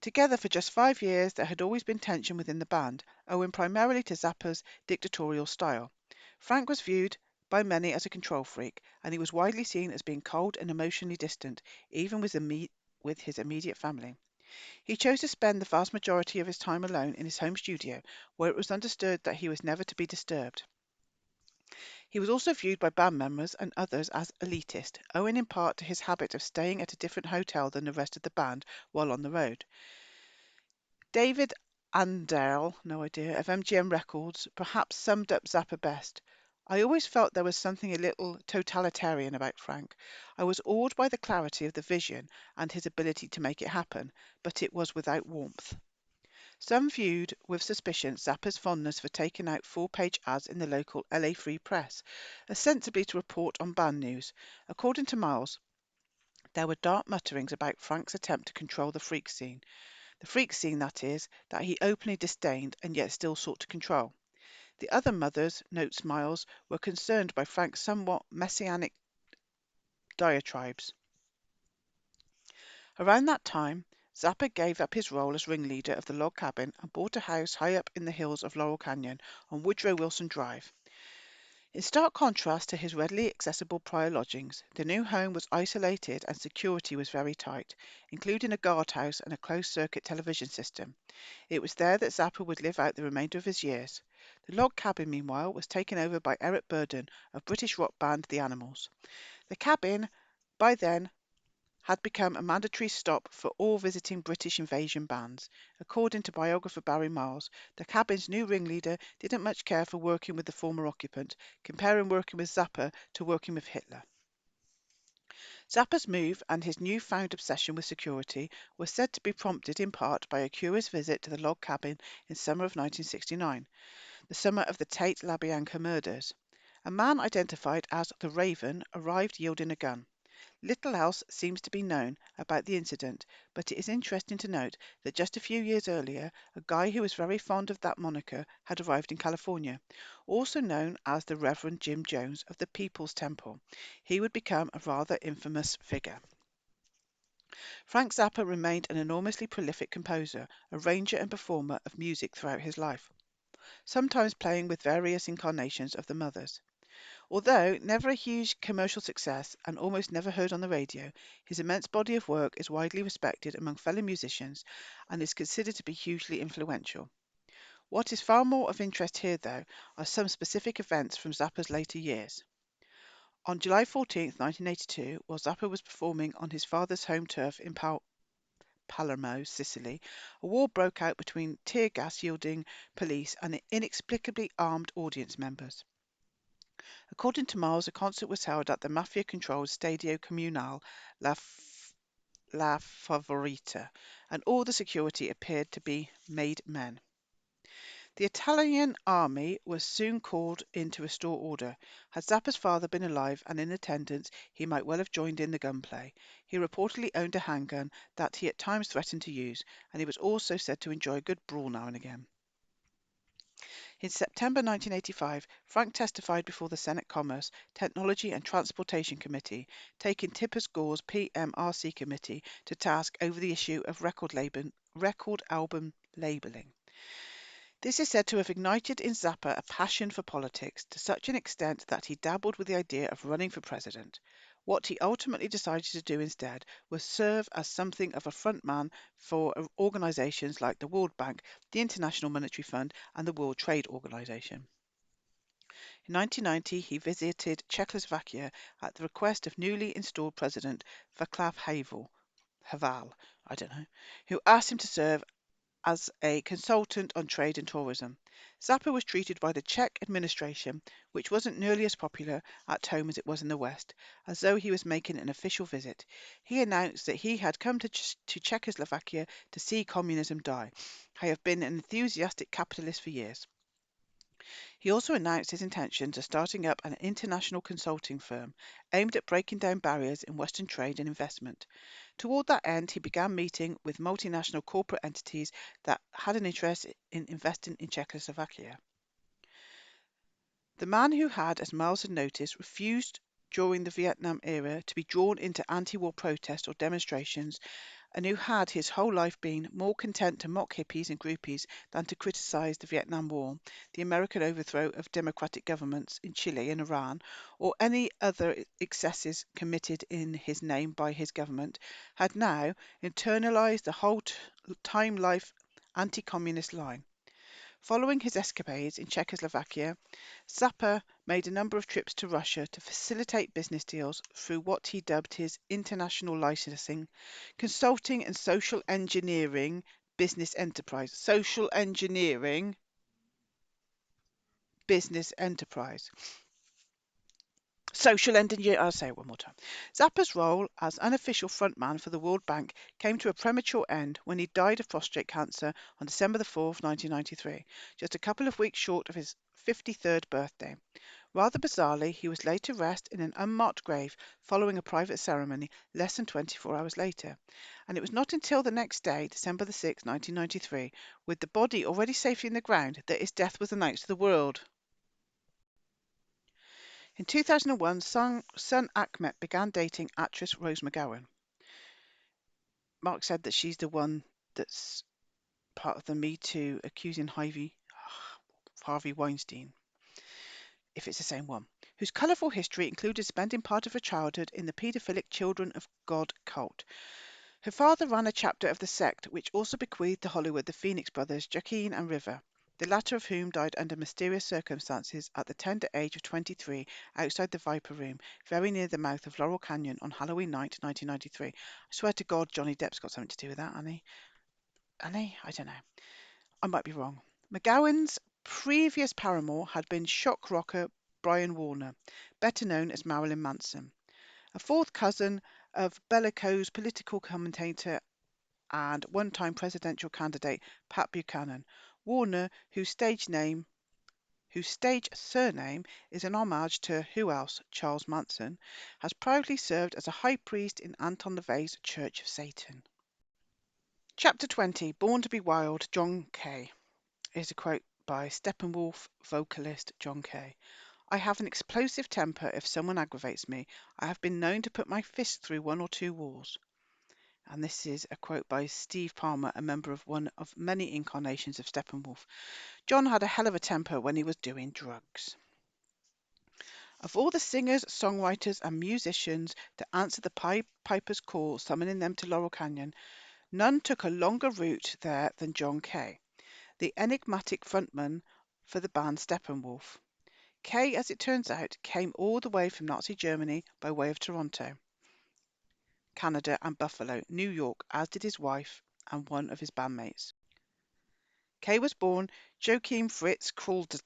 Together for just 5 years, there had always been tension within the band, owing primarily to Zappa's dictatorial style. Frank was viewed by many as a control freak, and he was widely seen as being cold and emotionally distant, even with his immediate family. He chose to spend the vast majority of his time alone in his home studio, where it was understood that he was never to be disturbed. He was also viewed by band members and others as elitist, owing in part to his habit of staying at a different hotel than the rest of the band while on the road. David Andale, no idea, of MGM Records perhaps summed up Zappa best. I always felt there was something a little totalitarian about Frank. I was awed by the clarity of the vision and his ability to make it happen, but it was without warmth. Some viewed with suspicion Zappa's fondness for taking out full-page ads in the local LA Free Press, ostensibly to report on band news. According to Miles, there were dark mutterings about Frank's attempt to control the freak scene, that is, that he openly disdained and yet still sought to control. The other mothers, notes Miles, were concerned by Frank's somewhat messianic diatribes. Around that time, Zappa gave up his role as ringleader of the log cabin and bought a house high up in the hills of Laurel Canyon on Woodrow Wilson Drive. In stark contrast to his readily accessible prior lodgings, the new home was isolated and security was very tight, including a guardhouse and a closed-circuit television system. It was there that Zappa would live out the remainder of his years. The log cabin, meanwhile, was taken over by Eric Burdon of British rock band The Animals. The cabin, by then, had become a mandatory stop for all visiting British invasion bands. According to biographer Barry Miles, the cabin's new ringleader didn't much care for working with the former occupant, comparing working with Zappa to working with Hitler. Zappa's move and his new-found obsession with security were said to be prompted in part by a curious visit to the log cabin in summer of 1969, the summer of the Tate LaBianca murders. A man identified as the Raven arrived yielding a gun. Little else seems to be known about the incident, but it is interesting to note that just a few years earlier, a guy who was very fond of that moniker had arrived in California, also known as the Reverend Jim Jones of the People's Temple. He would become a rather infamous figure. Frank Zappa remained an enormously prolific composer, arranger and performer of music throughout his life, sometimes playing with various incarnations of the Mothers. Although never a huge commercial success and almost never heard on the radio, his immense body of work is widely respected among fellow musicians and is considered to be hugely influential. What is far more of interest here, though, are some specific events from Zappa's later years. On July 14, 1982, while Zappa was performing on his father's home turf in Palermo, Sicily, a war broke out between tear gas-yielding police and inexplicably armed audience members. According to Miles, a concert was held at the mafia-controlled Stadio Comunale La Favorita, and all the security appeared to be made men. The Italian army was soon called in to restore order. Had Zappa's father been alive and in attendance, he might well have joined in the gunplay. He reportedly owned a handgun that he at times threatened to use, and he was also said to enjoy a good brawl now and again. In September 1985, Frank testified before the Senate Commerce, Technology and Transportation Committee, taking Tipper Gore's PMRC committee to task over the issue of record album labeling. This is said to have ignited in Zappa a passion for politics to such an extent that he dabbled with the idea of running for president. What he ultimately decided to do instead was serve as something of a frontman for organizations like the World Bank, the International Monetary Fund, and the World Trade Organization. In 1990, he visited Czechoslovakia at the request of newly installed President Václav Havel, who asked him to serve as a consultant on trade and tourism. Zappa was treated by the Czech administration, which wasn't nearly as popular at home as it was in the West, as though he was making an official visit. He announced that he had come to Czechoslovakia to see communism die. I have been an enthusiastic capitalist for years. He also announced his intentions of starting up an international consulting firm aimed at breaking down barriers in Western trade and investment. Toward that end, he began meeting with multinational corporate entities that had an interest in investing in Czechoslovakia. The man who had, as Miles had noticed, refused during the Vietnam era to be drawn into anti-war protests or demonstrations, and who had his whole life been more content to mock hippies and groupies than to criticize the Vietnam War, the American overthrow of democratic governments in Chile and Iran, or any other excesses committed in his name by his government, had now internalized the whole time life anti-communist line. Following his escapades in Czechoslovakia, Zappa made a number of trips to Russia to facilitate business deals through what he dubbed his international licensing, consulting and social engineering business enterprise. Social engineering, business enterprise. Social engineer, I'll say it one more time. Zappa's role as unofficial frontman for the World Bank came to a premature end when he died of prostate cancer on December the 4th, 1993, just a couple of weeks short of his 53rd birthday. Rather bizarrely, he was laid to rest in an unmarked grave following a private ceremony less than 24 hours later. And it was not until the next day, December the 6th, 1993, with the body already safely in the ground, that his death was announced to the world. In 2001, son Ahmet began dating actress Rose McGowan. Mark said that she's the one that's part of the Me Too accusing Harvey Weinstein, if it's the same one, whose colourful history included spending part of her childhood in the paedophilic Children of God cult. Her father ran a chapter of the sect, which also bequeathed to Hollywood the Phoenix brothers, Joaquin and River, the latter of whom died under mysterious circumstances at the tender age of 23 outside the Viper Room, very near the mouth of Laurel Canyon on Halloween night, 1993. I swear to God, Johnny Depp's got something to do with that, Annie. Annie? I don't know. I might be wrong. McGowan's previous paramour had been shock rocker Brian Warner, better known as Marilyn Manson, a fourth cousin of bellicose political commentator and one-time presidential candidate Pat Buchanan. Warner, whose stage surname is an homage to who else? Charles Manson, has proudly served as a high priest in Anton LaVey's Church of Satan. Chapter 20, Born to be Wild, John Kay. Here's a quote by Steppenwolf vocalist John Kay. I have an explosive temper. If someone aggravates me, I have been known to put my fist through one or two walls. And this is a quote by Steve Palmer, a member of one of many incarnations of Steppenwolf. John had a hell of a temper when he was doing drugs. Of all the singers, songwriters, and musicians to answer the Piper's call summoning them to Laurel Canyon, none took a longer route there than John Kay, the enigmatic frontman for the band Steppenwolf. Kay, as it turns out, came all the way from Nazi Germany by way of Toronto, Canada, and Buffalo, New York, as did his wife and one of his bandmates. Kay was born Joachim Fritz Kruldat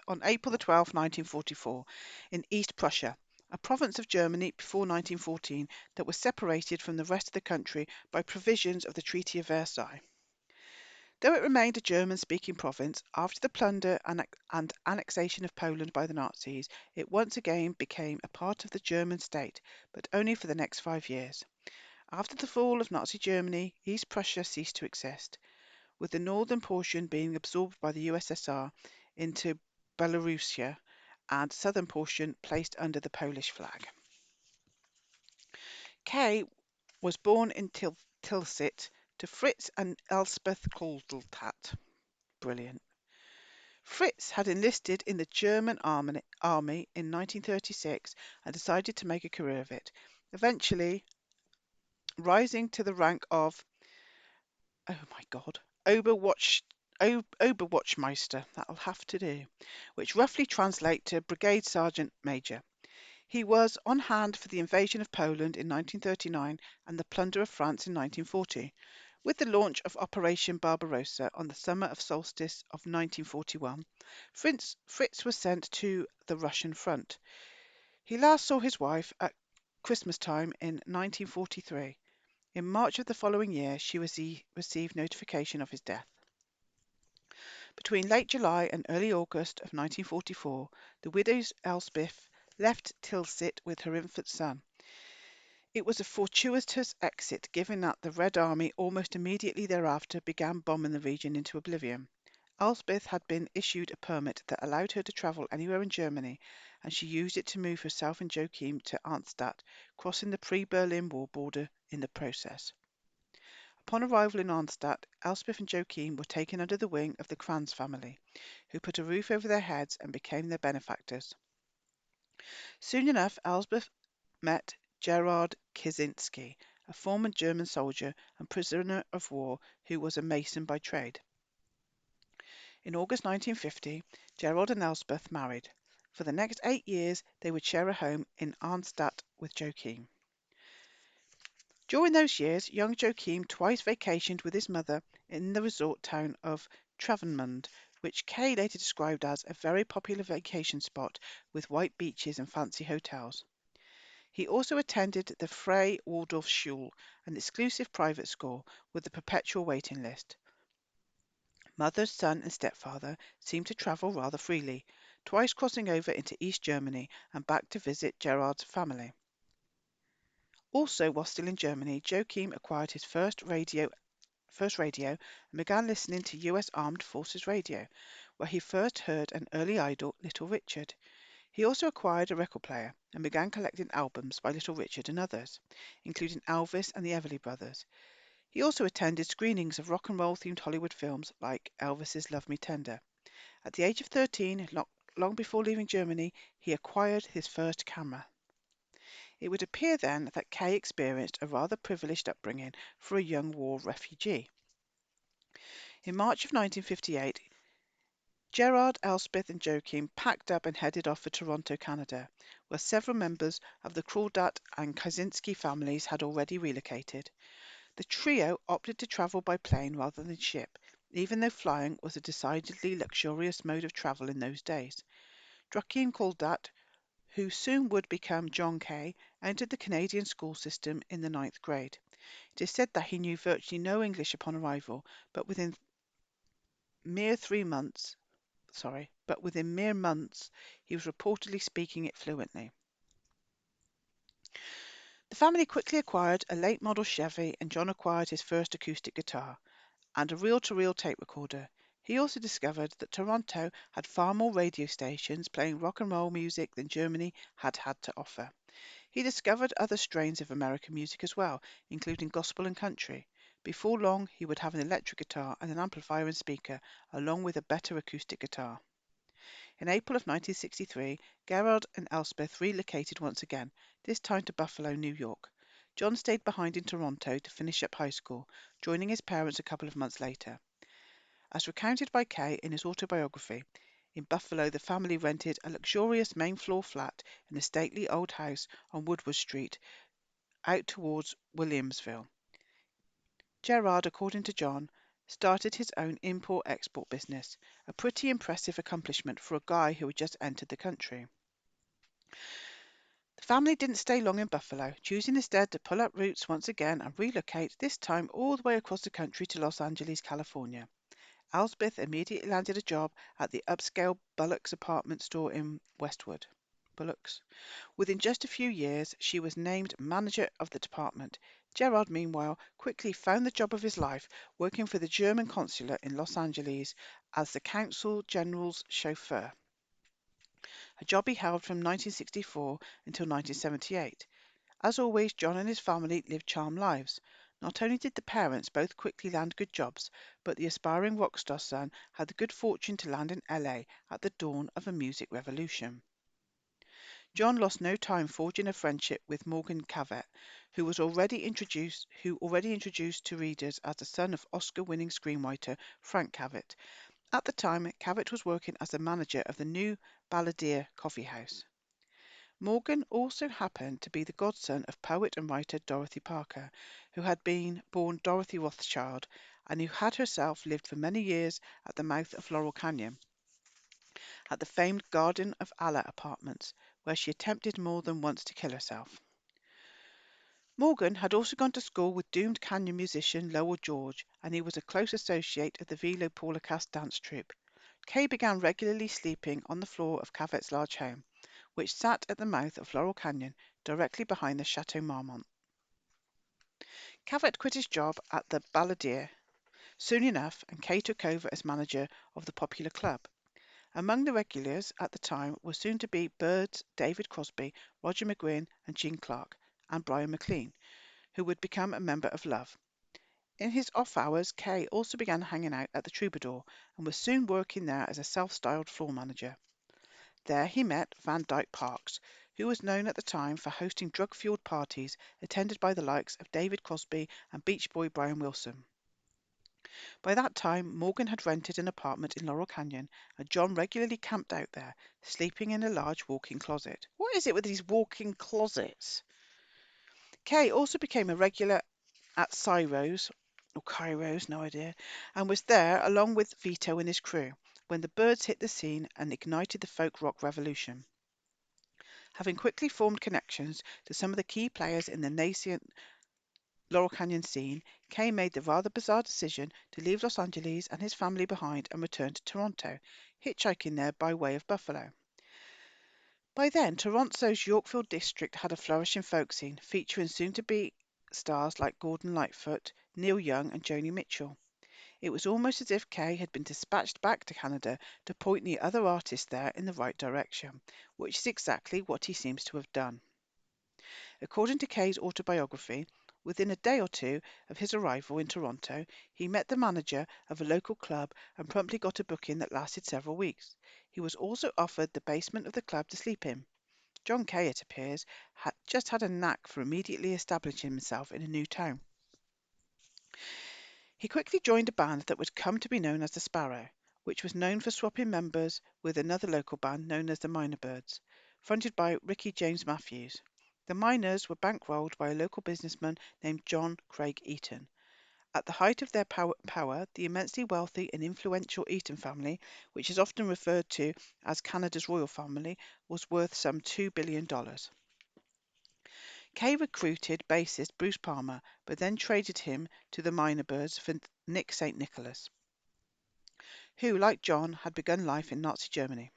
on April the 12th, 1944, in East Prussia, a province of Germany before 1914 that was separated from the rest of the country by provisions of the Treaty of Versailles. Though it remained a German-speaking province, after the plunder and annexation of Poland by the Nazis, it once again became a part of the German state, but only for the next 5 years. After the fall of Nazi Germany, East Prussia ceased to exist, with the northern portion being absorbed by the USSR into Belorussia and southern portion placed under the Polish flag. Kay was born in Tilsit to Fritz and Elspeth Kohldat. Brilliant. Fritz had enlisted in the German army in 1936 and decided to make a career of it, eventually rising to the rank of, oh my God, Oberwatchmeister, that'll have to do, which roughly translates to Brigade Sergeant Major. He was on hand for the invasion of Poland in 1939 and the plunder of France in 1940. With the launch of Operation Barbarossa on the summer of solstice of 1941, Fritz was sent to the Russian front. He last saw his wife at Christmas time in 1943. In March of the following year, she received notification of his death. Between late July and early August of 1944, the widow Elspeth left Tilsit with her infant son. It was a fortuitous exit, given that the Red Army almost immediately thereafter began bombing the region into oblivion. Elspeth had been issued a permit that allowed her to travel anywhere in Germany, and she used it to move herself and Joachim to Arnstadt, crossing the pre-Berlin Wall border in the process. Upon arrival in Arnstadt, Elspeth and Joachim were taken under the wing of the Kranz family, who put a roof over their heads and became their benefactors. Soon enough, Elspeth met Gerard Kaczynski, a former German soldier and prisoner of war who was a mason by trade. In August 1950, Gerard and Elspeth married. For the next 8 years, they would share a home in Arnstadt with Joachim. During those years, young Joachim twice vacationed with his mother in the resort town of Travemünde, which Kay later described as a very popular vacation spot with white beaches and fancy hotels. He also attended the Freie Waldorfschule, an exclusive private school with a perpetual waiting list. Mother, son, and stepfather seemed to travel rather freely, twice crossing over into East Germany and back to visit Gerard's family. Also, while still in Germany, Joachim acquired his first radio and began listening to US Armed Forces radio, where he first heard an early idol, Little Richard. He also acquired a record player and began collecting albums by Little Richard and others, including Elvis and the Everly Brothers. He also attended screenings of rock and roll themed Hollywood films like Elvis's Love Me Tender. At the age of 13, long before leaving Germany, he acquired his first camera. It would appear then that Kay experienced a rather privileged upbringing for a young war refugee. In March of 1958, Gerard, Elspeth, and Joachim packed up and headed off for Toronto, Canada, where several members of the Crawdat and Kaczynski families had already relocated. The trio opted to travel by plane rather than ship, even though flying was a decidedly luxurious mode of travel in those days. Joachim Crawdat, who soon would become John Kay, entered the Canadian school system in the ninth grade. It is said that he knew virtually no English upon arrival, but mere months, within mere months, he was reportedly speaking it fluently. The family quickly acquired a late model Chevy, and John acquired his first acoustic guitar and a reel-to-reel tape recorder. He also discovered that Toronto had far more radio stations playing rock and roll music than Germany had had to offer. He discovered other strains of American music as well, including gospel and country. Before long, he would have an electric guitar and an amplifier and speaker, along with a better acoustic guitar. In April of 1963, Gerard and Elspeth relocated once again, this time to Buffalo, New York. John stayed behind in Toronto to finish up high school, joining his parents a couple of months later. As recounted by Kay in his autobiography, in Buffalo the family rented a luxurious main-floor flat in a stately old house on Woodward Street, out towards Williamsville. Gerard, according to John, started his own import-export business, a pretty impressive accomplishment for a guy who had just entered the country. The family didn't stay long in Buffalo, choosing instead to pull up roots once again and relocate, this time all the way across the country to Los Angeles, California. Elspeth immediately landed a job at the upscale Bullock's apartment store in Westwood. Bullock's. Within just a few years, she was named manager of the department. Gerard, meanwhile, quickly found the job of his life, working for the German consulate in Los Angeles as the consul general's chauffeur, a job he held from 1964 until 1978. As always, John and his family lived charmed lives. Not only did the parents both quickly land good jobs, but the aspiring rock star son had the good fortune to land in LA at the dawn of a music revolution. John lost no time forging a friendship with Morgan Cavett, who already introduced to readers as the son of Oscar-winning screenwriter Frank Cavett. At the time, Cavett was working as the manager of the new Balladeer coffee house. Morgan also happened to be the godson of poet and writer Dorothy Parker, who had been born Dorothy Rothschild and who had herself lived for many years at the mouth of Laurel Canyon, at the famed Garden of Allah apartments, where she attempted more than once to kill herself. Morgan had also gone to school with doomed canyon musician Lowell George, and he was a close associate of the Velo Paulicast dance troupe. Kay began regularly sleeping on the floor of Cavett's large home, which sat at the mouth of Laurel Canyon, directly behind the Chateau Marmont. Cavett quit his job at the Balladeer soon enough, and Kay took over as manager of the popular club. Among the regulars at the time were soon-to-be Byrds, David Crosby, Roger McGowan, and Gene Clark, and Brian McLean, who would become a member of Love. In his off hours, Kay also began hanging out at the Troubadour and was soon working there as a self-styled floor manager. There he met Van Dyke Parks, who was known at the time for hosting drug-fueled parties attended by the likes of David Crosby and Beach Boy Brian Wilson. By that time, Morgan had rented an apartment in Laurel Canyon, and John regularly camped out there, sleeping in a large walk-in closet. What is it with these walk-in closets? Kay also became a regular at Cyro's, or Cairo's, no idea, and was there along with Vito and his crew when the Byrds hit the scene and ignited the folk rock revolution. Having quickly formed connections to some of the key players in the nascent Laurel Canyon scene, Kay made the rather bizarre decision to leave Los Angeles and his family behind and return to Toronto, hitchhiking there by way of Buffalo. By then, Toronto's Yorkville district had a flourishing folk scene, featuring soon-to-be stars like Gordon Lightfoot, Neil Young, and Joni Mitchell. It was almost as if Kay had been dispatched back to Canada to point the other artists there in the right direction, which is exactly what he seems to have done. According to Kay's autobiography, within a day or two of his arrival in Toronto, he met the manager of a local club and promptly got a booking that lasted several weeks. He was also offered the basement of the club to sleep in. John Kay, it appears, had just had a knack for immediately establishing himself in a new town. He quickly joined a band that would come to be known as the Sparrow, which was known for swapping members with another local band known as the Minor Birds, fronted by Ricky James Matthews. The Miners were bankrolled by a local businessman named John Craig Eaton. At the height of their power, the immensely wealthy and influential Eaton family, which is often referred to as Canada's royal family, was worth some $2 billion. Kay recruited bassist Bruce Palmer, but then traded him to the Minor Birds for Nick St. Nicholas, who, like John, had begun life in Nazi Germany.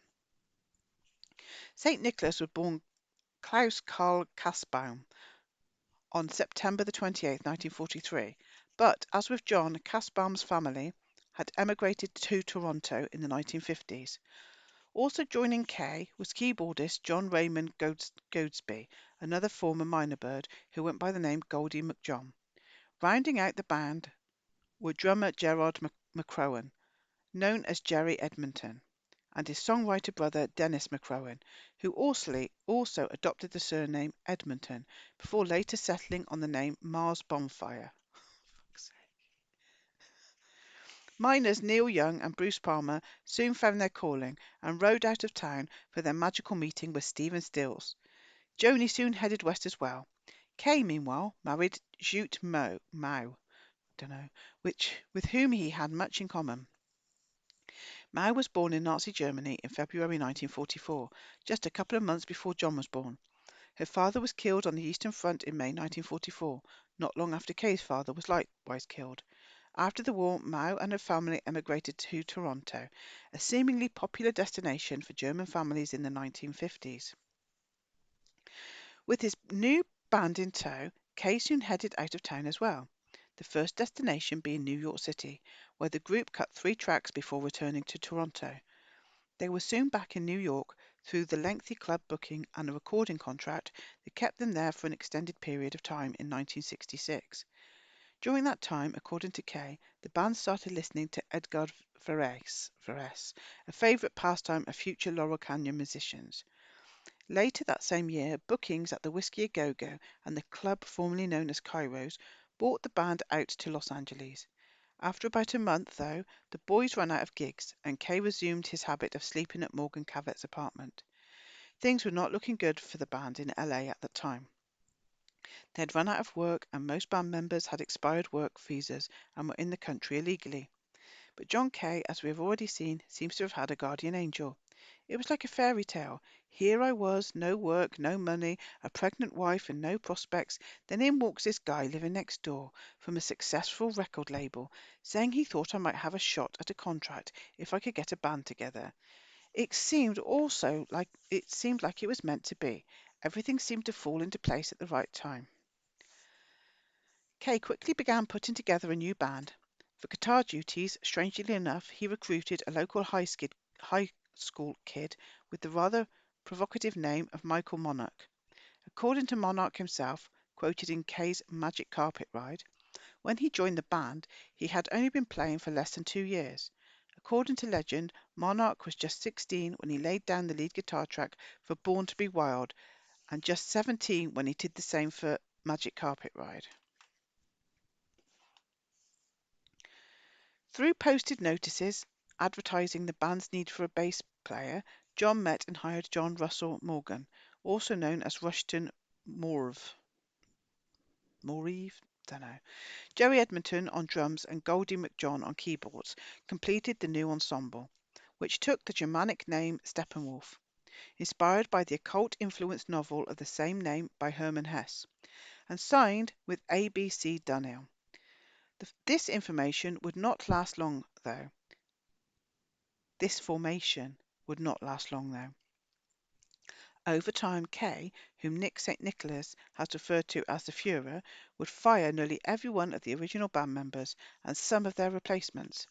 St. Nicholas was born Klaus Karl Kassbaum on September the 28th, 1943, but, as with John, Kassbaum's family had emigrated to Toronto in the 1950s. Also joining Kay was keyboardist John Raymond Goadsby, another former Minor Bird who went by the name Goldie McJohn. Rounding out the band were drummer Gerard McCrowan, known as Jerry Edmonton, and his songwriter brother Dennis McCrowan, who also adopted the surname Edmonton before later settling on the name Mars Bonfire. Miners Neil Young and Bruce Palmer soon found their calling and rode out of town for their magical meeting with Stephen Stills. Joni soon headed west as well. Kay, meanwhile, married Jute Mao, with whom he had much in common. Mao was born in Nazi Germany in February 1944, just a couple of months before John was born. Her father was killed on the Eastern Front in May 1944, not long after Kay's father was likewise killed. After the war, Mao and her family emigrated to Toronto, a seemingly popular destination for German families in the 1950s. With his new band in tow, Kay soon headed out of town as well, the first destination being New York City, where the group cut 3 tracks before returning to Toronto. They were soon back in New York through the lengthy club booking and a recording contract that kept them there for an extended period of time in 1966. During that time, according to Kay, the band started listening to Edgar Varese, a favourite pastime of future Laurel Canyon musicians. Later that same year, bookings at the Whiskey A Go-Go and the club formerly known as Cairo's brought the band out to Los Angeles. After about a month, though, the boys ran out of gigs and Kay resumed his habit of sleeping at Morgan Cavett's apartment. Things were not looking good for the band in LA at that time. They had run out of work and most band members had expired work visas and were in the country illegally. But John Kay, as we have already seen, seems to have had a guardian angel. It was like a fairy tale. Here I was, no work, no money, a pregnant wife and no prospects. Then in walks this guy living next door from a successful record label, saying he thought I might have a shot at a contract if I could get a band together. It seemed like it was meant to be. Everything seemed to fall into place at the right time. Kay quickly began putting together a new band. For guitar duties, strangely enough, he recruited a local high school kid with the rather provocative name of Michael Monarch. According to Monarch himself, quoted in Kay's Magic Carpet Ride, when he joined the band, he had only been playing for less than 2 years. According to legend, Monarch was just 16 when he laid down the lead guitar track for Born to Be Wild, and just 17 when he did the same for Magic Carpet Ride. Through posted notices advertising the band's need for a bass player, John met and hired John Russell Morgan, also known as Rushton Moorv. Maurive? Don't know. Jerry Edmonton on drums and Goldie McJohn on keyboards completed the new ensemble, which took the Germanic name Steppenwolf, inspired by the occult-influenced novel of the same name by Hermann Hesse, and signed with ABC Dunhill. This information would not last long, though. This formation would not last long, though. Over time, Kay, whom Nick St. Nicholas has referred to as the Führer, would fire nearly every one of the original band members and some of their replacements.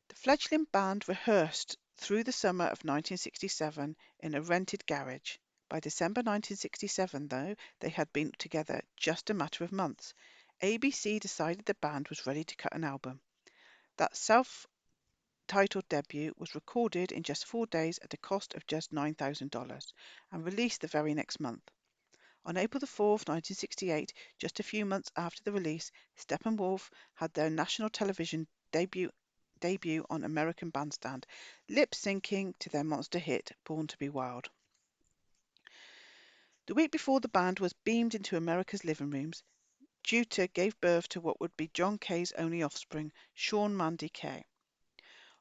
The fledgling band rehearsed through the summer of 1967 in a rented garage. By December 1967, though, they had been together just a matter of months. ABC decided the band was ready to cut an album. That self-titled debut was recorded in just 4 days at a cost of just $9,000 and released the very next month. On April the 4th, 1968, just a few months after the release, Steppenwolf had their national television debut on American Bandstand, lip-syncing to their monster hit, Born to be Wild. The week before the band was beamed into America's living rooms, Juta gave birth to what would be John Kay's only offspring, Sean Mandy Kay,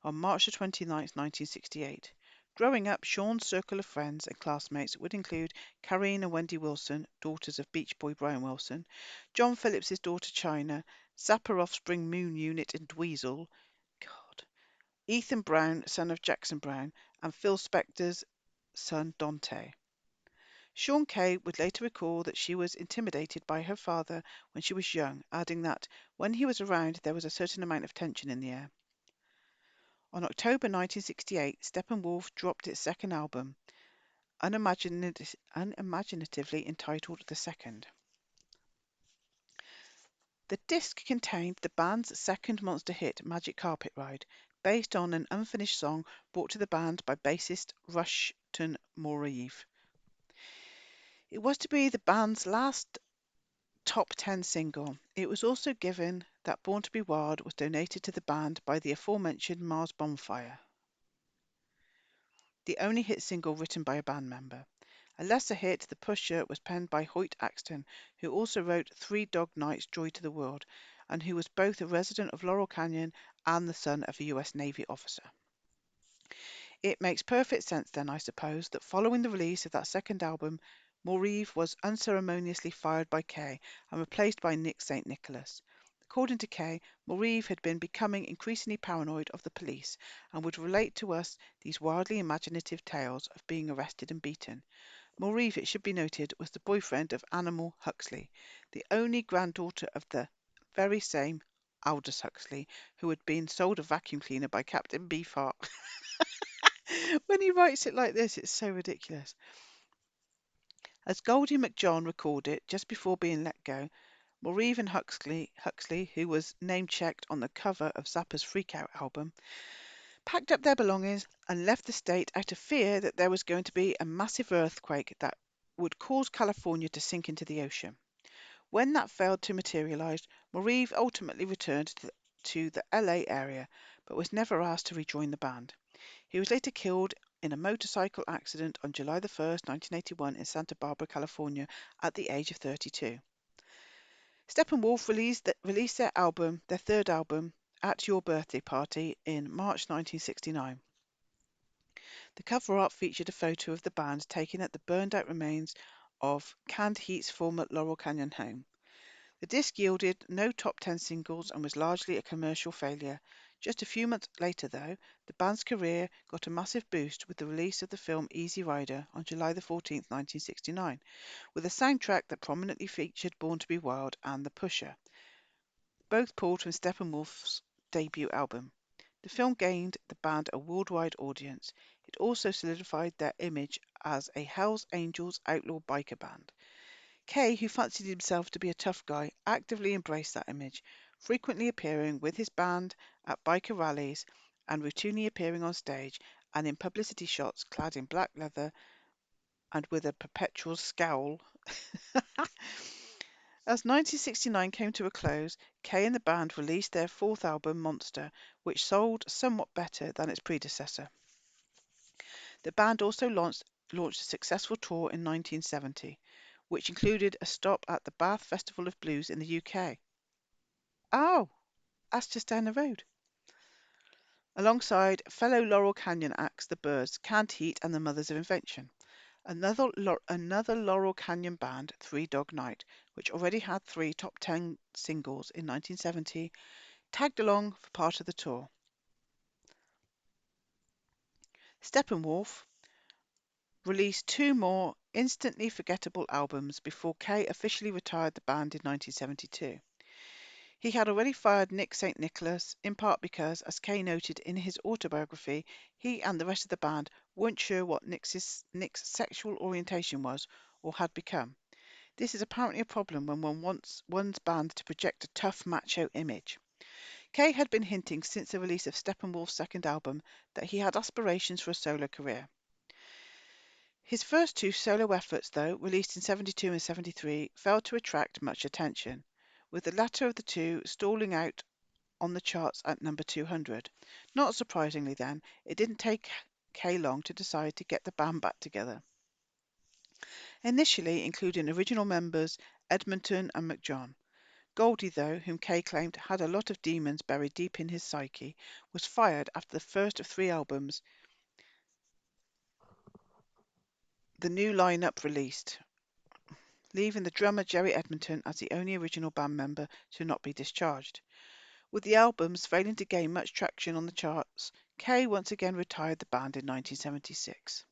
on March 29, 1968. Growing up, Sean's circle of friends and classmates would include Karine and Wendy Wilson, daughters of Beach Boy Brian Wilson, John Phillips' daughter China, Zappa offspring Moon Unit and Dweezil, God, Ethan Brown, son of Jackson Brown, and Phil Spector's son Dante. Sean Kay would later recall that she was intimidated by her father when she was young, adding that when he was around there was a certain amount of tension in the air. On October 1968, Steppenwolf dropped its second album, unimaginatively entitled The Second. The disc contained the band's second monster hit, Magic Carpet Ride, based on an unfinished song brought to the band by bassist Rushton Maurive. It was to be the band's last top 10 single. It was also given that Born to be Wild was donated to the band by the aforementioned Mars Bonfire, the only hit single written by a band member. A lesser hit, The Pusher, was penned by Hoyt Axton, who also wrote Three Dog Nights, Joy to the World, and who was both a resident of Laurel Canyon and the son of a US Navy officer. It makes perfect sense then, I suppose, that following the release of that second album, Maurive was unceremoniously fired by Kay and replaced by Nick St. Nicholas. According to Kay, Maurive had been becoming increasingly paranoid of the police and would relate to us these wildly imaginative tales of being arrested and beaten. Maurive, it should be noted, was the boyfriend of Animal Huxley, the only granddaughter of the very same Aldous Huxley, who had been sold a vacuum cleaner by Captain Beefheart. When he writes it like this, it's so ridiculous. As Goldie McJohn recorded just before being let go, Maurive and Huxley, who was name-checked on the cover of Zappa's Freakout album, packed up their belongings and left the state out of fear that there was going to be a massive earthquake that would cause California to sink into the ocean. When that failed to materialize, Maurive ultimately returned to the LA area, but was never asked to rejoin the band. He was later killed in a motorcycle accident on July 1st, 1981 in Santa Barbara, California at the age of 32. Steppenwolf released their third album, At Your Birthday Party, in March 1969. The cover art featured a photo of the band taken at the burned-out remains of Canned Heat's former Laurel Canyon home. The disc yielded no top 10 singles and was largely a commercial failure. Just a few months later, though, the band's career got a massive boost with the release of the film Easy Rider on July 14, 1969, with a soundtrack that prominently featured Born to be Wild and The Pusher, both pulled from Steppenwolf's debut album. The film gained the band a worldwide audience. It also solidified their image as a Hells Angels outlaw biker band. Kay, who fancied himself to be a tough guy, actively embraced that image, frequently appearing with his band at biker rallies and routinely appearing on stage and in publicity shots clad in black leather and with a perpetual scowl. As 1969 came to a close, Kay and the band released their fourth album, Monster, which sold somewhat better than its predecessor. The band also launched a successful tour in 1970, which included a stop at the Bath Festival of Blues in the UK. Oh, that's just down the road. Alongside fellow Laurel Canyon acts The Byrds, Canned Heat, and the Mothers of Invention. Another Laurel Canyon band, Three Dog Night, which already had three top 10 singles in 1970, tagged along for part of the tour. Steppenwolf released two more instantly forgettable albums before Kay officially retired the band in 1972. He had already fired Nick St. Nicholas, in part because, as Kay noted in his autobiography, he and the rest of the band weren't sure what Nick's sexual orientation was or had become. This is apparently a problem when one wants one's band to project a tough macho image. Kay had been hinting since the release of Steppenwolf's second album that he had aspirations for a solo career. His first two solo efforts, though, released in 72 and 73, failed to attract much attention, with the latter of the two stalling out on the charts at number 200. Not surprisingly, then, it didn't take Kay long to decide to get the band back together. Initially including original members Edmonton and McGowan. Goldie, though, whom Kay claimed had a lot of demons buried deep in his psyche, was fired after the first of three albums the new lineup released, leaving the drummer Jerry Edmonton as the only original band member to not be discharged. With the albums failing to gain much traction on the charts, Kay once again retired the band in 1976.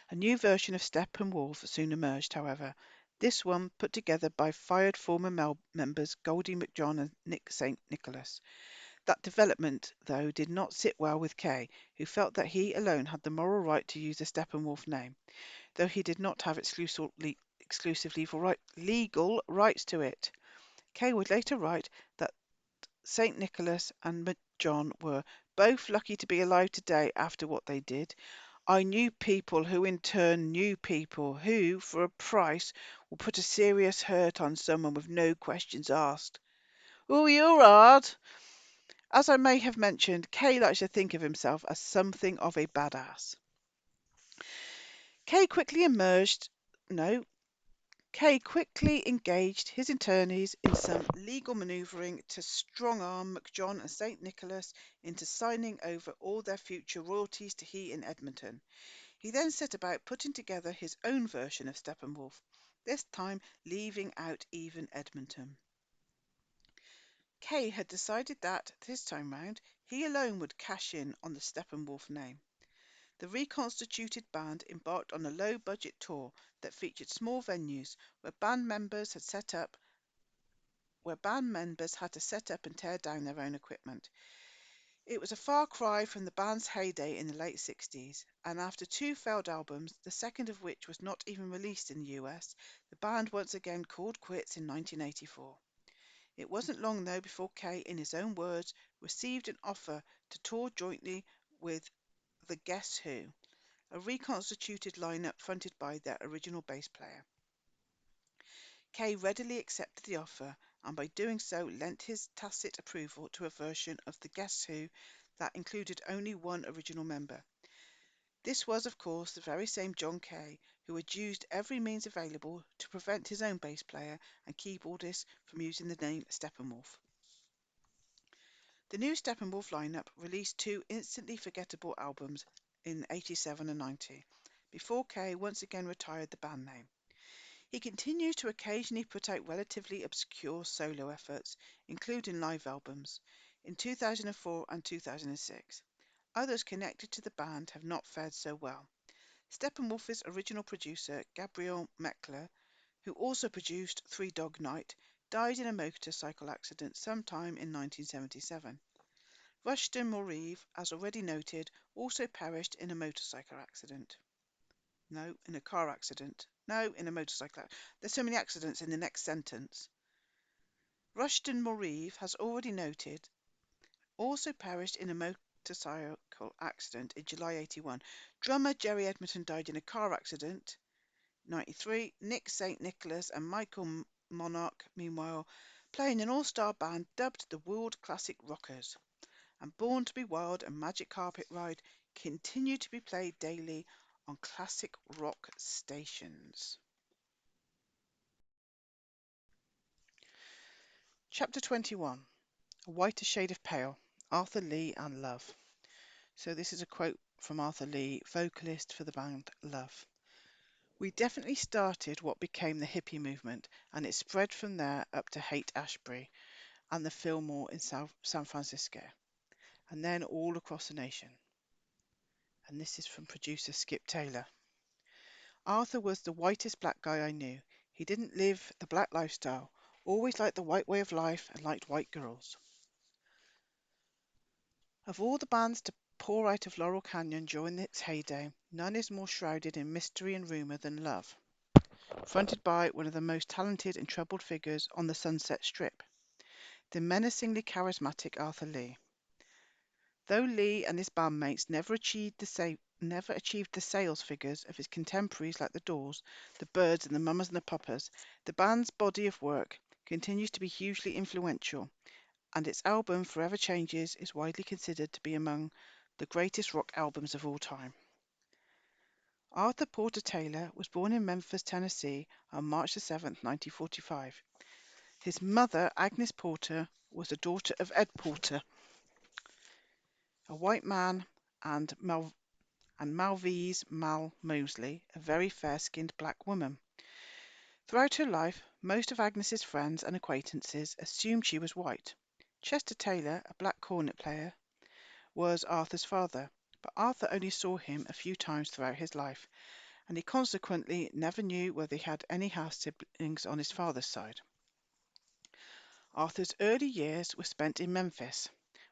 A new version of Steppenwolf soon emerged, however, this one put together by fired former members Goldie McGowan and Nick St. Nicholas. That development, though, did not sit well with Kay, who felt that he alone had the moral right to use the Steppenwolf name, though he did not have legal rights to it. Kay would later write that St. Nicholas and John were both lucky to be alive today after what they did. I knew people who in turn knew people who, for a price, will put a serious hurt on someone with no questions asked. Oh, you're hard. As I may have mentioned, Kay likes to think of himself as something of a badass. Kay quickly no, Kay quickly engaged his attorneys in some legal manoeuvring to strong-arm McGowan and St. Nicholas into signing over all their future royalties to he in Edmonton. He then set about putting together his own version of Steppenwolf, this time leaving out even Edmonton. Kay had decided that, this time round, he alone would cash in on the Steppenwolf name. The reconstituted band embarked on a low-budget tour that featured small venues where band members had to set up and tear down their own equipment. It was a far cry from the band's heyday in the late 60s, and after two failed albums, the second of which was not even released in the US, the band once again called quits in 1984. It wasn't long, though, before Kay, in his own words, received an offer to tour jointly with the Guess Who, a reconstituted lineup fronted by their original bass player. Kay readily accepted the offer, and by doing so lent his tacit approval to a version of the Guess Who that included only one original member. This was, of course, the very same John Kay who had used every means available to prevent his own bass player and keyboardist from using the name Steppenwolf. The new Steppenwolf lineup released two instantly forgettable albums in 87 and 90, before Kay once again retired the band name. He continues to occasionally put out relatively obscure solo efforts, including live albums, in 2004 and 2006. Others connected to the band have not fared so well. Steppenwolf's original producer, Gabriel Meckler, who also produced Three Dog Night, died in a motorcycle accident sometime in 1977. Rushton Morive, as already noted, also perished in a motorcycle accident. No, in a car accident. No, in a motorcycle accident. There's so many accidents in the next sentence. Rushton Morive, has already noted, also perished in a motorcycle accident in July 81. Drummer Jerry Edmonton died in a car accident. 93. Nick St. Nicholas and Michael Monarch, meanwhile, playing an all-star band dubbed the World Classic Rockers. And Born to be Wild and Magic Carpet Ride continue to be played daily on classic rock stations. Chapter 21. A Whiter Shade of Pale. Arthur Lee and Love. So this is a quote from Arthur Lee, vocalist for the band Love. We definitely started what became the hippie movement, and it spread from there up to Haight-Ashbury and the Fillmore in San Francisco, and then all across the nation. And this is from producer Skip Taylor. Arthur was the whitest black guy I knew. He didn't live the black lifestyle, always liked the white way of life and liked white girls. Of all the bands to pour out of Laurel Canyon during its heyday, none is more shrouded in mystery and rumor than Love, fronted by one of the most talented and troubled figures on the Sunset Strip, the menacingly charismatic Arthur Lee. Though Lee and his bandmates never achieved the sales figures of his contemporaries like the Doors, the Byrds and the Mamas and the Papas, the band's body of work continues to be hugely influential, and its album Forever Changes is widely considered to be among the greatest rock albums of all time. Arthur Porter Taylor was born in Memphis, Tennessee on March 7, 1945. His mother, Agnes Porter, was the daughter of Ed Porter, a white man, and Malvise Mal Mosley, a very fair-skinned black woman. Throughout her life, most of Agnes's friends and acquaintances assumed she was white. Chester Taylor, a black cornet player, was Arthur's father, but Arthur only saw him a few times throughout his life, and he consequently never knew whether he had any half-siblings on his father's side. Arthur's early years were spent in Memphis,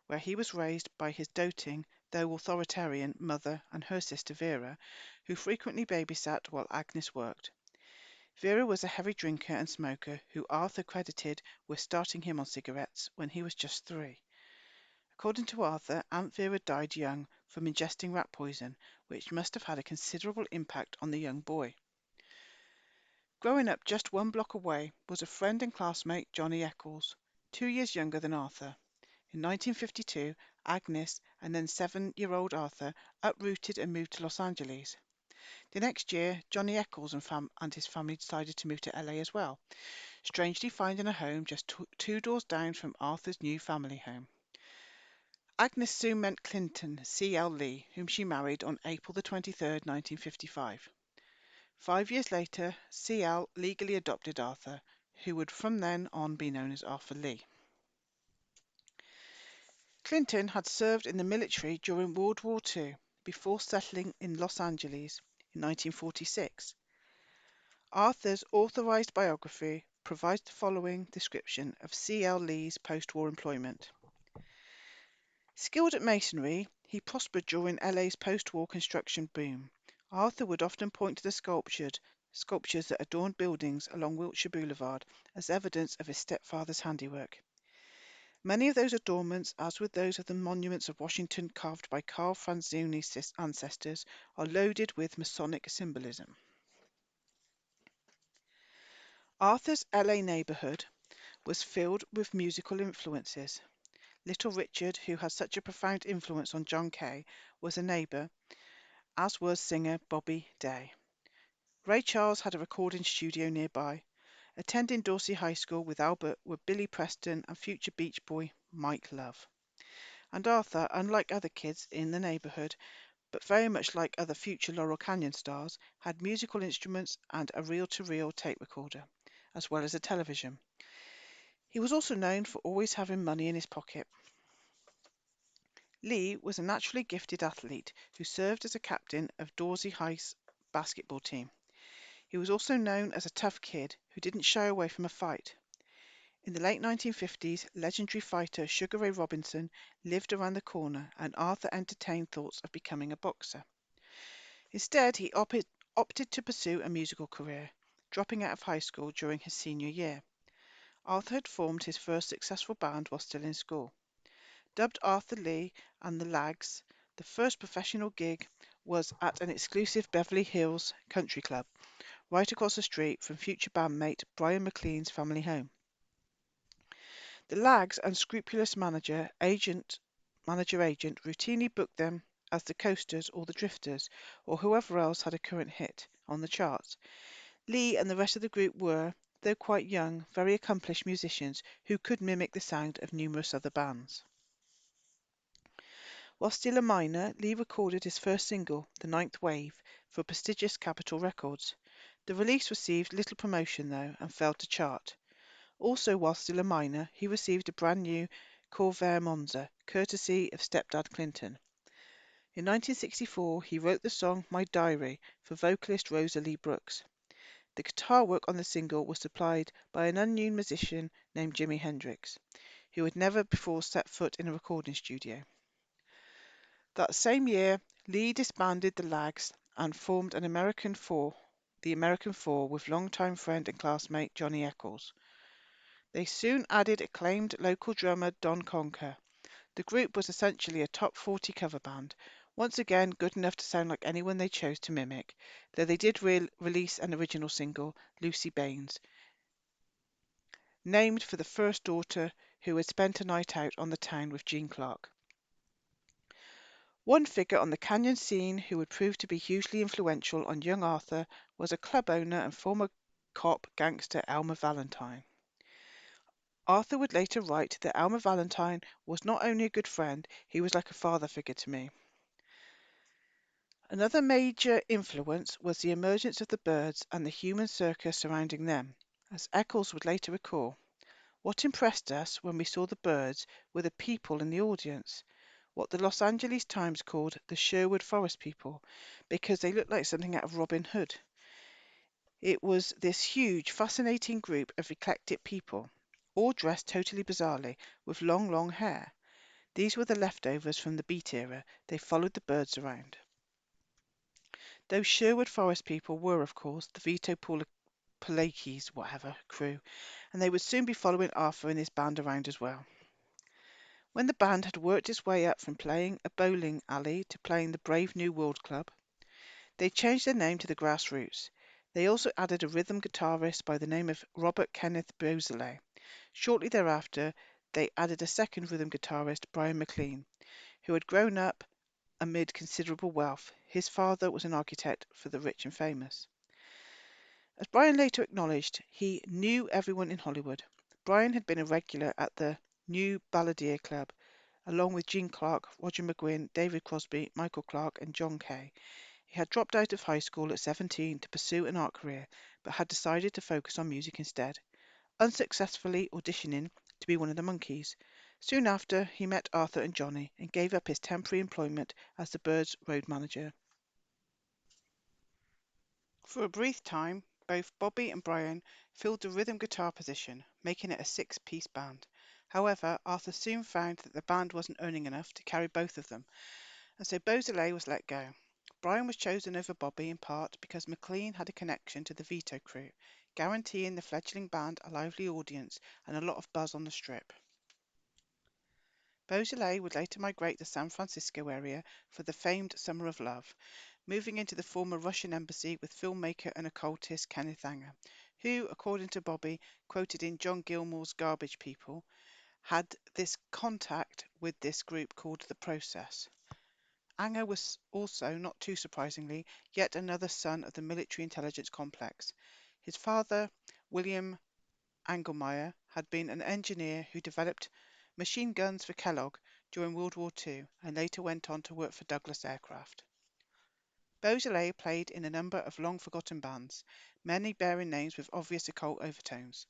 where he was raised by his doting, though authoritarian, mother and her sister Vera, who frequently babysat while Agnes worked. Vera was a heavy drinker and smoker who Arthur credited with starting him on cigarettes when he was just 3. According to Arthur, Aunt Vera died young from ingesting rat poison, which must have had a considerable impact on the young boy. Growing up just 1 block away was a friend and classmate, Johnny Eccles, 2 years younger than Arthur. In 1952, Agnes and then 7-year-old Arthur uprooted and moved to Los Angeles. The next year, Johnny Eccles and his family decided to move to LA as well, strangely finding a home just 2 doors down from Arthur's new family home. Agnes soon met Clinton C.L. Lee, whom she married on April 23, 1955. 5 years later, C.L. legally adopted Arthur, who would from then on be known as Arthur Lee. Clinton had served in the military during World War II before settling in Los Angeles in 1946. Arthur's authorized biography provides the following description of C.L. Lee's post-war employment. Skilled at masonry, he prospered during LA's post-war construction boom. Arthur would often point to the sculptures that adorned buildings along Wilshire Boulevard as evidence of his stepfather's handiwork. Many of those adornments, as with those of the monuments of Washington carved by Carl Franzoni's ancestors, are loaded with Masonic symbolism. Arthur's LA neighborhood was filled with musical influences. Little Richard, who had such a profound influence on John Kay, was a neighbor, as was singer Bobby Day. Ray Charles had a recording studio nearby. Attending Dorsey High School with Albert were Billy Preston and future Beach Boy Mike Love. And Arthur, unlike other kids in the neighborhood, but very much like other future Laurel Canyon stars, had musical instruments and a reel-to-reel tape recorder, as well as a television. He was also known for always having money in his pocket. Lee was a naturally gifted athlete who served as a captain of Dorsey High's basketball team. He was also known as a tough kid who didn't shy away from a fight. In the late 1950s, legendary fighter Sugar Ray Robinson lived around the corner, and Arthur entertained thoughts of becoming a boxer. Instead, he opted to pursue a musical career, dropping out of high school during his senior year. Arthur had formed his first successful band while still in school. Dubbed Arthur Lee and the Lags, the first professional gig was at an exclusive Beverly Hills country club, right across the street from future bandmate Brian McLean's family home. The Lags' unscrupulous manager-agent routinely booked them as the Coasters or the Drifters, or whoever else had a current hit on the charts. Lee and the rest of the group were, though quite young, very accomplished musicians who could mimic the sound of numerous other bands. While still a minor, Lee recorded his first single, The Ninth Wave, for prestigious Capitol Records. The release received little promotion though and failed to chart. Also, while still a minor, he received a brand new Corvair Monza, courtesy of stepdad Clinton. In 1964, he wrote the song My Diary for vocalist Rosa Lee Brooks. The guitar work on the single was supplied by an unknown musician named Jimi Hendrix, who had never before set foot in a recording studio. That same year, Lee disbanded the Lags and formed the American Four, with longtime friend and classmate Johnny Eccles. They soon added acclaimed local drummer Don Conker. The group was essentially a top 40 cover band, once again good enough to sound like anyone they chose to mimic, though they did release an original single, Lucy Baines, named for the first daughter who had spent a night out on the town with Gene Clark. One figure on the Canyon scene who would prove to be hugely influential on young Arthur was a club owner and former cop gangster Elmer Valentine. Arthur would later write that Elmer Valentine was not only a good friend, he was like a father figure to me. Another major influence was the emergence of the Byrds and the human circus surrounding them. As Eccles would later recall, what impressed us when we saw the Byrds were the people in the audience, what the Los Angeles Times called the Sherwood Forest people, because they looked like something out of Robin Hood. It was this huge, fascinating group of eclectic people, all dressed totally bizarrely, with long, long hair. These were the leftovers from the Beat era. They followed the Byrds around. Those Sherwood Forest people were, of course, the Vito Palakis, whatever, crew, and they would soon be following Arthur and his band around as well. When the band had worked its way up from playing a bowling alley to playing the Brave New World Club, they changed their name to the Grassroots. They also added a rhythm guitarist by the name of Robert Kenneth Beausoleil. Shortly thereafter, they added a second rhythm guitarist, Brian McLean, who had grown up amid considerable wealth. His father was an architect for the rich and famous. As Brian later acknowledged, he knew everyone in Hollywood. Brian had been a regular at the New Balladeer Club, along with Gene Clark, Roger McGuinn, David Crosby, Michael Clark, and John Kay. He had dropped out of high school at 17 to pursue an art career, but had decided to focus on music instead, unsuccessfully auditioning to be one of the Monkees. Soon after, he met Arthur and Johnny and gave up his temporary employment as the Byrds' road manager. For a brief time, both Bobby and Brian filled the rhythm guitar position, making it a six-piece band. However, Arthur soon found that the band wasn't earning enough to carry both of them, and so Beausoleil was let go. Brian was chosen over Bobby in part because McLean had a connection to the Vito crew, guaranteeing the fledgling band a lively audience and a lot of buzz on the strip. Beausoleil would later migrate to the San Francisco area for the famed Summer of Love, moving into the former Russian embassy with filmmaker and occultist Kenneth Anger, who, according to Bobby, quoted in John Gilmore's Garbage People, had this contact with this group called The Process. Anger was also, not too surprisingly, yet another son of the military intelligence complex. His father, William Angelmeyer, had been an engineer who developed machine guns for Kellogg during World War II and later went on to work for Douglas Aircraft. Beausoleil played in a number of long-forgotten bands, many bearing names with obvious occult overtones.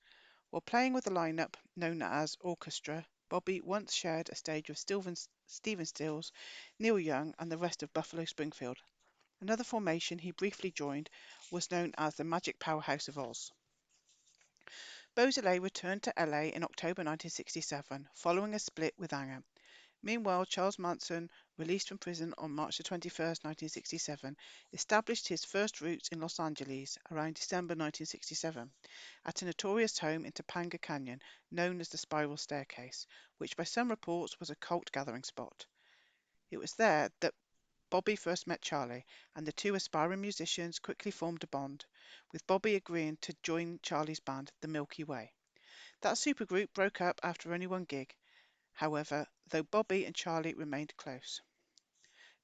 While playing with a lineup known as Orchestra, Bobby once shared a stage with Stephen Stills, Neil Young, and the rest of Buffalo Springfield. Another formation he briefly joined was known as the Magic Powerhouse of Oz. Beausoleil returned to LA in October 1967, following a split with Anger. Meanwhile, Charles Manson, released from prison on March 21, 1967, established his first roots in Los Angeles around December 1967, at a notorious home in Topanga Canyon known as the Spiral Staircase, which by some reports was a cult gathering spot. It was there that Bobby first met Charlie, and the two aspiring musicians quickly formed a bond, with Bobby agreeing to join Charlie's band, the Milky Way. That supergroup broke up after only one gig, however, though Bobby and Charlie remained close.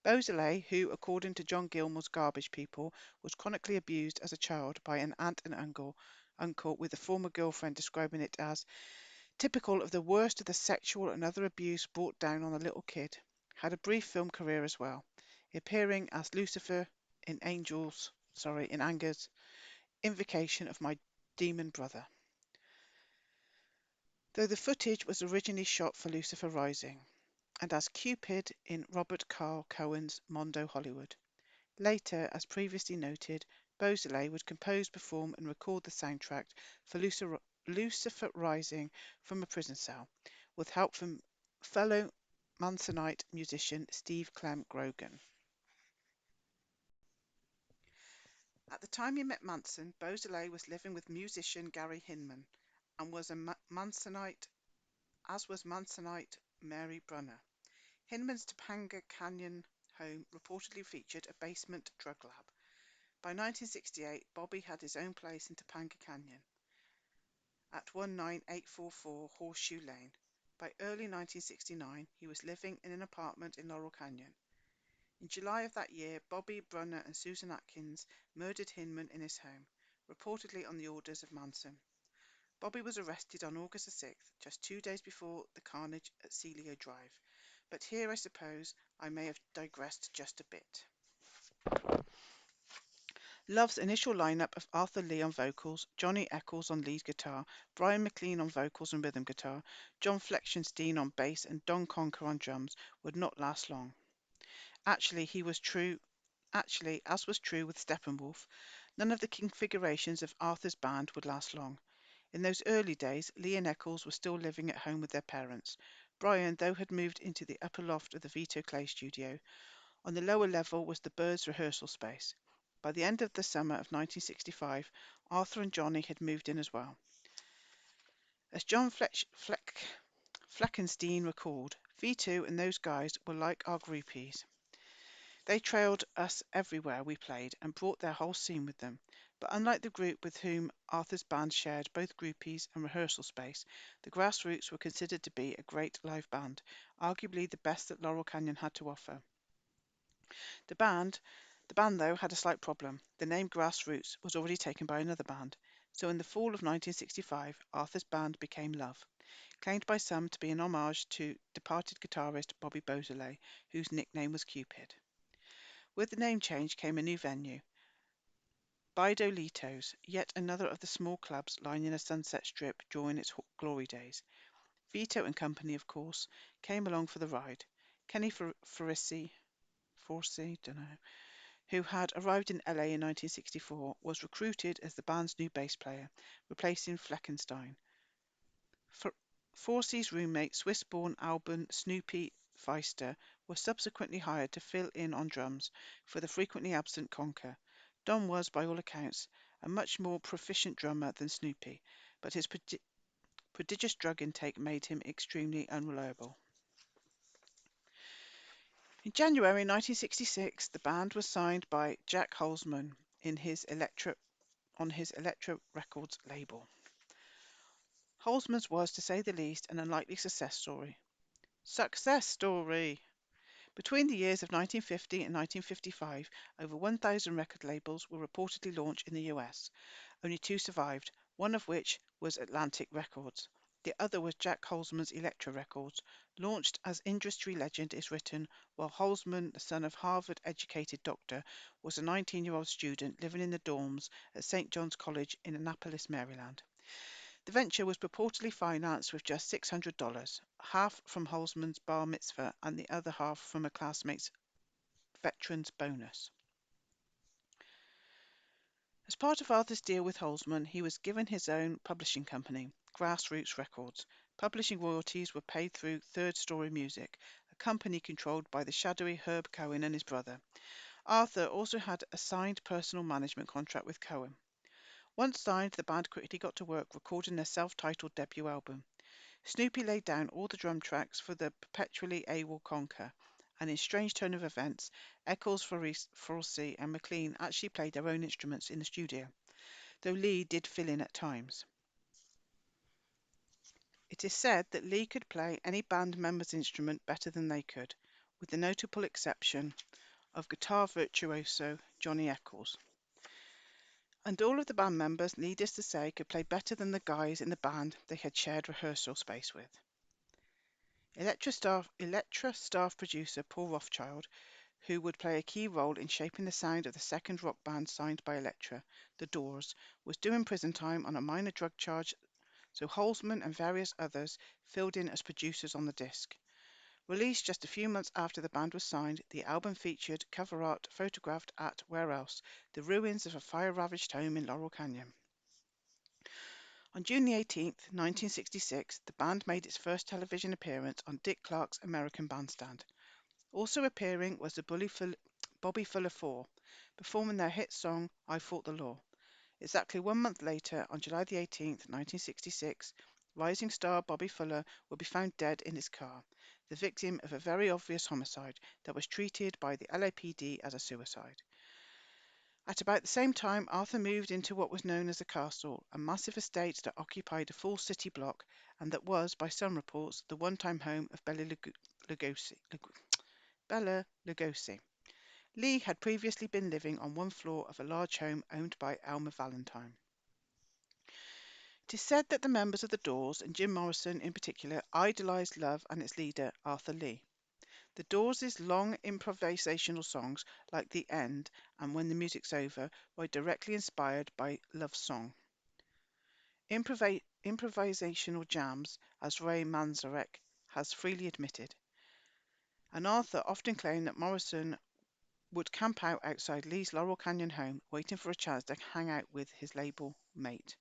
Beausoleil, who, according to John Gilmore's Garbage People, was chronically abused as a child by an aunt and uncle, uncle, with a former girlfriend describing it as typical of the worst of the sexual and other abuse brought down on the little kid. Had a brief film career as well, appearing as Lucifer in in Anger's Invocation of My Demon Brother. Though the footage was originally shot for Lucifer Rising, and as Cupid in Robert Carl Cohen's Mondo Hollywood. Later, as previously noted, Beausoleil would compose, perform, and record the soundtrack for Lucifer Rising from a prison cell, with help from fellow Mansonite musician Steve Clem Grogan. At the time he met Manson, Beausoleil was living with musician Gary Hinman, and was a Mansonite, as was Mansonite Mary Brunner. Hinman's Topanga Canyon home reportedly featured a basement drug lab. By 1968, Bobby had his own place in Topanga Canyon at 19844 Horseshoe Lane. By early 1969, he was living in an apartment in Laurel Canyon. In July of that year, Bobby Brunner and Susan Atkins murdered Hinman in his home, reportedly on the orders of Manson. Bobby was arrested on August the 6th, just 2 days before the carnage at Celio Drive. But here I suppose I may have digressed just a bit. Love's initial lineup of Arthur Lee on vocals, Johnny Eccles on lead guitar, Brian McLean on vocals and rhythm guitar, John Fleckenstein on bass, and Don Conker on drums would not last long. Actually, as was true with Steppenwolf, none of the configurations of Arthur's band would last long. In those early days, Lee and Eccles were still living at home with their parents. Brian, though, had moved into the upper loft of the Vito Clay studio. On the lower level was the Byrds' rehearsal space. By the end of the summer of 1965, Arthur and Johnny had moved in as well. As John Fleckenstein recalled, V2 and those guys were like our groupies. They trailed us everywhere we played and brought their whole scene with them. But unlike the group with whom Arthur's band shared both groupies and rehearsal space, the Grassroots were considered to be a great live band, arguably the best that Laurel Canyon had to offer. The band, though, had a slight problem. The name Grassroots was already taken by another band. So in the fall of 1965, Arthur's band became Love, claimed by some to be an homage to departed guitarist Bobby Beausoleil, whose nickname was Cupid. With the name change came a new venue, Bidolitos, yet another of the small clubs lining a Sunset Strip during its glory days. Vito and company, of course, came along for the ride. Kenny Forsey, don't know, who had arrived in LA in 1964, was recruited as the band's new bass player, replacing Fleckenstein. Forsey's roommate, Swiss-born Alban Snoopy Feister, was subsequently hired to fill in on drums for the frequently absent Conker. Don was, by all accounts, a much more proficient drummer than Snoopy, but his prodigious drug intake made him extremely unreliable. In January 1966, the band was signed by Jack Holzman on his Elektra Records label. Holzman's was, to say the least, an unlikely success story. Success story! Between the years of 1950 and 1955, over 1,000 record labels were reportedly launched in the US. Only two survived, one of which was Atlantic Records. The other was Jack Holzman's Elektra Records, launched as industry legend is written, while Holzman, the son of Harvard-educated doctor, was a 19-year-old student living in the dorms at St. John's College in Annapolis, Maryland. The venture was purportedly financed with just $600, half from Holzman's bar mitzvah and the other half from a classmate's veteran's bonus. As part of Arthur's deal with Holzman, he was given his own publishing company, Grassroots Records. Publishing royalties were paid through Third Story Music, a company controlled by the shadowy Herb Cohen and his brother. Arthur also had a signed personal management contract with Cohen. Once signed, the band quickly got to work recording their self-titled debut album. Snoopy laid down all the drum tracks for the perpetually AWOL Conker, and in strange turn of events, Eccles, Forsey, and McLean actually played their own instruments in the studio, though Lee did fill in at times. It is said that Lee could play any band member's instrument better than they could, with the notable exception of guitar virtuoso Johnny Eccles. And all of the band members, needless to say, could play better than the guys in the band they had shared rehearsal space with. Elektra staff producer Paul Rothchild, who would play a key role in shaping the sound of the second rock band signed by Elektra, The Doors, was doing prison time on a minor drug charge, so Holzman and various others filled in as producers on the disc. Released just a few months after the band was signed, the album featured cover art photographed at where else? The ruins of a fire-ravaged home in Laurel Canyon. On June the 18th, 1966, the band made its first television appearance on Dick Clark's American Bandstand. Also appearing was the Bobby Fuller Four, performing their hit song I Fought the Law. Exactly 1 month later, on July the 18th, 1966, rising star Bobby Fuller would be found dead in his car, the victim of a very obvious homicide that was treated by the LAPD as a suicide. At about the same time, Arthur moved into what was known as the Castle, a massive estate that occupied a full city block and that was, by some reports, the one-time home of Bella Lugosi. Lee had previously been living on one floor of a large home owned by Elmer Valentine. It is said that the members of the Doors, and Jim Morrison in particular, idolized Love and its leader, Arthur Lee. The Doors' long improvisational songs, like The End and When the Music's Over, were directly inspired by Love's song. Improvisational jams, as Ray Manzarek has freely admitted. And Arthur often claimed that Morrison would camp out outside Lee's Laurel Canyon home, waiting for a chance to hang out with his label mate.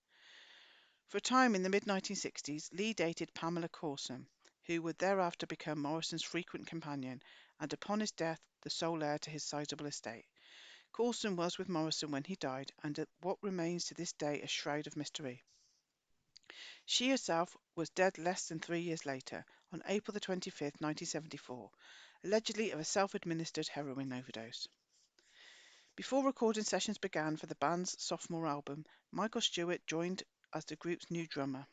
For a time in the mid-1960s, Lee dated Pamela Courson, who would thereafter become Morrison's frequent companion, and upon his death, the sole heir to his sizable estate. Courson was with Morrison when he died, and what remains to this day a shroud of mystery. She herself was dead less than 3 years later, on April the 25th, 1974, allegedly of a self-administered heroin overdose. Before recording sessions began for the band's sophomore album, Michael Stewart joined as the group's new drummer,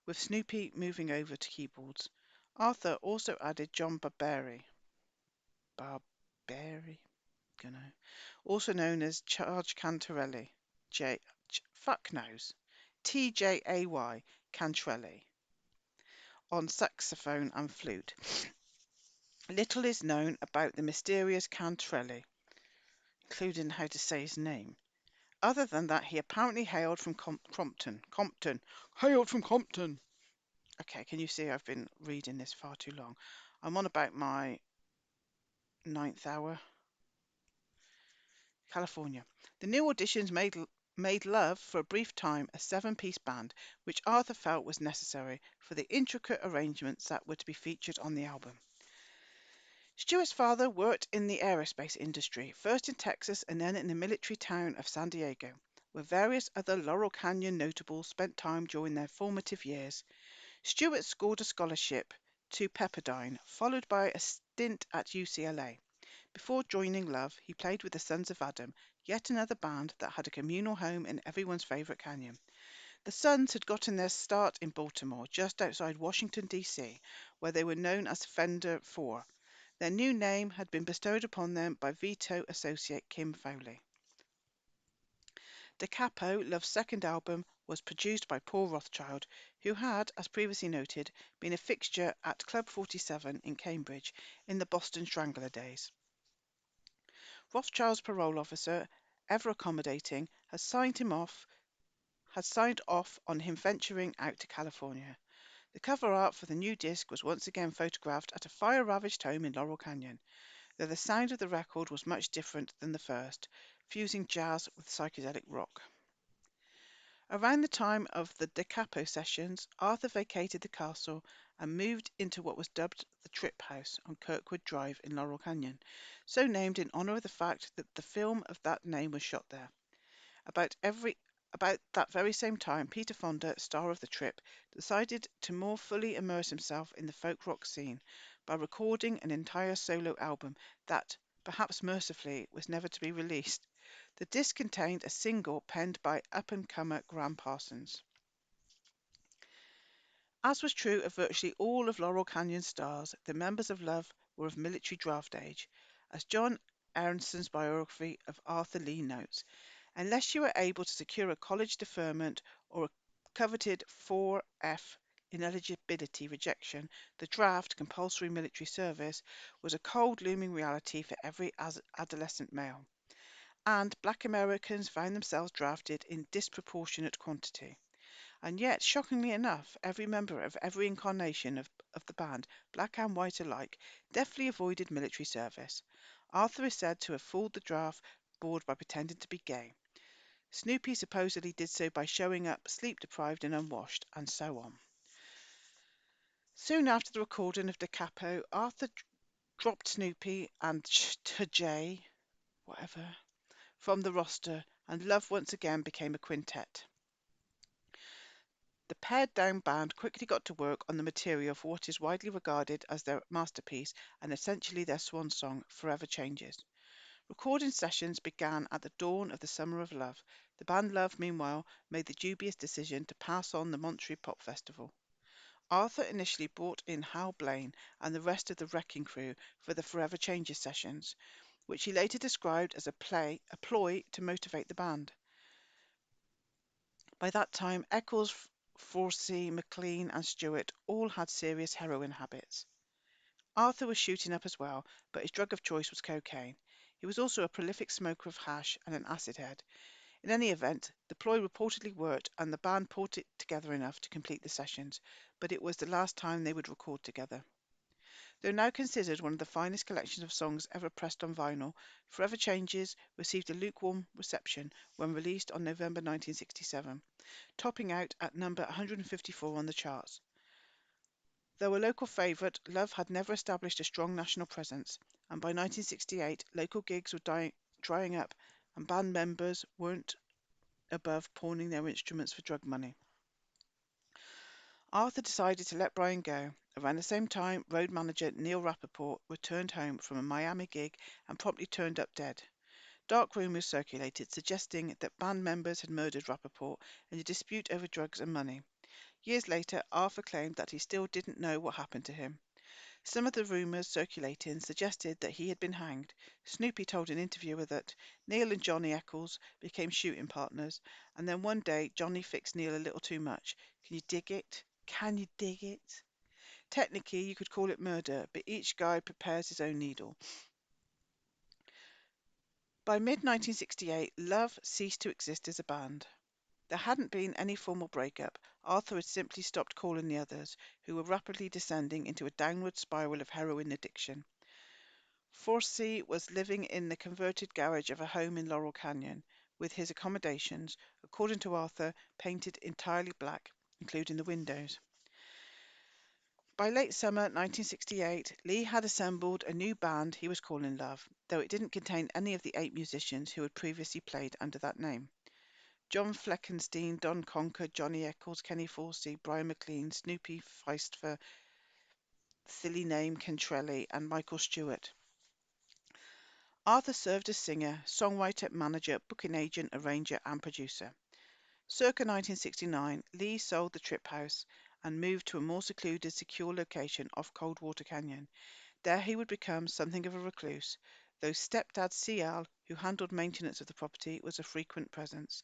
with Snoopy moving over to keyboards. Arthur also added John Barberi, also known as Charge Cantarelli, fuck knows, TJAY Cantrelli, on saxophone and flute. Little is known about the mysterious Cantrelli, including how to say his name, other than that he apparently hailed from Compton. Hailed from Compton! Okay, can you see I've been reading this far too long? I'm on about my ninth hour. California. The new auditions made Love for a brief time a seven-piece band, which Arthur felt was necessary for the intricate arrangements that were to be featured on the album. Stewart's father worked in the aerospace industry, first in Texas and then in the military town of San Diego, where various other Laurel Canyon notables spent time during their formative years. Stewart scored a scholarship to Pepperdine, followed by a stint at UCLA. Before joining Love, he played with the Sons of Adam, yet another band that had a communal home in everyone's favourite canyon. The Sons had gotten their start in Baltimore, just outside Washington, D.C., where they were known as Fender 4. Their new name had been bestowed upon them by Vito associate Kim Fowley. Da Capo, Love's second album, was produced by Paul Rothchild, who had, as previously noted, been a fixture at Club 47 in Cambridge in the Boston Strangler days. Rothschild's parole officer, ever accommodating, had signed off on him venturing out to California. The cover art for the new disc was once again photographed at a fire-ravaged home in Laurel Canyon, though the sound of the record was much different than the first, fusing jazz with psychedelic rock. Around the time of the Da Capo sessions, Arthur vacated the castle and moved into what was dubbed the Trip House on Kirkwood Drive in Laurel Canyon, so named in honor of the fact that the film of that name was shot there. About that very same time, Peter Fonda, star of The Trip, decided to more fully immerse himself in the folk rock scene by recording an entire solo album that, perhaps mercifully, was never to be released. The disc contained a single penned by up-and-comer Graham Parsons. As was true of virtually all of Laurel Canyon's stars, the members of Love were of military draft age. As John Aronson's biography of Arthur Lee notes, Unless you were able to secure a college deferment or a coveted 4F ineligibility rejection, the draft, compulsory military service, was a cold looming reality for every adolescent male, and black Americans found themselves drafted in disproportionate quantity. And yet, shockingly enough, every member of every incarnation of the band, black and white alike, deftly avoided military service. Arthur is said to have fooled the draft board by pretending to be gay. Snoopy supposedly did so by showing up sleep deprived and unwashed, and so on. Soon after the recording of Da Capo, Arthur dropped Snoopy and Jay, whatever, from the roster, and Love once again became a quintet. The pared-down band quickly got to work on the material for what is widely regarded as their masterpiece and essentially their swan song, Forever Changes. Recording sessions began at the dawn of the Summer of Love. The band Love, meanwhile, made the dubious decision to pass on the Monterey Pop Festival. Arthur initially brought in Hal Blaine and the rest of the Wrecking Crew for the Forever Changes sessions, which he later described as a ploy to motivate the band. By that time, Eccles, Forsey, McLean, and Stewart all had serious heroin habits. Arthur was shooting up as well, but his drug of choice was cocaine. He was also a prolific smoker of hash and an acid head. In any event, the ploy reportedly worked and the band pulled it together enough to complete the sessions, but it was the last time they would record together. Though now considered one of the finest collections of songs ever pressed on vinyl, Forever Changes received a lukewarm reception when released on November 1967, topping out at number 154 on the charts. Though a local favourite, Love had never established a strong national presence, and by 1968 local gigs were drying up and band members weren't above pawning their instruments for drug money. Arthur decided to let Brian go. Around the same time, road manager Neil Rappaport returned home from a Miami gig and promptly turned up dead. Dark rumours circulated suggesting that band members had murdered Rappaport in a dispute over drugs and money. Years later, Arthur claimed that he still didn't know what happened to him. Some of the rumours circulating suggested that he had been hanged. Snoopy told an interviewer that Neil and Johnny Eccles became shooting partners, and then one day Johnny fixed Neil a little too much. Can you dig it? Can you dig it? Technically, you could call it murder, but each guy prepares his own needle. By mid-1968, Love ceased to exist as a band. There hadn't been any formal breakup. Arthur had simply stopped calling the others, who were rapidly descending into a downward spiral of heroin addiction. Forsey was living in the converted garage of a home in Laurel Canyon, with his accommodations, according to Arthur, painted entirely black, including the windows. By late summer 1968, Lee had assembled a new band he was calling Love, though it didn't contain any of the 8 musicians who had previously played under that name. John Fleckenstein, Don Conker, Johnny Eccles, Kenny Forsey, Brian McLean, Snoopy Feistfer, silly name Cantrelli, and Michael Stewart. Arthur served as singer, songwriter, manager, booking agent, arranger, and producer. Circa 1969, Lee sold the Trip House and moved to a more secluded, secure location off Coldwater Canyon. There he would become something of a recluse, though stepdad C.L., who handled maintenance of the property, was a frequent presence.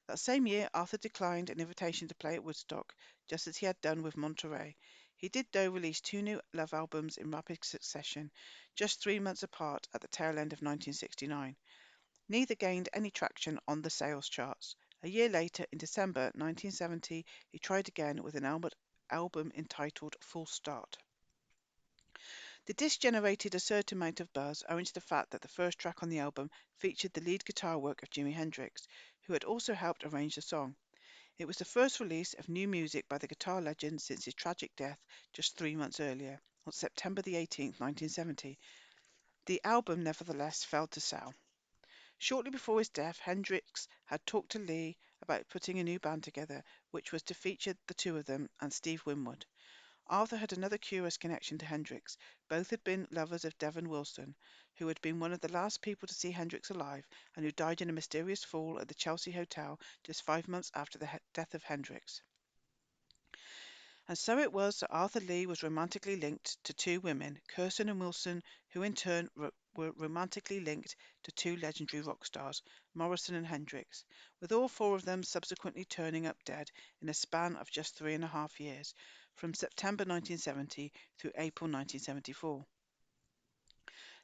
That same year, Arthur declined an invitation to play at Woodstock, just as he had done with Monterey. He did, though, release 2 new Love albums in rapid succession, just 3 months apart at the tail end of 1969. Neither gained any traction on the sales charts. A year later, in December 1970, he tried again with an album entitled Full Start. The disc generated a certain amount of buzz owing to the fact that the first track on the album featured the lead guitar work of Jimi Hendrix, who had also helped arrange the song. It was the first release of new music by the guitar legend since his tragic death just 3 months earlier, on September the 18th, 1970. The album, nevertheless, failed to sell. Shortly before his death, Hendrix had talked to Lee about putting a new band together, which was to feature the two of them and Steve Winwood. Arthur had another curious connection to Hendrix. Both had been lovers of Devon Wilson, who had been one of the last people to see Hendrix alive and who died in a mysterious fall at the Chelsea Hotel just 5 months after the death of Hendrix. And so it was that Arthur Lee was romantically linked to 2 women, Kirsten and Wilson, who in turn were romantically linked to two legendary rock stars, Morrison and Hendrix, with all four of them subsequently turning up dead in a span of just 3.5 years, from September 1970 through April 1974.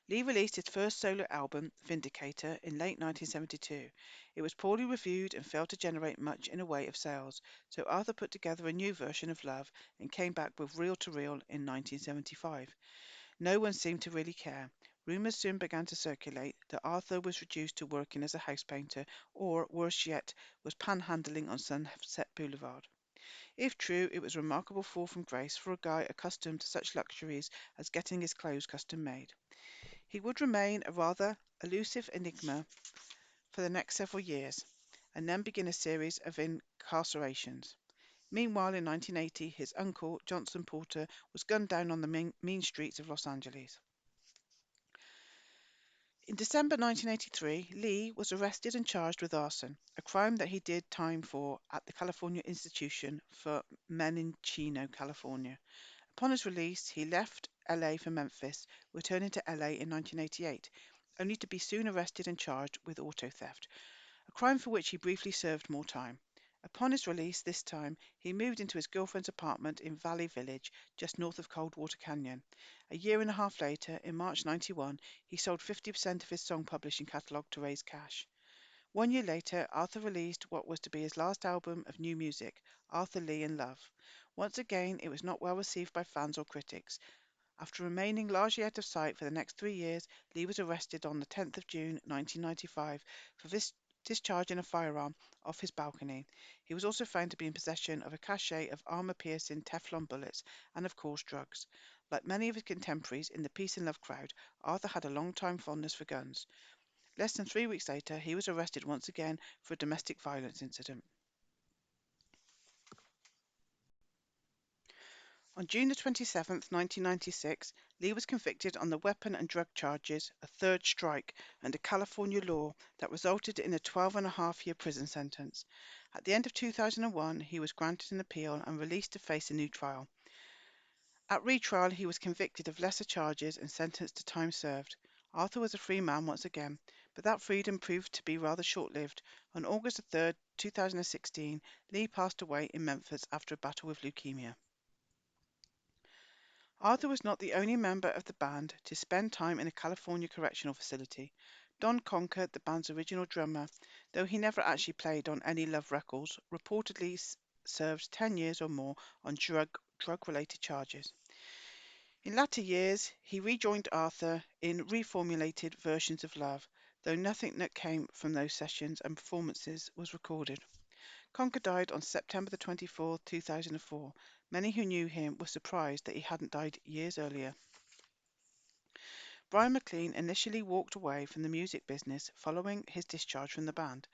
Lee released his first solo album, Vindicator, in late 1972. It was poorly reviewed and failed to generate much in the way of sales, so Arthur put together a new version of Love and came back with Reel to Reel in 1975. No one seemed to really care. Rumours soon began to circulate that Arthur was reduced to working as a house painter, or, worse yet, was panhandling on Sunset Boulevard. If true, it was a remarkable fall from grace for a guy accustomed to such luxuries as getting his clothes custom made. He would remain a rather elusive enigma for the next several years, and then begin a series of incarcerations. Meanwhile, in 1980, his uncle, Johnson Porter, was gunned down on the mean streets of Los Angeles. In December 1983, Lee was arrested and charged with arson, a crime that he did time for at the California Institution for Men in Chino, California. Upon his release, he left LA for Memphis, returning to LA in 1988, only to be soon arrested and charged with auto theft, a crime for which he briefly served more time. Upon his release this time, he moved into his girlfriend's apartment in Valley Village, just north of Coldwater Canyon. A year and a half later, in March 91, he sold 50% of his song publishing catalogue to raise cash. 1 year later, Arthur released what was to be his last album of new music, Arthur Lee in Love. Once again, it was not well received by fans or critics. After remaining largely out of sight for the next 3 years, Lee was arrested on the 10th of June 1995 for discharging a firearm off his balcony. He was also found to be in possession of a cache of armor-piercing Teflon bullets and, of course, drugs. Like many of his contemporaries in the peace and love crowd, Arthur had a long-time fondness for guns. Less than 3 weeks later, he was arrested once again for a domestic violence incident. On June the 27th, 1996, Lee was convicted on the weapon and drug charges, a third strike, under California law that resulted in a 12.5-year prison sentence. At the end of 2001, he was granted an appeal and released to face a new trial. At retrial, he was convicted of lesser charges and sentenced to time served. Arthur was a free man once again, but that freedom proved to be rather short-lived. On August 3rd, 2016, Lee passed away in Memphis after a battle with leukemia. Arthur was not the only member of the band to spend time in a California correctional facility. Don Conker, the band's original drummer, though he never actually played on any Love records, reportedly served 10 years or more on drug-related charges. In latter years, he rejoined Arthur in reformulated versions of Love, though nothing that came from those sessions and performances was recorded. Conker died on September the 24th, 2004. Many who knew him were surprised that he hadn't died years earlier. Brian McLean initially walked away from the music business following his discharge from the band.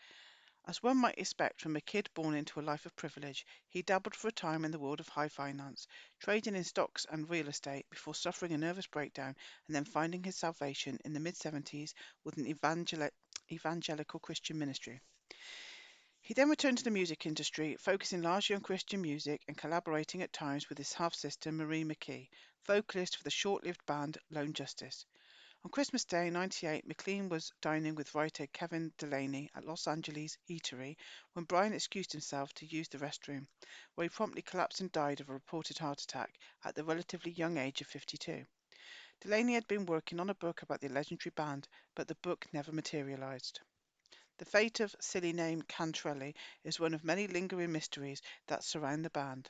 As one might expect from a kid born into a life of privilege, he dabbled for a time in the world of high finance, trading in stocks and real estate before suffering a nervous breakdown and then finding his salvation in the mid-70s with an evangelical Christian ministry. He then returned to the music industry, focusing largely on Christian music and collaborating at times with his half-sister Marie McKee, vocalist for the short-lived band Lone Justice. On Christmas Day 98, McLean was dining with writer Kevin Delaney at Los Angeles Eatery when Brian excused himself to use the restroom, where he promptly collapsed and died of a reported heart attack at the relatively young age of 52. Delaney had been working on a book about the legendary band, but the book never materialized. The fate of silly name Cantrelli is one of many lingering mysteries that surround the band.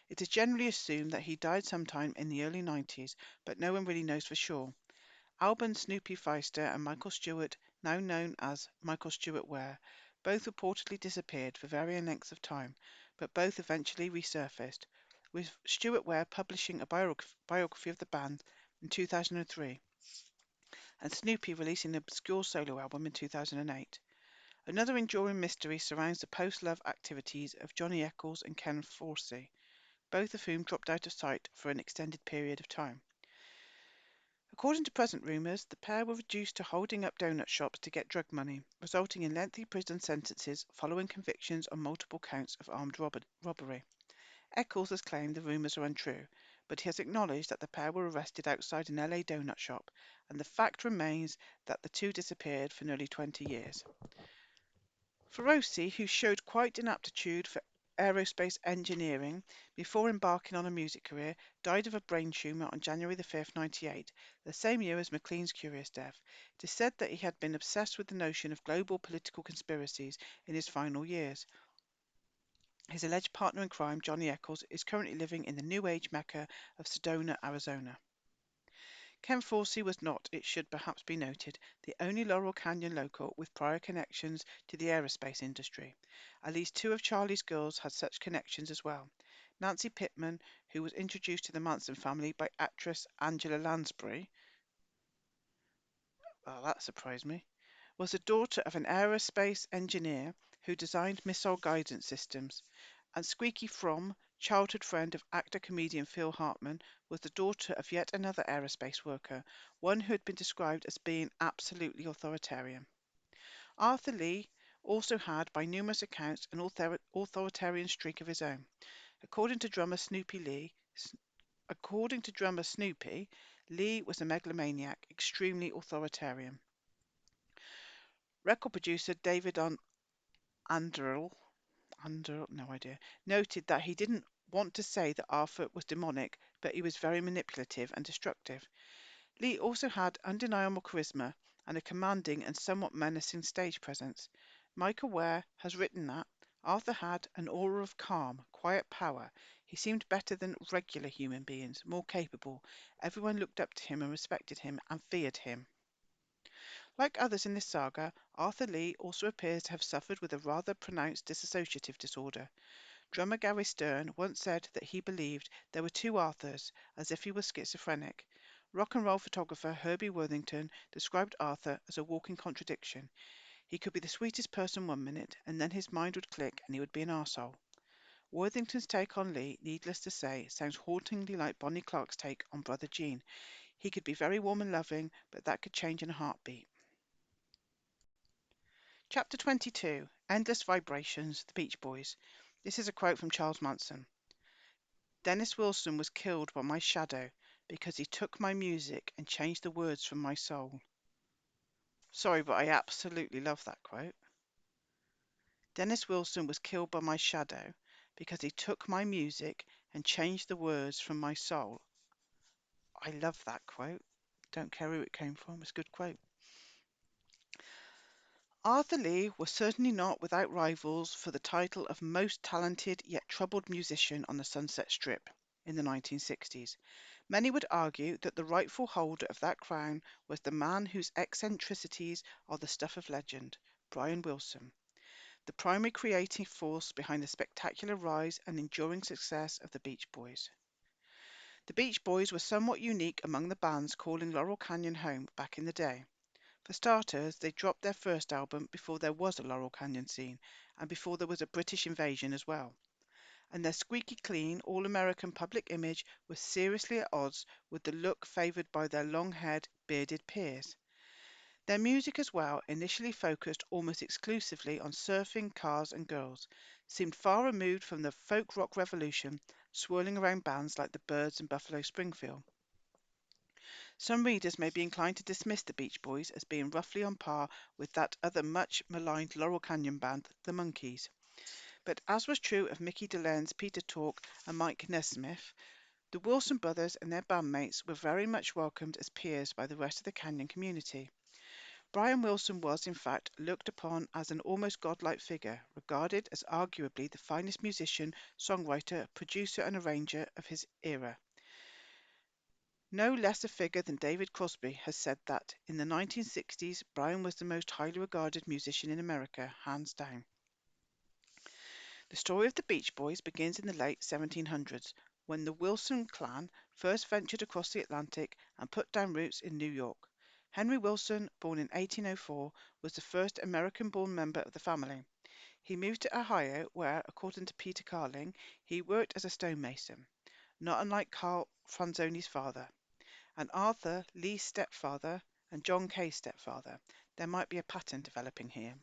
It is generally assumed that he died sometime in the early 90s, but no one really knows for sure. Alban Snoopy Feister and Michael Stewart, now known as Michael Stewart Ware, both reportedly disappeared for varying lengths of time, but both eventually resurfaced, with Stewart Ware publishing a biography of the band in 2003, and Snoopy releasing an obscure solo album in 2008. Another enduring mystery surrounds the post-love activities of Johnny Eccles and Ken Forsey, both of whom dropped out of sight for an extended period of time. According to present rumours, the pair were reduced to holding up donut shops to get drug money, resulting in lengthy prison sentences following convictions on multiple counts of armed robbery. Eccles has claimed the rumours are untrue, but he has acknowledged that the pair were arrested outside an LA donut shop, and the fact remains that the two disappeared for nearly 20 years. Ferrosi, who showed quite an aptitude for aerospace engineering before embarking on a music career, died of a brain tumour on January 5th, 1998, the same year as McLean's curious death. It is said that he had been obsessed with the notion of global political conspiracies in his final years. His alleged partner in crime, Johnny Eccles, is currently living in the New Age mecca of Sedona, Arizona. Ken Forsey was not, it should perhaps be noted, the only Laurel Canyon local with prior connections to the aerospace industry. At least two of Charlie's girls had such connections as well. Nancy Pittman, who was introduced to the Manson family by actress Angela Lansbury, well, that surprised me, was the daughter of an aerospace engineer who designed missile guidance systems. And Squeaky Fromm, childhood friend of actor-comedian Phil Hartman, was the daughter of yet another aerospace worker, one who had been described as being absolutely authoritarian. Arthur Lee also had, by numerous accounts, an authoritarian streak of his own. According to drummer Snoopy, Lee was a megalomaniac, extremely authoritarian. Record producer David Underall no idea, noted that he didn't want to say that Arthur was demonic, but he was very manipulative and destructive. Lee also had undeniable charisma and a commanding and somewhat menacing stage presence. Michael Ware has written that Arthur had an aura of calm, quiet power. He seemed better than regular human beings, more capable. Everyone looked up to him and respected him and feared him. Like others in this saga, Arthur Lee also appears to have suffered with a rather pronounced dissociative disorder. Drummer Gary Stern once said that he believed there were two Arthurs, as if he was schizophrenic. Rock and roll photographer Herbie Worthington described Arthur as a walking contradiction. He could be the sweetest person one minute, and then his mind would click and he would be an arsehole. Worthington's take on Lee, needless to say, sounds hauntingly like Bonnie Clark's take on Brother Gene. He could be very warm and loving, but that could change in a heartbeat. Chapter 22, Endless Vibrations, The Beach Boys. This is a quote from Charles Manson. Dennis Wilson was killed by my shadow because he took my music and changed the words from my soul. Sorry, but I absolutely love that quote. Dennis Wilson was killed by my shadow because he took my music and changed the words from my soul. I love that quote. Don't care who it came from, it's a good quote. Arthur Lee was certainly not without rivals for the title of most talented yet troubled musician on the Sunset Strip in the 1960s. Many would argue that the rightful holder of that crown was the man whose eccentricities are the stuff of legend, Brian Wilson, the primary creative force behind the spectacular rise and enduring success of the Beach Boys. The Beach Boys were somewhat unique among the bands calling Laurel Canyon home back in the day. For starters, they dropped their first album before there was a Laurel Canyon scene, and before there was a British invasion as well. And their squeaky clean, all-American public image was seriously at odds with the look favoured by their long-haired, bearded peers. Their music as well, initially focused almost exclusively on surfing, cars and girls, seemed far removed from the folk rock revolution swirling around bands like the Byrds and Buffalo Springfield. Some readers may be inclined to dismiss the Beach Boys as being roughly on par with that other much maligned Laurel Canyon band, the Monkees. But as was true of Mickey DeLenz, Peter Tork and Mike Nesmith, the Wilson brothers and their bandmates were very much welcomed as peers by the rest of the Canyon community. Brian Wilson was, in fact, looked upon as an almost godlike figure, regarded as arguably the finest musician, songwriter, producer and arranger of his era. No less a figure than David Crosby has said that, in the 1960s, Brian was the most highly regarded musician in America, hands down. The story of the Beach Boys begins in the late 1700s, when the Wilson clan first ventured across the Atlantic and put down roots in New York. Henry Wilson, born in 1804, was the first American-born member of the family. He moved to Ohio, where, according to Peter Carling, he worked as a stonemason, not unlike Carl Franzoni's father. And Arthur, Lee's stepfather, and John Kay's stepfather. There might be a pattern developing here.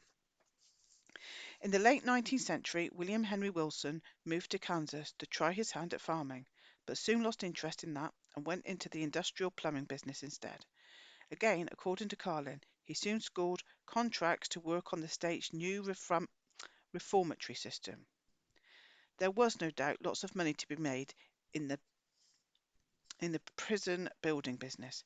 In the late 19th century, William Henry Wilson moved to Kansas to try his hand at farming. but soon lost interest in that and went into the industrial plumbing business instead. Again, according to Carlin, he soon scored contracts to work on the state's new reformatory system. There was no doubt lots of money to be made in the prison building business.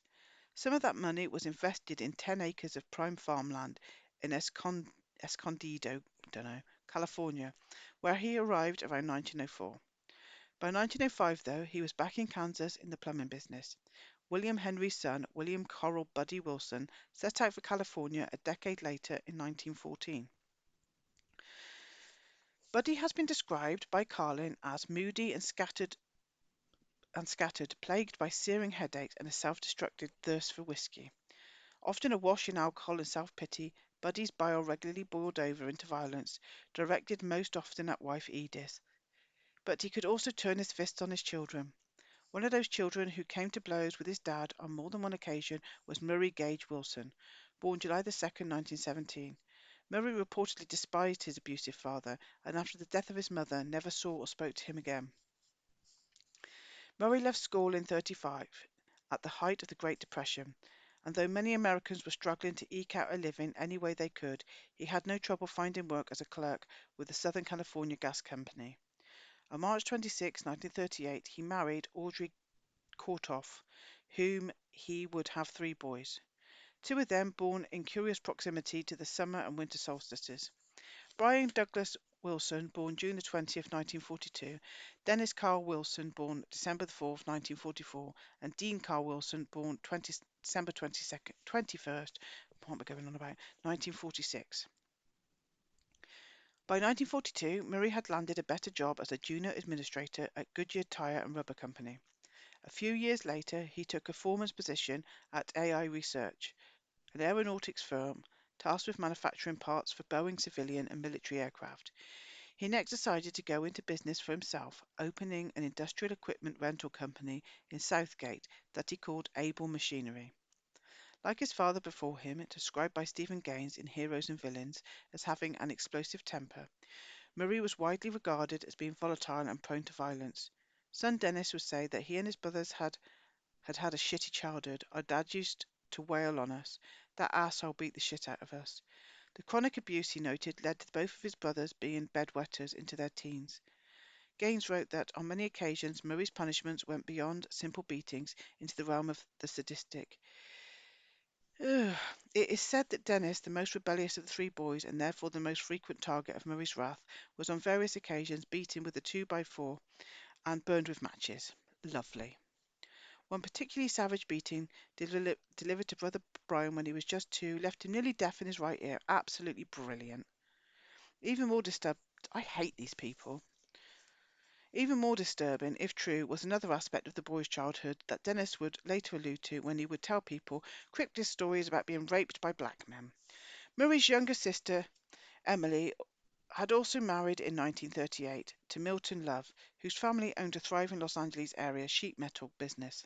Some of that money was invested in 10 acres of prime farmland in Escondido, don't know, California, where he arrived around 1904. By 1905, though, he was back in Kansas in the plumbing business. William Henry's son, William Corral Buddy Wilson, set out for California a decade later in 1914. Buddy has been described by Carlin as moody and scattered, plagued by searing headaches and a self-destructive thirst for whiskey. Often awash in alcohol and self-pity, Buddy's bile regularly boiled over into violence, directed most often at wife Edith. But he could also turn his fists on his children. One of those children who came to blows with his dad on more than one occasion was Murray Gage Wilson, born July 2nd, 1917. Murray reportedly despised his abusive father, and after the death of his mother, never saw or spoke to him again. Murray left school in '35, at the height of the Great Depression, and though many Americans were struggling to eke out a living any way they could, he had no trouble finding work as a clerk with the Southern California Gas Company. On March 26, 1938, he married Audrey Kortoff, whom he would have 3 boys, 2 of them born in curious proximity to the summer and winter solstices. Brian Douglas Wilson, born June the 20th, 1942, Dennis Carl Wilson, born December the 4th, 1944, and Dean Carl Wilson, born December 22nd, 21st, what am I going on about, 1946. By 1942, Murray had landed a better job as a junior administrator at Goodyear Tire and Rubber Company. A few years later, he took a foreman's position at AI Research, an aeronautics firm tasked with manufacturing parts for Boeing civilian and military aircraft. He next decided to go into business for himself, opening an industrial equipment rental company in Southgate that he called Able Machinery. Like his father before him, described by Stephen Gaines in Heroes and Villains as having an explosive temper, Murray was widely regarded as being volatile and prone to violence. Son Dennis would say that he and his brothers had a shitty childhood. Our dad used to wail on us. That asshole beat the shit out of us. The chronic abuse, he noted, led to both of his brothers being bedwetters into their teens. Gaines wrote that on many occasions Murray's punishments went beyond simple beatings into the realm of the sadistic. Ugh. It is said that Dennis, the most rebellious of the 3 boys and therefore the most frequent target of Murray's wrath, was on various occasions beaten with a 2x4 and burned with matches. Lovely. One particularly savage beating delivered to brother Brian when he was just 2 left him nearly deaf in his right ear. Absolutely brilliant. Even more disturbed, I hate these people. Even more disturbing, if true, was another aspect of the boy's childhood that Dennis would later allude to when he would tell people cryptic stories about being raped by black men. Murray's younger sister, Emily, had also married in 1938 to Milton Love, whose family owned a thriving Los Angeles area sheet metal business.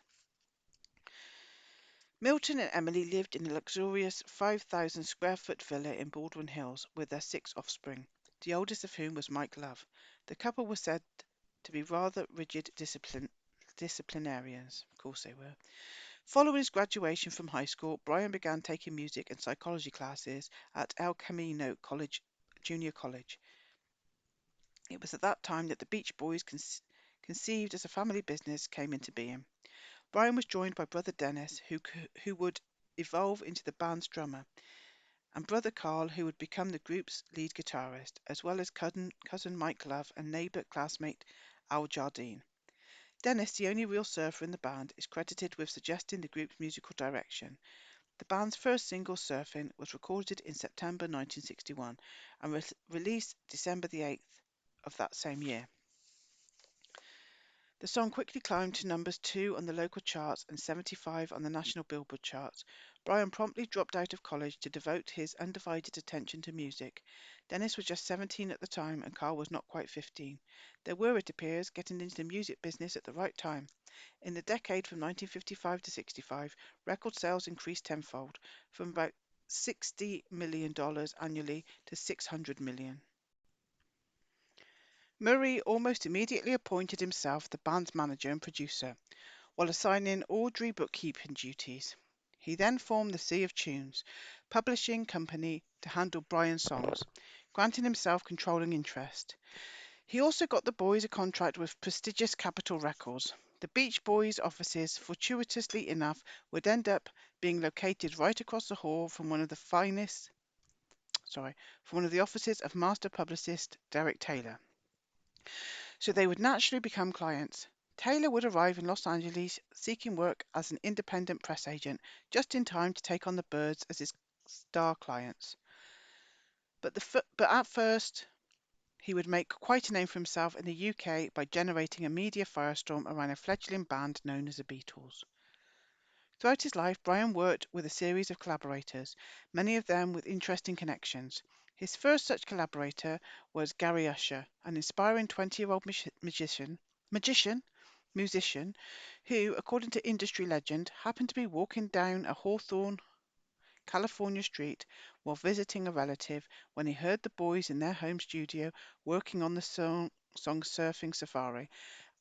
Milton and Emily lived in a luxurious 5,000 square foot villa in Baldwin Hills with their 6 offspring, the oldest of whom was Mike Love. The couple were said to be rather rigid disciplinarians. Of course they were. Following his graduation from high school, Brian began taking music and psychology classes at El Camino Junior College. It was at that time that the Beach Boys, conceived as a family business, came into being. Brian was joined by brother Dennis, who would evolve into the band's drummer, and brother Carl, who would become the group's lead guitarist, as well as cousin Mike Love and neighbour classmate Al Jardine. Dennis, the only real surfer in the band, is credited with suggesting the group's musical direction. The band's first single, Surfing, was recorded in September 1961 and released December the 8th of that same year. The song quickly climbed to numbers 2 on the local charts and 75 on the national Billboard charts. Brian promptly dropped out of college to devote his undivided attention to music. Dennis was just 17 at the time and Carl was not quite 15. They were, it appears, getting into the music business at the right time. In the decade from 1955 to 65, record sales increased tenfold, from about $60 million annually to $600 million. Murray almost immediately appointed himself the band's manager and producer, while assigning Audrey bookkeeping duties. He then formed the Sea of Tunes publishing company to handle Brian's songs, granting himself controlling interest. He also got the boys a contract with prestigious Capitol Records. The Beach Boys' offices, fortuitously enough, would end up being located right across the hall from from one of the offices of master publicist Derek Taylor. So they would naturally become clients. Taylor would arrive in Los Angeles seeking work as an independent press agent, just in time to take on the Byrds as his star clients. But at first, he would make quite a name for himself in the UK by generating a media firestorm around a fledgling band known as the Beatles. Throughout his life, Brian worked with a series of collaborators, many of them with interesting connections. His first such collaborator was Gary Usher, an inspiring 20-year-old musician, who, according to industry legend, happened to be walking down a Hawthorne, California street while visiting a relative when he heard the boys in their home studio working on the song Surfing Safari,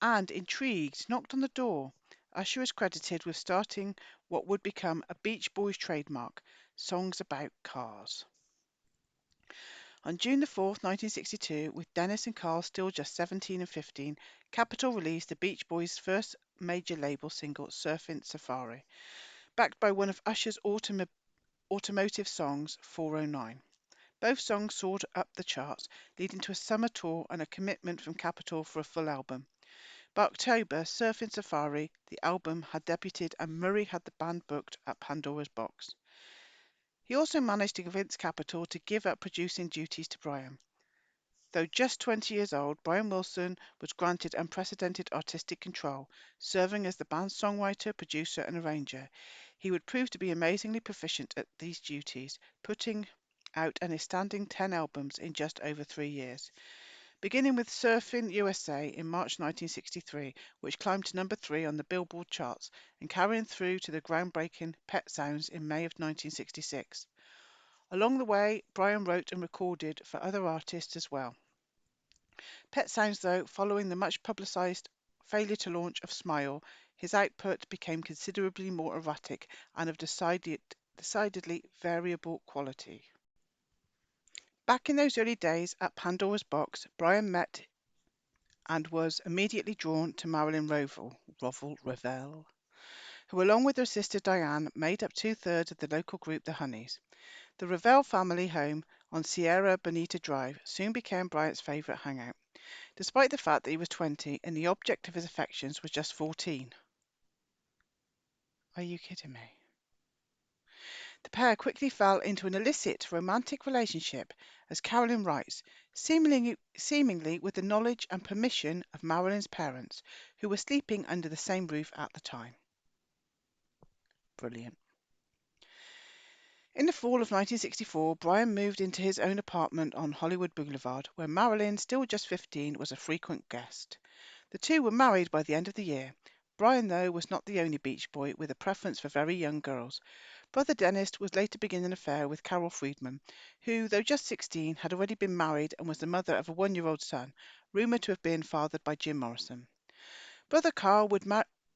and, intrigued, knocked on the door. Usher is credited with starting what would become a Beach Boys trademark, songs about cars. On June 4th, 1962, with Dennis and Carl still just 17 and 15, Capitol released the Beach Boys' first major label single, Surfing Safari, backed by one of Usher's automotive songs, 409. Both songs soared up the charts, leading to a summer tour and a commitment from Capitol for a full album. By October, Surfing Safari, the album, had debuted and Murray had the band booked at Pandora's Box. He also managed to convince Capitol to give up producing duties to Brian. Though just 20 years old, Brian Wilson was granted unprecedented artistic control, serving as the band's songwriter, producer, and arranger. He would prove to be amazingly proficient at these duties, putting out an astounding 10 albums in just over 3 years. Beginning with Surfing USA in March 1963, which climbed to number 3 on the Billboard charts, and carrying through to the groundbreaking Pet Sounds in May of 1966. Along the way, Brian wrote and recorded for other artists as well. Pet Sounds, though, following the much publicised failure to launch of Smile, his output became considerably more erratic and of decidedly variable quality. Back in those early days at Pandora's Box, Brian met and was immediately drawn to Marilyn Revell, who, along with her sister Diane, made up two-thirds of the local group The Honeys. The Revell family home on Sierra Bonita Drive soon became Bryant's favourite hangout, despite the fact that he was 20 and the object of his affections was just 14. Are you kidding me? The pair quickly fell into an illicit romantic relationship, as Carolyn writes, seemingly with the knowledge and permission of Marilyn's parents, who were sleeping under the same roof at the time. Brilliant. In the fall of 1964, Brian moved into his own apartment on Hollywood Boulevard, where Marilyn, still just 15, was a frequent guest. The two were married by the end of the year. Brian, though, was not the only Beach Boy with a preference for very young girls. Brother Dennis was later beginning an affair with Carol Friedman, who, though just 16, had already been married and was the mother of a 1-year-old son, rumoured to have been fathered by Jim Morrison. Brother Carl would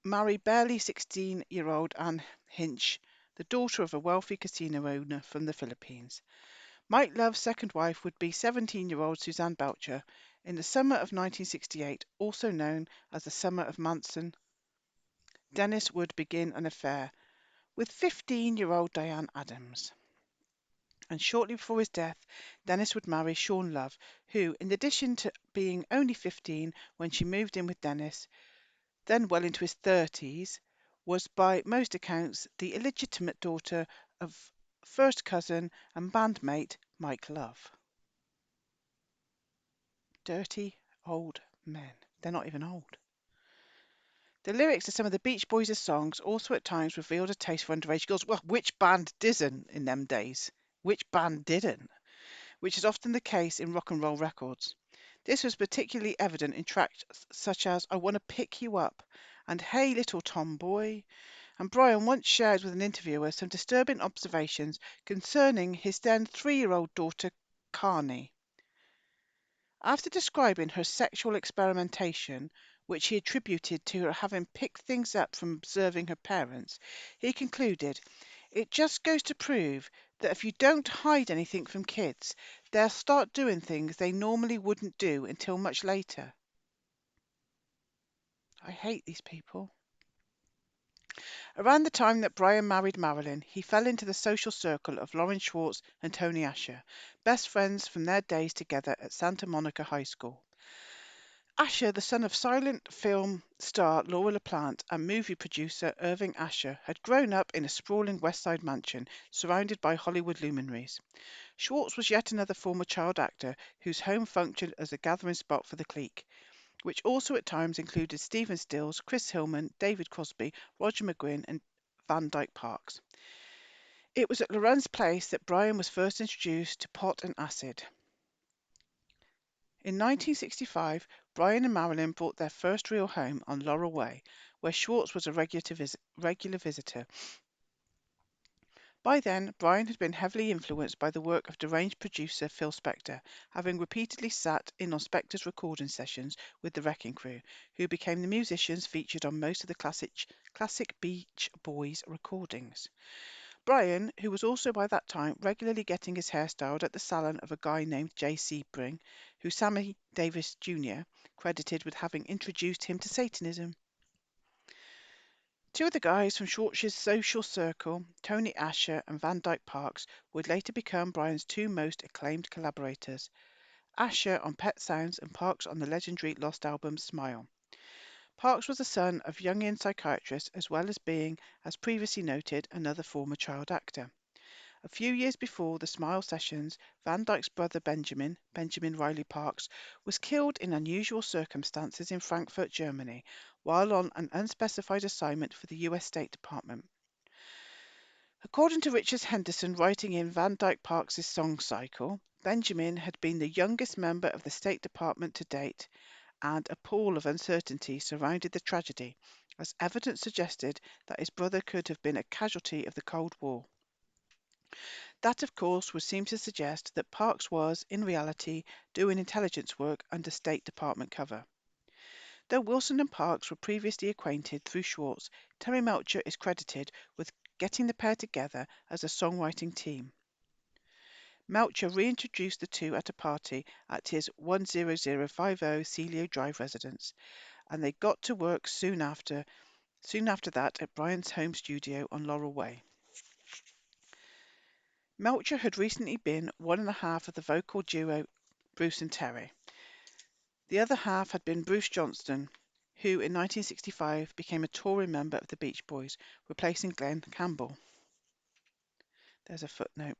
marry barely 16-year-old Anne Hinch, the daughter of a wealthy casino owner from the Philippines. Mike Love's second wife would be 17-year-old Suzanne Belcher. In the summer of 1968, also known as the Summer of Manson, Dennis would begin an affair with 15-year-old Diane Adams. And shortly before his death, Dennis would marry Shawn Love, who, in addition to being only 15 when she moved in with Dennis, then well into his 30s, was by most accounts the illegitimate daughter of first cousin and bandmate Mike Love. Dirty old men. They're not even old. The lyrics to some of the Beach Boys' songs also at times revealed a taste for underage girls. Well, which band didn't in them days? Which band didn't? Which is often the case in rock and roll records. This was particularly evident in tracks such as I Wanna Pick You Up and Hey Little Tomboy. And Brian once shared with an interviewer some disturbing observations concerning his then 3-year-old daughter, Carney. After describing her sexual experimentation, which he attributed to her having picked things up from observing her parents, he concluded, "It just goes to prove that if you don't hide anything from kids, they'll start doing things they normally wouldn't do until much later." I hate these people. Around the time that Brian married Marilyn, he fell into the social circle of Lauren Schwartz and Tony Asher, best friends from their days together at Santa Monica High School. Asher, the son of silent film star Laura LaPlante and movie producer Irving Asher, had grown up in a sprawling West Side mansion surrounded by Hollywood luminaries. Schwartz was yet another former child actor whose home functioned as a gathering spot for the clique, which also at times included Stephen Stills, Chris Hillman, David Crosby, Roger McGuinn, and Van Dyke Parks. It was at Loren's place that Brian was first introduced to pot and acid. In 1965, Brian and Marilyn bought their first real home on Laurel Way, where Schwartz was a regular visitor. By then, Brian had been heavily influenced by the work of deranged producer Phil Spector, having repeatedly sat in on Spector's recording sessions with the Wrecking Crew, who became the musicians featured on most of the classic Beach Boys recordings. Brian, who was also by that time regularly getting his hair styled at the salon of a guy named Jay Sebring, who Sammy Davis Jr. credited with having introduced him to Satanism. Two of the guys from Schwartz's social circle, Tony Asher and Van Dyke Parks, would later become Brian's two most acclaimed collaborators, Asher on Pet Sounds and Parks on the legendary Lost album Smile. Parks was the son of Jungian psychiatrist as well as being, as previously noted, another former child actor. A few years before the Smile sessions, Van Dyke's brother Benjamin Riley Parks, was killed in unusual circumstances in Frankfurt, Germany, while on an unspecified assignment for the US State Department. According to Richard Henderson writing in Van Dyke Parks' song cycle, Benjamin had been the youngest member of the State Department to date, and a pall of uncertainty surrounded the tragedy, as evidence suggested that his brother could have been a casualty of the Cold War. That, of course, would seem to suggest that Parks was, in reality, doing intelligence work under State Department cover. Though Wilson and Parks were previously acquainted through Schwartz, Terry Melcher is credited with getting the pair together as a songwriting team. Melcher reintroduced the two at a party at his 10050 Celio Drive residence, and they got to work soon after that at Brian's home studio on Laurel Way. Melcher had recently been one and a half of the vocal duo Bruce and Terry. The other half had been Bruce Johnston, who in 1965 became a touring member of the Beach Boys, replacing Glenn Campbell. There's a footnote.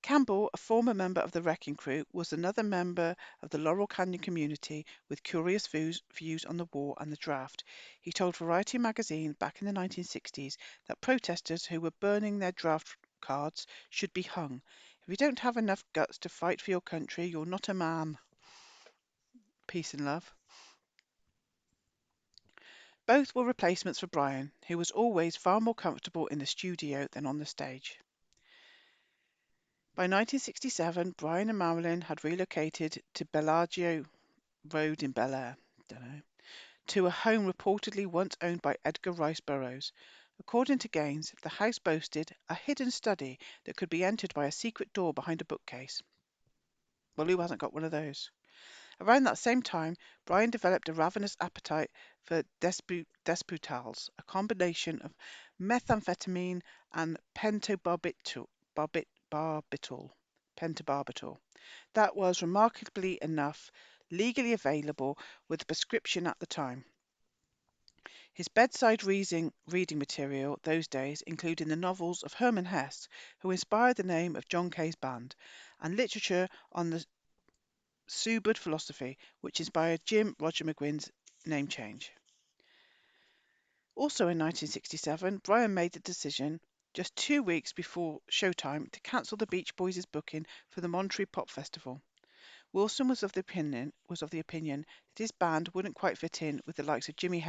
Campbell, a former member of the Wrecking Crew, was another member of the Laurel Canyon community with curious views on the war and the draft. He told Variety magazine back in the 1960s that protesters who were burning their draft cards should be hung. If you don't have enough guts to fight for your country, you're not a man. Peace and love. Both were replacements for Brian, who was always far more comfortable in the studio than on the stage. By 1967, Brian and Marilyn had relocated to Bellagio Road in Bel Air, to a home reportedly once owned by Edgar Rice Burroughs. According to Gaines, the house boasted a hidden study that could be entered by a secret door behind a bookcase. Well, who hasn't got one of those? Around that same time, Brian developed a ravenous appetite for desputals, a combination of methamphetamine and pentobarbital, pentobarbital, that was remarkably enough legally available with a prescription at the time. His bedside reading material those days included the novels of Hermann Hesse, who inspired the name of John Kay's band, and literature on the Subud philosophy, which inspired Jim Roger McGuinn's name change. Also in 1967, Brian made the decision, just 2 weeks before showtime, to cancel the Beach Boys' booking for the Monterey Pop Festival. Wilson was of the opinion that his band wouldn't quite fit in with the likes of Jimi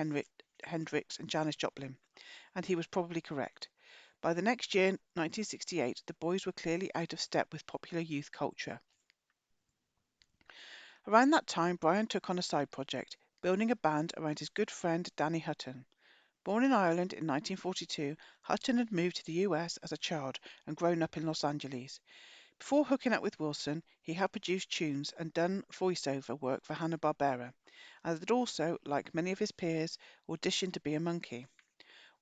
Hendrix and Janis Joplin, and he was probably correct. By the next year, 1968, the boys were clearly out of step with popular youth culture. Around that time, Brian took on a side project, building a band around his good friend Danny Hutton. Born in Ireland in 1942, Hutton had moved to the US as a child and grown up in Los Angeles. Before hooking up with Wilson, he had produced tunes and done voiceover work for Hanna-Barbera, and had also, like many of his peers, auditioned to be a monkey.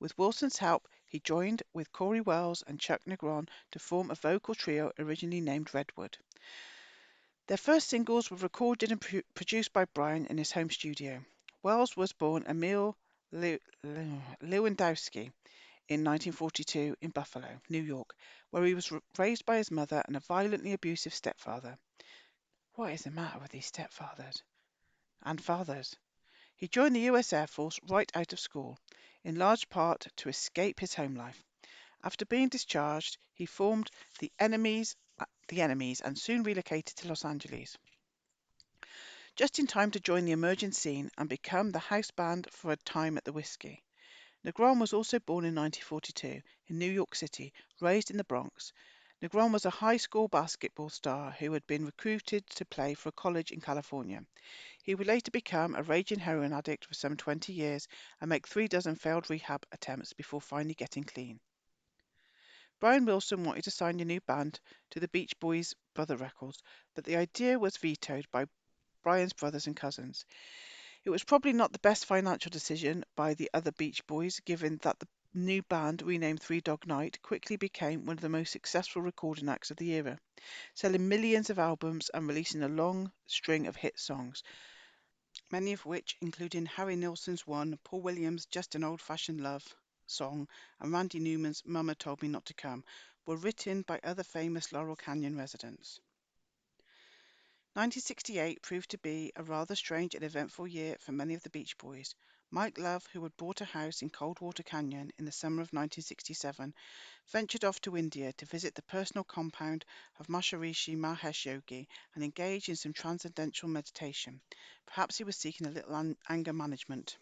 With Wilson's help, he joined with Corey Wells and Chuck Negron to form a vocal trio originally named Redwood. Their first singles were recorded and produced by Brian in his home studio. Wells was born Emil Lewandowski in 1942 in Buffalo, New York, where he was raised by his mother and a violently abusive stepfather. What is the matter with these stepfathers and fathers? He joined the US Air Force right out of school, in large part to escape his home life. After being discharged, he formed the Enemies and soon relocated to Los Angeles, just in time to join the emerging scene and become the house band for a time at the Whiskey. Negron was also born in 1942 in New York City, raised in the Bronx. Negron was a high school basketball star who had been recruited to play for a college in California. He would later become a raging heroin addict for some 20 years and make 3 dozen failed rehab attempts before finally getting clean. Brian Wilson wanted to sign a new band to the Beach Boys' Brother Records, but the idea was vetoed by Brian's brothers and cousins. It was probably not the best financial decision by the other Beach Boys, given that the new band, renamed Three Dog Night, quickly became one of the most successful recording acts of the era, selling millions of albums and releasing a long string of hit songs, many of which, including Harry Nilsson's One, Paul Williams' Just an Old-Fashioned Love song, and Randy Newman's Mama Told Me Not to Come, were written by other famous Laurel Canyon residents. 1968 proved to be a rather strange and eventful year for many of the Beach Boys. Mike Love, who had bought a house in Coldwater Canyon in the summer of 1967, ventured off to India to visit the personal compound of Maharishi Mahesh Yogi and engage in some transcendental meditation. Perhaps he was seeking a little anger management.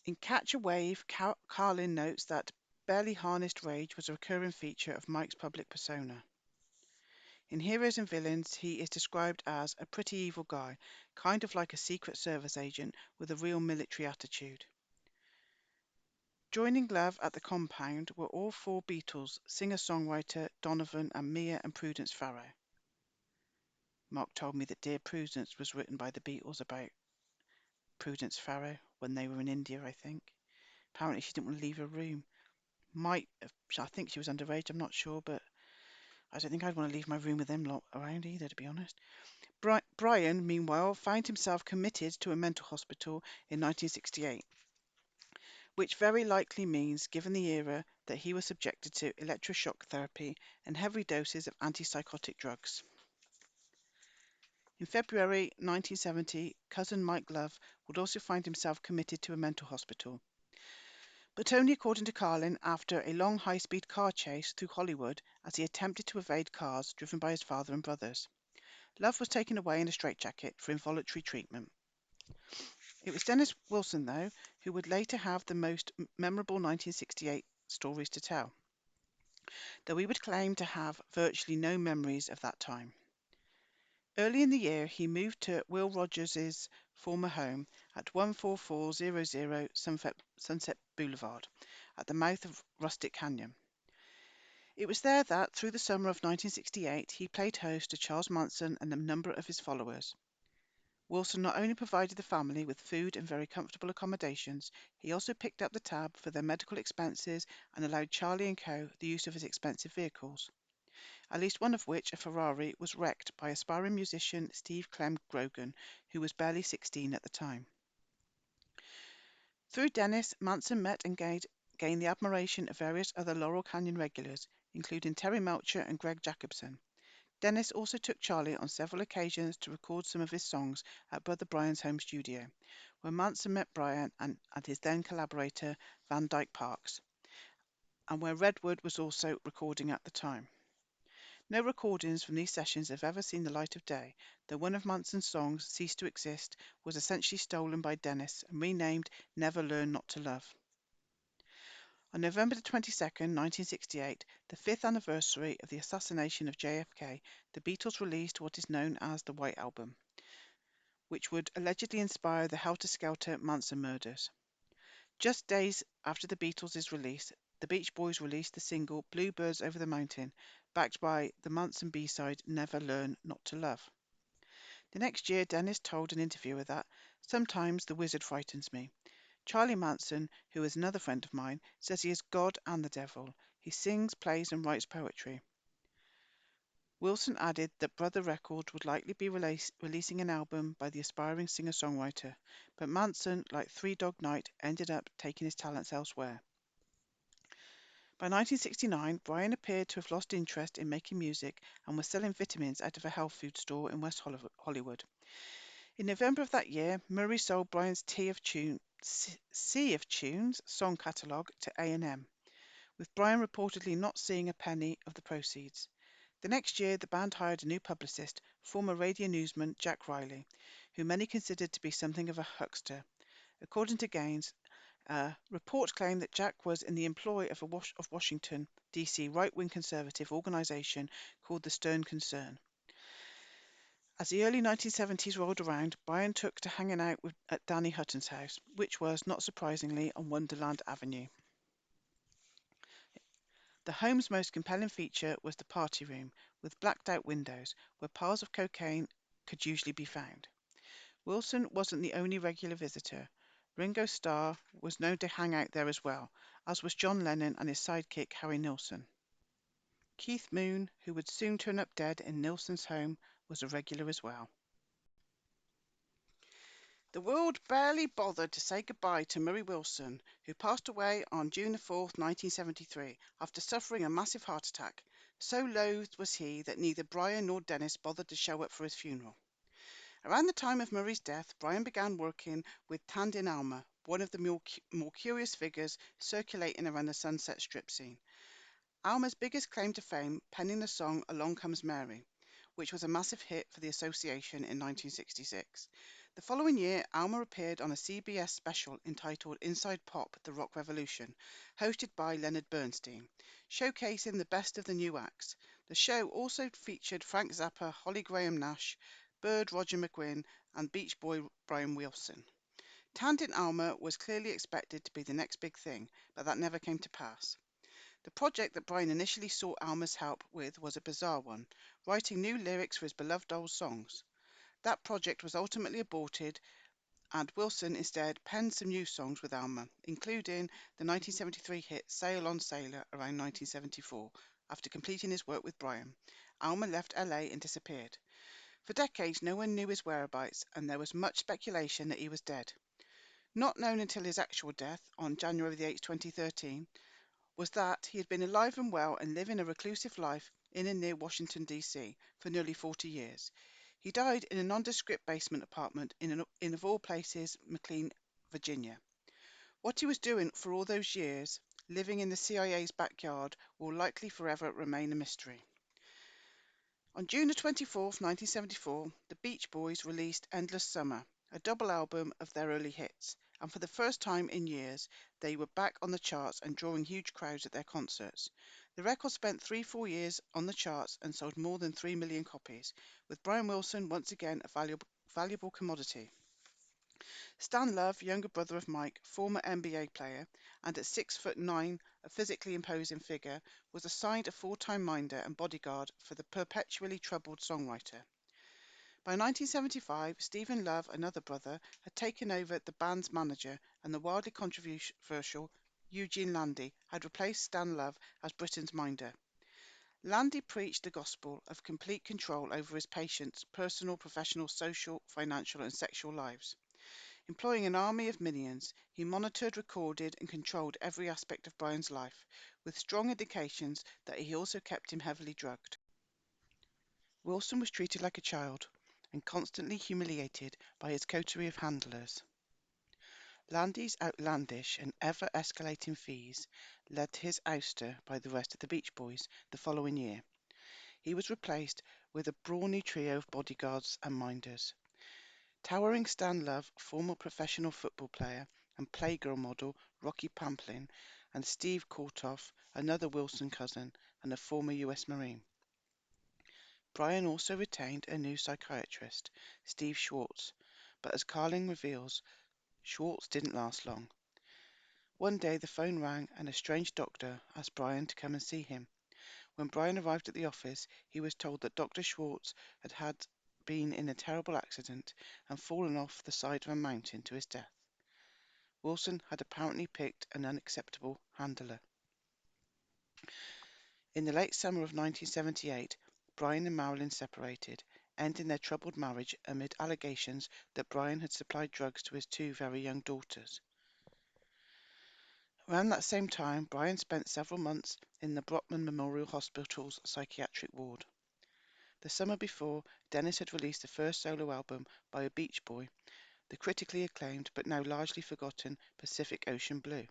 In Catch a Wave, Carlin notes that barely harnessed rage was a recurring feature of Mike's public persona. In Heroes and Villains, he is described as a pretty evil guy, kind of like a Secret Service agent with a real military attitude. Joining Love at the compound were all four Beatles, singer-songwriter Donovan and Mia and Prudence Farrow. Mark told me that Dear Prudence was written by the Beatles about Prudence Farrow when they were in India, I think. Apparently she didn't want to leave her room. I think she was underage, I'm not sure, but I don't think I'd want to leave my room with them lot around either, to be honest. Brian, meanwhile, found himself committed to a mental hospital in 1968, which very likely means, given the era, that he was subjected to electroshock therapy and heavy doses of antipsychotic drugs. In February 1970, cousin Mike Love would also find himself committed to a mental hospital, but only according to Carlin after a long high-speed car chase through Hollywood as he attempted to evade cars driven by his father and brothers. Love was taken away in a straitjacket for involuntary treatment. It was Dennis Wilson, though, who would later have the most memorable 1968 stories to tell, though he would claim to have virtually no memories of that time. Early in the year, he moved to Will Rogers' former home at 14400 Sunset Boulevard, at the mouth of Rustic Canyon. It was there that, through the summer of 1968, he played host to Charles Manson and a number of his followers. Wilson not only provided the family with food and very comfortable accommodations, he also picked up the tab for their medical expenses and allowed Charlie and Co. the use of his expensive vehicles, at least one of which, a Ferrari, was wrecked by aspiring musician Steve Clem Grogan, who was barely 16 at the time. Through Dennis, Manson met and gained the admiration of various other Laurel Canyon regulars, including Terry Melcher and Greg Jacobson. Dennis also took Charlie on several occasions to record some of his songs at Brother Brian's home studio, where Manson met Brian and his then collaborator Van Dyke Parks, and where Redwood was also recording at the time. No recordings from these sessions have ever seen the light of day, though one of Manson's songs, Cease to Exist, was essentially stolen by Dennis and renamed Never Learn Not to Love. On November the 22nd, 1968, the fifth anniversary of the assassination of JFK, the Beatles released what is known as the White Album, which would allegedly inspire the Helter Skelter Manson murders. Just days after the Beatles' release, the Beach Boys released the single Bluebirds Over the Mountain, backed by the Manson B-side Never Learn Not to Love. The next year, Dennis told an interviewer that, "Sometimes the wizard frightens me. Charlie Manson, who is another friend of mine, says he is God and the devil. He sings, plays, and writes poetry." Wilson added that Brother Records would likely be releasing an album by the aspiring singer-songwriter, but Manson, like Three Dog Night, ended up taking his talents elsewhere. By 1969, Brian appeared to have lost interest in making music and was selling vitamins out of a health food store in West Hollywood. In November of that year, Murray sold Brian's Sea of Tunes song catalogue to A&M, with Brian reportedly not seeing a penny of the proceeds. The next year, the band hired a new publicist, former radio newsman Jack Riley, who many considered to be something of a huckster. According to Gaines, a report claimed that Jack was in the employ of Washington, D.C. right-wing conservative organization called the Stern Concern. As the early 1970s rolled around, Brian took to hanging out at Danny Hutton's house, which was, not surprisingly, on Wonderland Avenue. The home's most compelling feature was the party room, with blacked-out windows, where piles of cocaine could usually be found. Wilson wasn't the only regular visitor. Ringo Starr was known to hang out there as well, as was John Lennon and his sidekick Harry Nilsson. Keith Moon, who would soon turn up dead in Nilsson's home, was a regular as well. The world barely bothered to say goodbye to Murray Wilson, who passed away on June 4, 1973, after suffering a massive heart attack. So loathed was he that neither Brian nor Dennis bothered to show up for his funeral. Around the time of Murray's death, Brian began working with Tandin Alma, one of the more curious figures circulating around the Sunset Strip scene. Alma's biggest claim to fame, penning the song Along Comes Mary, which was a massive hit for the association in 1966. The following year, Alma appeared on a CBS special entitled Inside Pop: The Rock Revolution, hosted by Leonard Bernstein, showcasing the best of the new acts. The show also featured Frank Zappa, Holly Graham Nash, Bird Roger McGuinn, and Beach Boy Brian Wilson. Tandin Alma was clearly expected to be the next big thing, but that never came to pass. The project that Brian initially sought Alma's help with was a bizarre one, writing new lyrics for his beloved old songs. That project was ultimately aborted, and Wilson instead penned some new songs with Alma, including the 1973 hit Sail On Sailor around 1974. After completing his work with Brian, Alma left LA and disappeared. For decades, no one knew his whereabouts, and there was much speculation that he was dead. Not known until his actual death on January 8, 2013, was that he had been alive and well and living a reclusive life in and near Washington, D.C. for nearly 40 years. He died in a nondescript basement apartment in of all places, McLean, Virginia. What he was doing for all those years, living in the CIA's backyard, will likely forever remain a mystery. On June 24, 1974, the Beach Boys released Endless Summer, a double album of their early hits, and for the first time in years, they were back on the charts and drawing huge crowds at their concerts. The record spent 3-4 years on the charts and sold more than 3 million copies, with Brian Wilson once again a valuable commodity. Stan Love, younger brother of Mike, former NBA player, and at 6'9", a physically imposing figure, was assigned a full-time minder and bodyguard for the perpetually troubled songwriter. By 1975, Stephen Love, another brother, had taken over the band's manager, and the wildly controversial Eugene Landy had replaced Stan Love as Britain's minder. Landy preached the gospel of complete control over his patients' personal, professional, social, financial, and sexual lives. Employing an army of minions, he monitored, recorded, and controlled every aspect of Brian's life, with strong indications that he also kept him heavily drugged. Wilson was treated like a child and constantly humiliated by his coterie of handlers. Landy's outlandish and ever-escalating fees led to his ouster by the rest of the Beach Boys the following year. He was replaced with a brawny trio of bodyguards and minders. Towering Stan Love, former professional football player and Playgirl model Rocky Pamplin, and Steve Kortoff, another Wilson cousin and a former US Marine. Brian also retained a new psychiatrist, Steve Schwartz, but as Carling reveals, Schwartz didn't last long. One day the phone rang and a strange doctor asked Brian to come and see him. When Brian arrived at the office, he was told that Dr. Schwartz had been in a terrible accident and fallen off the side of a mountain to his death. Wilson had apparently picked an unacceptable handler. In the late summer of 1978, Brian and Marilyn separated, ending their troubled marriage amid allegations that Brian had supplied drugs to his two very young daughters. Around that same time, Brian spent several months in the Brotman Memorial Hospital's psychiatric ward. The summer before, Dennis had released the first solo album by a Beach Boy, the critically acclaimed but now largely forgotten Pacific Ocean Blue.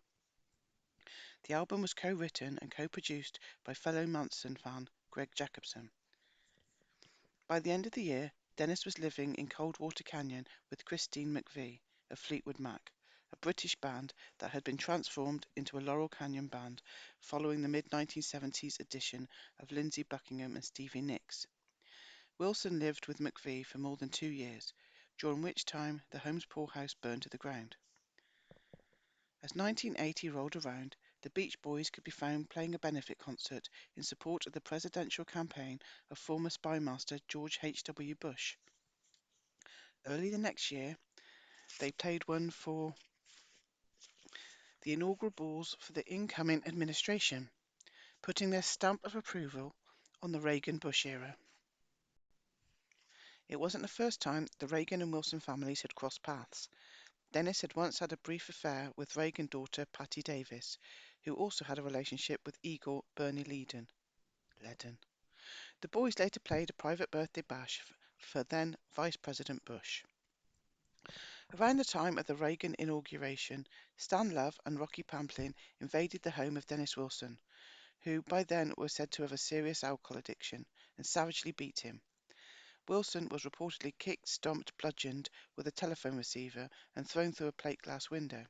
The album was co-written and co-produced by fellow Manson fan Greg Jacobson. By the end of the year, Dennis was living in Coldwater Canyon with Christine McVie of Fleetwood Mac, a British band that had been transformed into a Laurel Canyon band following the mid-1970s addition of Lindsey Buckingham and Stevie Nicks. Wilson lived with McVie for more than 2 years, during which time the home's poorhouse burned to the ground. As 1980 rolled around, the Beach Boys could be found playing a benefit concert in support of the presidential campaign of former spymaster George H.W. Bush. Early the next year, they played one for the inaugural balls for the incoming administration, putting their stamp of approval on the Reagan-Bush era. It wasn't the first time the Reagan and Wilson families had crossed paths. Dennis had once had a brief affair with Reagan daughter Patty Davis, who also had a relationship with Igor Bernie Ledin. The boys later played a private birthday bash for then Vice President Bush. Around the time of the Reagan inauguration, Stan Love and Rocky Pamplin invaded the home of Dennis Wilson, who by then was said to have a serious alcohol addiction, and savagely beat him. Wilson was reportedly kicked, stomped, bludgeoned with a telephone receiver and thrown through a plate glass window.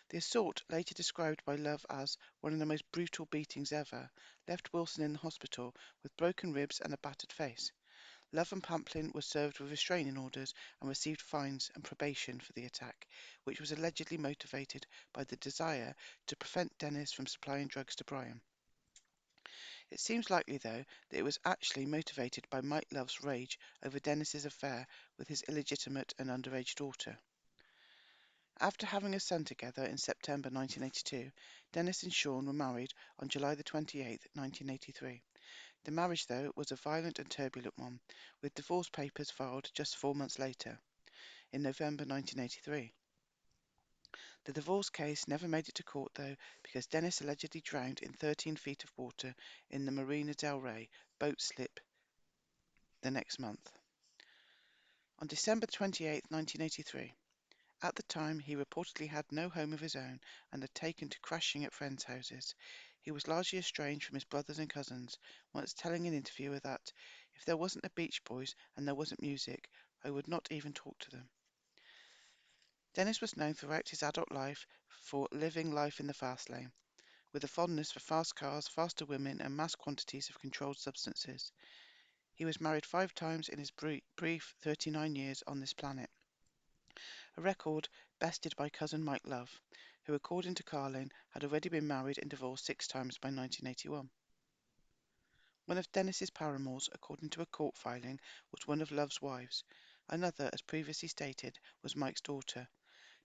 The assault, later described by Love as one of the most brutal beatings ever, left Wilson in the hospital with broken ribs and a battered face. Love and Pamplin were served with restraining orders and received fines and probation for the attack, which was allegedly motivated by the desire to prevent Dennis from supplying drugs to Brian. It seems likely, though, that it was actually motivated by Mike Love's rage over Dennis's affair with his illegitimate and underage daughter. After having a son together in September 1982, Dennis and Sean were married on July 28, 1983. The marriage, though, was a violent and turbulent one, with divorce papers filed just 4 months later, in November 1983. The divorce case never made it to court, though, because Dennis allegedly drowned in 13 feet of water in the Marina del Rey boat slip the next month. On December 28, 1983, at the time he reportedly had no home of his own and had taken to crashing at friends' houses. He was largely estranged from his brothers and cousins, once telling an interviewer that, if there wasn't the Beach Boys and there wasn't music, I would not even talk to them. Dennis was known throughout his adult life for living life in the fast lane, with a fondness for fast cars, faster women, and mass quantities of controlled substances. He was married 5 times in his brief 39 years on this planet, a record bested by cousin Mike Love, who, according to Carlin, had already been married and divorced 6 times by 1981. One of Dennis's paramours, according to a court filing, was one of Love's wives. Another, as previously stated, was Mike's daughter.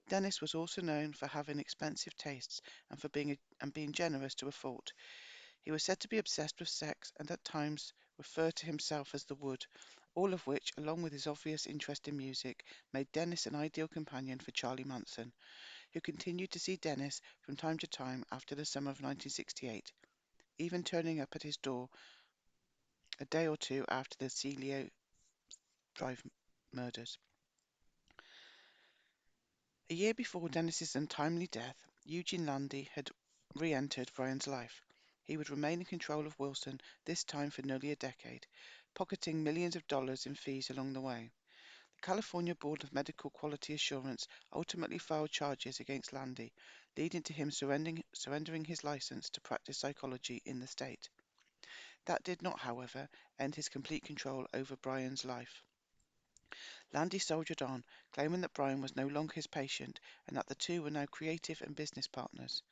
Dennis was also known for having expensive tastes and for being generous to a fault. He was said to be obsessed with sex and at times referred to himself as the Wood, all of which, along with his obvious interest in music, made Dennis an ideal companion for Charlie Manson, who continued to see Dennis from time to time after the summer of 1968, even turning up at his door a day or two after the Celio Drive murders. A year before Dennis's untimely death, Eugene Landy had re-entered Brian's life. He would remain in control of Wilson, this time for nearly a decade, pocketing millions of dollars in fees along the way. The California Board of Medical Quality Assurance ultimately filed charges against Landy, leading to him surrendering his license to practice psychology in the state. That did not, however, end his complete control over Brian's life. Landy soldiered on, claiming that Brian was no longer his patient and that the two were now creative and business partners.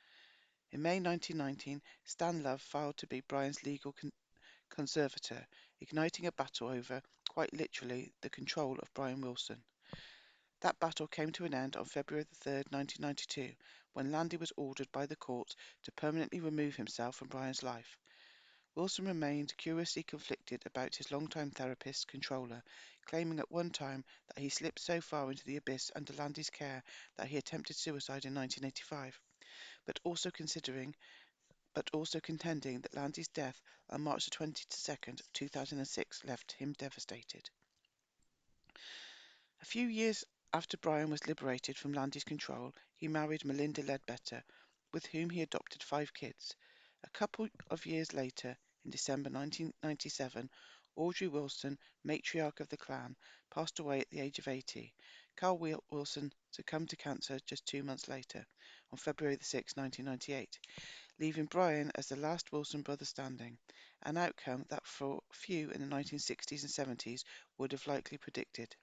In May 1919, Stan Love filed to be Brian's legal conservator, igniting a battle over, quite literally, the control of Brian Wilson. That battle came to an end on February 3, 1992, when Landy was ordered by the courts to permanently remove himself from Brian's life. Wilson remained curiously conflicted about his longtime therapist's controller, claiming at one time that he slipped so far into the abyss under Landy's care that he attempted suicide in 1985, but also contending that Landy's death on March 22nd, 2006 left him devastated. A few years after Brian was liberated from Landy's control, he married Melinda Ledbetter, with whom he adopted 5 kids. A couple of years later, in December 1997, Audrey Wilson, matriarch of the clan, passed away at the age of 80. Carl Wilson succumbed to cancer just 2 months later, on February 6, 1998, leaving Brian as the last Wilson brother standing, an outcome that for few in the 1960s and 70s would have likely predicted.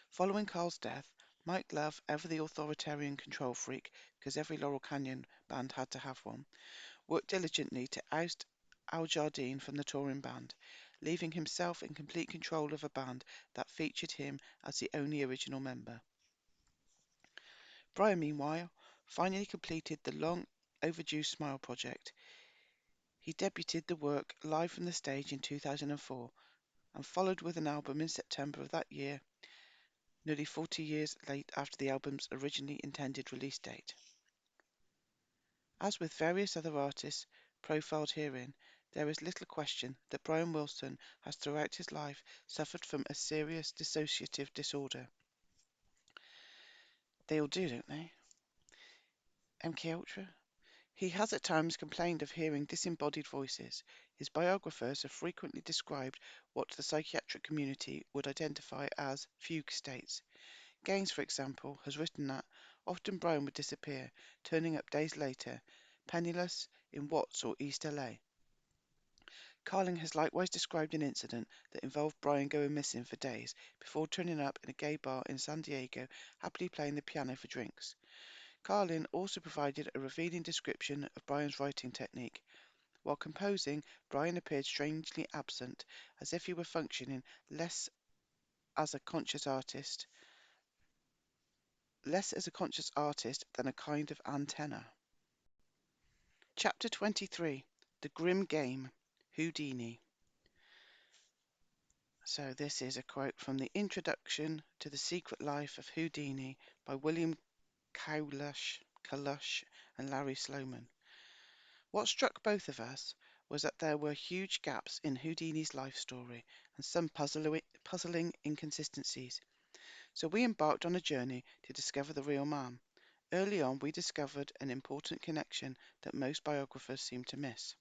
Following Carl's death, Mike Love, ever the authoritarian control freak, because every Laurel Canyon band had to have one, worked diligently to oust Al Jardine from the touring band, leaving himself in complete control of a band that featured him as the only original member. Brian, meanwhile, finally completed the long overdue Smile project. He debuted the work live from the stage in 2004 and followed with an album in September of that year, nearly 40 years late after the album's originally intended release date. As with various other artists profiled herein, there is little question that Brian Wilson has throughout his life suffered from a serious dissociative disorder. They all do, don't they? MK Ultra? He has at times complained of hearing disembodied voices. His biographers have frequently described what the psychiatric community would identify as fugue states. Gaines, for example, has written that often Brian would disappear, turning up days later, penniless, in Watts or East LA. Carling has likewise described an incident that involved Brian going missing for days before turning up in a gay bar in San Diego, happily playing the piano for drinks. Carlin also provided a revealing description of Brian's writing technique. While composing, Brian appeared strangely absent, as if he were functioning less as a conscious artist than a kind of antenna. Chapter 23: The Grim Game, Houdini. So this is a quote from the Introduction to the Secret Life of Houdini by William Kalush and Larry Sloman. What struck both of us was that there were huge gaps in Houdini's life story and some puzzling inconsistencies. So we embarked on a journey to discover the real man. Early on, we discovered an important connection that most biographers seem to miss.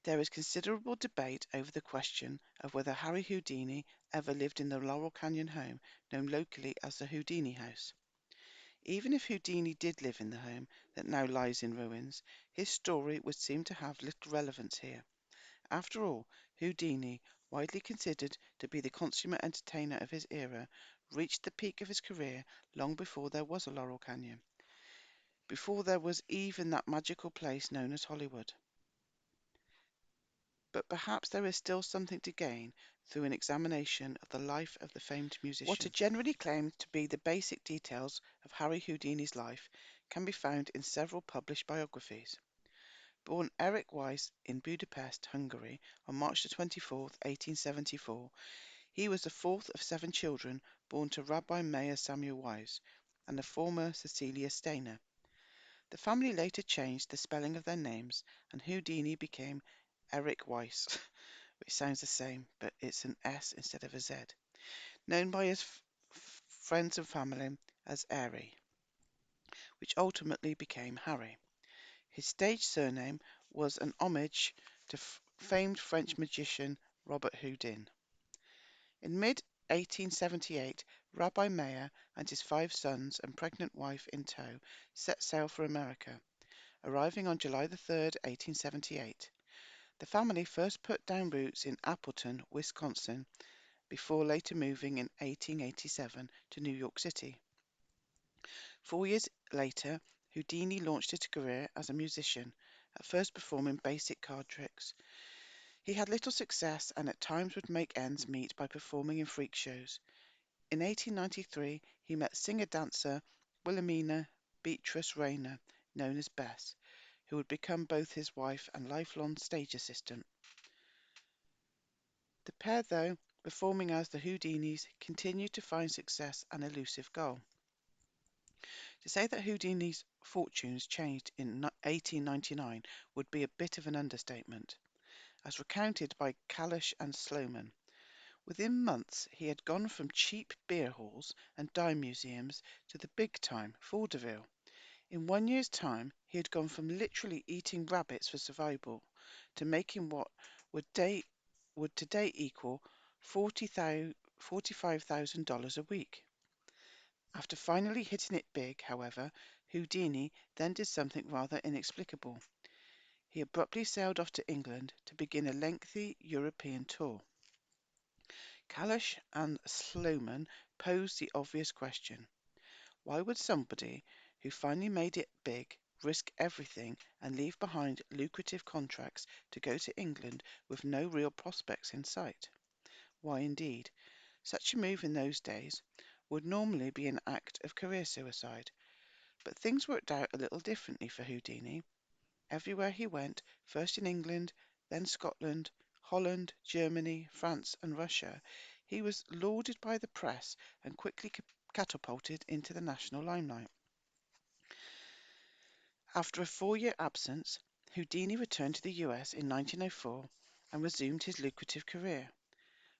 There is considerable debate over the question of whether Harry Houdini ever lived in the Laurel Canyon home known locally as the Houdini House. Even if Houdini did live in the home that now lies in ruins, his story would seem to have little relevance here. After all, Houdini, widely considered to be the consummate entertainer of his era, reached the peak of his career long before there was a Laurel Canyon, before there was even that magical place known as Hollywood. But perhaps there is still something to gain through an examination of the life of the famed musician. What are generally claimed to be the basic details of Harry Houdini's life can be found in several published biographies. Born Erich Weiss in Budapest, Hungary, on March 24, 1874, he was the fourth of 7 children born to Rabbi Meir Samuel Weiss and the former Cecilia Steiner. The family later changed the spelling of their names, and Houdini became Erich Weiss, which sounds the same, but it's an S instead of a Z, known by his friends and family as Airy, which ultimately became Harry. His stage surname was an homage to famed French magician Robert Houdin. In mid-1878, Rabbi Meir and his 5 sons and pregnant wife in tow set sail for America, arriving on July 3rd, 1878. The family first put down roots in Appleton, Wisconsin, before later moving in 1887 to New York City. 4 years later, Houdini launched his career as a musician, at first performing basic card tricks. He had little success and at times would make ends meet by performing in freak shows. In 1893, he met singer-dancer Wilhelmina Beatrice Rayner, known as Bess, who would become both his wife and lifelong stage assistant. The pair, though performing as the Houdinis, continued to find success an elusive goal. To say that Houdini's fortunes changed in 1899 would be a bit of an understatement. As recounted by Kalish and Sloman, within months he had gone from cheap beer halls and dime museums to the big time vaudeville. In 1 year's time he had gone from literally eating rabbits for survival to making what would today equal $45,000 a week. After finally hitting it big, however, Houdini then did something rather inexplicable. He abruptly sailed off to England to begin a lengthy European tour. Kalish and Sloman posed the obvious question: why would somebody who finally made it big risk everything and leave behind lucrative contracts to go to England with no real prospects in sight? Why, indeed, such a move in those days would normally be an act of career suicide. But things worked out a little differently for Houdini. Everywhere he went, first in England, then Scotland, Holland, Germany, France, and Russia, he was lauded by the press and quickly catapulted into the national limelight. After a 4 year absence, Houdini returned to the US in 1904 and resumed his lucrative career.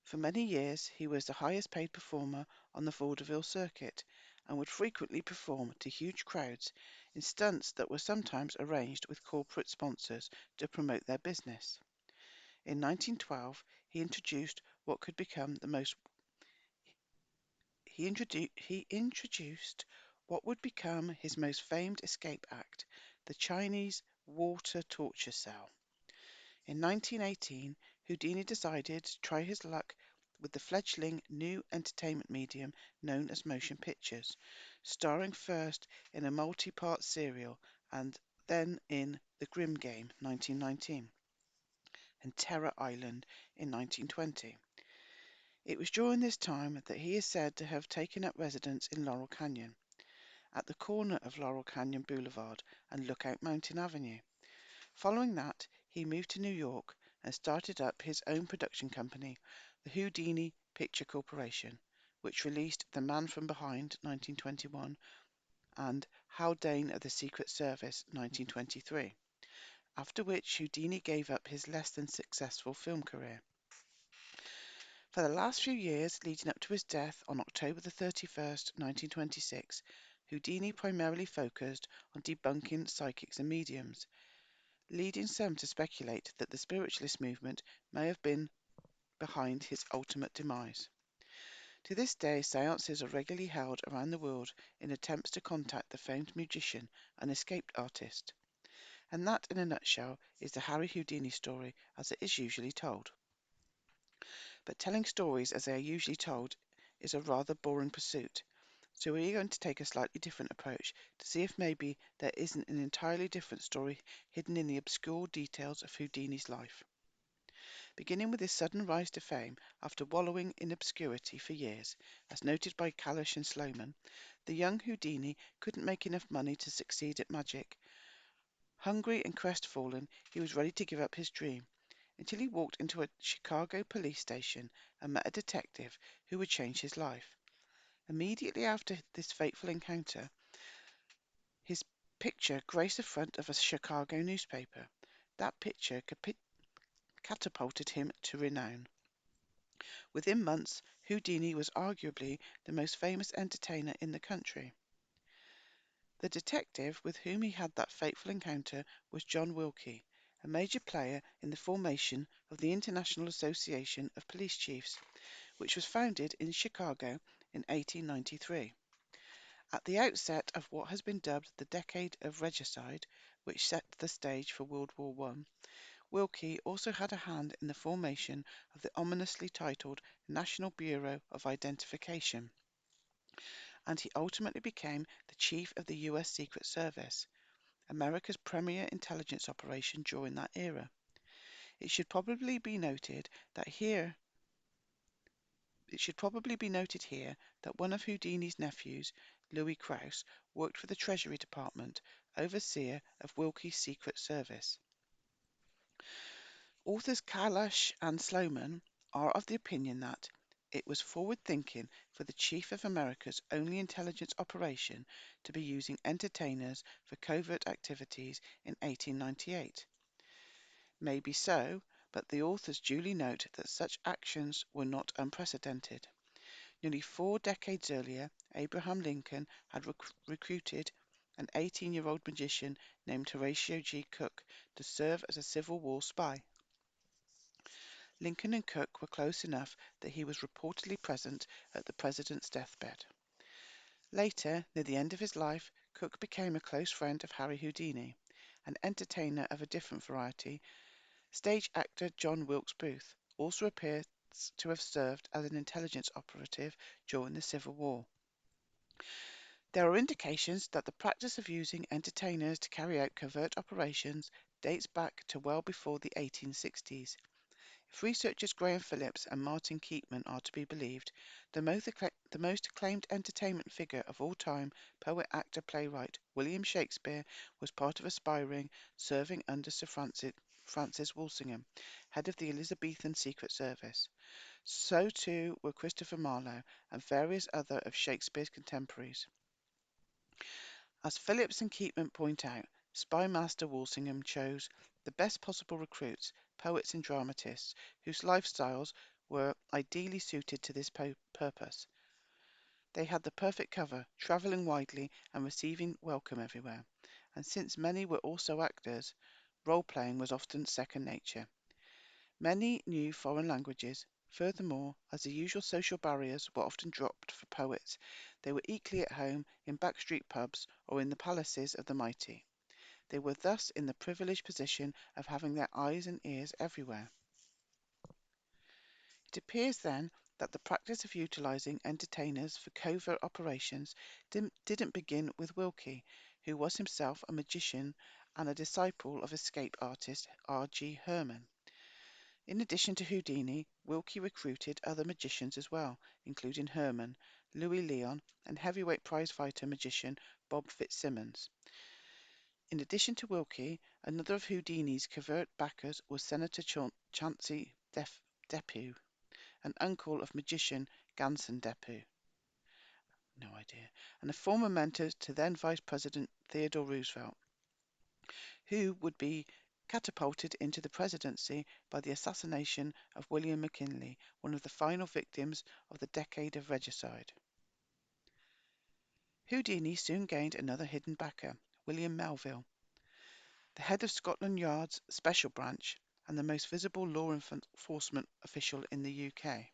For many years he was the highest paid performer on the vaudeville circuit and would frequently perform to huge crowds in stunts that were sometimes arranged with corporate sponsors to promote their business. In 1912 he introduced what could become the most he introduced what would become his most famed escape act, the Chinese water torture cell. In 1918, Houdini decided to try his luck with the fledgling new entertainment medium known as motion pictures, starring first in a multi-part serial and then in The Grim Game (1919) and Terror Island in 1920. It was during this time that he is said to have taken up residence in Laurel Canyon, at the corner of Laurel Canyon Boulevard and Lookout Mountain Avenue. Following that, he moved to New York and started up his own production company, the Houdini Picture Corporation, which released The Man from Behind (1921) and Haldane of the Secret Service (1923), after which Houdini gave up his less than successful film career. For the last few years leading up to his death on October 31st, 1926, Houdini primarily focused on debunking psychics and mediums, leading some to speculate that the spiritualist movement may have been behind his ultimate demise. To this day, seances are regularly held around the world in attempts to contact the famed magician and escaped artist. And that, in a nutshell, is the Harry Houdini story as it is usually told. But telling stories as they are usually told is a rather boring pursuit, so we're going to take a slightly different approach to see if maybe there isn't an entirely different story hidden in the obscure details of Houdini's life. Beginning with his sudden rise to fame after wallowing in obscurity for years, as noted by Kalish and Sloman, the young Houdini couldn't make enough money to succeed at magic. Hungry and crestfallen, he was ready to give up his dream, until he walked into a Chicago police station and met a detective who would change his life. Immediately after this fateful encounter, his picture graced the front of a Chicago newspaper. That picture catapulted him to renown. Within months, Houdini was arguably the most famous entertainer in the country. The detective with whom he had that fateful encounter was John Wilkie, a major player in the formation of the International Association of Police Chiefs, which was founded in Chicago in 1893. At the outset of what has been dubbed the Decade of Regicide, which set the stage for World War One, Wilkie also had a hand in the formation of the ominously titled National Bureau of Identification, and he ultimately became the chief of the US Secret Service, America's premier intelligence operation during that era. It should probably be noted that here It should probably be noted here that one of Houdini's nephews, Louis Krauss, worked for the Treasury Department, overseer of Wilkie's Secret Service. Authors Kalash and Sloman are of the opinion that it was forward-thinking for the chief of America's only intelligence operation to be using entertainers for covert activities in 1898. Maybe so, but the authors duly note that such actions were not unprecedented. Nearly 4 decades earlier, Abraham Lincoln had recruited an 18-year-old magician named Horatio G. Cook to serve as a Civil War spy. Lincoln and Cook were close enough that he was reportedly present at the president's deathbed. Later, near the end of his life, Cook became a close friend of Harry Houdini, an entertainer of a different variety. Stage actor John Wilkes Booth also appears to have served as an intelligence operative during the Civil War. There are indications that the practice of using entertainers to carry out covert operations dates back to well before the 1860s. If researchers Graham Phillips and Martin Keatman are to be believed, the most acclaimed entertainment figure of all time, poet, actor, playwright William Shakespeare, was part of a spy ring serving under Sir Francis Walsingham, head of the Elizabethan Secret Service. So too were Christopher Marlowe and various other of Shakespeare's contemporaries. As Phillips and Keatman point out, Spy Master Walsingham chose the best possible recruits, poets and dramatists, whose lifestyles were ideally suited to this purpose. They had the perfect cover, travelling widely and receiving welcome everywhere. And since many were also actors, role-playing was often second nature. Many knew foreign languages. Furthermore, as the usual social barriers were often dropped for poets, they were equally at home in backstreet pubs or in the palaces of the mighty. They were thus in the privileged position of having their eyes and ears everywhere. It appears then that the practice of utilising entertainers for covert operations didn't begin with Wilkie, who was himself a magician and a disciple of escape artist R. G. Herman. In addition to Houdini, Wilkie recruited other magicians as well, including Herman, Louis Leon, and heavyweight prizefighter magician Bob Fitzsimmons. In addition to Wilkie, another of Houdini's covert backers was Senator Chauncey Depew, an uncle of magician Ganson Depew, no idea, and a former mentor to then Vice President Theodore Roosevelt, who would be catapulted into the presidency by the assassination of William McKinley, one of the final victims of the Decade of Regicide. Houdini soon gained another hidden backer, William Melville, the head of Scotland Yard's Special Branch and the most visible law enforcement official in the UK.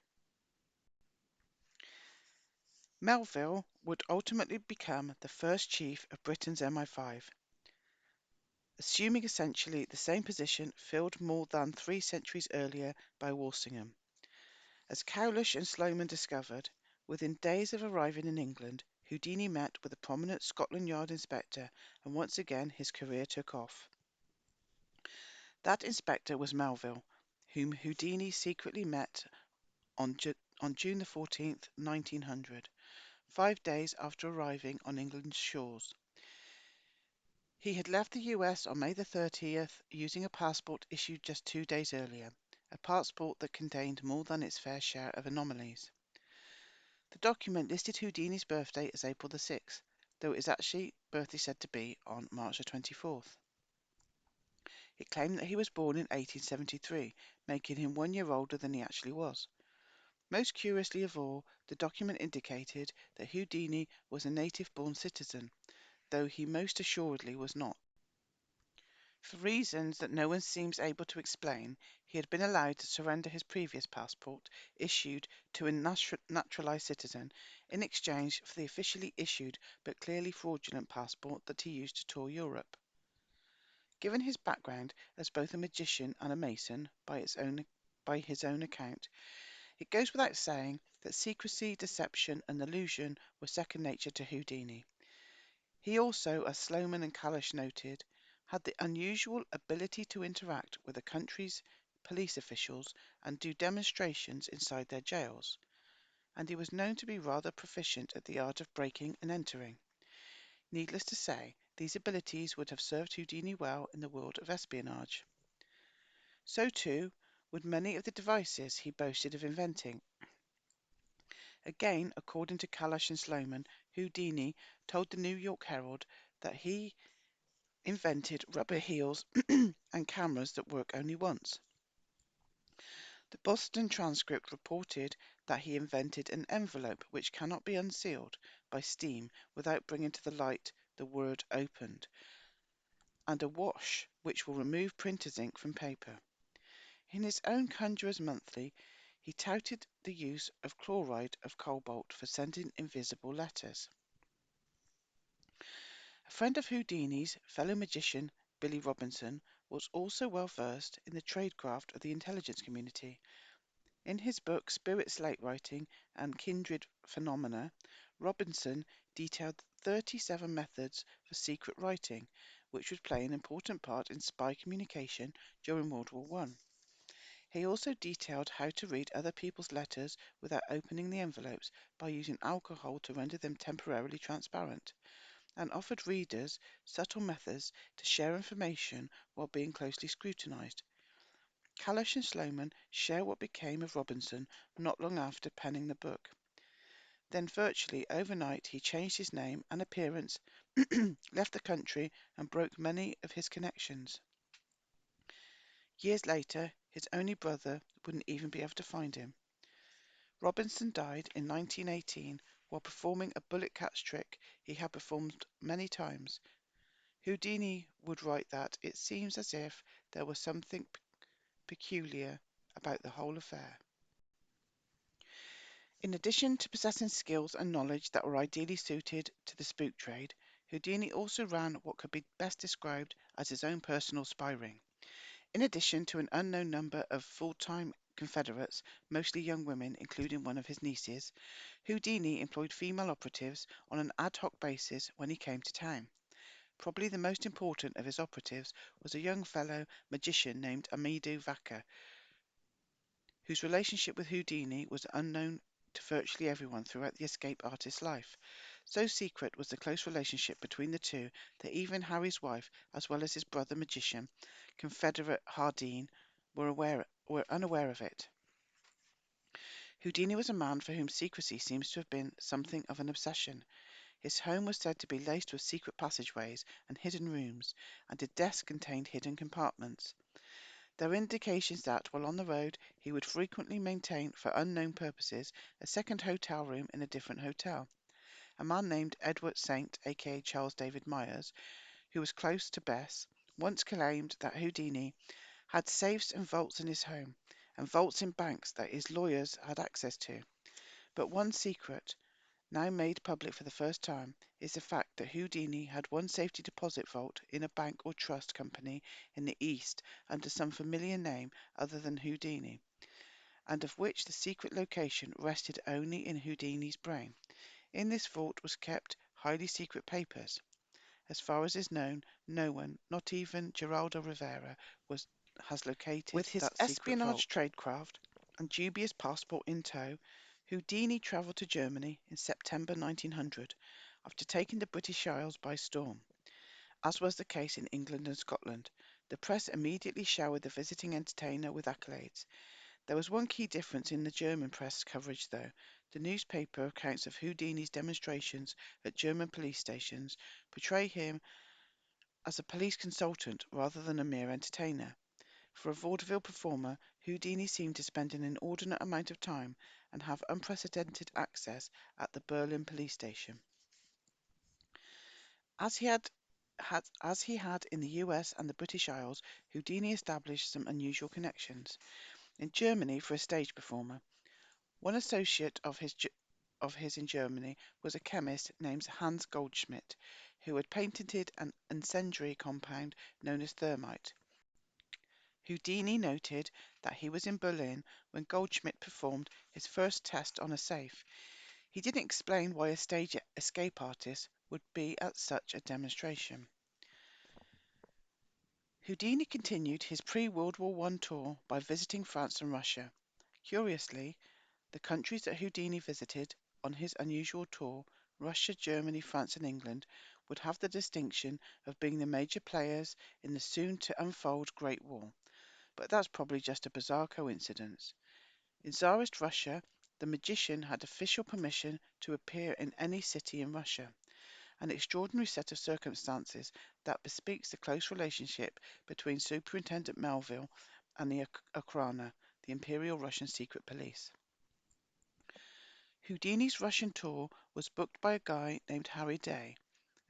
Melville would ultimately become the first chief of Britain's MI5, assuming essentially the same position filled more than 3 centuries earlier by Walsingham. As Cowlish and Sloman discovered, within days of arriving in England, Houdini met with a prominent Scotland Yard inspector, and once again his career took off. That inspector was Melville, whom Houdini secretly met on June the 14th, 1900, 5 days after arriving on England's shores. He had left the US on May the 30th using a passport issued just 2 days earlier, a passport that contained more than its fair share of anomalies. The document listed Houdini's birthday as April the 6th, though it is actually birthday said to be on March the 24th. It claimed that he was born in 1873, making him 1 year older than he actually was. Most curiously of all, the document indicated that Houdini was a native-born citizen, though he most assuredly was not. For reasons that no one seems able to explain, he had been allowed to surrender his previous passport, issued to a naturalized citizen, in exchange for the officially issued but clearly fraudulent passport that he used to tour Europe. Given his background as both a magician and a mason, by his own account, it goes without saying that secrecy, deception, and illusion were second nature to Houdini. He also, as Sloman and Kalish noted, had the unusual ability to interact with the country's police officials and do demonstrations inside their jails, and he was known to be rather proficient at the art of breaking and entering. Needless to say, these abilities would have served Houdini well in the world of espionage. So too would many of the devices he boasted of inventing. Again, according to Kalash and Sloman, Houdini told the New York Herald that he invented rubber heels and cameras that work only once. The Boston Transcript reported that he invented an envelope which cannot be unsealed by steam without bringing to the light the word opened, and a wash which will remove printer's ink from paper. In his own Conjurer's Monthly, he touted the use of chloride of cobalt for sending invisible letters. A friend of Houdini's, fellow magician Billy Robinson, was also well versed in the tradecraft of the intelligence community. In his book Spirit Slate Writing and Kindred Phenomena, Robinson detailed 37 methods for secret writing, which would play an important part in spy communication during World War One. He also detailed how to read other people's letters without opening the envelopes by using alcohol to render them temporarily transparent, and offered readers subtle methods to share information while being closely scrutinized. Kalash and Sloman share what became of Robinson not long after penning the book. Then, virtually overnight, he changed his name and appearance, left the country, and broke many of his connections. Years later, his only brother wouldn't even be able to find him. Robinson died in 1918 while performing a bullet catch trick he had performed many times. Houdini would write that it seems as if there was something peculiar about the whole affair. In addition to possessing skills and knowledge that were ideally suited to the spook trade, Houdini also ran what could be best described as his own personal spy ring. In addition to an unknown number of full-time confederates, mostly young women, including one of his nieces, Houdini employed female operatives on an ad hoc basis when he came to town. Probably the most important of his operatives was a young fellow magician named Amidou Vaca, whose relationship with Houdini was unknown to virtually everyone throughout the escape artist's life. So secret was the close relationship between the two that even Harry's wife, as well as his brother magician, Confederate Hardeen, were unaware of it. Houdini was a man for whom secrecy seems to have been something of an obsession. His home was said to be laced with secret passageways and hidden rooms, and a desk contained hidden compartments. There are indications that, while on the road, he would frequently maintain, for unknown purposes, a second hotel room in a different hotel. A man named Edward Saint, aka Charles David Myers, who was close to Bess, once claimed that Houdini had safes and vaults in his home, and vaults in banks that his lawyers had access to. But one secret, now made public for the first time, is the fact that Houdini had one safety deposit vault in a bank or trust company in the East under some familiar name other than Houdini, and of which the secret location rested only in Houdini's brain. In this vault was kept highly secret papers. As far as is known, no one, not even Geraldo Rivera, has located with his espionage tradecraft and dubious passport in tow. Houdini travelled to Germany in September 1900 after taking the British Isles by storm. As was the case in England and Scotland, the press immediately showered the visiting entertainer with accolades. There was one key difference in the German press coverage, though. The newspaper accounts of Houdini's demonstrations at German police stations portray him as a police consultant rather than a mere entertainer. For a vaudeville performer, Houdini seemed to spend an inordinate amount of time and have unprecedented access at the Berlin police station. As he had As he had in the US and the British Isles, Houdini established some unusual connections. In Germany, for a stage performer, one associate of his in Germany was a chemist named Hans Goldschmidt, who had patented an incendiary compound known as thermite. Houdini noted that he was in Berlin when Goldschmidt performed his first test on a safe. He didn't explain why a stage escape artist would be at such a demonstration. Houdini continued his pre-World War One tour by visiting France and Russia. Curiously, the countries that Houdini visited on his unusual tour, Russia, Germany, France, and England, would have the distinction of being the major players in the soon to unfold Great War. But that's probably just a bizarre coincidence. In Tsarist Russia, the magician had official permission to appear in any city in Russia, an extraordinary set of circumstances that bespeaks the close relationship between Superintendent Melville and the Okhrana, the Imperial Russian Secret Police. Houdini's Russian tour was booked by a guy named Harry Day,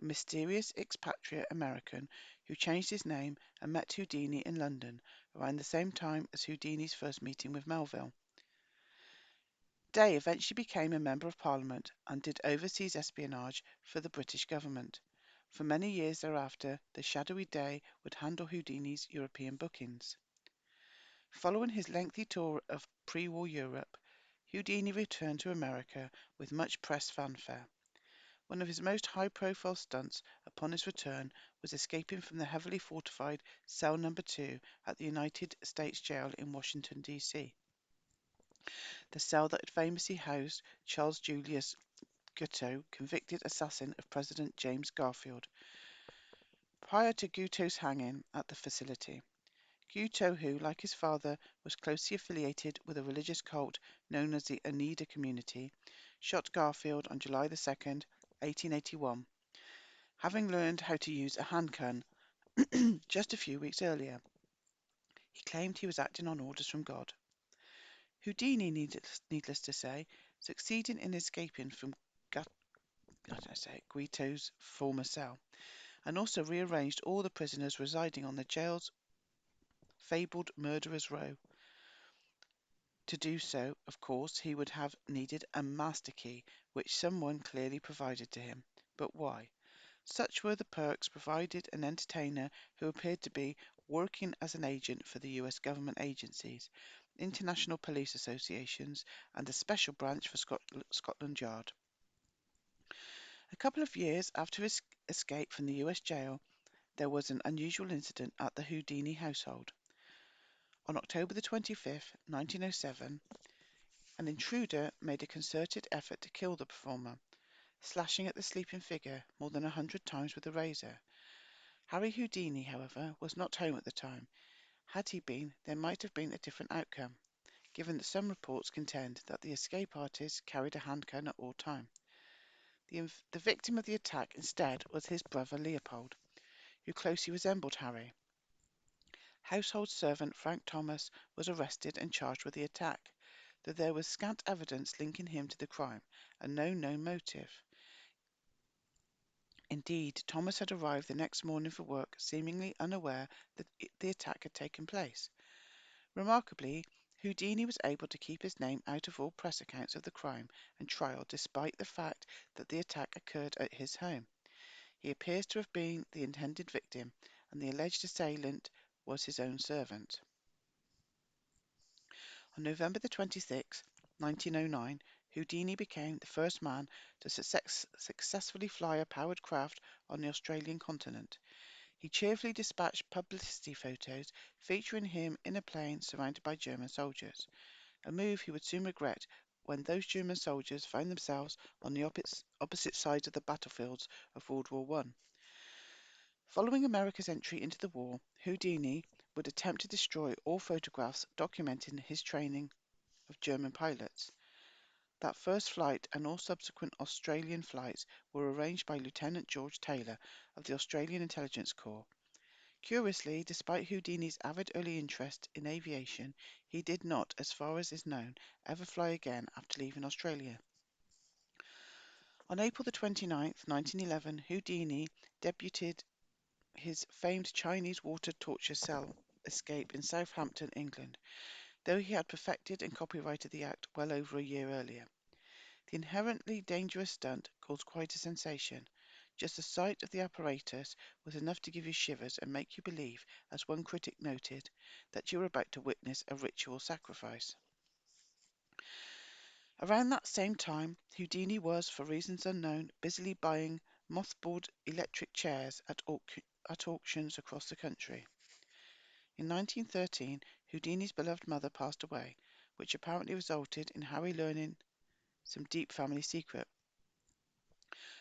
a mysterious expatriate American who changed his name and met Houdini in London around the same time as Houdini's first meeting with Melville. Day eventually became a Member of Parliament and did overseas espionage for the British government. For many years thereafter, the shadowy Day would handle Houdini's European bookings. Following his lengthy tour of pre-war Europe, Houdini returned to America with much press fanfare. One of his most high-profile stunts upon his return was escaping from the heavily fortified Cell Number 2 at the United States Jail in Washington, D.C., the cell that had famously housed Charles Julius Guiteau, convicted assassin of President James Garfield. Prior to Guiteau's hanging at the facility, Guiteau, who, like his father, was closely affiliated with a religious cult known as the Oneida Community, shot Garfield on July 2nd, 1881, having learned how to use a handgun just a few weeks earlier. He claimed he was acting on orders from God. Houdini, needless to say, succeeded in escaping from Guiteau's former cell, and also rearranged all the prisoners residing on the jail's fabled murderer's row. To do so, of course, he would have needed a master key, which someone clearly provided to him. But why? Such were the perks provided an entertainer who appeared to be working as an agent for the US government agencies, international police associations, and a special branch for Scotland Yard. A couple of years after his escape from the US jail, there was an unusual incident at the Houdini household. On October the 25th, 1907, an intruder made a concerted effort to kill the performer, slashing at the sleeping figure more than 100 times with a razor. Harry Houdini, however, was not home at the time. Had he been, there might have been a different outcome, given that some reports contend that the escape artist carried a handgun at all times. The victim of the attack instead was his brother Leopold, who closely resembled Harry. Household servant Frank Thomas was arrested and charged with the attack, though there was scant evidence linking him to the crime and no known motive. Indeed, Thomas had arrived the next morning for work, seemingly unaware that the attack had taken place. Remarkably, Houdini was able to keep his name out of all press accounts of the crime and trial despite the fact that the attack occurred at his home. He appears to have been the intended victim, and the alleged assailant was his own servant. On November the 26th, 1909, Houdini became the first man to successfully fly a powered craft on the Australian continent. He cheerfully dispatched publicity photos featuring him in a plane surrounded by German soldiers, a move he would soon regret when those German soldiers found themselves on the opposite sides of the battlefields of World War One. Following America's entry into the war, Houdini would attempt to destroy all photographs documenting his training of German pilots. That first flight and all subsequent Australian flights were arranged by Lieutenant George Taylor of the Australian Intelligence Corps. Curiously, despite Houdini's avid early interest in aviation, he did not, as far as is known, ever fly again after leaving Australia. On April the 29th, 1911, Houdini debuted his famed Chinese water torture cell escape in Southampton, England, though he had perfected and copyrighted the act well over a year earlier. The inherently dangerous stunt caused quite a sensation. Just the sight of the apparatus was enough to give you shivers and make you believe, as one critic noted, that you were about to witness a ritual sacrifice. Around that same time, Houdini was, for reasons unknown, busily buying mothballed electric chairs at auctions across the country. In 1913, Houdini's beloved mother passed away, which apparently resulted in Harry learning some deep family secret.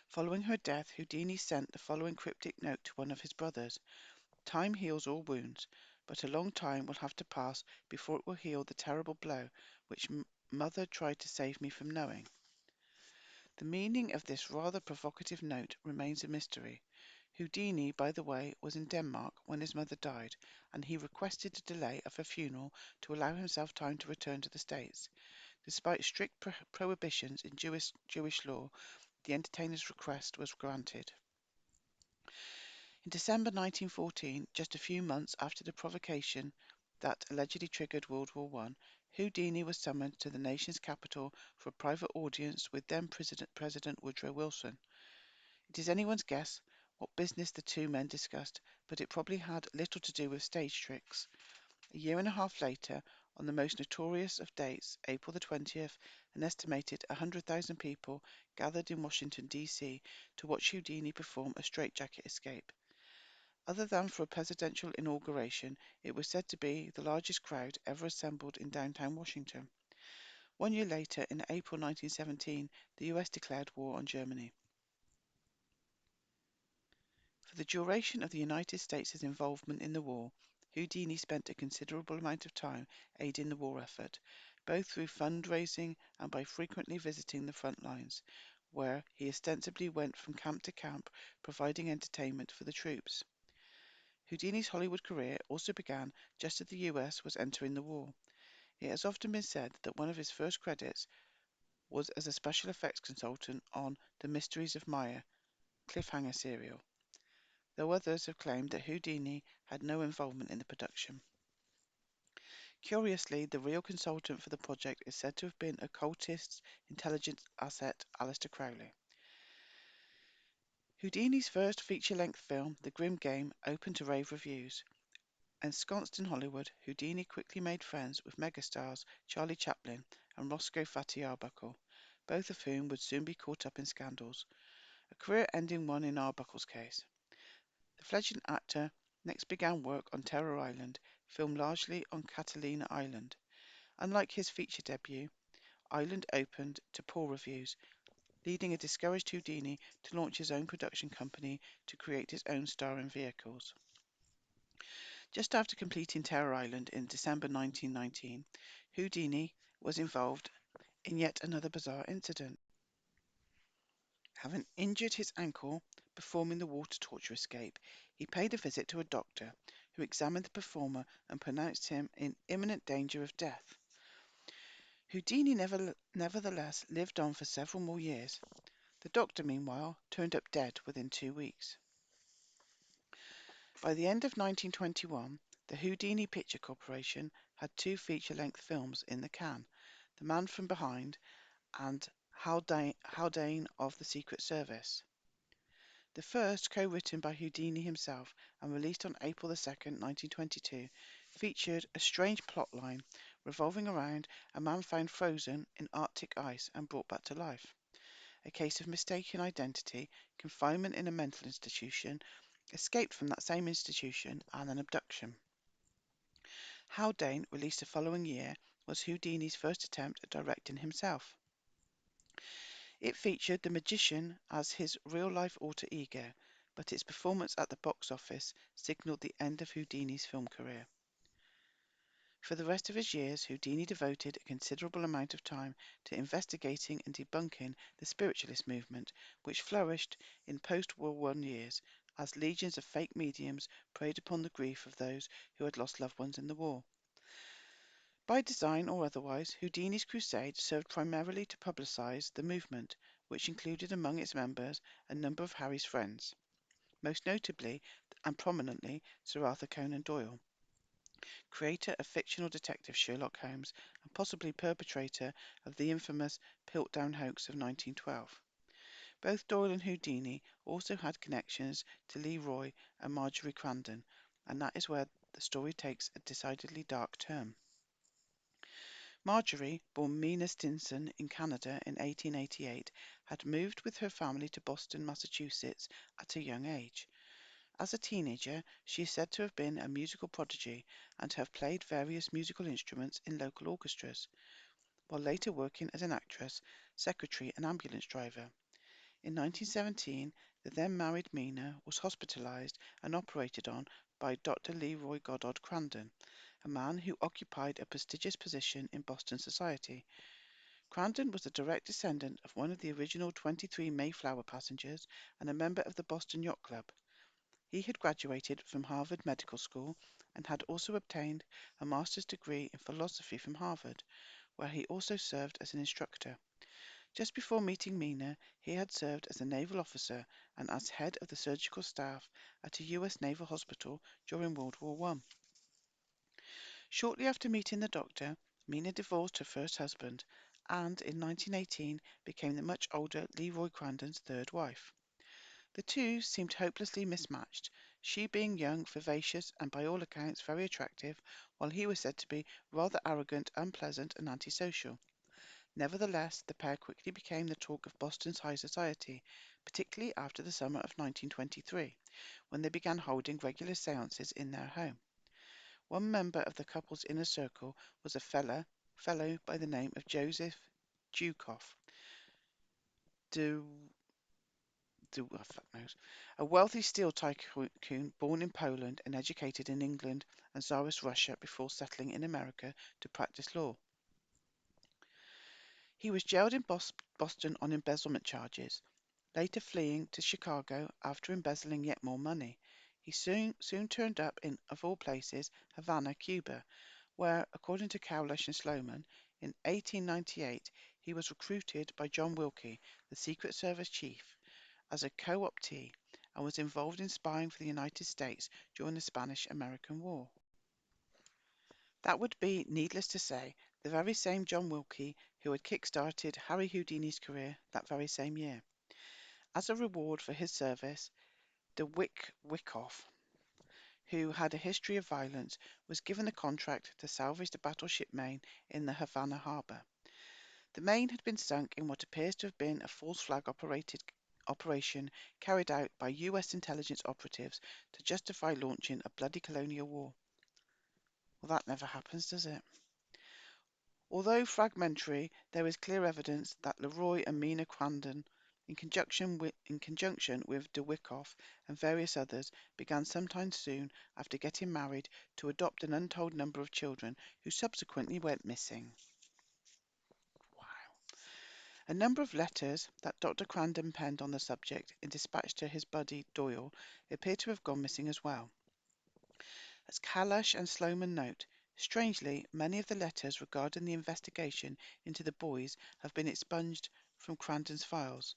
Following her death, Houdini sent the following cryptic note to one of his brothers: "Time heals all wounds, but a long time will have to pass before it will heal the terrible blow which mother tried to save me from knowing." The meaning of this rather provocative note remains a mystery. Houdini, by the way, was in Denmark when his mother died, and he requested a delay of her funeral to allow himself time to return to the States. Despite strict prohibitions in Jewish law, the entertainer's request was granted. In December 1914, just a few months after the provocation that allegedly triggered World War One, Houdini was summoned to the nation's capital for a private audience with then President Woodrow Wilson. It is anyone's guess what business the two men discussed, but it probably had little to do with stage tricks. A year and a half later, on the most notorious of dates, April the 20th, an estimated 100,000 people gathered in Washington, D.C. to watch Houdini perform a straitjacket escape. Other than for a presidential inauguration, it was said to be the largest crowd ever assembled in downtown Washington. 1 year later, in April 1917, the US declared war on Germany. For the duration of the United States' involvement in the war, Houdini spent a considerable amount of time aiding the war effort, both through fundraising and by frequently visiting the front lines, where he ostensibly went from camp to camp providing entertainment for the troops. Houdini's Hollywood career also began just as the US was entering the war. It has often been said that one of his first credits was as a special effects consultant on The Mysteries of Maya cliffhanger serial, though others have claimed that Houdini had no involvement in the production. Curiously, the real consultant for the project is said to have been occultist intelligence asset Aleister Crowley. Houdini's first feature-length film, The Grim Game, opened to rave reviews. Ensconced in Hollywood, Houdini quickly made friends with megastars Charlie Chaplin and Roscoe Fatty Arbuckle, both of whom would soon be caught up in scandals, a career-ending one in Arbuckle's case. The fledgling actor next began work on Terror Island, filmed largely on Catalina Island. Unlike his feature debut, Island opened to poor reviews, leading a discouraged Houdini to launch his own production company to create his own starring vehicles. Just after completing Terror Island in December 1919, Houdini was involved in yet another bizarre incident. Having injured his ankle performing the water torture escape, he paid a visit to a doctor who examined the performer and pronounced him in imminent danger of death. Houdini nevertheless lived on for several more years. The doctor, meanwhile, turned up dead within 2 weeks. By the end of 1921, the Houdini Picture Corporation had two feature-length films in the can, The Man from Behind and Haldane of the Secret Service. The first, co-written by Houdini himself and released on April 2, 1922, featured a strange plotline revolving around a man found frozen in Arctic ice and brought back to life, a case of mistaken identity, confinement in a mental institution, escaped from that same institution, and an abduction. Haldane, released the following year, was Houdini's first attempt at directing himself. It featured the magician as his real-life alter ego, but its performance at the box office signaled the end of Houdini's film career. For the rest of his years, Houdini devoted a considerable amount of time to investigating and debunking the spiritualist movement, which flourished in post-World War I years as legions of fake mediums preyed upon the grief of those who had lost loved ones in the war. By design or otherwise, Houdini's crusade served primarily to publicize the movement, which included among its members a number of Harry's friends, most notably and prominently Sir Arthur Conan Doyle, creator of fictional detective Sherlock Holmes and possibly perpetrator of the infamous Piltdown hoax of 1912. Both Doyle and Houdini also had connections to Leroy and Marjorie Crandon, and that is where the story takes a decidedly dark turn. Marjorie, born Mina Stinson in Canada in 1888, had moved with her family to Boston, Massachusetts at a young age. As a teenager, she is said to have been a musical prodigy and to have played various musical instruments in local orchestras, while later working as an actress, secretary, and ambulance driver. In 1917, the then married Mina was hospitalized and operated on by Dr. Leroy Goddard Crandon, a man who occupied a prestigious position in Boston society. Crandon was the direct descendant of one of the original 23 Mayflower passengers and a member of the Boston Yacht Club. He had graduated from Harvard Medical School and had also obtained a master's degree in philosophy from Harvard, where he also served as an instructor. Just before meeting Mina, he had served as a naval officer and as head of the surgical staff at a U.S. naval hospital during World War One. Shortly after meeting the doctor, Mina divorced her first husband and in 1918 became the much older Leroy Crandon's third wife. The two seemed hopelessly mismatched, she being young, vivacious, and by all accounts very attractive, while he was said to be rather arrogant, unpleasant, and antisocial. Nevertheless, the pair quickly became the talk of Boston's high society, particularly after the summer of 1923, when they began holding regular seances in their home. One member of the couple's inner circle was a fellow by the name of Joseph Dukoff, Du, fuck knows, a wealthy steel tycoon born in Poland and educated in England and Tsarist Russia before settling in America to practice law. He was jailed in Boston on embezzlement charges, later fleeing to Chicago after embezzling yet more money. He soon turned up in, of all places, Havana, Cuba, where, according to Cowlish and Sloman, in 1898 he was recruited by John Wilkie, the Secret Service chief, as a co-optee and was involved in spying for the United States during the Spanish-American War. That would be, needless to say, the very same John Wilkie who had kick-started Harry Houdini's career that very same year. As a reward for his service, de Wyckoff, who had a history of violence, was given the contract to salvage the battleship Maine in the Havana harbor. The Maine had been sunk in what appears to have been a false flag operation carried out by US intelligence operatives to justify launching a bloody colonial war. Well, that never happens, does it? Although fragmentary, there is clear evidence that Leroy and Mina Crandon, in conjunction with de Wyckoff and various others, began sometime soon after getting married to adopt an untold number of children who subsequently went missing. Wow. A number of letters that Dr. Crandon penned on the subject in dispatch to his buddy Doyle appear to have gone missing as well. As Kalash and Sloman note, strangely, many of the letters regarding the investigation into the boys have been expunged from Crandon's files.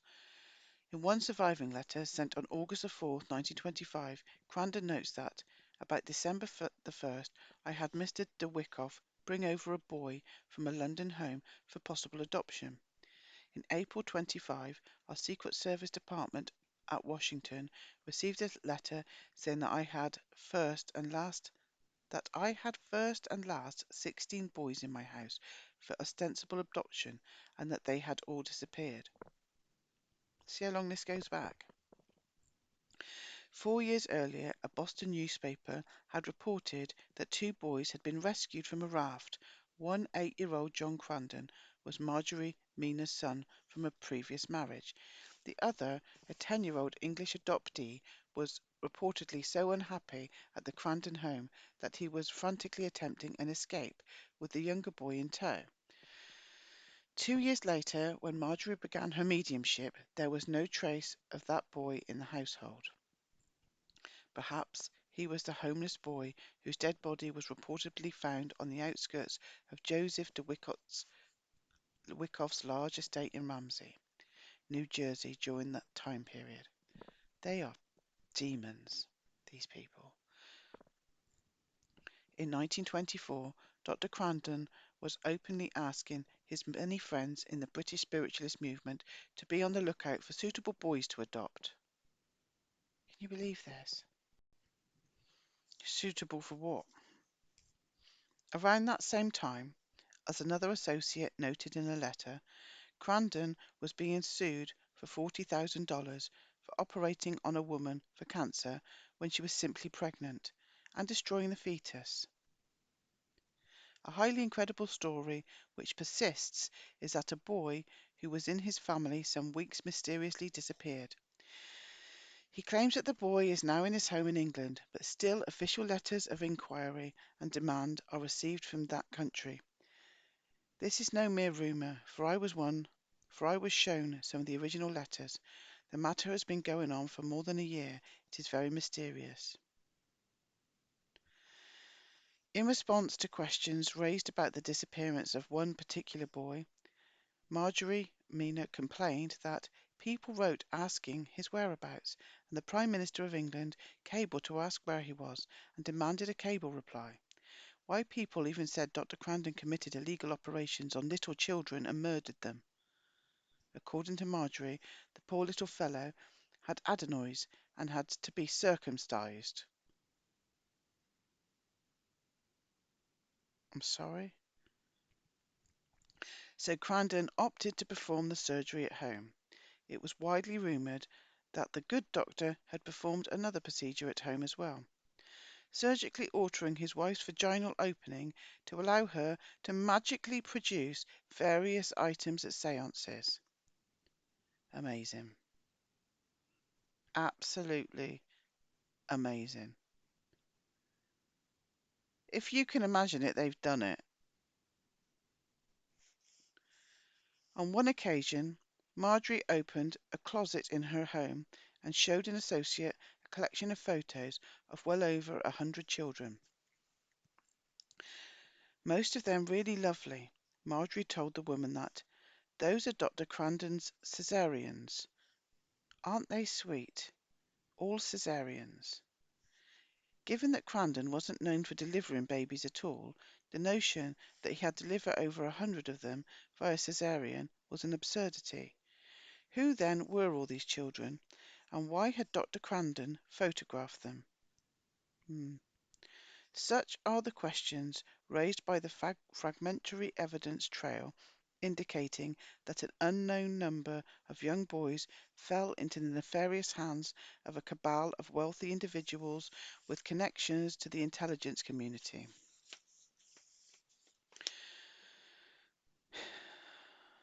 In one surviving letter sent on August 4, 1925, Crandon notes that, about December the 1st, I had Mr. de Wyckoff bring over a boy from a London home for possible adoption. In April 25, our Secret Service Department at Washington received a letter saying that I had first and last 16 boys in my house for ostensible adoption and that they had all disappeared. See how long this goes back? 4 years earlier, a Boston newspaper had reported that two boys had been rescued from a raft. One 8-year-old John Crandon was Marjorie Mina's son from a previous marriage. The other, a 10-year-old English adoptee, was reportedly so unhappy at the Crandon home that he was frantically attempting an escape with the younger boy in tow. 2 years later, when Marjorie began her mediumship, there was no trace of that boy in the household. Perhaps he was the homeless boy whose dead body was reportedly found on the outskirts of Joseph de Wyckoff's large estate in Ramsey, New Jersey during that time period. They are demons, these people. In 1924, Dr. Crandon was openly asking his many friends in the British spiritualist movement to be on the lookout for suitable boys to adopt. Can you believe this? Suitable for what? Around that same time, as another associate noted in a letter, Crandon was being sued for $40,000 for operating on a woman for cancer when she was simply pregnant and destroying the fetus. A highly incredible story which persists is that a boy who was in his family some weeks mysteriously disappeared. He claims that the boy is now in his home in England, but still official letters of inquiry and demand are received from that country. This is no mere rumour, for I was shown some of the original letters. The matter has been going on for more than a year. It is very mysterious. In response to questions raised about the disappearance of one particular boy, Marjorie Mina complained that people wrote asking his whereabouts, and the Prime Minister of England cabled to ask where he was and demanded a cable reply. Why people even said Dr. Crandon committed illegal operations on little children and murdered them. According to Marjorie, the poor little fellow had adenoids and had to be circumcised. I'm sorry? So Crandon opted to perform the surgery at home. It was widely rumoured that the good doctor had performed another procedure at home as well, surgically altering his wife's vaginal opening to allow her to magically produce various items at seances. Amazing. Absolutely amazing. If you can imagine it, they've done it. On one occasion, Marjorie opened a closet in her home and showed an associate a collection of photos of well over 100 children. Most of them really lovely. Marjorie told the woman that, "Those are Dr. Crandon's cesareans. Aren't they sweet? All cesareans." Given that Crandon wasn't known for delivering babies at all, the notion that he had delivered over 100 of them via cesarean was an absurdity. Who then were all these children, and why had Dr. Crandon photographed them? Such are the questions raised by the fragmentary evidence trail, indicating that an unknown number of young boys fell into the nefarious hands of a cabal of wealthy individuals with connections to the intelligence community.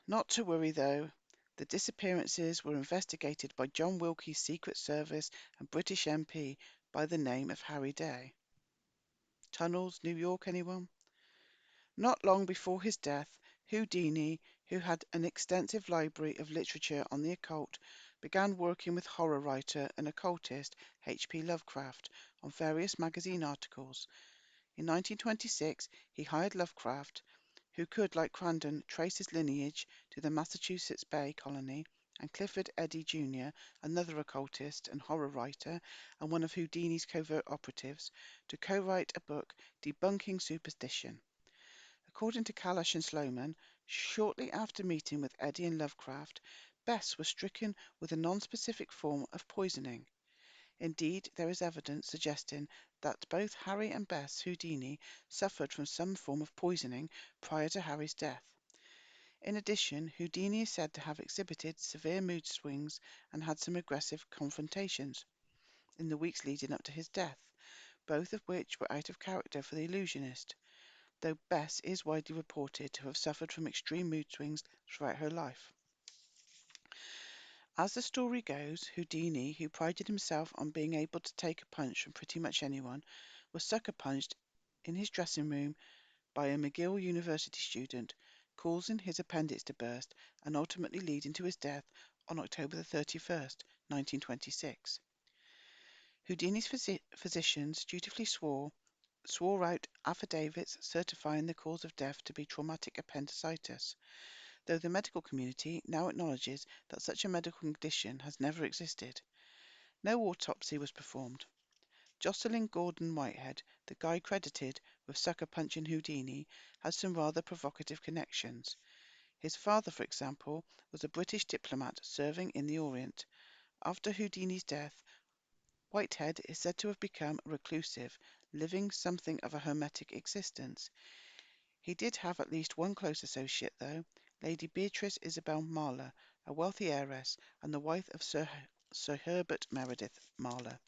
Not to worry though, the disappearances were investigated by John Wilkie's Secret Service and British MP by the name of Harry Day. Tunnels, New York, anyone? Not long before his death, Houdini, who had an extensive library of literature on the occult, began working with horror writer and occultist H. P. Lovecraft on various magazine articles. In 1926, he hired Lovecraft, who could, like Crandon, trace his lineage to the Massachusetts Bay Colony, and Clifford Eddy Jr., another occultist and horror writer and one of Houdini's covert operatives, to co-write a book debunking superstition. According to Kalash and Sloman, shortly after meeting with Eddy and Lovecraft, Bess was stricken with a non-specific form of poisoning. Indeed, there is evidence suggesting that both Harry and Bess Houdini suffered from some form of poisoning prior to Harry's death. In addition, Houdini is said to have exhibited severe mood swings and had some aggressive confrontations in the weeks leading up to his death, both of which were out of character for the illusionist, though Bess is widely reported to have suffered from extreme mood swings throughout her life. As the story goes, Houdini, who prided himself on being able to take a punch from pretty much anyone, was sucker punched in his dressing room by a McGill University student, causing his appendix to burst and ultimately leading to his death on October the 31st, 1926. Houdini's physicians dutifully swore out affidavits certifying the cause of death to be traumatic appendicitis, though the medical community now acknowledges that such a medical condition has never existed. No autopsy was performed. Jocelyn Gordon Whitehead, the guy credited with sucker punching Houdini, has some rather provocative connections. His father, for example, was a British diplomat serving in the Orient. After Houdini's death, Whitehead is said to have become reclusive, living something of a hermetic existence. He did have at least one close associate, though, Lady Beatrice Isabel Marler, a wealthy heiress and the wife of Sir Herbert Meredith Marler,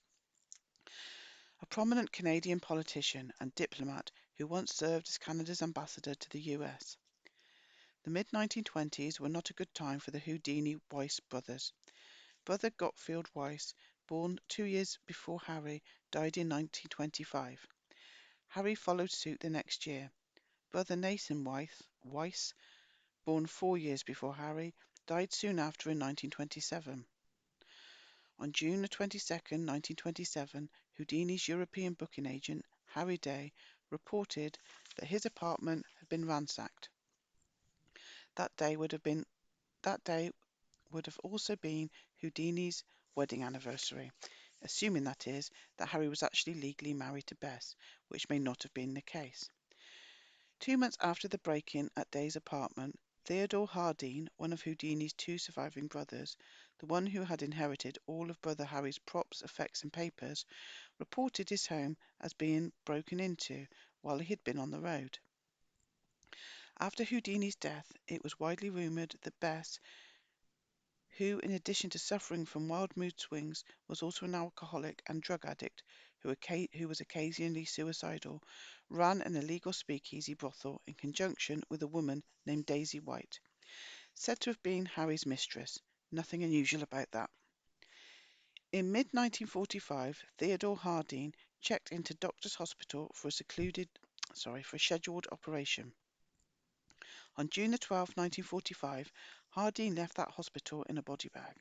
a prominent Canadian politician and diplomat who once served as Canada's ambassador to the US. The mid-1920s were not a good time for the Houdini Weiss brothers. Brother Gottfried Weiss, born 2 years before Harry, died in 1925. Harry followed suit the next year. Brother Nathan Weiss, born 4 years before Harry, died soon after in 1927. On June 22, 1927, Houdini's European booking agent, Harry Day, reported that his apartment had been ransacked. That day would have also been Houdini's wedding anniversary, assuming, that is, that Harry was actually legally married to Bess, which may not have been the case. 2 months after the break-in at Day's apartment, Theodore Hardeen, one of Houdini's two surviving brothers, the one who had inherited all of Brother Harry's props, effects and papers, reported his home as being broken into while he had been on the road. After Houdini's death, it was widely rumoured that Bess, who, in addition to suffering from wild mood swings, was also an alcoholic and drug addict who was occasionally suicidal, ran an illegal speakeasy brothel in conjunction with a woman named Daisy White, said to have been Harry's mistress. Nothing unusual about that. In mid-1945, Theodore Hardeen checked into Doctor's Hospital for a scheduled operation. On June 12, 1945, Hardeen left that hospital in a body bag.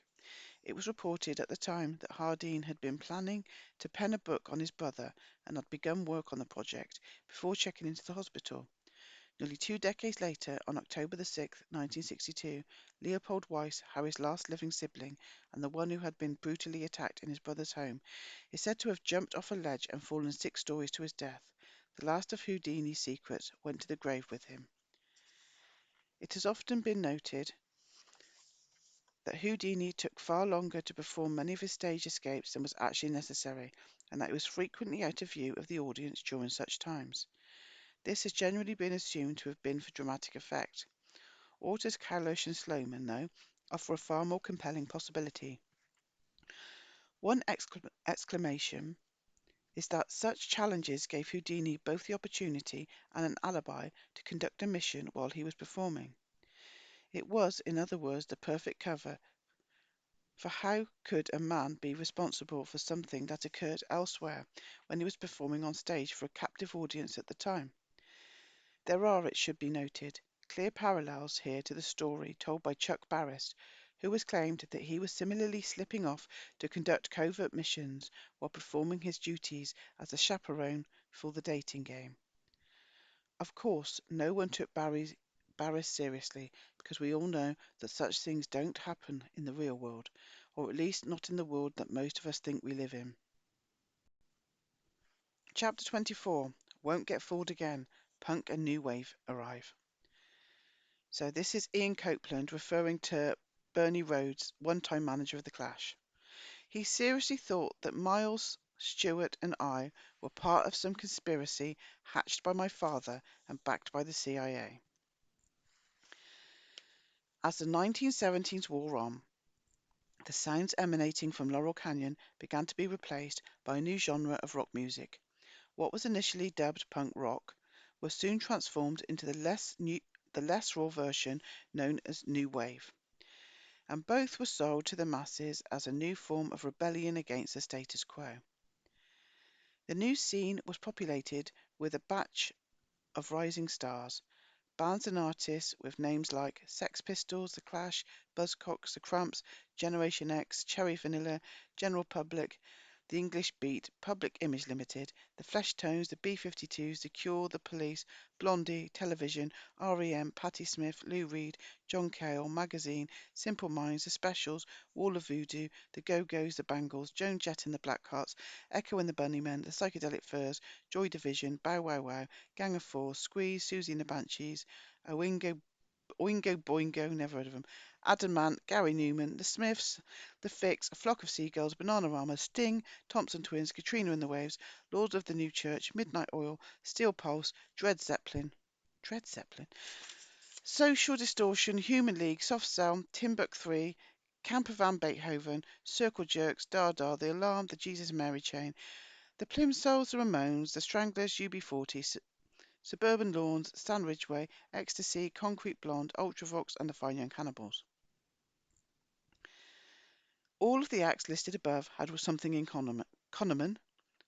It was reported at the time that Hardeen had been planning to pen a book on his brother and had begun work on the project before checking into the hospital. Nearly 2 decades later, on October 6, 1962, Leopold Weiss, Harry's last living sibling and the one who had been brutally attacked in his brother's home, is said to have jumped off a ledge and fallen 6 stories to his death. The last of Houdini's secrets went to the grave with him. It has often been noted that Houdini took far longer to perform many of his stage escapes than was actually necessary, and that he was frequently out of view of the audience during such times. This has generally been assumed to have been for dramatic effect. Authors Kalosh and Sloman, though, offer a far more compelling possibility. One exclamation is that such challenges gave Houdini both the opportunity and an alibi to conduct a mission while he was performing. It was, in other words, the perfect cover, for how could a man be responsible for something that occurred elsewhere when he was performing on stage for a captive audience at the time? There are, it should be noted, clear parallels here to the story told by Chuck Barris, who has claimed that he was similarly slipping off to conduct covert missions while performing his duties as a chaperone for the dating game. Of course, no one took Barris seriously, because we all know that such things don't happen in the real world, or at least not in the world that most of us think we live in. Chapter 24, Won't Get Fooled Again, Punk and New Wave Arrive. So this is Ian Copeland referring to Bernie Rhodes, one-time manager of The Clash. He seriously thought that Miles, Stewart and I were part of some conspiracy hatched by my father and backed by the CIA. As the 1970s wore on, the sounds emanating from Laurel Canyon began to be replaced by a new genre of rock music. What was initially dubbed punk rock was soon transformed into the less raw version known as new wave, and both were sold to the masses as a new form of rebellion against the status quo. The new scene was populated with a batch of rising stars, bands and artists with names like Sex Pistols, The Clash, Buzzcocks, The Cramps, Generation X, Cherry Vanilla, General Public, the English Beat, Public Image Limited, the Flesh Tones, the B-52s, the Cure, the Police, Blondie, Television, REM, Patti Smith, Lou Reed, John Cale, Magazine, Simple Minds, the Specials, Wall of Voodoo, the Go-Go's, the Bangles, Joan Jett and the Blackhearts, Echo and the Bunnymen, the Psychedelic Furs, Joy Division, Bow Wow Wow, Gang of Four, Squeeze, Susie and the Banshees, Oingo Oingo Boingo, never heard of them. Adamant, Gary Newman, The Smiths, The Fix, A Flock of Seagulls, Bananarama, Sting, Thompson Twins, Katrina and the Waves, Lords of the New Church, Midnight Oil, Steel Pulse, Dread Zeppelin, Social Distortion, Human League, Soft Cell, Timbuk 3, Camper Van Beethoven, Circle Jerks, Dada, The Alarm, The Jesus and Mary Chain, The Plimsolls, The Ramones, The Stranglers, UB40, Suburban Lawns, Stan Ridgway, Ecstasy, Concrete Blonde, Ultravox, and the Fine Young Cannibals. All of the acts listed above had something in common.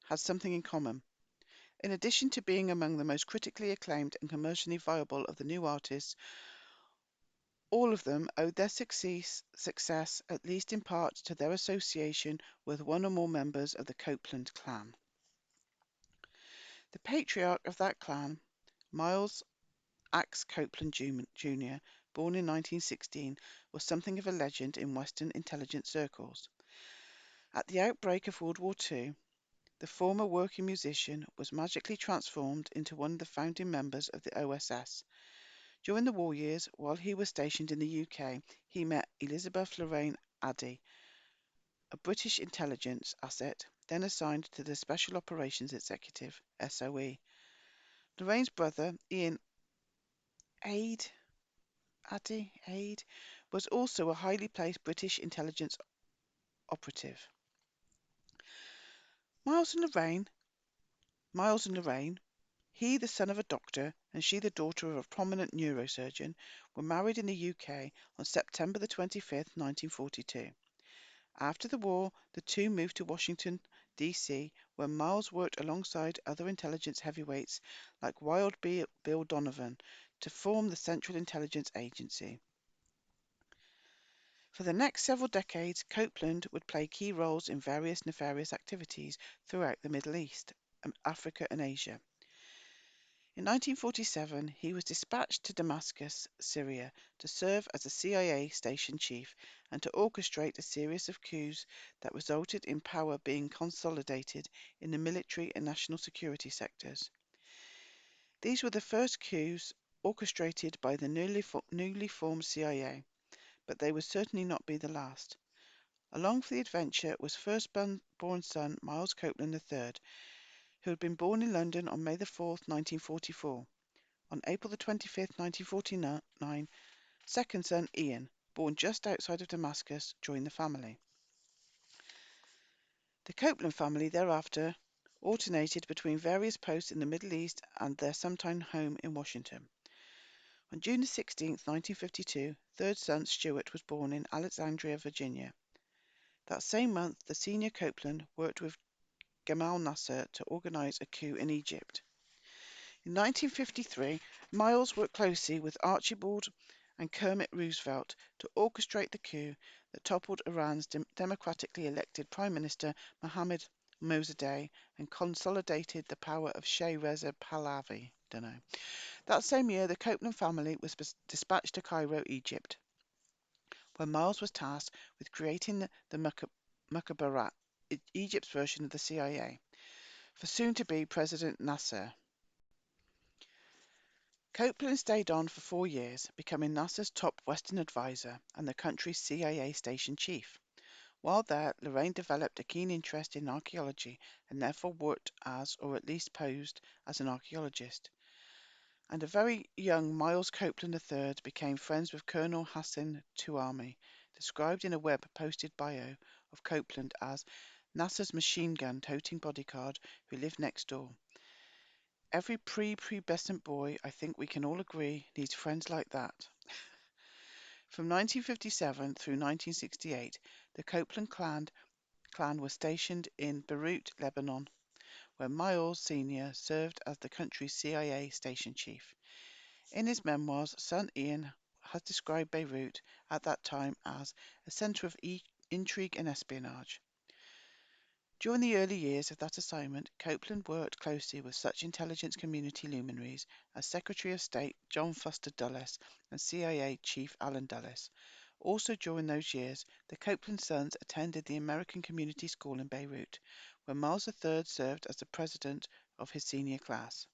Had something in common. In addition to being among the most critically acclaimed and commercially viable of the new artists, all of them owed their success, at least in part, to their association with one or more members of the Copeland clan. The patriarch of that clan, Miles Axe Copeland Jr., born in 1916, was something of a legend in Western intelligence circles. At the outbreak of World War II, the former working musician was magically transformed into one of the founding members of the OSS. During the war years, while he was stationed in the UK, he met Elizabeth Lorraine Addy, a British intelligence asset then assigned to the Special Operations Executive, SOE. Lorraine's brother, Ian Ade, was also a highly placed British intelligence operative. Miles and Lorraine, he the son of a doctor and she the daughter of a prominent neurosurgeon, were married in the UK on September the 25th, 1942. After the war, the two moved to Washington, D.C., where Miles worked alongside other intelligence heavyweights like Wild Bill Donovan to form the Central Intelligence Agency. For the next several decades, Copeland would play key roles in various nefarious activities throughout the Middle East, Africa, and Asia. In 1947, he was dispatched to Damascus, Syria, to serve as a CIA station chief and to orchestrate a series of coups that resulted in power being consolidated in the military and national security sectors. These were the first coups orchestrated by the newly formed CIA, but they would certainly not be the last. Along for the adventure was first-born son Miles Copeland III, who had been born in London on May 4, 1944. On April 25, 1949, second son Ian, born just outside of Damascus, joined the family. The Copeland family thereafter alternated between various posts in the Middle East and their sometime home in Washington. On June 16, 1952, third son Stuart was born in Alexandria, Virginia. That same month, the senior Copeland worked with Gamal Nasser to organize a coup in Egypt. In 1953, Miles worked closely with Archibald and Kermit Roosevelt to orchestrate the coup that toppled Iran's democratically elected Prime Minister Mohammad Mossadegh and consolidated the power of Sheikh Reza Pahlavi. That same year, the Copeland family was dispatched to Cairo, Egypt, where Miles was tasked with creating the Mukhabarat, Egypt's version of the CIA, for soon-to-be President Nasser. Copeland stayed on for 4 years, becoming Nasser's top Western advisor and the country's CIA station chief. While there, Lorraine developed a keen interest in archaeology and therefore worked as, or at least posed as, an archaeologist. And a very young Miles Copeland III became friends with Colonel Hassan Tuami, described in a web-posted bio of Copeland as Nasser's machine gun-toting bodyguard who lived next door. Every pre-pubescent boy, I think we can all agree, needs friends like that. From 1957 through 1968, the Copeland clan was stationed in Beirut, Lebanon, where Miles Sr. served as the country's CIA station chief. In his memoirs, son Ian has described Beirut at that time as a center of intrigue and espionage. During the early years of that assignment, Copeland worked closely with such intelligence community luminaries as Secretary of State John Foster Dulles and CIA Chief Allen Dulles. Also during those years, the Copeland sons attended the American Community School in Beirut, where Miles III served as the president of his senior class.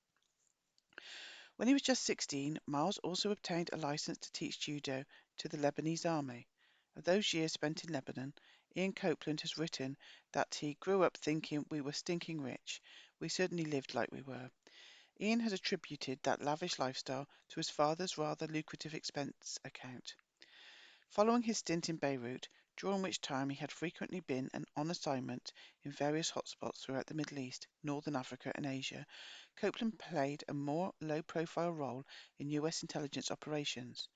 When he was just 16, Miles also obtained a license to teach judo to the Lebanese army. Of those years spent in Lebanon, Ian Copeland has written that he grew up thinking we were stinking rich. We certainly lived like we were. Ian has attributed that lavish lifestyle to his father's rather lucrative expense account. Following his stint in Beirut, during which time he had frequently been on assignment in various hotspots throughout the Middle East, Northern Africa, and Asia, Copeland played a more low-profile role in US intelligence operations.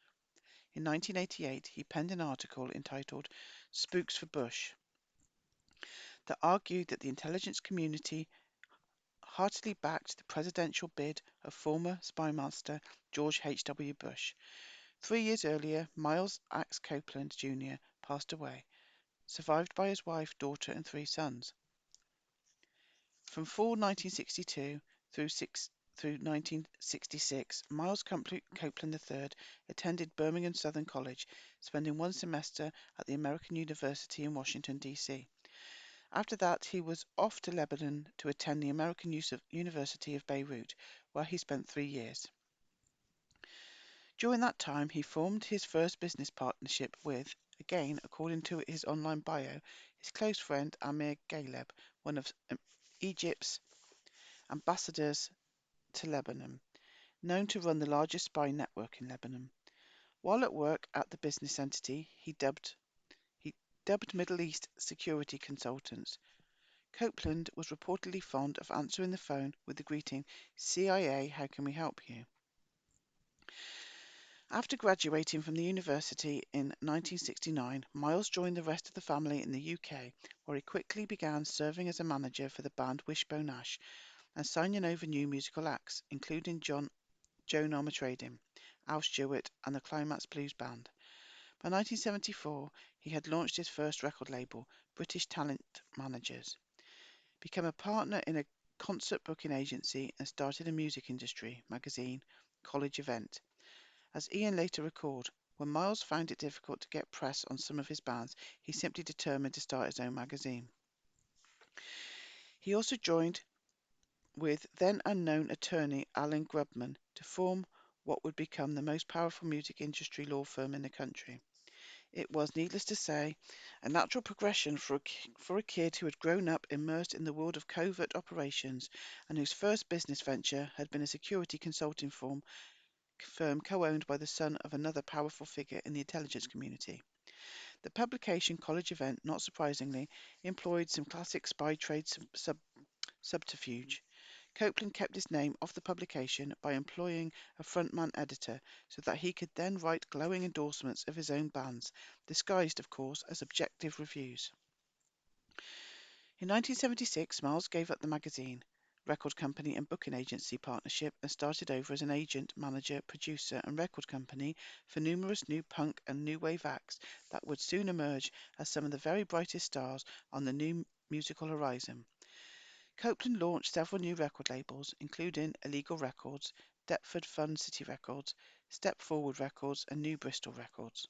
In 1988, he penned an article entitled "Spooks for Bush" that argued that the intelligence community heartily backed the presidential bid of former spymaster George H.W. Bush. 3 years earlier, Miles Axe Copeland, Jr. passed away, survived by his wife, daughter, and 3 sons. From fall 1962 through 1966, Miles Copeland III attended Birmingham Southern College, spending 1 semester at the American University in Washington, D.C. After that, he was off to Lebanon to attend the American University of Beirut, where he spent 3 years. During that time, he formed his first business partnership with, again according to his online bio, his close friend Amir Galeb, one of Egypt's ambassadors to Lebanon, known to run the largest spy network in Lebanon. While at work at the business entity, he dubbed Middle East security consultants. Copeland was reportedly fond of answering the phone with the greeting, CIA, how can we help you? After graduating from the university in 1969, Miles joined the rest of the family in the UK, where he quickly began serving as a manager for the band Wishbone Ash and signing over new musical acts, including Joan Armatrading, Al Stewart, and the Climax Blues Band. By 1974, he had launched his first record label, British Talent Managers, became a partner in a concert booking agency, and started a music industry magazine, College Event. As Ian later recalled, when Miles found it difficult to get press on some of his bands, he simply determined to start his own magazine. He also joined with then unknown attorney Alan Grubman to form what would become the most powerful music industry law firm in the country. It was, needless to say, a natural progression for a kid who had grown up immersed in the world of covert operations and whose first business venture had been a security consulting firm co-owned by the son of another powerful figure in the intelligence community. The publication College Event, not surprisingly, employed some classic spy trade subterfuge. Copeland kept his name off the publication by employing a frontman editor so that he could then write glowing endorsements of his own bands, disguised, of course, as objective reviews. In 1976, Miles gave up the magazine, record company, and booking agency partnership and started over as an agent, manager, producer, and record company for numerous new punk and new wave acts that would soon emerge as some of the very brightest stars on the new musical horizon. Copeland launched several new record labels, including Illegal Records, Deptford Fun City Records, Step Forward Records, and New Bristol Records,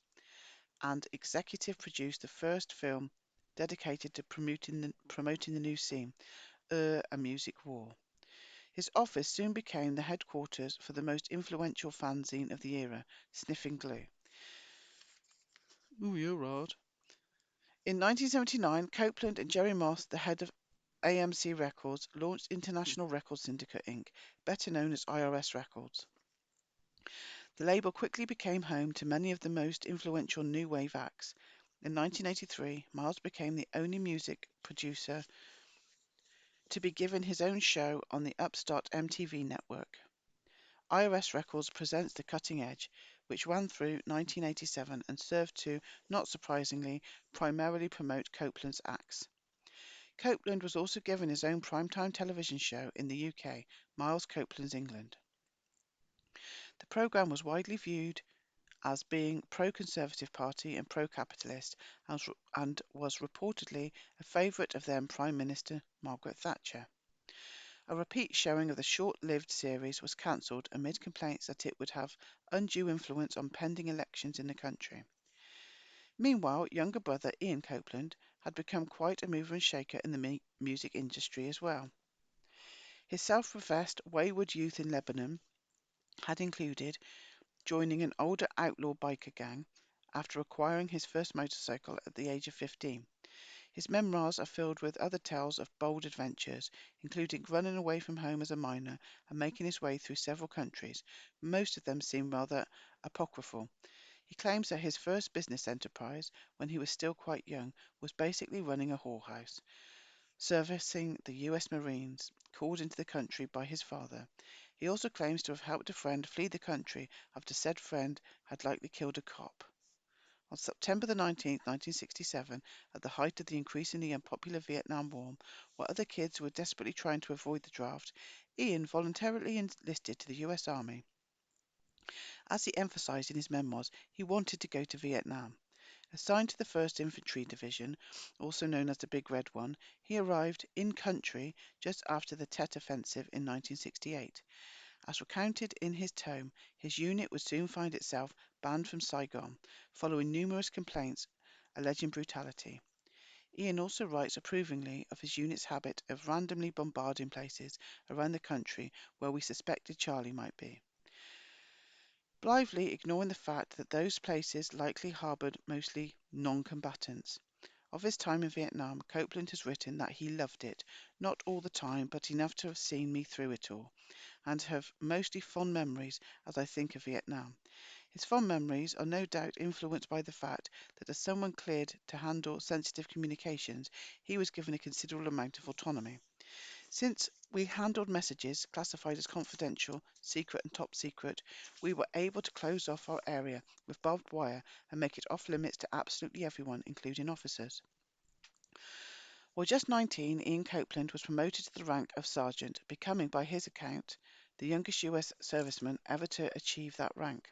and executive produced the first film dedicated to promoting the new scene, A Music War. His office soon became the headquarters for the most influential fanzine of the era, Sniffing Glue. Ooh, you're right. In 1979, Copeland and Jerry Moss, the head of AMC Records, launched International Record Syndicate Inc., better known as IRS Records. The label quickly became home to many of the most influential new wave acts. In 1983, Miles became the only music producer to be given his own show on the upstart MTV network. IRS Records presents The Cutting Edge, which ran through 1987 and served to, not surprisingly, primarily promote Copeland's acts. Copeland was also given his own primetime television show in the UK, Miles Copeland's England. The programme was widely viewed as being pro-Conservative Party and pro-capitalist, and was reportedly a favourite of then Prime Minister Margaret Thatcher. A repeat showing of the short-lived series was cancelled amid complaints that it would have undue influence on pending elections in the country. Meanwhile, younger brother Ian Copeland had become quite a mover and shaker in the music industry as well. His self-professed wayward youth in Lebanon had included joining an older outlaw biker gang after acquiring his first motorcycle at the age of 15. His memoirs are filled with other tales of bold adventures, including running away from home as a minor and making his way through several countries. Most of them seem rather apocryphal. He claims that his first business enterprise, when he was still quite young, was basically running a whorehouse, servicing the US Marines, called into the country by his father. He also claims to have helped a friend flee the country after said friend had likely killed a cop. On September the 19th, 1967, at the height of the increasingly unpopular Vietnam War, while other kids were desperately trying to avoid the draft, Ian voluntarily enlisted to the US Army. As he emphasized in his memoirs, he wanted to go to Vietnam. Assigned to the 1st Infantry Division, also known as the Big Red One, he arrived in country just after the Tet Offensive in 1968. As recounted in his tome, his unit would soon find itself banned from Saigon, following numerous complaints alleging brutality. Ian also writes approvingly of his unit's habit of randomly bombarding places around the country where we suspected Charlie might be, blithely ignoring the fact that those places likely harboured mostly non-combatants. Of his time in Vietnam, Copeland has written that he loved it, not all the time, but enough to have seen me through it all, and have mostly fond memories as I think of Vietnam. His fond memories are no doubt influenced by the fact that as someone cleared to handle sensitive communications, he was given a considerable amount of autonomy. Since we handled messages classified as confidential, secret and top secret, we were able to close off our area with barbed wire and make it off limits to absolutely everyone, including officers. While just 19, Ian Copeland was promoted to the rank of sergeant, becoming, by his account, the youngest US serviceman ever to achieve that rank.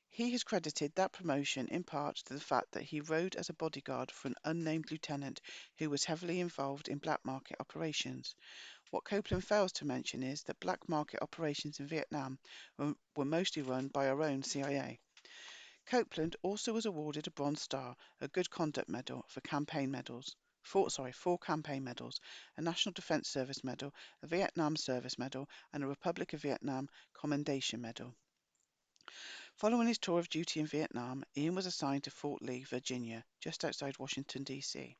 He has credited that promotion in part to the fact that he rode as a bodyguard for an unnamed lieutenant who was heavily involved in black market operations. What Copeland fails to mention is that black market operations in Vietnam were mostly run by our own CIA. Copeland also was awarded a Bronze Star, a Good Conduct Medal for campaign medals. Four campaign medals, a National Defense Service Medal, a Vietnam Service Medal, and a Republic of Vietnam Commendation Medal. Following his tour of duty in Vietnam, Ian was assigned to Fort Lee, Virginia, just outside Washington, D.C.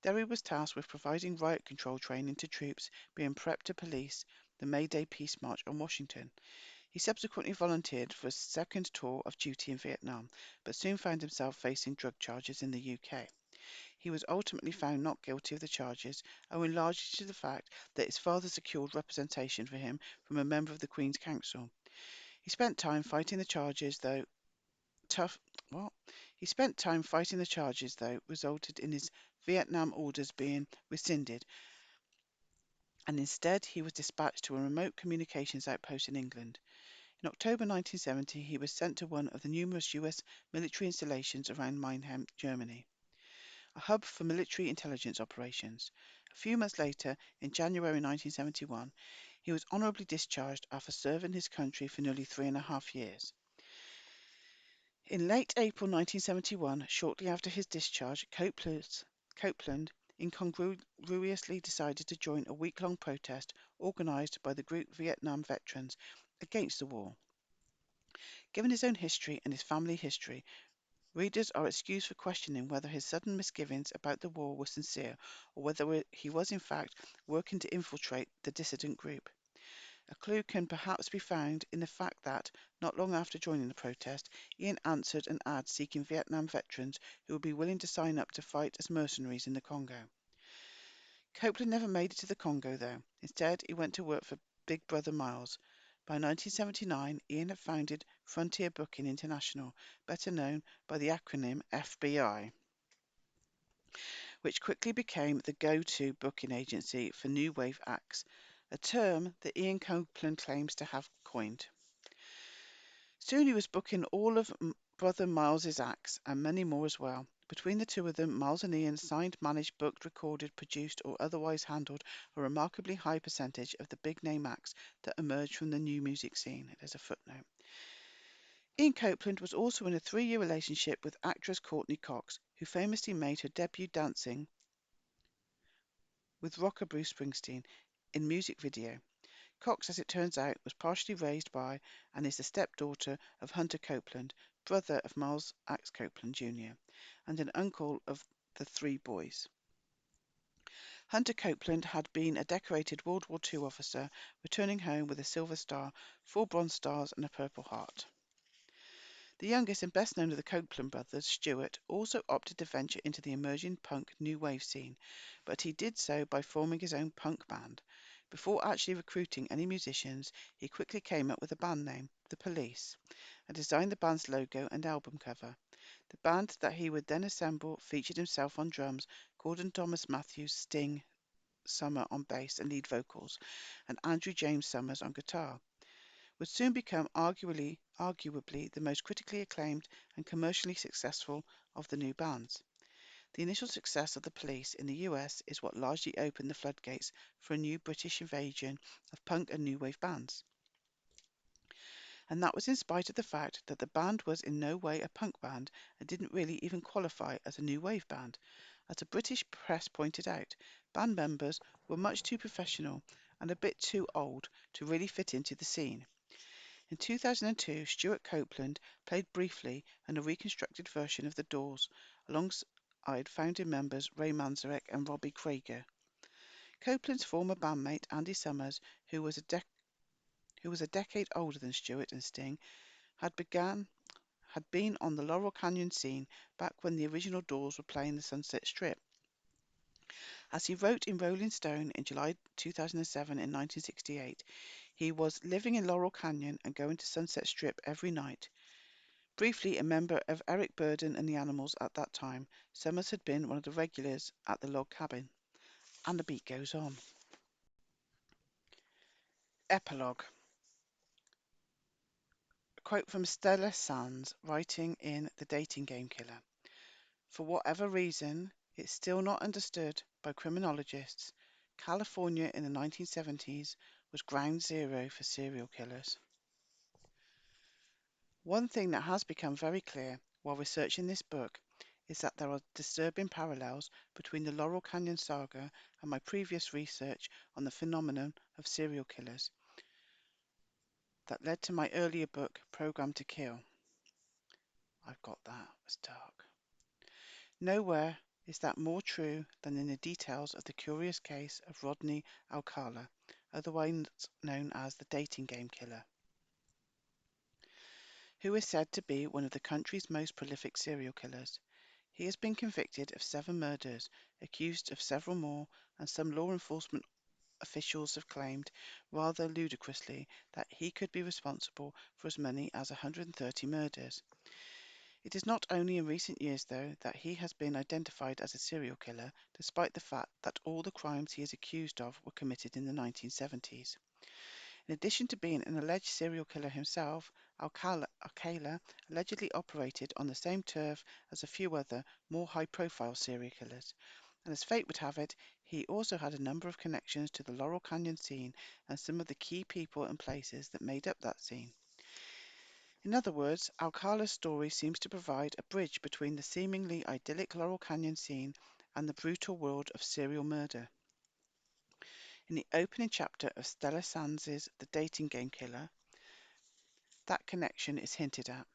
There he was tasked with providing riot control training to troops being prepped to police the May Day Peace March on Washington. He subsequently volunteered for a second tour of duty in Vietnam, but soon found himself facing drug charges in the UK. He was ultimately found not guilty of the charges, owing largely to the fact that his father secured representation for him from a member of the Queen's Council. He spent time fighting the charges, though tough what? He spent time fighting the charges, though, resulted in his Vietnam orders being rescinded, and instead he was dispatched to a remote communications outpost in England. In October 1970, he was sent to one of the numerous US military installations around Mannheim, Germany, a hub for military intelligence operations. A few months later, in January 1971, he was honorably discharged after serving his country for nearly 3.5 years. In late April 1971, shortly after his discharge, Copeland incongruously decided to join a week-long protest organised by the group Vietnam Veterans against the war. Given his own history and his family history, readers are excused for questioning whether his sudden misgivings about the war were sincere or whether he was in fact working to infiltrate the dissident group. A clue can perhaps be found in the fact that, not long after joining the protest, Ian answered an ad seeking Vietnam veterans who would be willing to sign up to fight as mercenaries in the Congo. Copeland never made it to the Congo, though. Instead, he went to work for Big Brother Miles. By 1979, Ian had founded Frontier Booking International, better known by the acronym FBI, which quickly became the go-to booking agency for new wave acts, a term that Ian Copeland claims to have coined. Soon he was booking all of brother Miles's acts and many more as well. Between the two of them, Miles and Ian signed, managed, booked, recorded, produced, or otherwise handled a remarkably high percentage of the big name acts that emerged from the new music scene. There's a footnote. Ian Copeland was also in a 3-year relationship with actress Courtney Cox, who famously made her debut dancing with rocker Bruce Springsteen in music video. Cox, as it turns out, was partially raised by and is the stepdaughter of Hunter Copeland, brother of Miles Axe Copeland Jr., and an uncle of the three boys. Hunter Copeland had been a decorated World War II officer, returning home with a Silver Star, 4 Bronze Stars, and a Purple Heart. The youngest and best known of the Copeland brothers, Stuart, also opted to venture into the emerging punk new wave scene, but he did so by forming his own punk band. Before actually recruiting any musicians, he quickly came up with a band name, The Police, and designed the band's logo and album cover. The band that he would then assemble featured himself on drums, Gordon Thomas Matthews, Sting, Summer on bass and lead vocals, and Andrew James Summers on guitar. Would soon become arguably the most critically acclaimed and commercially successful of the new bands. The initial success of the Police in the US is what largely opened the floodgates for a new British invasion of punk and new wave bands. And that was in spite of the fact that the band was in no way a punk band and didn't really even qualify as a new wave band. As the British press pointed out, band members were much too professional and a bit too old to really fit into the scene. In 2002, Stuart Copeland played briefly in a reconstructed version of The Doors, alongside founding members Ray Manzarek and Robbie Krieger. Copeland's former bandmate Andy Summers, who was a decade older than Stuart and Sting, had been on the Laurel Canyon scene back when the original Doors were playing the Sunset Strip. As he wrote in Rolling Stone in July 2007 in 1968, he was living in Laurel Canyon and going to Sunset Strip every night. Briefly a member of Eric Burdon and the Animals at that time, Summers had been one of the regulars at the log cabin. And the beat goes on. Epilogue. A quote from Stella Sands, writing in The Dating Game Killer. For whatever reason, it's still not understood by criminologists, California in the 1970s was ground zero for serial killers. One thing that has become very clear while researching this book is that there are disturbing parallels between the Laurel Canyon saga and my previous research on the phenomenon of serial killers that led to my earlier book, Programmed to Kill. I've got that, it's dark. Nowhere is that more true than in the details of the curious case of Rodney Alcala, otherwise known as the dating game killer, who is said to be one of the country's most prolific serial killers. He has been convicted of 7 murders, accused of several more, and some law enforcement officials have claimed, rather ludicrously, that he could be responsible for as many as 130 murders. It is not only in recent years, though, that he has been identified as a serial killer, despite the fact that all the crimes he is accused of were committed in the 1970s. In addition to being an alleged serial killer himself, Alcala allegedly operated on the same turf as a few other, more high-profile serial killers. And as fate would have it, he also had a number of connections to the Laurel Canyon scene and some of the key people and places that made up that scene. In other words, Alcala's story seems to provide a bridge between the seemingly idyllic Laurel Canyon scene and the brutal world of serial murder. In the opening chapter of Stella Sands' The Dating Game Killer, that connection is hinted at.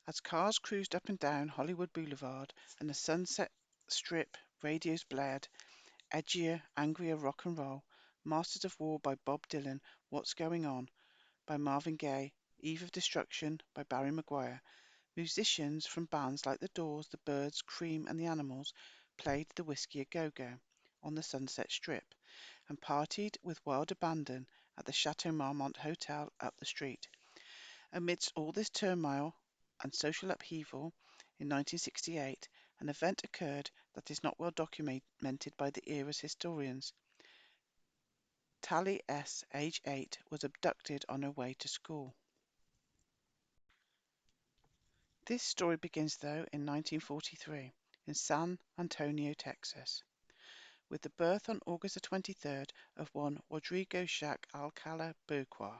As cars cruised up and down Hollywood Boulevard and the Sunset Strip radios blared, edgier, angrier rock and roll, Masters of War by Bob Dylan, What's Going On by Marvin Gaye, Eve of Destruction by Barry McGuire, musicians from bands like The Doors, The Byrds, Cream and The Animals played the Whiskey A Go-Go on the Sunset Strip and partied with wild abandon at the Chateau Marmont Hotel up the street. Amidst all this turmoil and social upheaval, in 1968, an event occurred that is not well documented by the era's historians. Tally S., age 8, was abducted on her way to school. This story begins, though, in 1943 in San Antonio, Texas, with the birth on August the 23rd of one Rodrigo Jacques Alcala Burqua.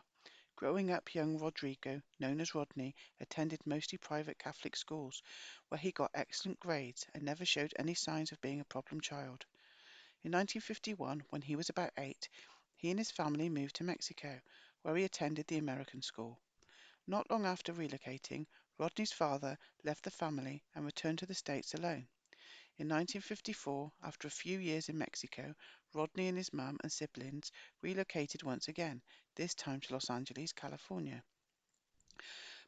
Growing up, young Rodrigo, known as Rodney, attended mostly private Catholic schools, where he got excellent grades and never showed any signs of being a problem child. In 1951, when he was about 8, he and his family moved to Mexico, where he attended the American school. Not long after relocating, Rodney's father left the family and returned to the States alone. In 1954, after a few years in Mexico, Rodney and his mum and siblings relocated once again, this time to Los Angeles, California.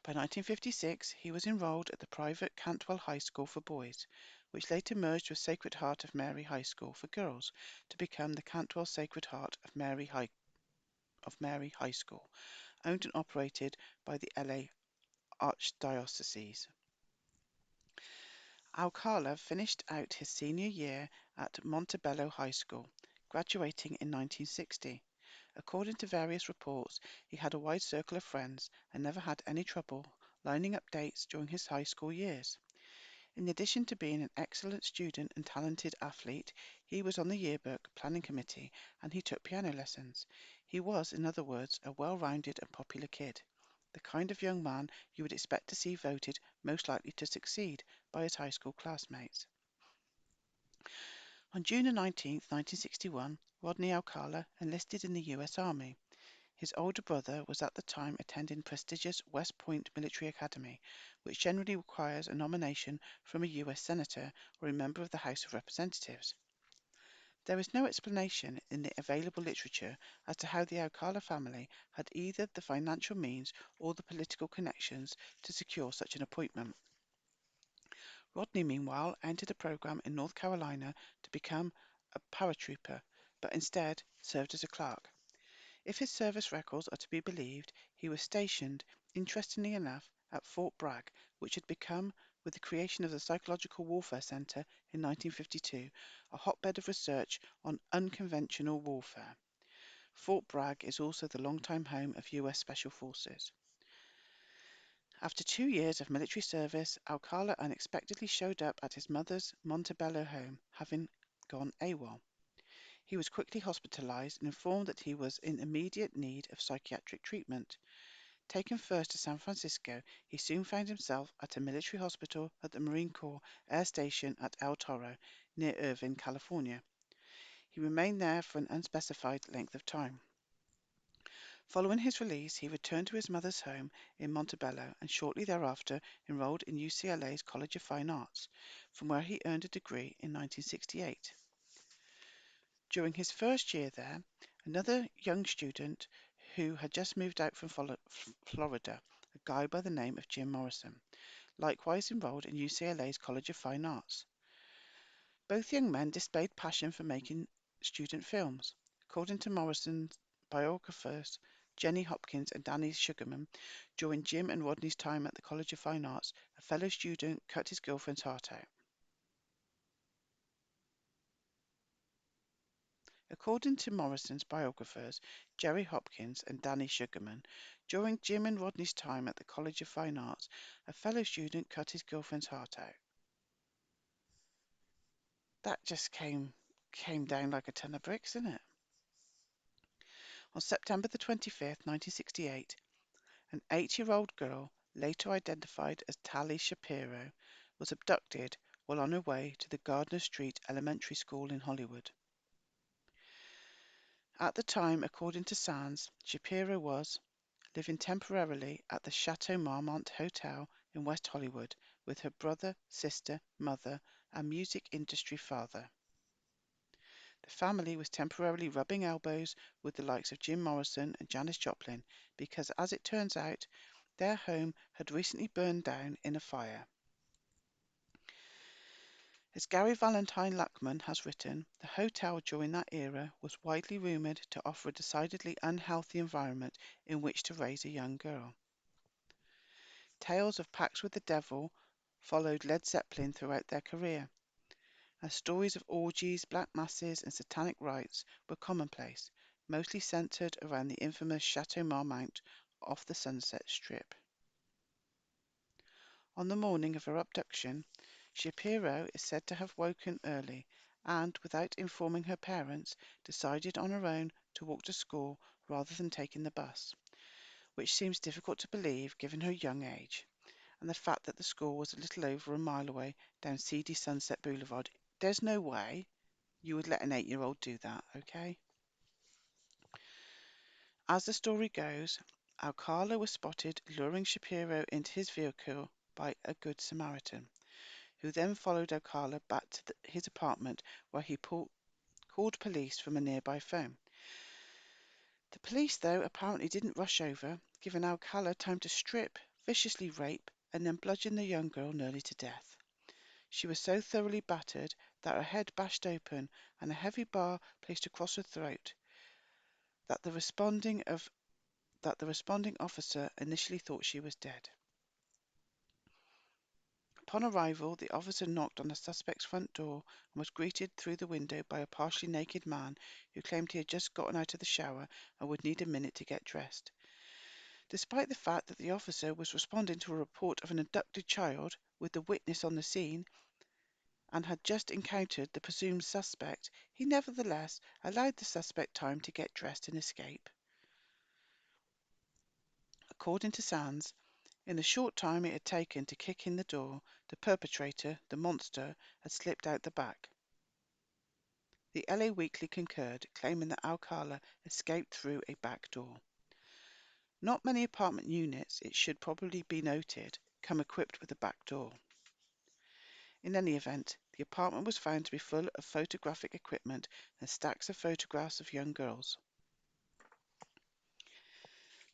By 1956, he was enrolled at the private Cantwell High School for boys, which later merged with Sacred Heart of Mary High School for girls to become the Cantwell Sacred Heart of Mary High School, owned and operated by the LA Archdiocese. Alcala finished out his senior year at Montebello High School, graduating in 1960. According to various reports, he had a wide circle of friends and never had any trouble lining up dates during his high school years. In addition to being an excellent student and talented athlete, he was on the yearbook planning committee and he took piano lessons. He was, in other words, a well-rounded and popular kid, the kind of young man you would expect to see voted most likely to succeed by his high school classmates. On June 19, 1961, Rodney Alcala enlisted in the U.S. Army. His older brother was at the time attending prestigious West Point Military Academy, which generally requires a nomination from a U.S. Senator or a member of the House of Representatives. There is no explanation in the available literature as to how the Alcala family had either the financial means or the political connections to secure such an appointment. Rodney, meanwhile, entered a program in North Carolina to become a paratrooper, but instead served as a clerk. If his service records are to be believed, he was stationed, interestingly enough, at Fort Bragg, which had become, with the creation of the Psychological Warfare Center in 1952, a hotbed of research on unconventional warfare. Fort Bragg is also the longtime home of U.S. Special Forces. After 2 years of military service, Alcala unexpectedly showed up at his mother's Montebello home, having gone AWOL. He was quickly hospitalized and informed that he was in immediate need of psychiatric treatment. Taken first to San Francisco, he soon found himself at a military hospital at the Marine Corps Air Station at El Toro, near Irvine, California. He remained there for an unspecified length of time. Following his release, he returned to his mother's home in Montebello and shortly thereafter enrolled in UCLA's College of Fine Arts, from where he earned a degree in 1968. During his first year there, another young student who had just moved out from Florida, a guy by the name of Jim Morrison, likewise enrolled in UCLA's College of Fine Arts. Both young men displayed passion for making student films. According to Morrison's biographers, Jenny Hopkins and Danny Sugarman, during Jim and Rodney's time at the College of Fine Arts, a fellow student cut his girlfriend's heart out. According to Morrison's biographers, Jerry Hopkins and Danny Sugarman, during Jim and Rodney's time at the College of Fine Arts, a fellow student cut his girlfriend's heart out. That just came down like a ton of bricks, didn't it? On September the 25th, 1968, an 8-year-old girl, later identified as Tali Shapiro, was abducted while on her way to the Gardner Street Elementary School in Hollywood. At the time, according to Sands, Shapiro was living temporarily at the Chateau Marmont Hotel in West Hollywood with her brother, sister, mother, and music industry father. The family was temporarily rubbing elbows with the likes of Jim Morrison and Janis Joplin because, as it turns out, their home had recently burned down in a fire. As Gary Valentine Luckman has written, the hotel during that era was widely rumoured to offer a decidedly unhealthy environment in which to raise a young girl. Tales of pacts with the devil followed Led Zeppelin throughout their career, and stories of orgies, black masses, and satanic rites were commonplace, mostly centred around the infamous Chateau Marmont off the Sunset Strip. On the morning of her abduction, Shapiro is said to have woken early and, without informing her parents, decided on her own to walk to school rather than taking the bus, which seems difficult to believe given her young age and the fact that the school was a little over a mile away down seedy Sunset Boulevard. There's no way you would let an 8-year-old do that, okay? As the story goes, Alcala was spotted luring Shapiro into his vehicle by a Good Samaritan, who then followed Alcala back to his apartment where he called police from a nearby phone. The police, though, apparently didn't rush over, giving Alcala time to strip, viciously rape, and then bludgeon the young girl nearly to death. She was so thoroughly battered that her head bashed open and a heavy bar placed across her throat that the responding officer initially thought she was dead. Upon arrival, the officer knocked on the suspect's front door and was greeted through the window by a partially naked man who claimed he had just gotten out of the shower and would need a minute to get dressed. Despite the fact that the officer was responding to a report of an abducted child with the witness on the scene and had just encountered the presumed suspect, he nevertheless allowed the suspect time to get dressed and escape. According to Sands, in the short time it had taken to kick in the door, the perpetrator, the monster, had slipped out the back. The LA Weekly concurred, claiming that Alcala escaped through a back door. Not many apartment units, it should probably be noted, come equipped with a back door. In any event, the apartment was found to be full of photographic equipment and stacks of photographs of young girls.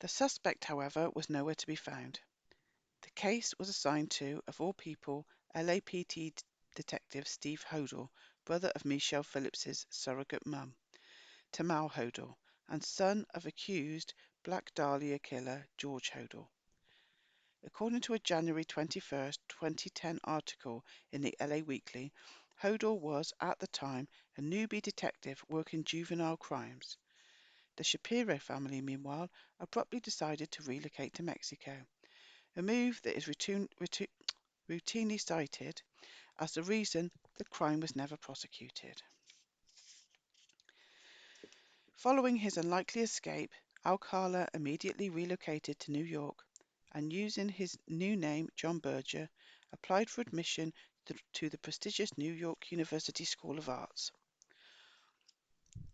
The suspect, however, was nowhere to be found. The case was assigned to, of all people, LAPD detective Steve Hodel, brother of Michelle Phillips's surrogate mum, Tamal Hodel, and son of accused Black Dahlia killer George Hodel. According to a January 21st, 2010 article in the LA Weekly, Hodel was, at the time, a newbie detective working juvenile crimes. The Shapiro family, meanwhile, abruptly decided to relocate to Mexico, a move that is routinely cited as the reason the crime was never prosecuted. Following his unlikely escape, Alcala immediately relocated to New York and, using his new name John Berger, applied for admission to the prestigious New York University School of Arts.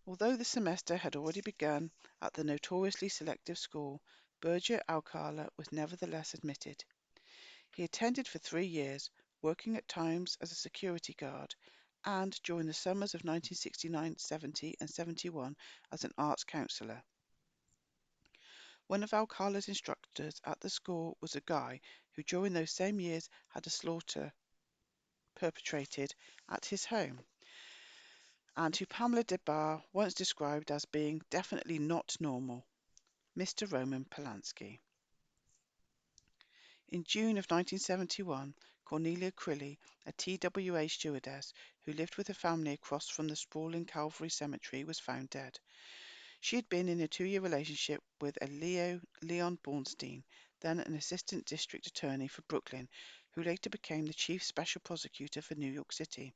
Although the semester had already begun at the notoriously selective school, Berger Alcala was nevertheless admitted. He attended for 3 years, working at times as a security guard, and during the summers of 1969, 70, and 71 as an arts counselor. One of Alcala's instructors at the school was a guy who during those same years had a slaughter perpetrated at his home, and who Pamela Des Barres once described as being definitely not normal, Mr. Roman Polanski. In June of 1971, Cornelia Crilly, a TWA stewardess who lived with her family across from the sprawling Calvary Cemetery, was found dead. She had been in a 2-year relationship with a Leon Bornstein, then an assistant district attorney for Brooklyn, who later became the chief special prosecutor for New York City.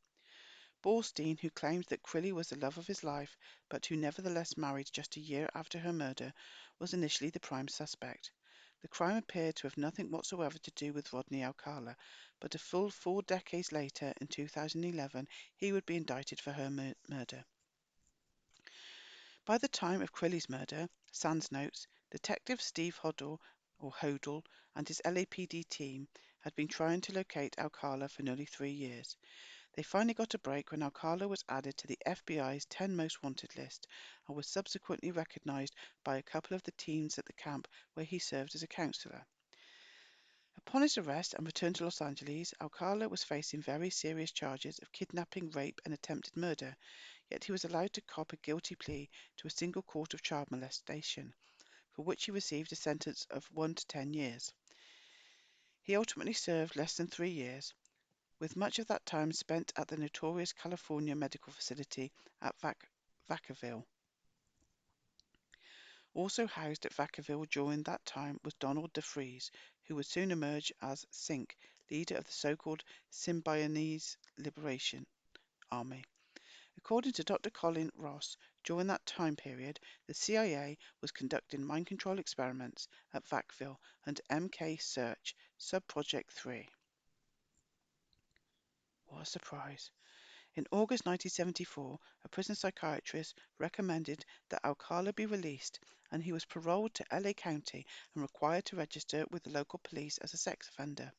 Bornstein, who claimed that Crilly was the love of his life, but who nevertheless married just a year after her murder, was initially the prime suspect. The crime appeared to have nothing whatsoever to do with Rodney Alcala, but a full 4 decades later, in 2011, he would be indicted for her murder. By the time of Crilly's murder, Sands notes, Detective Steve Hodel and his LAPD team had been trying to locate Alcala for nearly 3 years. They finally got a break when Alcala was added to the FBI's 10 most wanted list and was subsequently recognized by a couple of the teens at the camp where he served as a counselor. Upon his arrest and return to Los Angeles, Alcala was facing very serious charges of kidnapping, rape, and attempted murder, yet he was allowed to cop a guilty plea to a single count of child molestation, for which he received a sentence of 1 to 10 years. He ultimately served less than 3 years, with much of that time spent at the notorious California medical facility at Vacaville. Also housed at Vacaville during that time was Donald DeFries, who would soon emerge as Sink, leader of the so-called Symbionese Liberation Army. According to Dr. Colin Ross, during that time period, the CIA was conducting mind control experiments at Vacaville and MK Search Subproject 3. What a surprise. In August 1974, a prison psychiatrist recommended that Alcala be released, and he was paroled to LA County and required to register with the local police as a sex offender.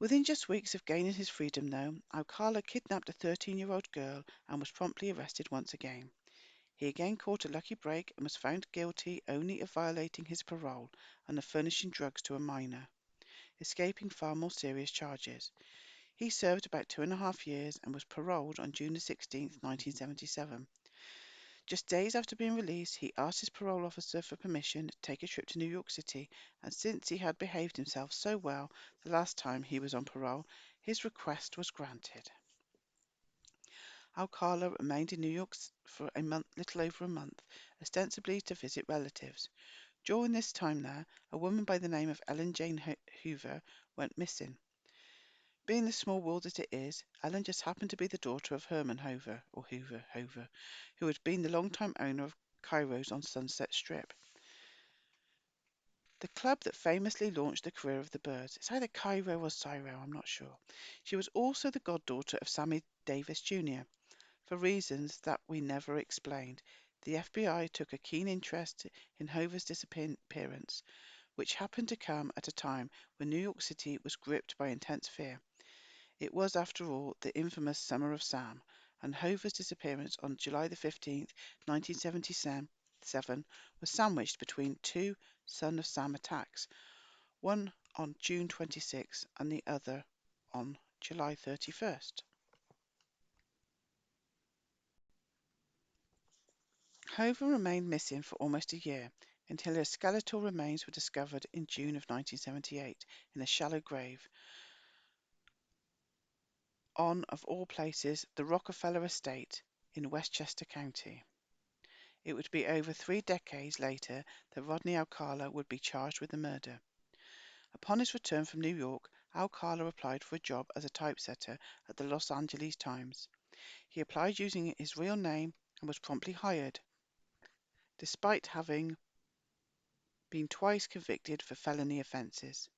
Within just weeks of gaining his freedom, though, Alcala kidnapped a 13-year-old girl and was promptly arrested once again. He again caught a lucky break and was found guilty only of violating his parole and of furnishing drugs to a minor, escaping far more serious charges. He served about 2.5 years and was paroled on June 16, 1977. Just days after being released, he asked his parole officer for permission to take a trip to New York City, and since he had behaved himself so well the last time he was on parole, his request was granted. Alcala remained in New York for little over a month, ostensibly to visit relatives. During this time there, a woman by the name of Ellen Jane Hoover went missing. Being the small world that it is, Ellen just happened to be the daughter of Herman Hoover, who had been the long-time owner of Cairo's on Sunset Strip, the club that famously launched the career of the Birds. It's either Cairo or Cairo, I'm not sure. She was also the goddaughter of Sammy Davis Jr. For reasons that we never explained, the FBI took a keen interest in Hoover's disappearance, which happened to come at a time when New York City was gripped by intense fear. It was, after all, the infamous Summer of Sam, and Hoover's disappearance on July the 15th, 1977, was sandwiched between two Son of Sam attacks, one on June 26 and the other on July 31st. Hoover remained missing for almost a year, until her skeletal remains were discovered in June of 1978 in a shallow grave on, of all places, the Rockefeller Estate in Westchester County. It would be over 3 decades later that Rodney Alcala would be charged with the murder. Upon his return from New York, Alcala applied for a job as a typesetter at the Los Angeles Times. He applied using his real name and was promptly hired, despite having been twice convicted for felony offences.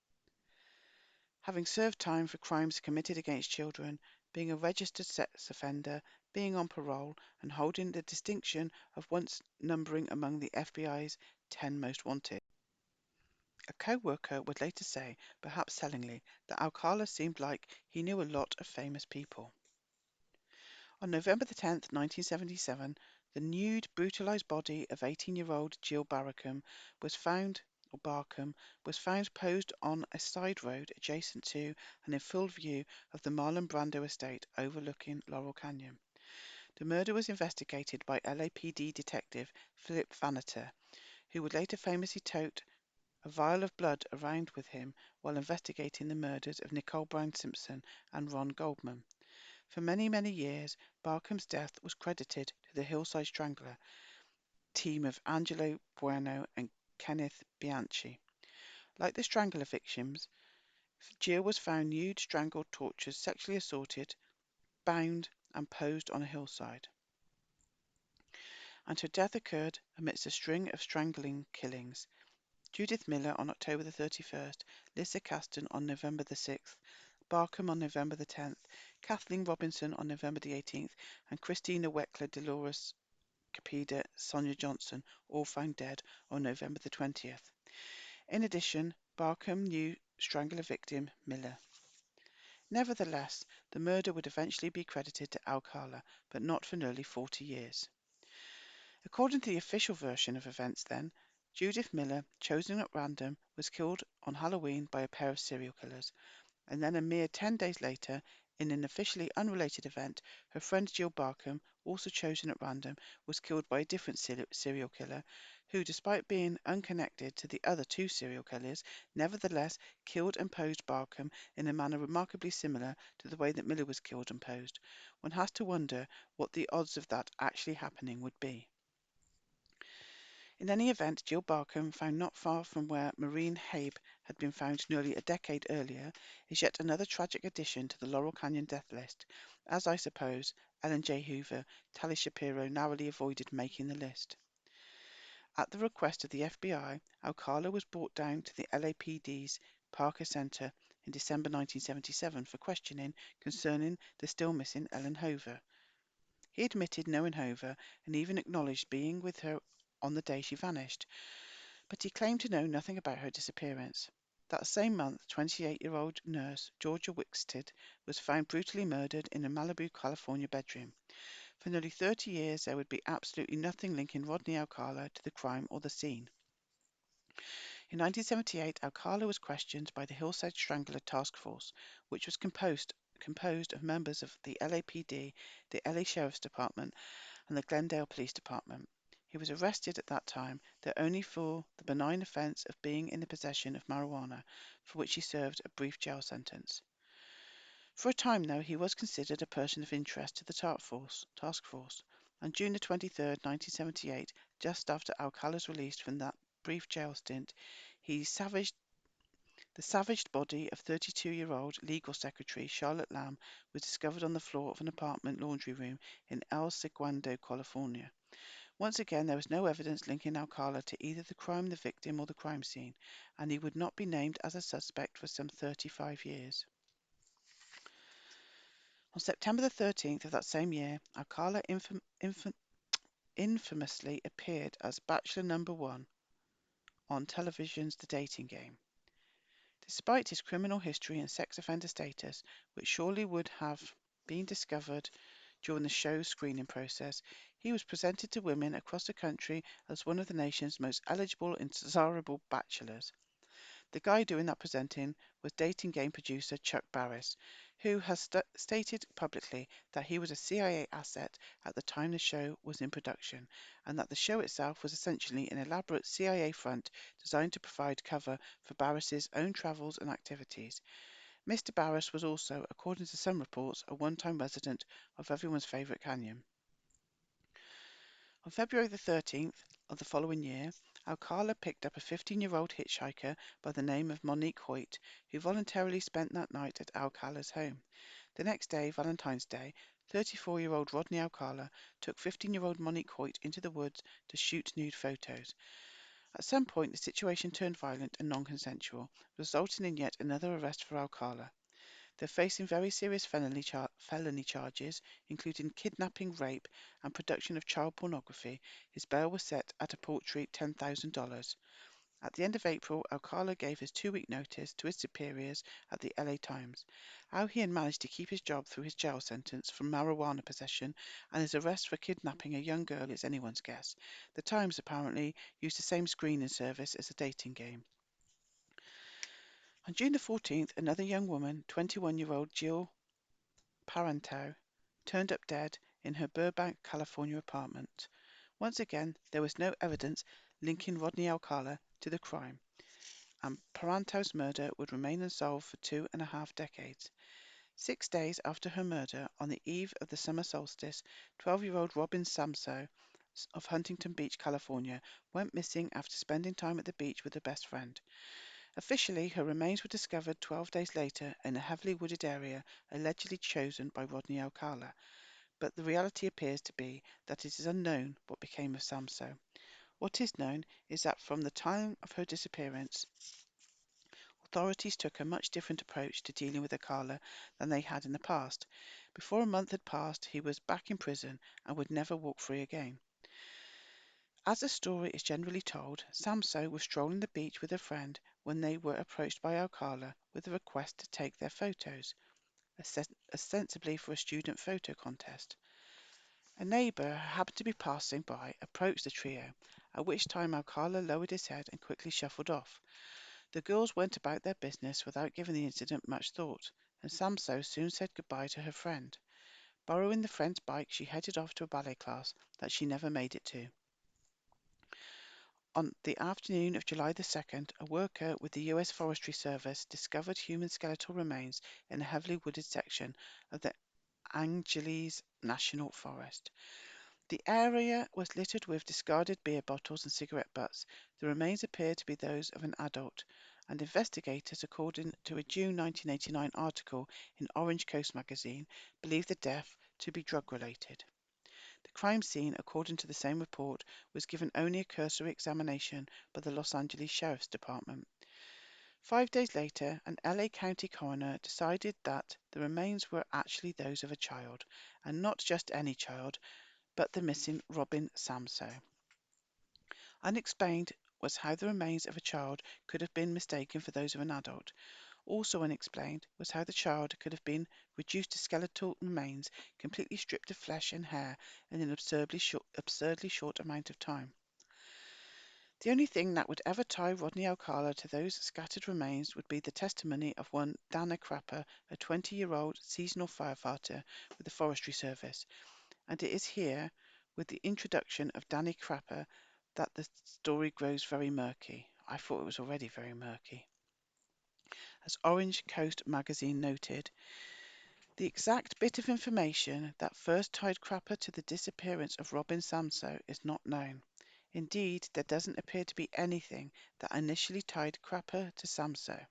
Having served time for crimes committed against children, being a registered sex offender, being on parole, and holding the distinction of once numbering among the FBI's 10 most wanted. A co-worker would later say, perhaps tellingly, that Alcala seemed like he knew a lot of famous people. On November the 10th, 1977, the nude, brutalized body of 18-year-old Jill Barkham was found posed on a side road adjacent to and in full view of the Marlon Brando estate overlooking Laurel Canyon. The murder was investigated by LAPD detective Philip Vaneter, who would later famously tote a vial of blood around with him while investigating the murders of Nicole Brown Simpson and Ron Goldman. For many, many years, Barkham's death was credited to the Hillside Strangler team of Angelo Bueno and Kenneth Bianchi. Like the Strangler victims, Jill was found nude, strangled, tortured, sexually assaulted, bound, and posed on a hillside. And her death occurred amidst a string of strangling killings. Judith Miller on October the 31st, Lissa Caston on November the 6th, Barkham on November the 10th, Kathleen Robinson on November the 18th, and Christina Weckler, Dolores Capida, Sonia Johnson, all found dead on November the 20th. In addition, Barkham knew Strangler victim Miller. Nevertheless, the murder would eventually be credited to Alcala, but not for nearly 40 years. According to the official version of events then, Judith Miller, chosen at random, was killed on Halloween by a pair of serial killers, and then a mere 10 days later, in an officially unrelated event, her friend Jill Barkham, also chosen at random, was killed by a different serial killer, who, despite being unconnected to the other two serial killers, nevertheless killed and posed Barkham in a manner remarkably similar to the way that Miller was killed and posed. One has to wonder what the odds of that actually happening would be. In any event, Jill Barkham, found not far from where Maureen Habe had been found nearly a decade earlier, is yet another tragic addition to the Laurel Canyon death list, as I suppose Ellen J. Hoover, Tally Shapiro narrowly avoided making the list. At the request of the FBI, Alcala was brought down to the LAPD's Parker Center in December 1977 for questioning concerning the still missing Ellen Hoover. He admitted knowing Hoover and even acknowledged being with her on the day she vanished, but he claimed to know nothing about her disappearance. That same month, 28-year-old nurse Georgia Wickstead was found brutally murdered in a Malibu, California bedroom. For nearly 30 years, there would be absolutely nothing linking Rodney Alcala to the crime or the scene. In 1978, Alcala was questioned by the Hillside Strangler Task Force, which was composed of members of the LAPD, the LA Sheriff's Department, and the Glendale Police Department. He was arrested at that time, though only for the benign offense of being in the possession of marijuana, for which he served a brief jail sentence. For a time, though, he was considered a person of interest to the task force. On June the 23rd, 1978, just after Alcala's release from that brief jail stint, the savaged body of 32-year-old legal secretary Charlotte Lamb was discovered on the floor of an apartment laundry room in El Segundo, California. Once again, there was no evidence linking Alcala to either the crime, the victim, or the crime scene, and he would not be named as a suspect for some 35 years. On September the 13th of that same year, Alcala infamously appeared as Bachelor Number One on television's The Dating Game. Despite his criminal history and sex offender status, which surely would have been discovered during the show's screening process, he was presented to women across the country as one of the nation's most eligible and desirable bachelors. The guy doing that presenting was dating game producer Chuck Barris, who has stated publicly that he was a CIA asset at the time the show was in production, and that the show itself was essentially an elaborate CIA front designed to provide cover for Barris's own travels and activities. Mr. Barris was also, according to some reports, a one-time resident of everyone's favourite canyon. On February the 13th of the following year, Alcala picked up a 15-year-old hitchhiker by the name of Monique Hoyt, who voluntarily spent that night at Alcala's home. The next day, Valentine's Day, 34-year-old Rodney Alcala took 15-year-old Monique Hoyt into the woods to shoot nude photos. At some point, the situation turned violent and non-consensual, resulting in yet another arrest for Alcala. They're facing very serious felony charges, including kidnapping, rape, and production of child pornography. His bail was set at a paltry $10,000. At the end of April, Alcala gave his 2-week notice to his superiors at the LA Times. How he had managed to keep his job through his jail sentence for marijuana possession and his arrest for kidnapping a young girl is anyone's guess. The Times apparently used the same screening service as the dating game. On June the 14th, another young woman, 21-year-old Jill Parenteau, turned up dead in her Burbank, California apartment. Once again, there was no evidence linking Rodney Alcala to the crime, and Parenteau's murder would remain unsolved for 2.5 decades. 6 days after her murder, on the eve of the summer solstice, 12-year-old Robin Samso of Huntington Beach, California, went missing after spending time at the beach with her best friend. Officially, her remains were discovered 12 days later in a heavily wooded area allegedly chosen by Rodney Alcala, but the reality appears to be that it is unknown what became of Samso. What is known is that from the time of her disappearance, authorities took a much different approach to dealing with Alcala than they had in the past. Before a month had passed, he was back in prison and would never walk free again. As the story is generally told, Samso was strolling the beach with a friend when they were approached by Alcala with a request to take their photos, ostensibly for a student photo contest. A neighbour who happened to be passing by approached the trio, at which time Alcala lowered his head and quickly shuffled off. The girls went about their business without giving the incident much thought, and Samso soon said goodbye to her friend. Borrowing the friend's bike, she headed off to a ballet class that she never made it to. On the afternoon of July the 2nd, a worker with the U.S. Forestry Service discovered human skeletal remains in a heavily wooded section of the Angeles National Forest. The area was littered with discarded beer bottles and cigarette butts. The remains appeared to be those of an adult, and investigators, according to a June 1989 article in Orange Coast magazine, believed the death to be drug-related. The crime scene, according to the same report, was given only a cursory examination by the Los Angeles Sheriff's Department. 5 days later, an LA County coroner decided that the remains were actually those of a child, and not just any child, but the missing Robin Samsoe. Unexplained was how the remains of a child could have been mistaken for those of an adult. Also unexplained was how the child could have been reduced to skeletal remains, completely stripped of flesh and hair in an absurdly short amount of time. The only thing that would ever tie Rodney Alcala to those scattered remains would be the testimony of one Dana Crapper, a 20-year-old seasonal firefighter with the Forestry Service. And it is here, with the introduction of Danny Crapper, that the story grows very murky. I thought it was already very murky. As Orange Coast magazine noted, the exact bit of information that first tied Crapper to the disappearance of Robin Samsoe is not known. Indeed, there doesn't appear to be anything that initially tied Crapper to Samsoe.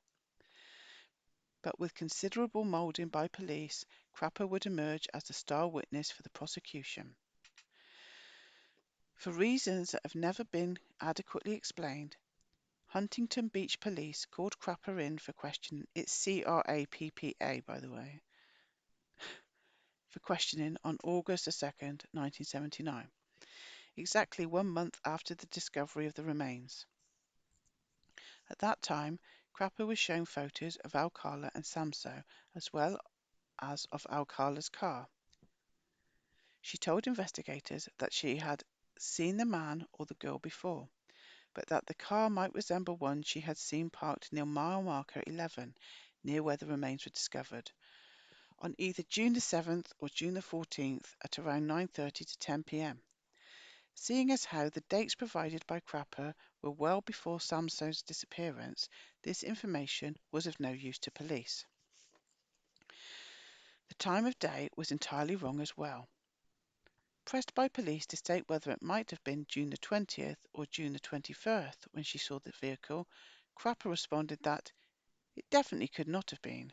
But with considerable moulding by police, Crapper would emerge as the star witness for the prosecution. For reasons that have never been adequately explained, Huntington Beach Police called Crapper in for questioning. It's C-R-A-P-P-A, by the way, for questioning on August 2nd, 1979, exactly 1 month after the discovery of the remains. At that time, Crapper was shown photos of Alcala and Samsoe, as well as of Alcala's car. She told investigators that she had seen the man or the girl before, but that the car might resemble one she had seen parked near mile marker 11, near where the remains were discovered, on either June the 7th or June the 14th at around 9:30 to 10 p.m. Seeing as how the dates provided by Crapper were well before Samsoe's disappearance, this information was of no use to police. The time of day was entirely wrong as well. Pressed by police to state whether it might have been June the 20th or June the 21st when she saw the vehicle, Crapper responded that it definitely could not have been.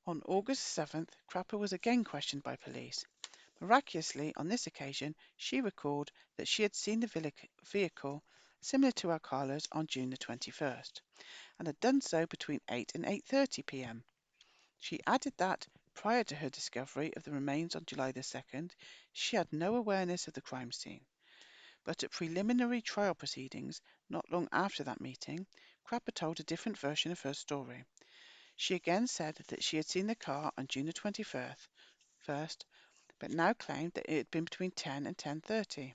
On August 7th, Crapper was again questioned by police. Miraculously, on this occasion, she recalled that she had seen the vehicle similar to Alcala's on June the 21st, and had done so between 8 and 8:30 p.m. She added that, prior to her discovery of the remains on July the 2nd, she had no awareness of the crime scene. But at preliminary trial proceedings, not long after that meeting, Crapper told a different version of her story. She again said that she had seen the car on June the 21st, but now claimed that it had been between 10 and 10:30.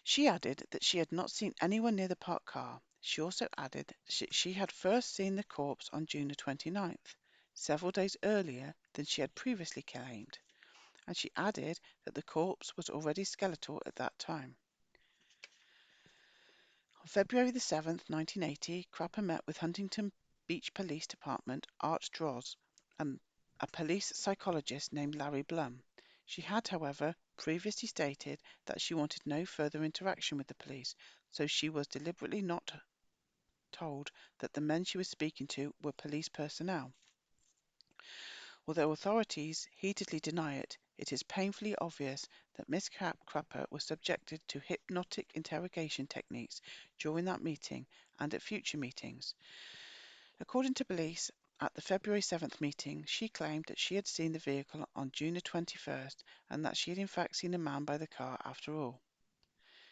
She added that she had not seen anyone near the parked car. She also added that she had first seen the corpse on June the 29th, several days earlier than she had previously claimed, and she added that the corpse was already skeletal at that time. On February the 7th, 1980, Crapper met with Huntington Beach Police Department Art Droz and a police psychologist named Larry Blum. She had, however, previously stated that she wanted no further interaction with the police, so she was deliberately not told that the men she was speaking to were police personnel. Although authorities heatedly deny it, it is painfully obvious that Miss Crapper was subjected to hypnotic interrogation techniques during that meeting and at future meetings. According to police, at the February 7th meeting, she claimed that she had seen the vehicle on June the 21st and that she had in fact seen a man by the car after all.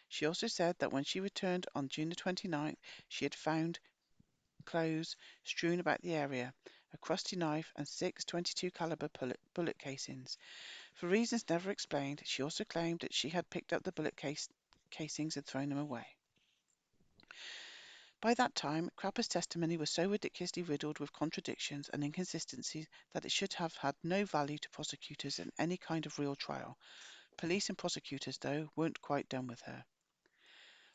She also said that when she returned on June the 29th, she had found clothes strewn about the area, a crusty knife, and 6 .22 caliber bullet casings. For reasons never explained, she also claimed that she had picked up the casings and thrown them away. By that time, Crapper's testimony was so ridiculously riddled with contradictions and inconsistencies that it should have had no value to prosecutors in any kind of real trial. Police and prosecutors, though, weren't quite done with her.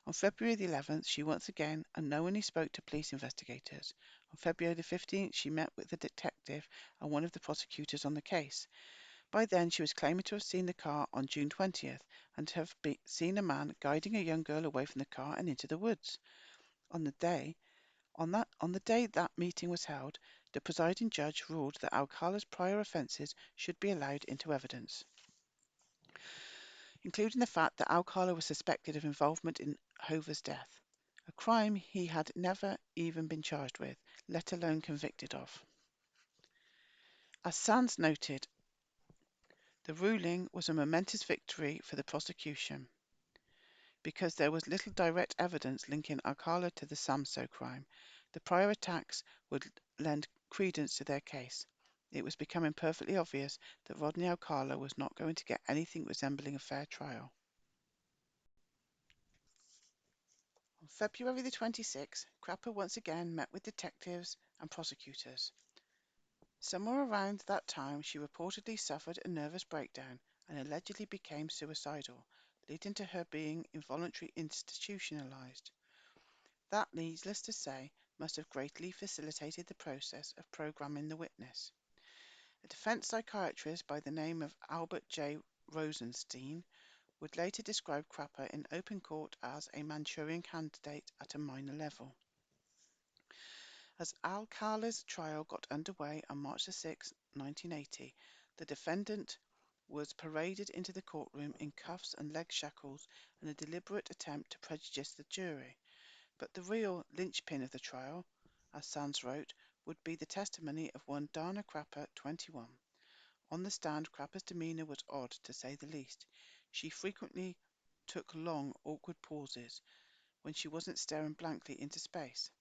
On February the 11th, she once again unknowingly spoke to police investigators. On February the 15th, she met with a detective and one of the prosecutors on the case. By then, she was claiming to have seen the car on June 20th and to have seen a man guiding a young girl away from the car and into the woods. On the day on the day that meeting was held, the presiding judge ruled that Alcala's prior offences should be allowed into evidence, including the fact that Alcala was suspected of involvement in Hover's death, a crime he had never even been charged with, let alone convicted of. As Sands noted, the ruling was a momentous victory for the prosecution because there was little direct evidence linking Alcala to the Samso crime. The prior attacks would lend credence to their case. It was becoming perfectly obvious that Rodney Alcala was not going to get anything resembling a fair trial. On February the 26th, Crapper once again met with detectives and prosecutors. Somewhere around that time, she reportedly suffered a nervous breakdown and allegedly became suicidal, leading to her being involuntarily institutionalized. That, needless to say, must have greatly facilitated the process of programming the witness. A defense psychiatrist by the name of Albert J. Rosenstein would later describe Crapper in open court as a Manchurian candidate at a minor level. As Alcala's trial got underway on March 6, 1980, the defendant was paraded into the courtroom in cuffs and leg shackles in a deliberate attempt to prejudice the jury. But the real linchpin of the trial, as Sands wrote, would be the testimony of one Dana Crapper, 21. On the stand, Crapper's demeanour was odd, to say the least. She frequently took long, awkward pauses when she wasn't staring blankly into space.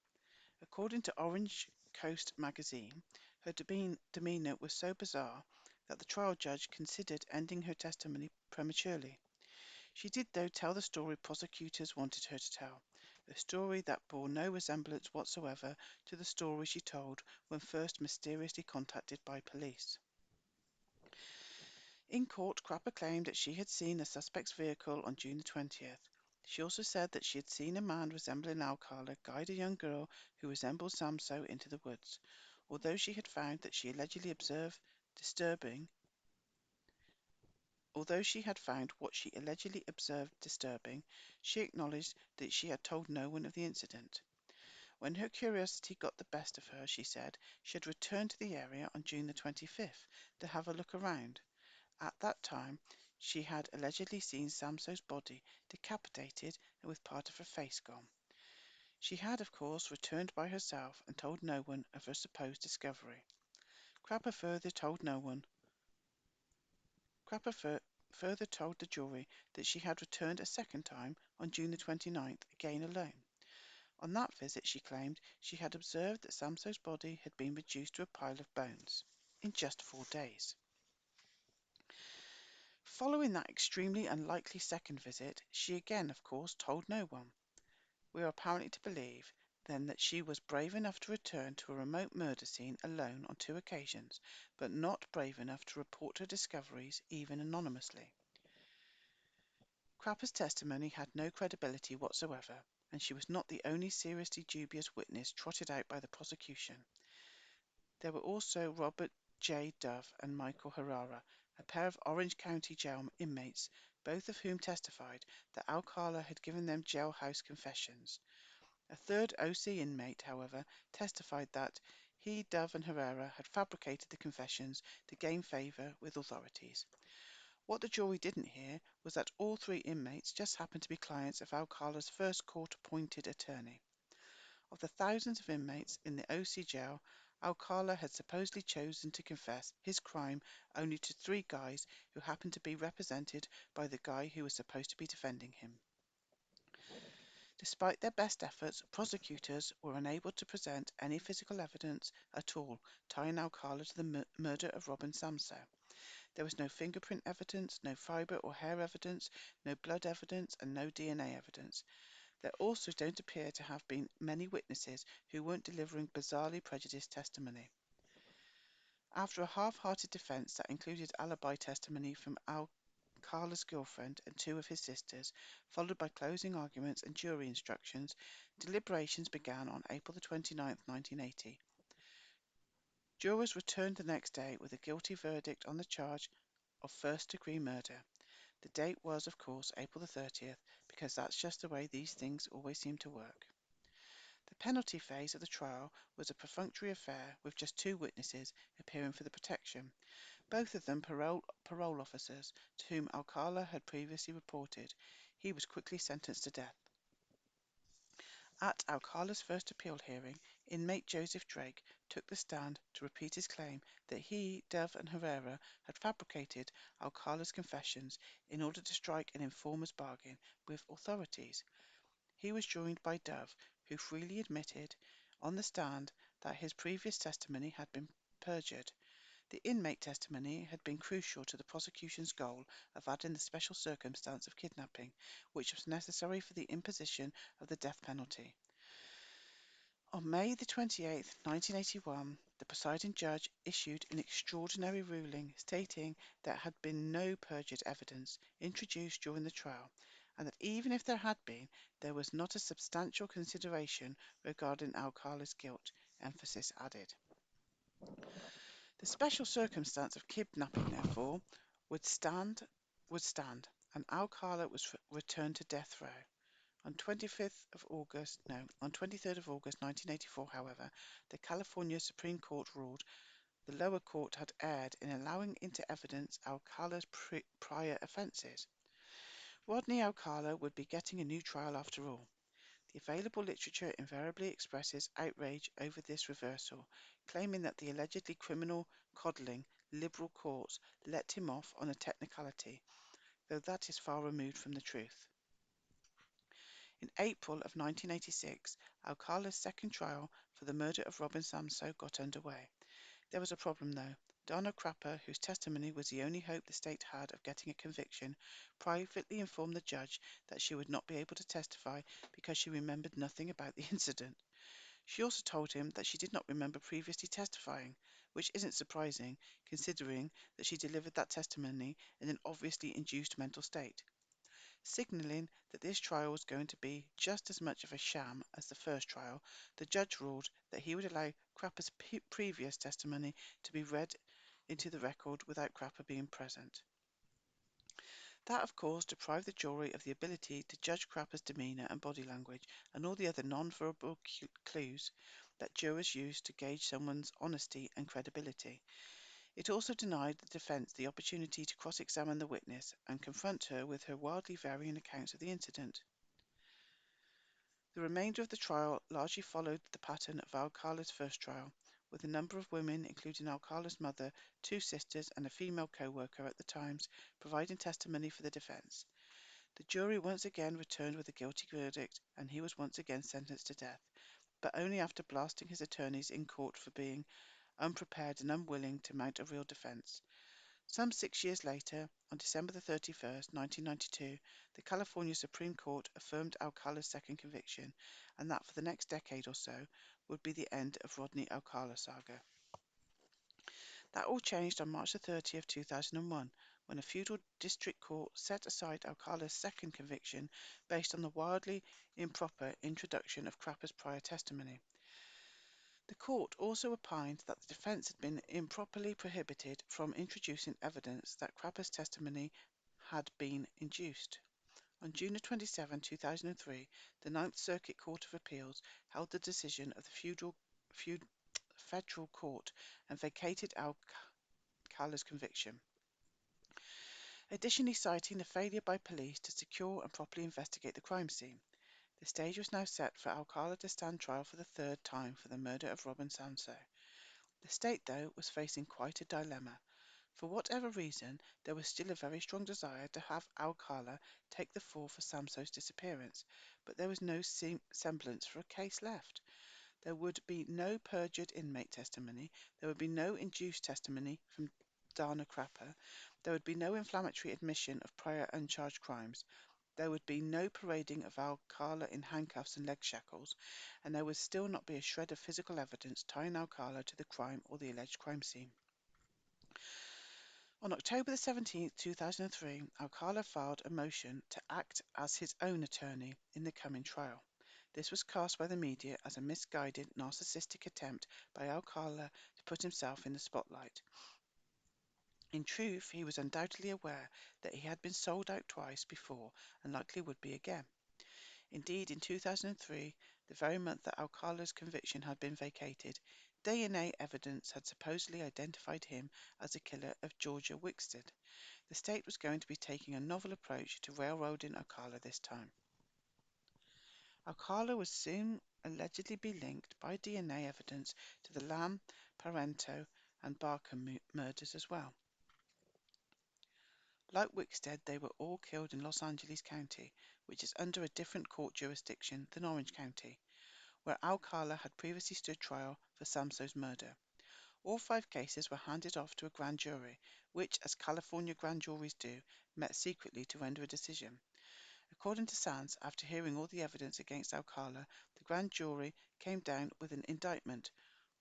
According to Orange Coast magazine, her demeanour was so bizarre that the trial judge considered ending her testimony prematurely. She did, though, tell the story prosecutors wanted her to tell, a story that bore no resemblance whatsoever to the story she told when first mysteriously contacted by police. In court, Crapper claimed that she had seen the suspect's vehicle on June the 20th. She also said that she had seen a man resembling Alcala guide a young girl who resembled Samso into the woods. Although she had found what she allegedly observed disturbing, she acknowledged that she had told no one of the incident. When her curiosity got the best of her, she said, she had returned to the area on June the 25th to have a look around. At that time, she had allegedly seen Samso's body decapitated and with part of her face gone. She had, of course, returned by herself and told no one of her supposed discovery. Crapper further told the jury that she had returned a second time on June the 29th, again alone. On that visit, she claimed she had observed that Samso's body had been reduced to a pile of bones in just 4 days. Following that extremely unlikely second visit, she again, of course, told no one. We are apparently to believe, then, that she was brave enough to return to a remote murder scene alone on 2 occasions, but not brave enough to report her discoveries, even anonymously. Crapper's testimony had no credibility whatsoever, and she was not the only seriously dubious witness trotted out by the prosecution. There were also Robert J. Dove and Michael Herrera, a pair of Orange County jail inmates, both of whom testified that Alcala had given them jailhouse confessions. A third OC inmate, however, testified that he, Dove, and Herrera had fabricated the confessions to gain favour with authorities. What the jury didn't hear was that all 3 inmates just happened to be clients of Alcala's first court-appointed attorney. Of the thousands of inmates in the OC jail, Alcala had supposedly chosen to confess his crime only to 3 guys who happened to be represented by the guy who was supposed to be defending him. Despite their best efforts, prosecutors were unable to present any physical evidence at all tying Alcala to the murder of Robin Samso. There was no fingerprint evidence, no fibre or hair evidence, no blood evidence, and no DNA evidence. There also don't appear to have been many witnesses who weren't delivering bizarrely prejudiced testimony. After a half-hearted defence that included alibi testimony from Alcala's girlfriend and 2 of his sisters, followed by closing arguments and jury instructions, deliberations began on April the 29th, 1980. Jurors returned the next day with a guilty verdict on the charge of first-degree murder. The date was, of course, April the 30th, because that's just the way these things always seem to work. The penalty phase of the trial was a perfunctory affair with just two witnesses appearing for the protection, both of them parole officers to whom Alcala had previously reported. He was quickly sentenced to death. At Alcala's first appeal hearing, inmate Joseph Drake took the stand to repeat his claim that he, Dove and Herrera had fabricated Alcala's confessions in order to strike an informer's bargain with authorities. He was joined by Dove, who freely admitted on the stand that his previous testimony had been perjured. The inmate testimony had been crucial to the prosecution's goal of adding the special circumstance of kidnapping, which was necessary for the imposition of the death penalty. On May the 28th, 1981, the presiding judge issued an extraordinary ruling stating there had been no perjured evidence introduced during the trial, and that even if there had been, there was not a substantial consideration regarding Alcala's guilt, emphasis added. The special circumstance of kidnapping, therefore, would stand, and Alcala was returned to death row. On 23rd of August 1984, however, the California Supreme Court ruled the lower court had erred in allowing into evidence Alcala's prior offences. Rodney Alcala would be getting a new trial after all. The available literature invariably expresses outrage over this reversal, claiming that the allegedly criminal, coddling, liberal courts let him off on a technicality, though that is far removed from the truth. In April of 1986, Alcala's second trial for the murder of Robin Samsoe got underway. There was a problem, though. Donna Crapper, whose testimony was the only hope the state had of getting a conviction, privately informed the judge that she would not be able to testify because she remembered nothing about the incident. She also told him that she did not remember previously testifying, which isn't surprising, considering that she delivered that testimony in an obviously induced mental state. Signalling that this trial was going to be just as much of a sham as the first trial, the judge ruled that he would allow Crapper's previous testimony to be read into the record without Crapper being present. That, of course, deprived the jury of the ability to judge Crapper's demeanour and body language and all the other non-verbal clues that jurors use to gauge someone's honesty and credibility. It also denied the defence the opportunity to cross-examine the witness and confront her with her wildly varying accounts of the incident. The remainder of the trial largely followed the pattern of Alcala's first trial, with a number of women, including Alcala's mother, two sisters, and a female co-worker at the Times, providing testimony for the defence. The jury once again returned with a guilty verdict, and he was once again sentenced to death, but only after blasting his attorneys in court for being unprepared and unwilling to mount a real defence. Some 6 years later, on December 31st, 1992, the California Supreme Court affirmed Alcala's second conviction, and that for the next decade or so would be the end of Rodney Alcala saga. That all changed on March 30th, 2001, when a federal district court set aside Alcala's second conviction based on the wildly improper introduction of Crapper's prior testimony. The court also opined that the defence had been improperly prohibited from introducing evidence that Crapper's testimony had been induced. On June 27, 2003, the Ninth Circuit Court of Appeals held the decision of the federal court and vacated Alcala's conviction, additionally citing the failure by police to secure and properly investigate the crime scene. The stage was now set for Alcala to stand trial for the third time for the murder of Robin Samsoe. The state, though, was facing quite a dilemma. For whatever reason, there was still a very strong desire to have Alcala take the fall for Samsoe's disappearance, but there was no semblance for a case left. There would be no perjured inmate testimony, there would be no induced testimony from Dana Crapper, there would be no inflammatory admission of prior uncharged crimes, there would be no parading of Alcala in handcuffs and leg shackles, and there would still not be a shred of physical evidence tying Alcala to the crime or the alleged crime scene. On October 17, 2003, Alcala filed a motion to act as his own attorney in the coming trial. This was cast by the media as a misguided, narcissistic attempt by Alcala to put himself in the spotlight. In truth, he was undoubtedly aware that he had been sold out twice before and likely would be again. Indeed, in 2003, the very month that Alcala's conviction had been vacated, DNA evidence had supposedly identified him as the killer of Georgia Wickstead. The state was going to be taking a novel approach to railroading Alcala this time. Alcala was soon allegedly be linked by DNA evidence to the Lamb, Parento, and Barkham murders as well. Like Wickstead, they were all killed in Los Angeles County, which is under a different court jurisdiction than Orange County, where Alcala had previously stood trial for Samso's murder. All 5 cases were handed off to a grand jury, which, as California grand juries do, met secretly to render a decision. According to Sands, after hearing all the evidence against Alcala, the grand jury came down with an indictment.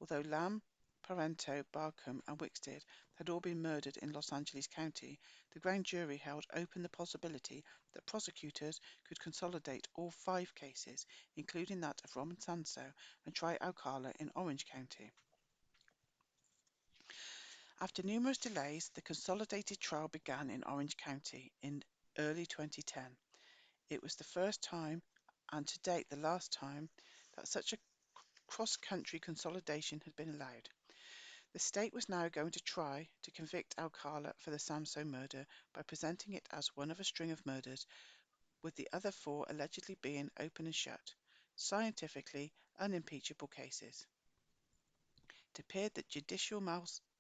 Although Lamb, Parento, Barkham, and Wickstead had all been murdered in Los Angeles County, the grand jury held open the possibility that prosecutors could consolidate all 5 cases, including that of Roman Sanso, and try Alcala in Orange County. After numerous delays, the consolidated trial began in Orange County in early 2010. It was the first time, and to date the last time, that such a cross-country consolidation had been allowed. The state was now going to try to convict Alcala for the Samso murder by presenting it as one of a string of murders, with the other 4 allegedly being open and shut, scientifically unimpeachable cases. It appeared that judicial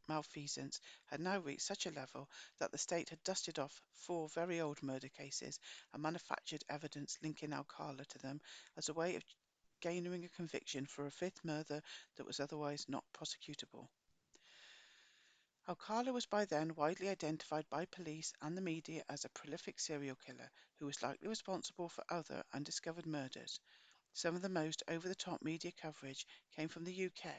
malfeasance had now reached such a level that the state had dusted off 4 very old murder cases and manufactured evidence linking Alcala to them as a way of gaining a conviction for a 5th murder that was otherwise not prosecutable. Alcala was by then widely identified by police and the media as a prolific serial killer who was likely responsible for other undiscovered murders. Some of the most over-the-top media coverage came from the UK,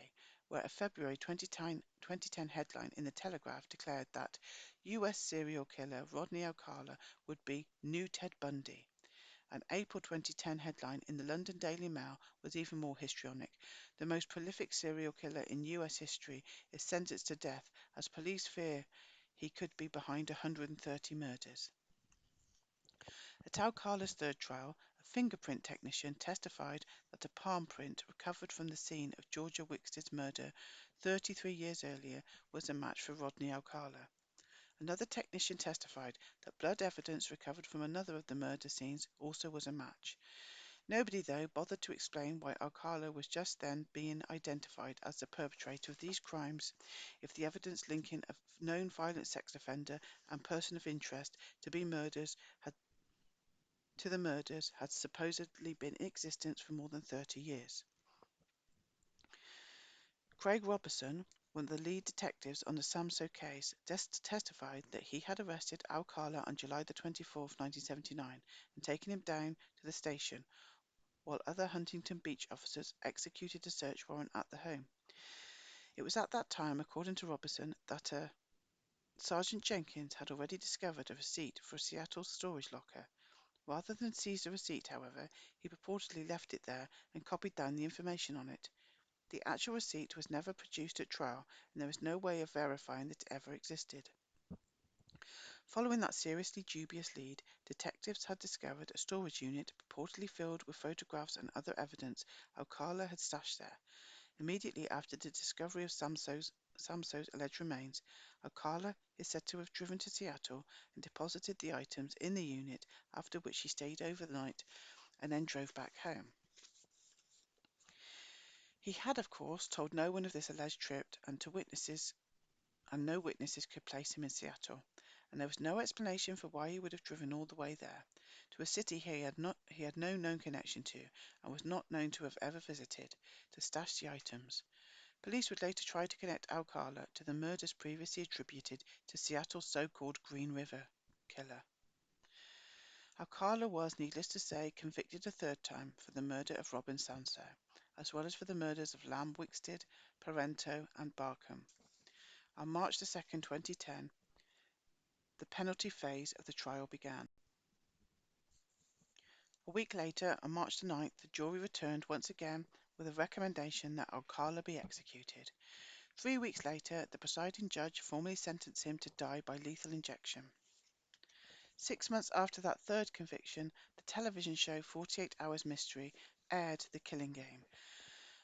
where a February 2010 headline in The Telegraph declared that US serial killer Rodney Alcala would be new Ted Bundy. An April 2010 headline in the London Daily Mail was even more histrionic. The most prolific serial killer in US history is sentenced to death as police fear he could be behind 130 murders. At Alcala's 3rd trial, a fingerprint technician testified that a palm print recovered from the scene of Georgia Wickstead's murder 33 years earlier was a match for Rodney Alcala. Another technician testified that blood evidence recovered from another of the murder scenes also was a match. Nobody, though, bothered to explain why Alcala was just then being identified as the perpetrator of these crimes if the evidence linking a known violent sex offender and person of interest to the murders had supposedly been in existence for more than 30 years. Craig Robertson, one of the lead detectives on the Samso case, testified that he had arrested Alcala on July the 24th, 1979, and taken him down to the station, while other Huntington Beach officers executed a search warrant at the home. It was at that time, according to Robertson, that Sergeant Jenkins had already discovered a receipt for a Seattle storage locker. Rather than seize the receipt, however, he purportedly left it there and copied down the information on it. The actual receipt was never produced at trial, and there is no way of verifying that it ever existed. Following that seriously dubious lead, detectives had discovered a storage unit purportedly filled with photographs and other evidence Alcala had stashed there. Immediately after the discovery of Samso's alleged remains, Alcala is said to have driven to Seattle and deposited the items in the unit, after which he stayed overnight and then drove back home. He had, of course, told no one of this alleged trip, and no witnesses could place him in Seattle, and there was no explanation for why he would have driven all the way there, to a city he had no known connection to, and was not known to have ever visited, to stash the items. Police would later try to connect Alcala to the murders previously attributed to Seattle's so-called Green River killer. Alcala was, needless to say, convicted a 3rd time for the murder of Robin Sanso, as well as for the murders of Lamb Wickstead, Parento, and Barkham. On March 2, 2010, the penalty phase of the trial began. A week later, on March 9th, the jury returned once again with a recommendation that Alcala be executed. 3 weeks later, the presiding judge formally sentenced him to die by lethal injection. 6 months after that third conviction, the television show 48 Hours Mystery aired The Killing Game,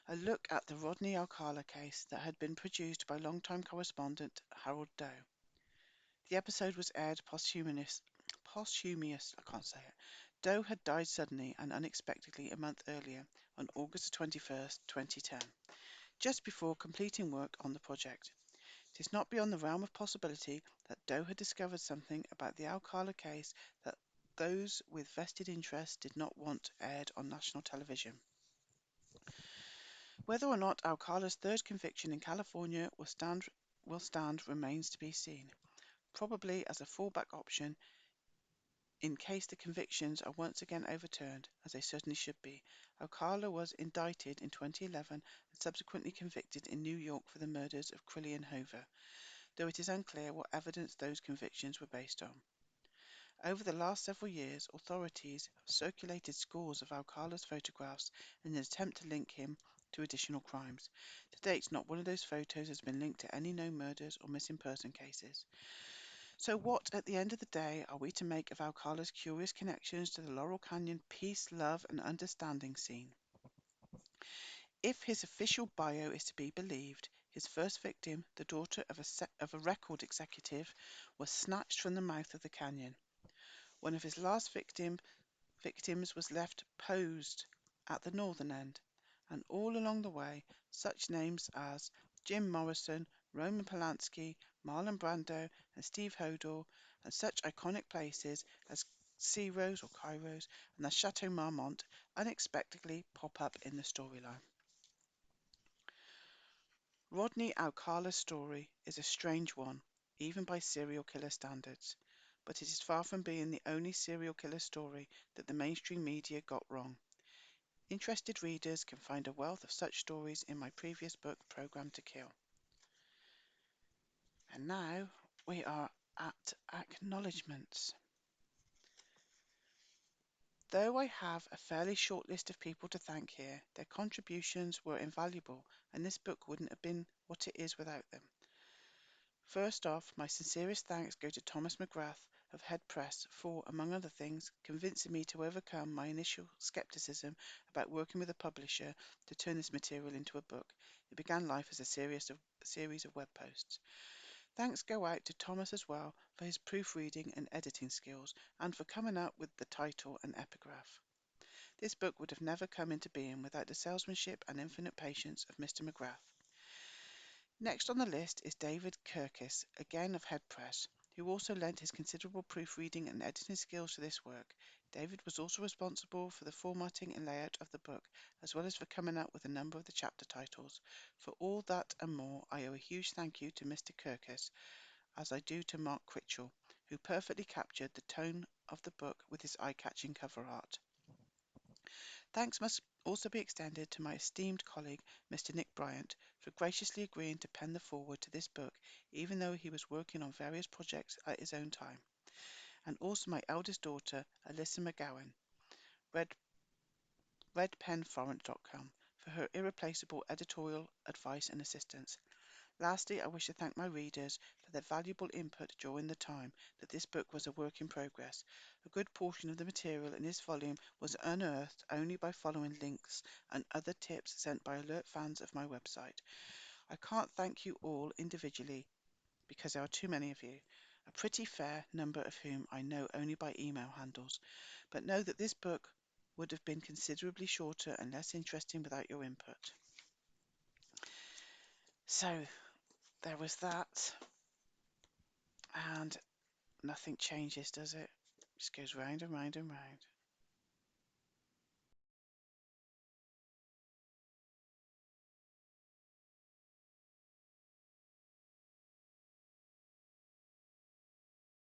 a look at the Rodney Alcala case that had been produced by longtime correspondent Harold Doe. The episode was aired posthumous, I can't say it. Doe had died suddenly and unexpectedly a month earlier, on August 21st, 2010, just before completing work on the project. It is not beyond the realm of possibility that Doe had discovered something about the Alcala case that those with vested interests did not want aired on national television. Whether or not Alcala's third conviction in California will stand remains to be seen, probably as a fallback option in case the convictions are once again overturned, as they certainly should be. Alcala was indicted in 2011 and subsequently convicted in New York for the murders of Crilly and Hoover, though it is unclear what evidence those convictions were based on. Over the last several years, authorities have circulated scores of Alcala's photographs in an attempt to link him to additional crimes. To date, not one of those photos has been linked to any known murders or missing person cases. So what, at the end of the day, are we to make of Alcala's curious connections to the Laurel Canyon peace, love, and understanding scene? If his official bio is to be believed, his first victim, the daughter of a record executive, was snatched from the mouth of the canyon. One of his last victims was left posed at the northern end, and all along the way, such names as Jim Morrison, Roman Polanski, Marlon Brando, and Steve Hodor, and such iconic places as Ciro's or Cairo's and the Chateau Marmont unexpectedly pop up in the storyline. Rodney Alcala's story is a strange one, even by serial killer standards, but it is far from being the only serial killer story that the mainstream media got wrong. Interested readers can find a wealth of such stories in my previous book, Programmed to Kill. And now we are at acknowledgements. Though I have a fairly short list of people to thank here, their contributions were invaluable, and this book wouldn't have been what it is without them. First off, my sincerest thanks go to Thomas McGrath of Head Press for, among other things, convincing me to overcome my initial skepticism about working with a publisher to turn this material into a book. It began life as a series of web posts. Thanks go out to Thomas as well for his proofreading and editing skills, and for coming up with the title and epigraph. This book would have never come into being without the salesmanship and infinite patience of Mr. McGrath. Next on the list is David Kirkis, again of Head Press, who also lent his considerable proofreading and editing skills to this work. David was also responsible for the formatting and layout of the book, as well as for coming up with a number of the chapter titles. For all that and more, I owe a huge thank you to Mr. Kirkis, as I do to Mark Critchell, who perfectly captured the tone of the book with his eye-catching cover art. Thanks must also be extended to my esteemed colleague, Mr. Nick Bryant, for graciously agreeing to pen the foreword to this book, even though he was working on various projects at his own time, and also my eldest daughter, Alyssa McGowan, redpenforeign.com, for her irreplaceable editorial advice and assistance. Lastly, I wish to thank my readers for their valuable input during the time that this book was a work in progress. A good portion of the material in this volume was unearthed only by following links and other tips sent by alert fans of my website. I can't thank you all individually because there are too many of you, a pretty fair number of whom I know only by email handles, but know that this book would have been considerably shorter and less interesting without your input. So, there was that, and nothing changes, does it? Just goes round and round and round.